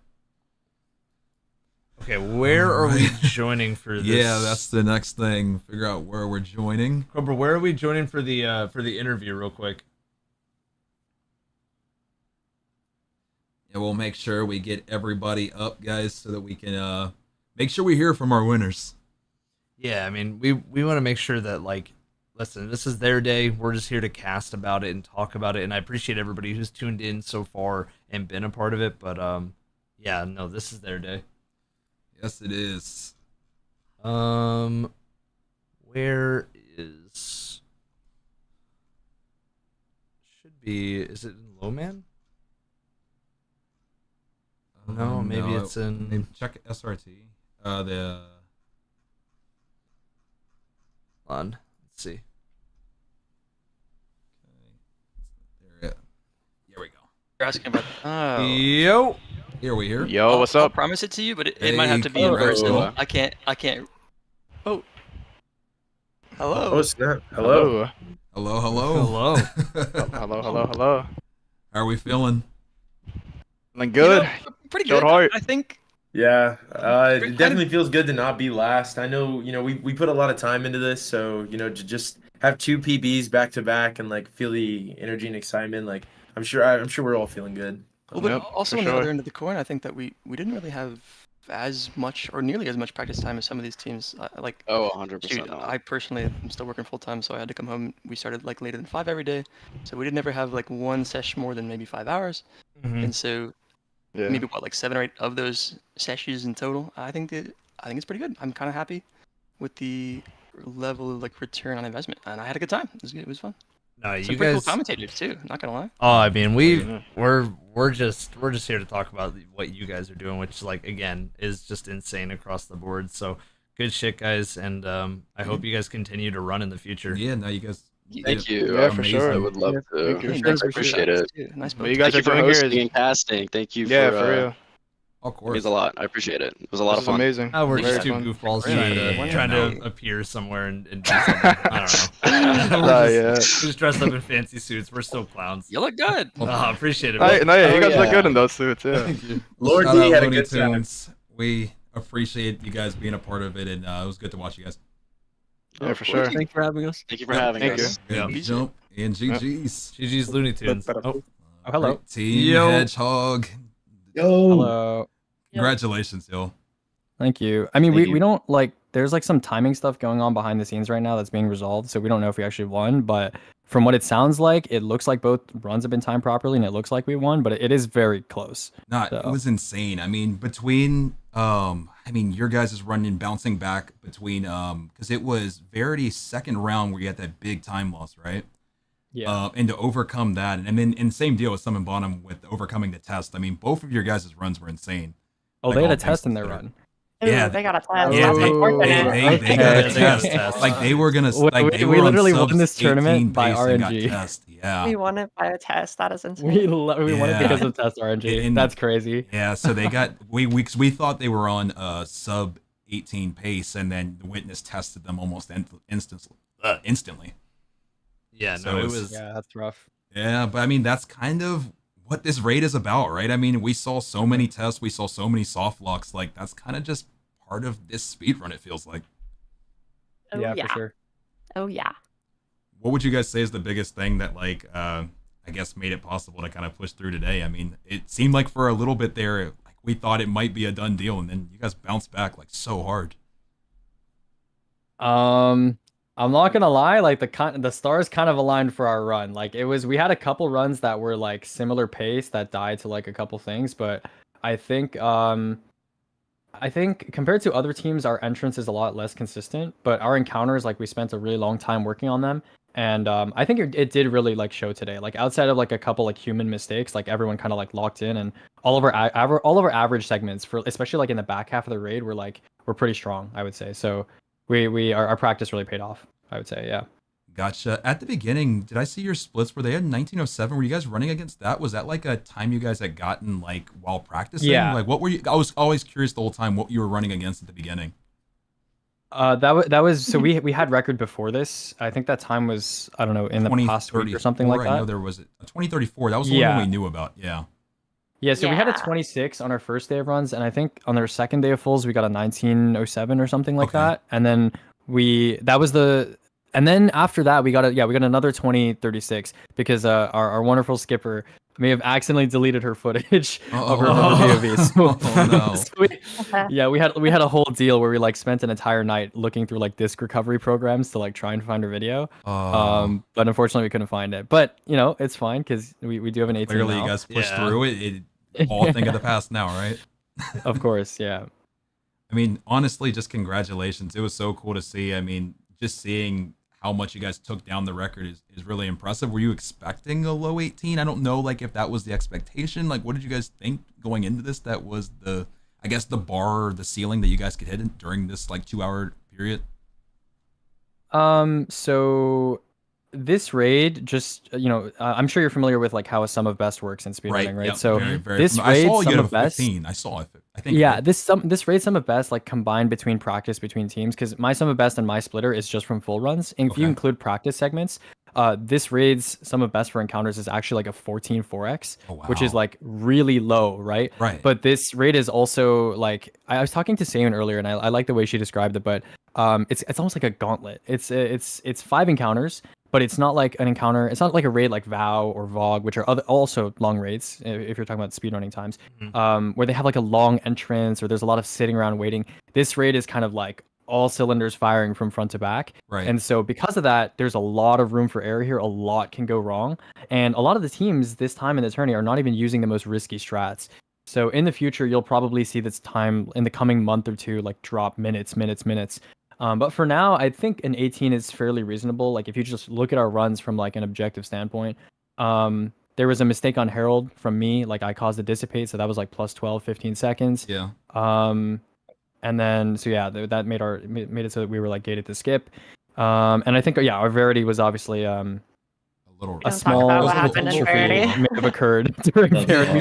S1: Okay, where are we joining for this?
S2: Yeah, that's the next thing. Figure out where we're joining.
S1: Cobra, where are we joining for the interview, real quick?
S2: Yeah, we'll make sure we get everybody up, guys, so that we can make sure we hear from our winners.
S1: Yeah, I mean, we want to make sure that, like, listen, this is their day. We're just here to cast about it and talk about it, and I appreciate everybody who's tuned in so far and been a part of it. But yeah, no, this is their day.
S2: Yes, it is.
S1: Where is? Should be. Is it in Lowman? No, maybe it's in.
S2: Check SRT.
S1: Hold on. Let's see.
S2: Here we go.
S15: You're asking about. Oh.
S1: Yo.
S2: Here we hear.
S14: Yo, what's
S15: I'll
S14: up?
S15: promise it to you, but it might have to be in person. I can't. Oh. Hello.
S7: Oh snap! Hello.
S2: Hello.
S1: Hello.
S14: Hello.
S2: How are we feeling?
S14: Feeling good.
S15: Pretty
S14: Showed
S15: good.
S14: heart.
S15: I think.
S7: Yeah, it definitely feels good to not be last. I know, we put a lot of time into this, so to just have 2 PBs back to back and like feel the energy and excitement. Like I'm sure we're all feeling good.
S15: Well, but also on the other end of the coin, I think that we didn't really have as much or nearly as much practice time as some of these teams. Like
S14: 100%.
S15: I personally am still working full time, so I had to come home. We started like later than 5 every day, so we didn't ever have like one session more than maybe 5 hours, and so maybe like 7 or 8 of those sessions in total. I think it's pretty good. I'm kind of happy with the level of like return on investment, and I had a good time. It was good. It was fun.
S1: No,
S15: Some
S1: you
S15: pretty
S1: guys.
S15: cool commentators too. Not gonna lie.
S1: Oh, I mean, we're just here to talk about what you guys are doing, which, like, again, is just insane across the board. So good shit, guys, and I hope you guys continue to run in the future.
S2: Yeah, now you guys.
S14: Thank you.
S2: Yeah, for
S14: sure. I would love to.
S15: Thank you.
S14: I appreciate it.
S15: Nice.
S14: What you guys are doing here is
S8: and casting. Thank you.
S14: for real.
S2: Of
S14: It means
S2: course.
S14: a lot. I appreciate it. It was a lot
S6: This
S14: of
S6: is
S14: fun.
S6: amazing.
S1: Oh, we're
S6: Very
S1: just two
S6: fun.
S1: goofballs
S2: Yeah.
S1: trying to appear somewhere and do something. I don't know.
S6: Nah,
S1: we're
S6: yeah.
S1: just dressed up in fancy suits. We're still clowns.
S15: You look good.
S1: Oh, appreciate it.
S6: Nah,
S1: bro.
S6: nah, yeah, you
S12: Oh,
S6: guys look
S12: yeah.
S6: good in those suits. Yeah.
S2: Thank you.
S7: Lord
S2: Shout
S7: D
S2: out
S7: had a
S2: Looney
S7: good time.
S2: Tunes. We appreciate you guys being a part of it, and it was good to watch you guys.
S6: Yeah, for sure.
S15: Thanks for having us.
S14: Thank you for having
S6: Thank
S14: us.
S6: you.
S2: Good jump and GG's.
S1: GG's Looney Tunes. Oh,
S4: hello.
S2: Great team
S1: Yo.
S2: Hedgehog.
S4: Hello.
S2: Congratulations, yo.
S4: Thank you. I mean,
S2: Thank
S4: we
S2: you.
S4: don't like. There's like some timing stuff going on behind the scenes right now that's being resolved, so we don't know if we actually won. But from what it sounds like, it looks like both runs have been timed properly, and it looks like we won. But it is very close.
S2: Nah,
S4: So-
S2: it was insane. I mean, between your guys is running bouncing back between because it was Verity's second round where you had that big time loss, right?
S4: Yeah.
S2: And to overcome that, and then in same deal with Summon Bonham with overcoming the test. I mean, both of your guys' runs were insane.
S4: Oh,
S2: Like,
S4: they had
S2: all
S4: a test in
S2: things
S4: their
S2: considered.
S4: run.
S2: Yeah,
S5: Ooh, they got a test.
S2: Yeah,
S5: That's
S2: they
S5: unfortunate.
S2: got a
S1: Okay. They got a
S2: test.
S1: test.
S2: Like they were gonna,
S4: We-
S2: like they
S4: we
S2: were on
S4: literally won
S2: subs
S4: this tournament
S2: 18
S4: by
S2: pace and got
S4: RNG.
S2: test. Yeah,
S5: We won it by a test. That is insane.
S4: We won it
S2: Yeah.
S4: because of test RNG.
S2: And-
S4: That's crazy.
S2: yeah. So they got we thought they were on sub 18 pace, and then the witness tested them almost instantly.
S1: Yeah,
S2: So
S1: no, it
S2: it's-
S1: was.
S4: Yeah, that's rough.
S2: Yeah, but I mean that's kind of what this raid is about, right? I mean, we saw so many tests, we saw so many soft locks. Like that's kind of just part of this speed run. It feels like.
S5: Oh,
S4: yeah,
S5: yeah.
S4: for sure.
S5: Oh yeah.
S2: What would you guys say is the biggest thing that like I guess made it possible to kind of push through today? I mean, it seemed like for a little bit there, like we thought it might be a done deal, and then you guys bounced back like so hard.
S4: I'm not gonna lie, like the stars kind of aligned for our run. Like we had a couple runs that were like similar pace that died to like a couple things, but I think compared to other teams, our entrance is a lot less consistent, but our encounters, like we spent a really long time working on them. And I think it did really like show today. Like outside of like a couple like human mistakes, like everyone kind of like locked in, and all of our average segments for especially like in the back half of the raid we're pretty strong, I would say. So our practice really paid off, I would say. Yeah.
S2: Gotcha. At the beginning, did I see your splits where they had 1907? Were you guys running against that? Was that like a time you guys had gotten like while practicing?
S4: Yeah.
S2: Like what were you? I was always curious the whole time what you were running against at the beginning.
S4: That was so we had record before this. I think that time was, I don't know, in the past week or something like that.
S2: I know there was a 2034. That was the one we knew about. Yeah.
S4: Yeah, so we had a
S5: Yeah.
S4: 26 on our first day of runs, and I think on our second day of fulls we got a 1907 or something like
S2: Okay.
S4: that. And then and then after that we got another 2036 because our wonderful skipper may have accidentally deleted her footage of her POV. So,
S2: Oh, no.
S4: so we had a whole deal where we like spent an entire night looking through like disk recovery programs to like try and find her video. But unfortunately we couldn't find it. But you know, it's fine because we do have an 18
S2: Clearly,
S4: now.
S2: you guys pushed through it. All a thing of the past now, right?
S4: Of course, yeah.
S2: I mean, honestly, just congratulations. It was so cool to see. I mean, just seeing how much you guys took down the record is really impressive. Were you expecting a low 18? I don't know, like, if that was the expectation. Like, what did you guys think going into this? That was the bar or the ceiling that you guys could hit during this, like, 2-hour period?
S4: So this raid, just I'm sure you're familiar with like how a sum of best works in speedrunning, right?
S2: Yep,
S4: So
S2: very
S4: this
S2: I
S4: raid
S2: saw you
S4: sum
S2: had a
S4: of best.
S2: 15. I saw it. I think.
S4: Yeah, this raid sum of best like combined between practice between teams, because my sum of best and my splitter is just from full runs. And if you
S2: Okay.
S4: include practice segments, this raid's sum of best for encounters is actually like a 14 4x, which is
S2: wow.
S4: like really low, right?
S2: Right.
S4: But this raid is also like I was talking to Sayun earlier, and I like the way she described it, but it's almost like a gauntlet. It's 5 encounters. But it's not like an encounter. It's not like a raid like VOW or VOG, which are also long raids, if you're talking about speedrunning times, where they have like a long entrance or there's a lot of sitting around waiting. This raid is kind of like all cylinders firing from front to back.
S2: Right.
S4: And so because of that, there's a lot of room for error here. A lot can go wrong. And a lot of the teams this time in the tourney are not even using the most risky strats. So in the future, you'll probably see this time in the coming month or two, like drop minutes. But for now, I think an 18 is fairly reasonable. Like if you just look at our runs from like an objective standpoint, there was a mistake on Herald from me. Like I caused it dissipate, so that was like plus 12, 15 seconds.
S2: Yeah.
S4: And then so yeah, that made it so that we were like gated to skip. And I think our Verity was obviously
S2: A little
S5: Don't talk
S4: small
S5: about what
S2: little-
S5: happened in
S2: little
S5: Parity.
S2: fail.
S4: may have occurred during
S2: Yeah.
S4: Parity.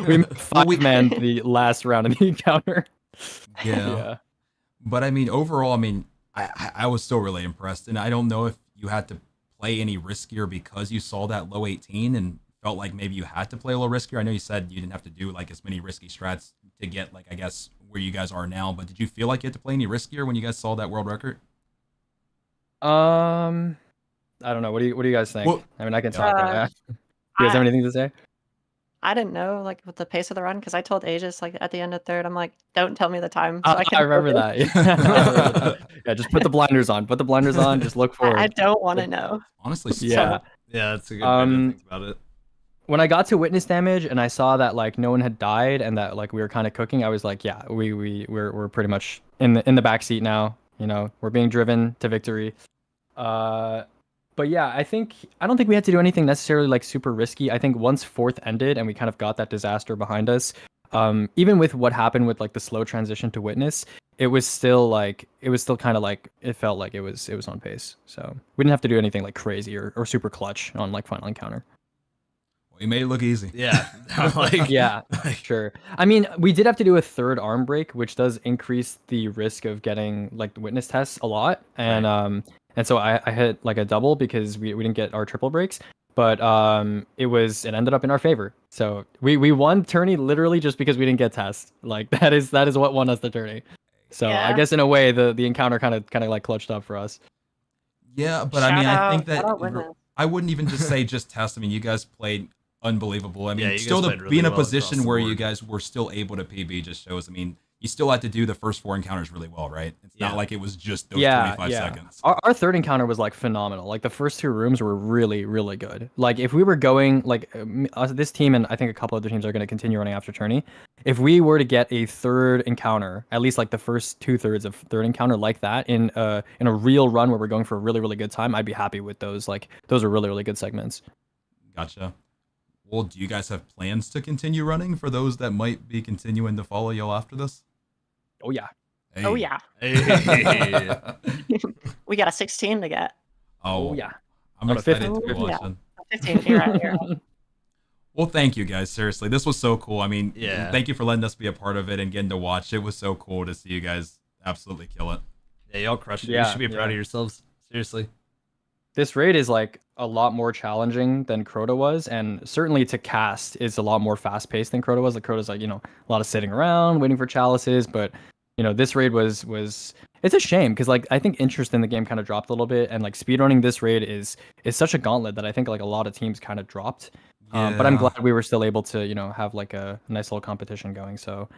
S4: We made
S2: Well, we-
S4: 5-man the last round of the encounter.
S2: Yeah. But I mean, overall, I mean, I was still really impressed, and I don't know if you had to play any riskier because you saw that low 18 and felt like maybe you had to play a little riskier. I know you said you didn't have to do like as many risky strats to get like I guess where you guys are now, but did you feel like you had to play any riskier when you guys saw that world record?
S4: I don't know. What do you guys think?
S2: Well,
S4: I mean, I can talk.
S5: Uh,
S4: You guys have anything to say?
S5: I didn't know like with the pace of the run because I told Aegis like at the end of third, I'm like, don't tell me the time so I can.
S4: I remember that. Yeah. Yeah, just put the blinders on. Put the blinders on. Just look forward.
S5: I don't want to know.
S2: Honestly,
S4: Yeah.
S1: Yeah, that's a good way to think about it.
S4: When I got to witness damage and I saw that like no one had died and that like we were kind of cooking, I was like, yeah, we're pretty much in the back seat now. You know, we're being driven to victory. But yeah, I don't think we had to do anything necessarily like super risky. I think once fourth ended and we kind of got that disaster behind us, even with what happened with like the slow transition to witness, it was still kind of like it felt like it was on pace. So we didn't have to do anything like crazy or super clutch on like final encounter.
S2: Well, you made it look easy.
S1: Yeah. Like,
S4: Yeah, sure. I mean, we did have to do a third arm break, which does increase the risk of getting like the witness tests a lot. And so I hit like a double because we didn't get our triple breaks, but it ended up in our favor. So we won tourney literally just because we didn't get tests. Like that is what won us the tourney. So I guess in a way the encounter kind of like clutched up for us.
S2: Yeah, but I mean, I think that I wouldn't even just say just test. I mean, you guys played unbelievable. I mean,
S1: Yeah, you
S2: still
S1: guys
S2: to
S1: played
S2: be in
S1: really
S2: a
S1: well
S2: position
S1: across the
S2: where you
S1: board.
S2: guys were still able to PB just shows. I mean, you still had to do the first 4 encounters really well, right? It's not like it was just those 25 seconds.
S4: Our third encounter was like phenomenal. Like the first 2 rooms were really, really good. Like if we were going like this team and I think a couple other teams are going to continue running after tourney. If we were to get a third encounter, at least like the first 2/3 of third encounter like that in a real run where we're going for a really, really good time, I'd be happy with those. Like those are really, really good segments.
S2: Gotcha. Well, do you guys have plans to continue running for those that might be continuing to follow y'all after this?
S4: Oh yeah.
S2: Hey.
S5: Oh yeah.
S1: Hey.
S5: We got a 16 to get.
S2: Oh
S4: yeah.
S2: I'm
S4: On a
S2: excited to
S4: 15.
S2: be watching.
S5: 15. You're right. You're right.
S2: Well, thank you guys. Seriously, this was so cool. I mean,
S1: Yeah.
S2: thank you for letting us be a part of it and getting to watch. It was so cool to see you guys absolutely kill it.
S1: Yeah, y'all crushed it.
S4: Yeah,
S1: You should be proud
S4: yeah.
S1: of yourselves. Seriously.
S4: This raid is like a lot more challenging than Crota was, and certainly to cast is a lot more fast paced than Crota was. Like Crota's like, a lot of sitting around waiting for chalices, but this raid was it's a shame because like I think interest in the game kind of dropped a little bit, and like speedrunning this raid is such a gauntlet that I think like a lot of teams kind of dropped. But I'm
S2: Yeah.
S4: glad we were still able to have like a nice little competition going. So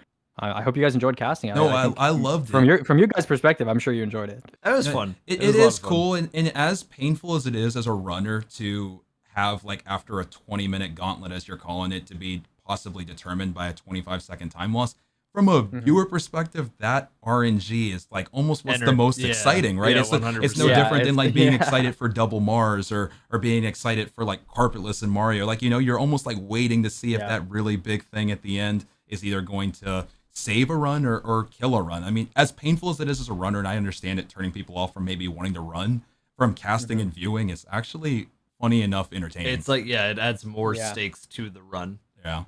S4: I hope you guys enjoyed casting.
S2: No,
S4: think
S2: I loved
S4: from
S2: it.
S4: your guys' perspective, I'm sure you enjoyed it.
S1: That was
S2: No,
S1: fun.
S2: It
S1: was a lot
S2: is
S1: of fun.
S2: cool, and as painful as it is as a runner to have like after a 20-minute gauntlet, as you're calling it, to be possibly determined by a 25-second time loss. From a viewer perspective, that RNG is like almost what's the most
S1: yeah.
S2: exciting, right?
S1: Yeah,
S2: it's no
S1: 100%.
S4: Yeah,
S2: different than
S4: it's-
S2: like being
S4: yeah.
S2: excited for double Mars or being excited for like carpetless in Mario. Like, you're almost like waiting to see if
S4: Yeah.
S2: that really big thing at the end is either going to save a run or kill a run. I mean, as painful as it is as a runner, and I understand it turning people off from maybe wanting to run, from casting and viewing, it's actually funny enough entertaining.
S1: It's like, yeah, it adds more
S4: Yeah.
S1: stakes to the run.
S2: Yeah.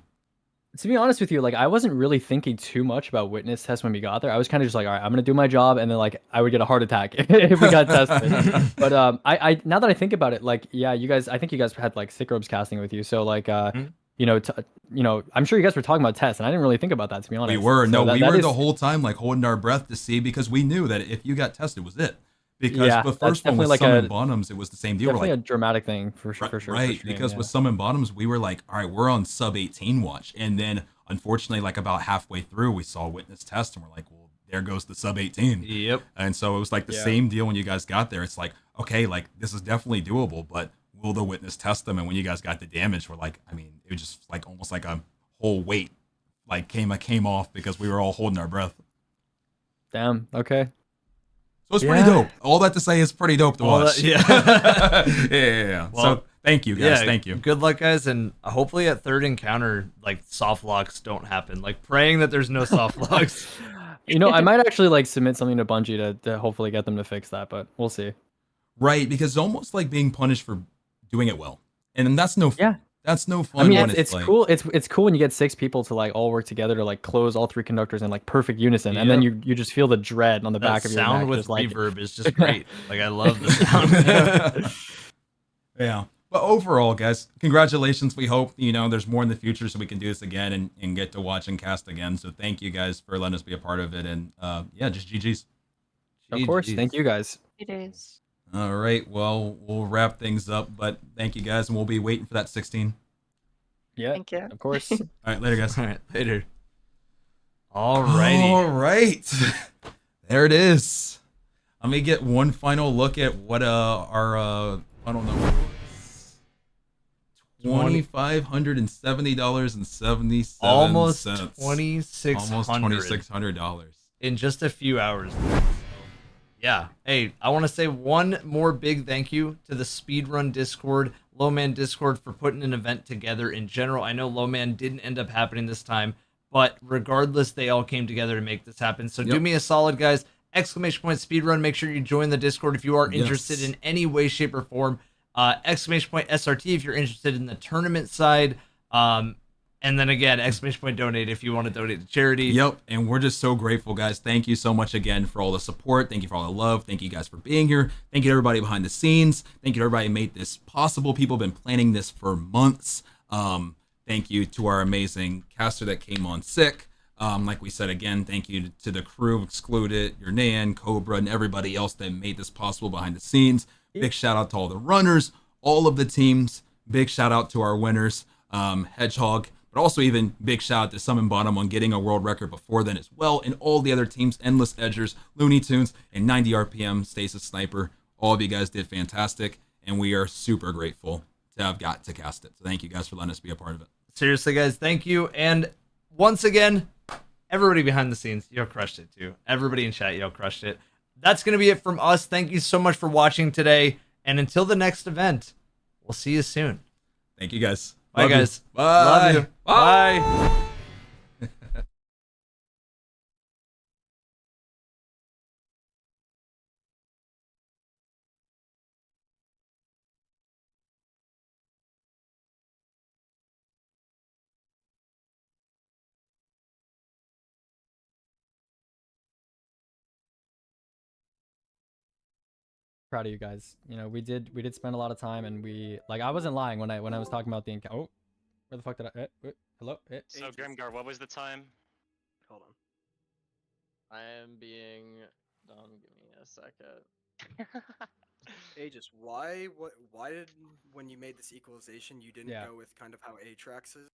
S4: To be honest with you, like I wasn't really thinking too much about witness tests when we got there. I was kind of just like, all right, I'm gonna do my job, and then like I would get a heart attack if we got tested. But I now that I think about it, like yeah, I think you guys had like sick robes casting with you, so like I'm sure you guys were talking about tests, and I didn't really think about that, to be honest.
S2: We were.
S4: So
S2: No,
S4: that-
S2: we
S4: that
S2: were
S4: is-
S2: the whole time like holding our breath to see, because we knew that if you got tested, it was it. Because
S4: Yeah,
S2: the
S4: that's
S2: first one
S4: definitely
S2: with
S4: like
S2: Summon
S4: a-
S2: Bottoms, it was the same deal. We're
S4: definitely
S2: like,
S4: a dramatic thing for sure.
S2: right,
S4: for stream,
S2: because
S4: yeah.
S2: with Summon Bottoms, we were like, all right, we're on sub 18 watch. And then unfortunately, like about halfway through, we saw witness test and we're like, well, there goes the sub 18.
S1: Yep.
S2: And so it was like the
S4: Yeah.
S2: same deal when you guys got there. It's like, okay, like this is definitely doable, but will the witness test them? And when you guys got the damage, we're like, I mean, it was just like almost like a whole weight like came off because we were all holding our breath.
S4: Damn. Okay.
S2: So it's pretty dope. All that to say is pretty dope to
S1: All
S2: watch.
S1: that- yeah.
S2: yeah.
S1: Well,
S2: so thank you guys. Thank you.
S1: Good luck, guys, and hopefully at third encounter, like soft locks don't happen. Like praying that there's no soft locks.
S4: I might actually like submit something to Bungie to hopefully get them to fix that, but we'll see.
S2: Right, because it's almost like being punished for doing it well. And that's no
S4: Yeah.
S2: that's no fun
S4: I mean,
S2: when
S4: it's
S2: like,
S4: cool. It's cool when you get 6 people to like all work together to like close all 3 conductors in like perfect unison, and then you just feel the dread on the
S1: That
S4: back of your
S1: sound
S4: neck.
S1: with
S4: just like
S1: reverb is just great. Like I love the sound.
S2: Yeah. But overall, guys, congratulations. We hope, there's more in the future so we can do this again and get to watch and cast again. So thank you guys for letting us be a part of it. And yeah, just GG's.
S4: Of course. Thank you guys.
S5: It is.
S2: All right. Well, we'll wrap things up, but thank you guys, and we'll be waiting for that 16.
S4: Yeah.
S5: Thank you.
S4: Of course.
S2: All right, later, guys.
S1: All right, later. Alrighty.
S2: All right. There it is. Let me get one final look at what our final number was. $2,570.77.
S1: Almost $2,600.
S2: Almost $2,600
S1: in just a few hours. Yeah. Hey, I want to say one more big thank you to the Speedrun Discord, Lowman Discord, for putting an event together in general. I know Lowman didn't end up happening this time, but regardless, they all came together to make this happen. So do me a solid, guys. ! Speedrun. Make sure you join the Discord if you are interested in any way, shape, or form. ! SRT if you're interested in the tournament side. And then again, ! Donate if you want to donate to charity.
S2: Yep. And we're just so grateful, guys. Thank you so much again for all the support. Thank you for all the love. Thank you guys for being here. Thank you to everybody behind the scenes. Thank you to everybody who made this possible. People have been planning this for months. Thank you to our amazing caster that came on sick. Like we said again, thank you to the crew, Excluded, your Nan, Cobra, and everybody else that made this possible behind the scenes. Big shout out to all the runners, all of the teams. Big shout out to our winners, Hedgehog. But also even big shout out to Summon Bottom on getting a world record before then as well. And all the other teams, Endless Edgers, Looney Tunes, and 90 RPM, Stasis Sniper. All of you guys did fantastic. And we are super grateful to have got to cast it. So thank you guys for letting us be a part of it.
S1: Seriously, guys, thank you. And once again, everybody behind the scenes, y'all crushed it too. Everybody in chat, y'all crushed it. That's going to be it from us. Thank you so much for watching today. And until the next event, we'll see you soon.
S2: Thank you, guys.
S1: Bye, guys.
S2: Bye.
S1: Love you. Bye.
S4: Proud of you guys. We did spend a lot of time, and I wasn't lying when I was talking about the encounter. Oh, where the fuck did I? Wait, hello.
S13: So Grimgar, what was the time?
S12: Hold on. I am being dumb. Give me a second. Aegis, why did when you made this equalization you didn't go with kind of how Atrax is?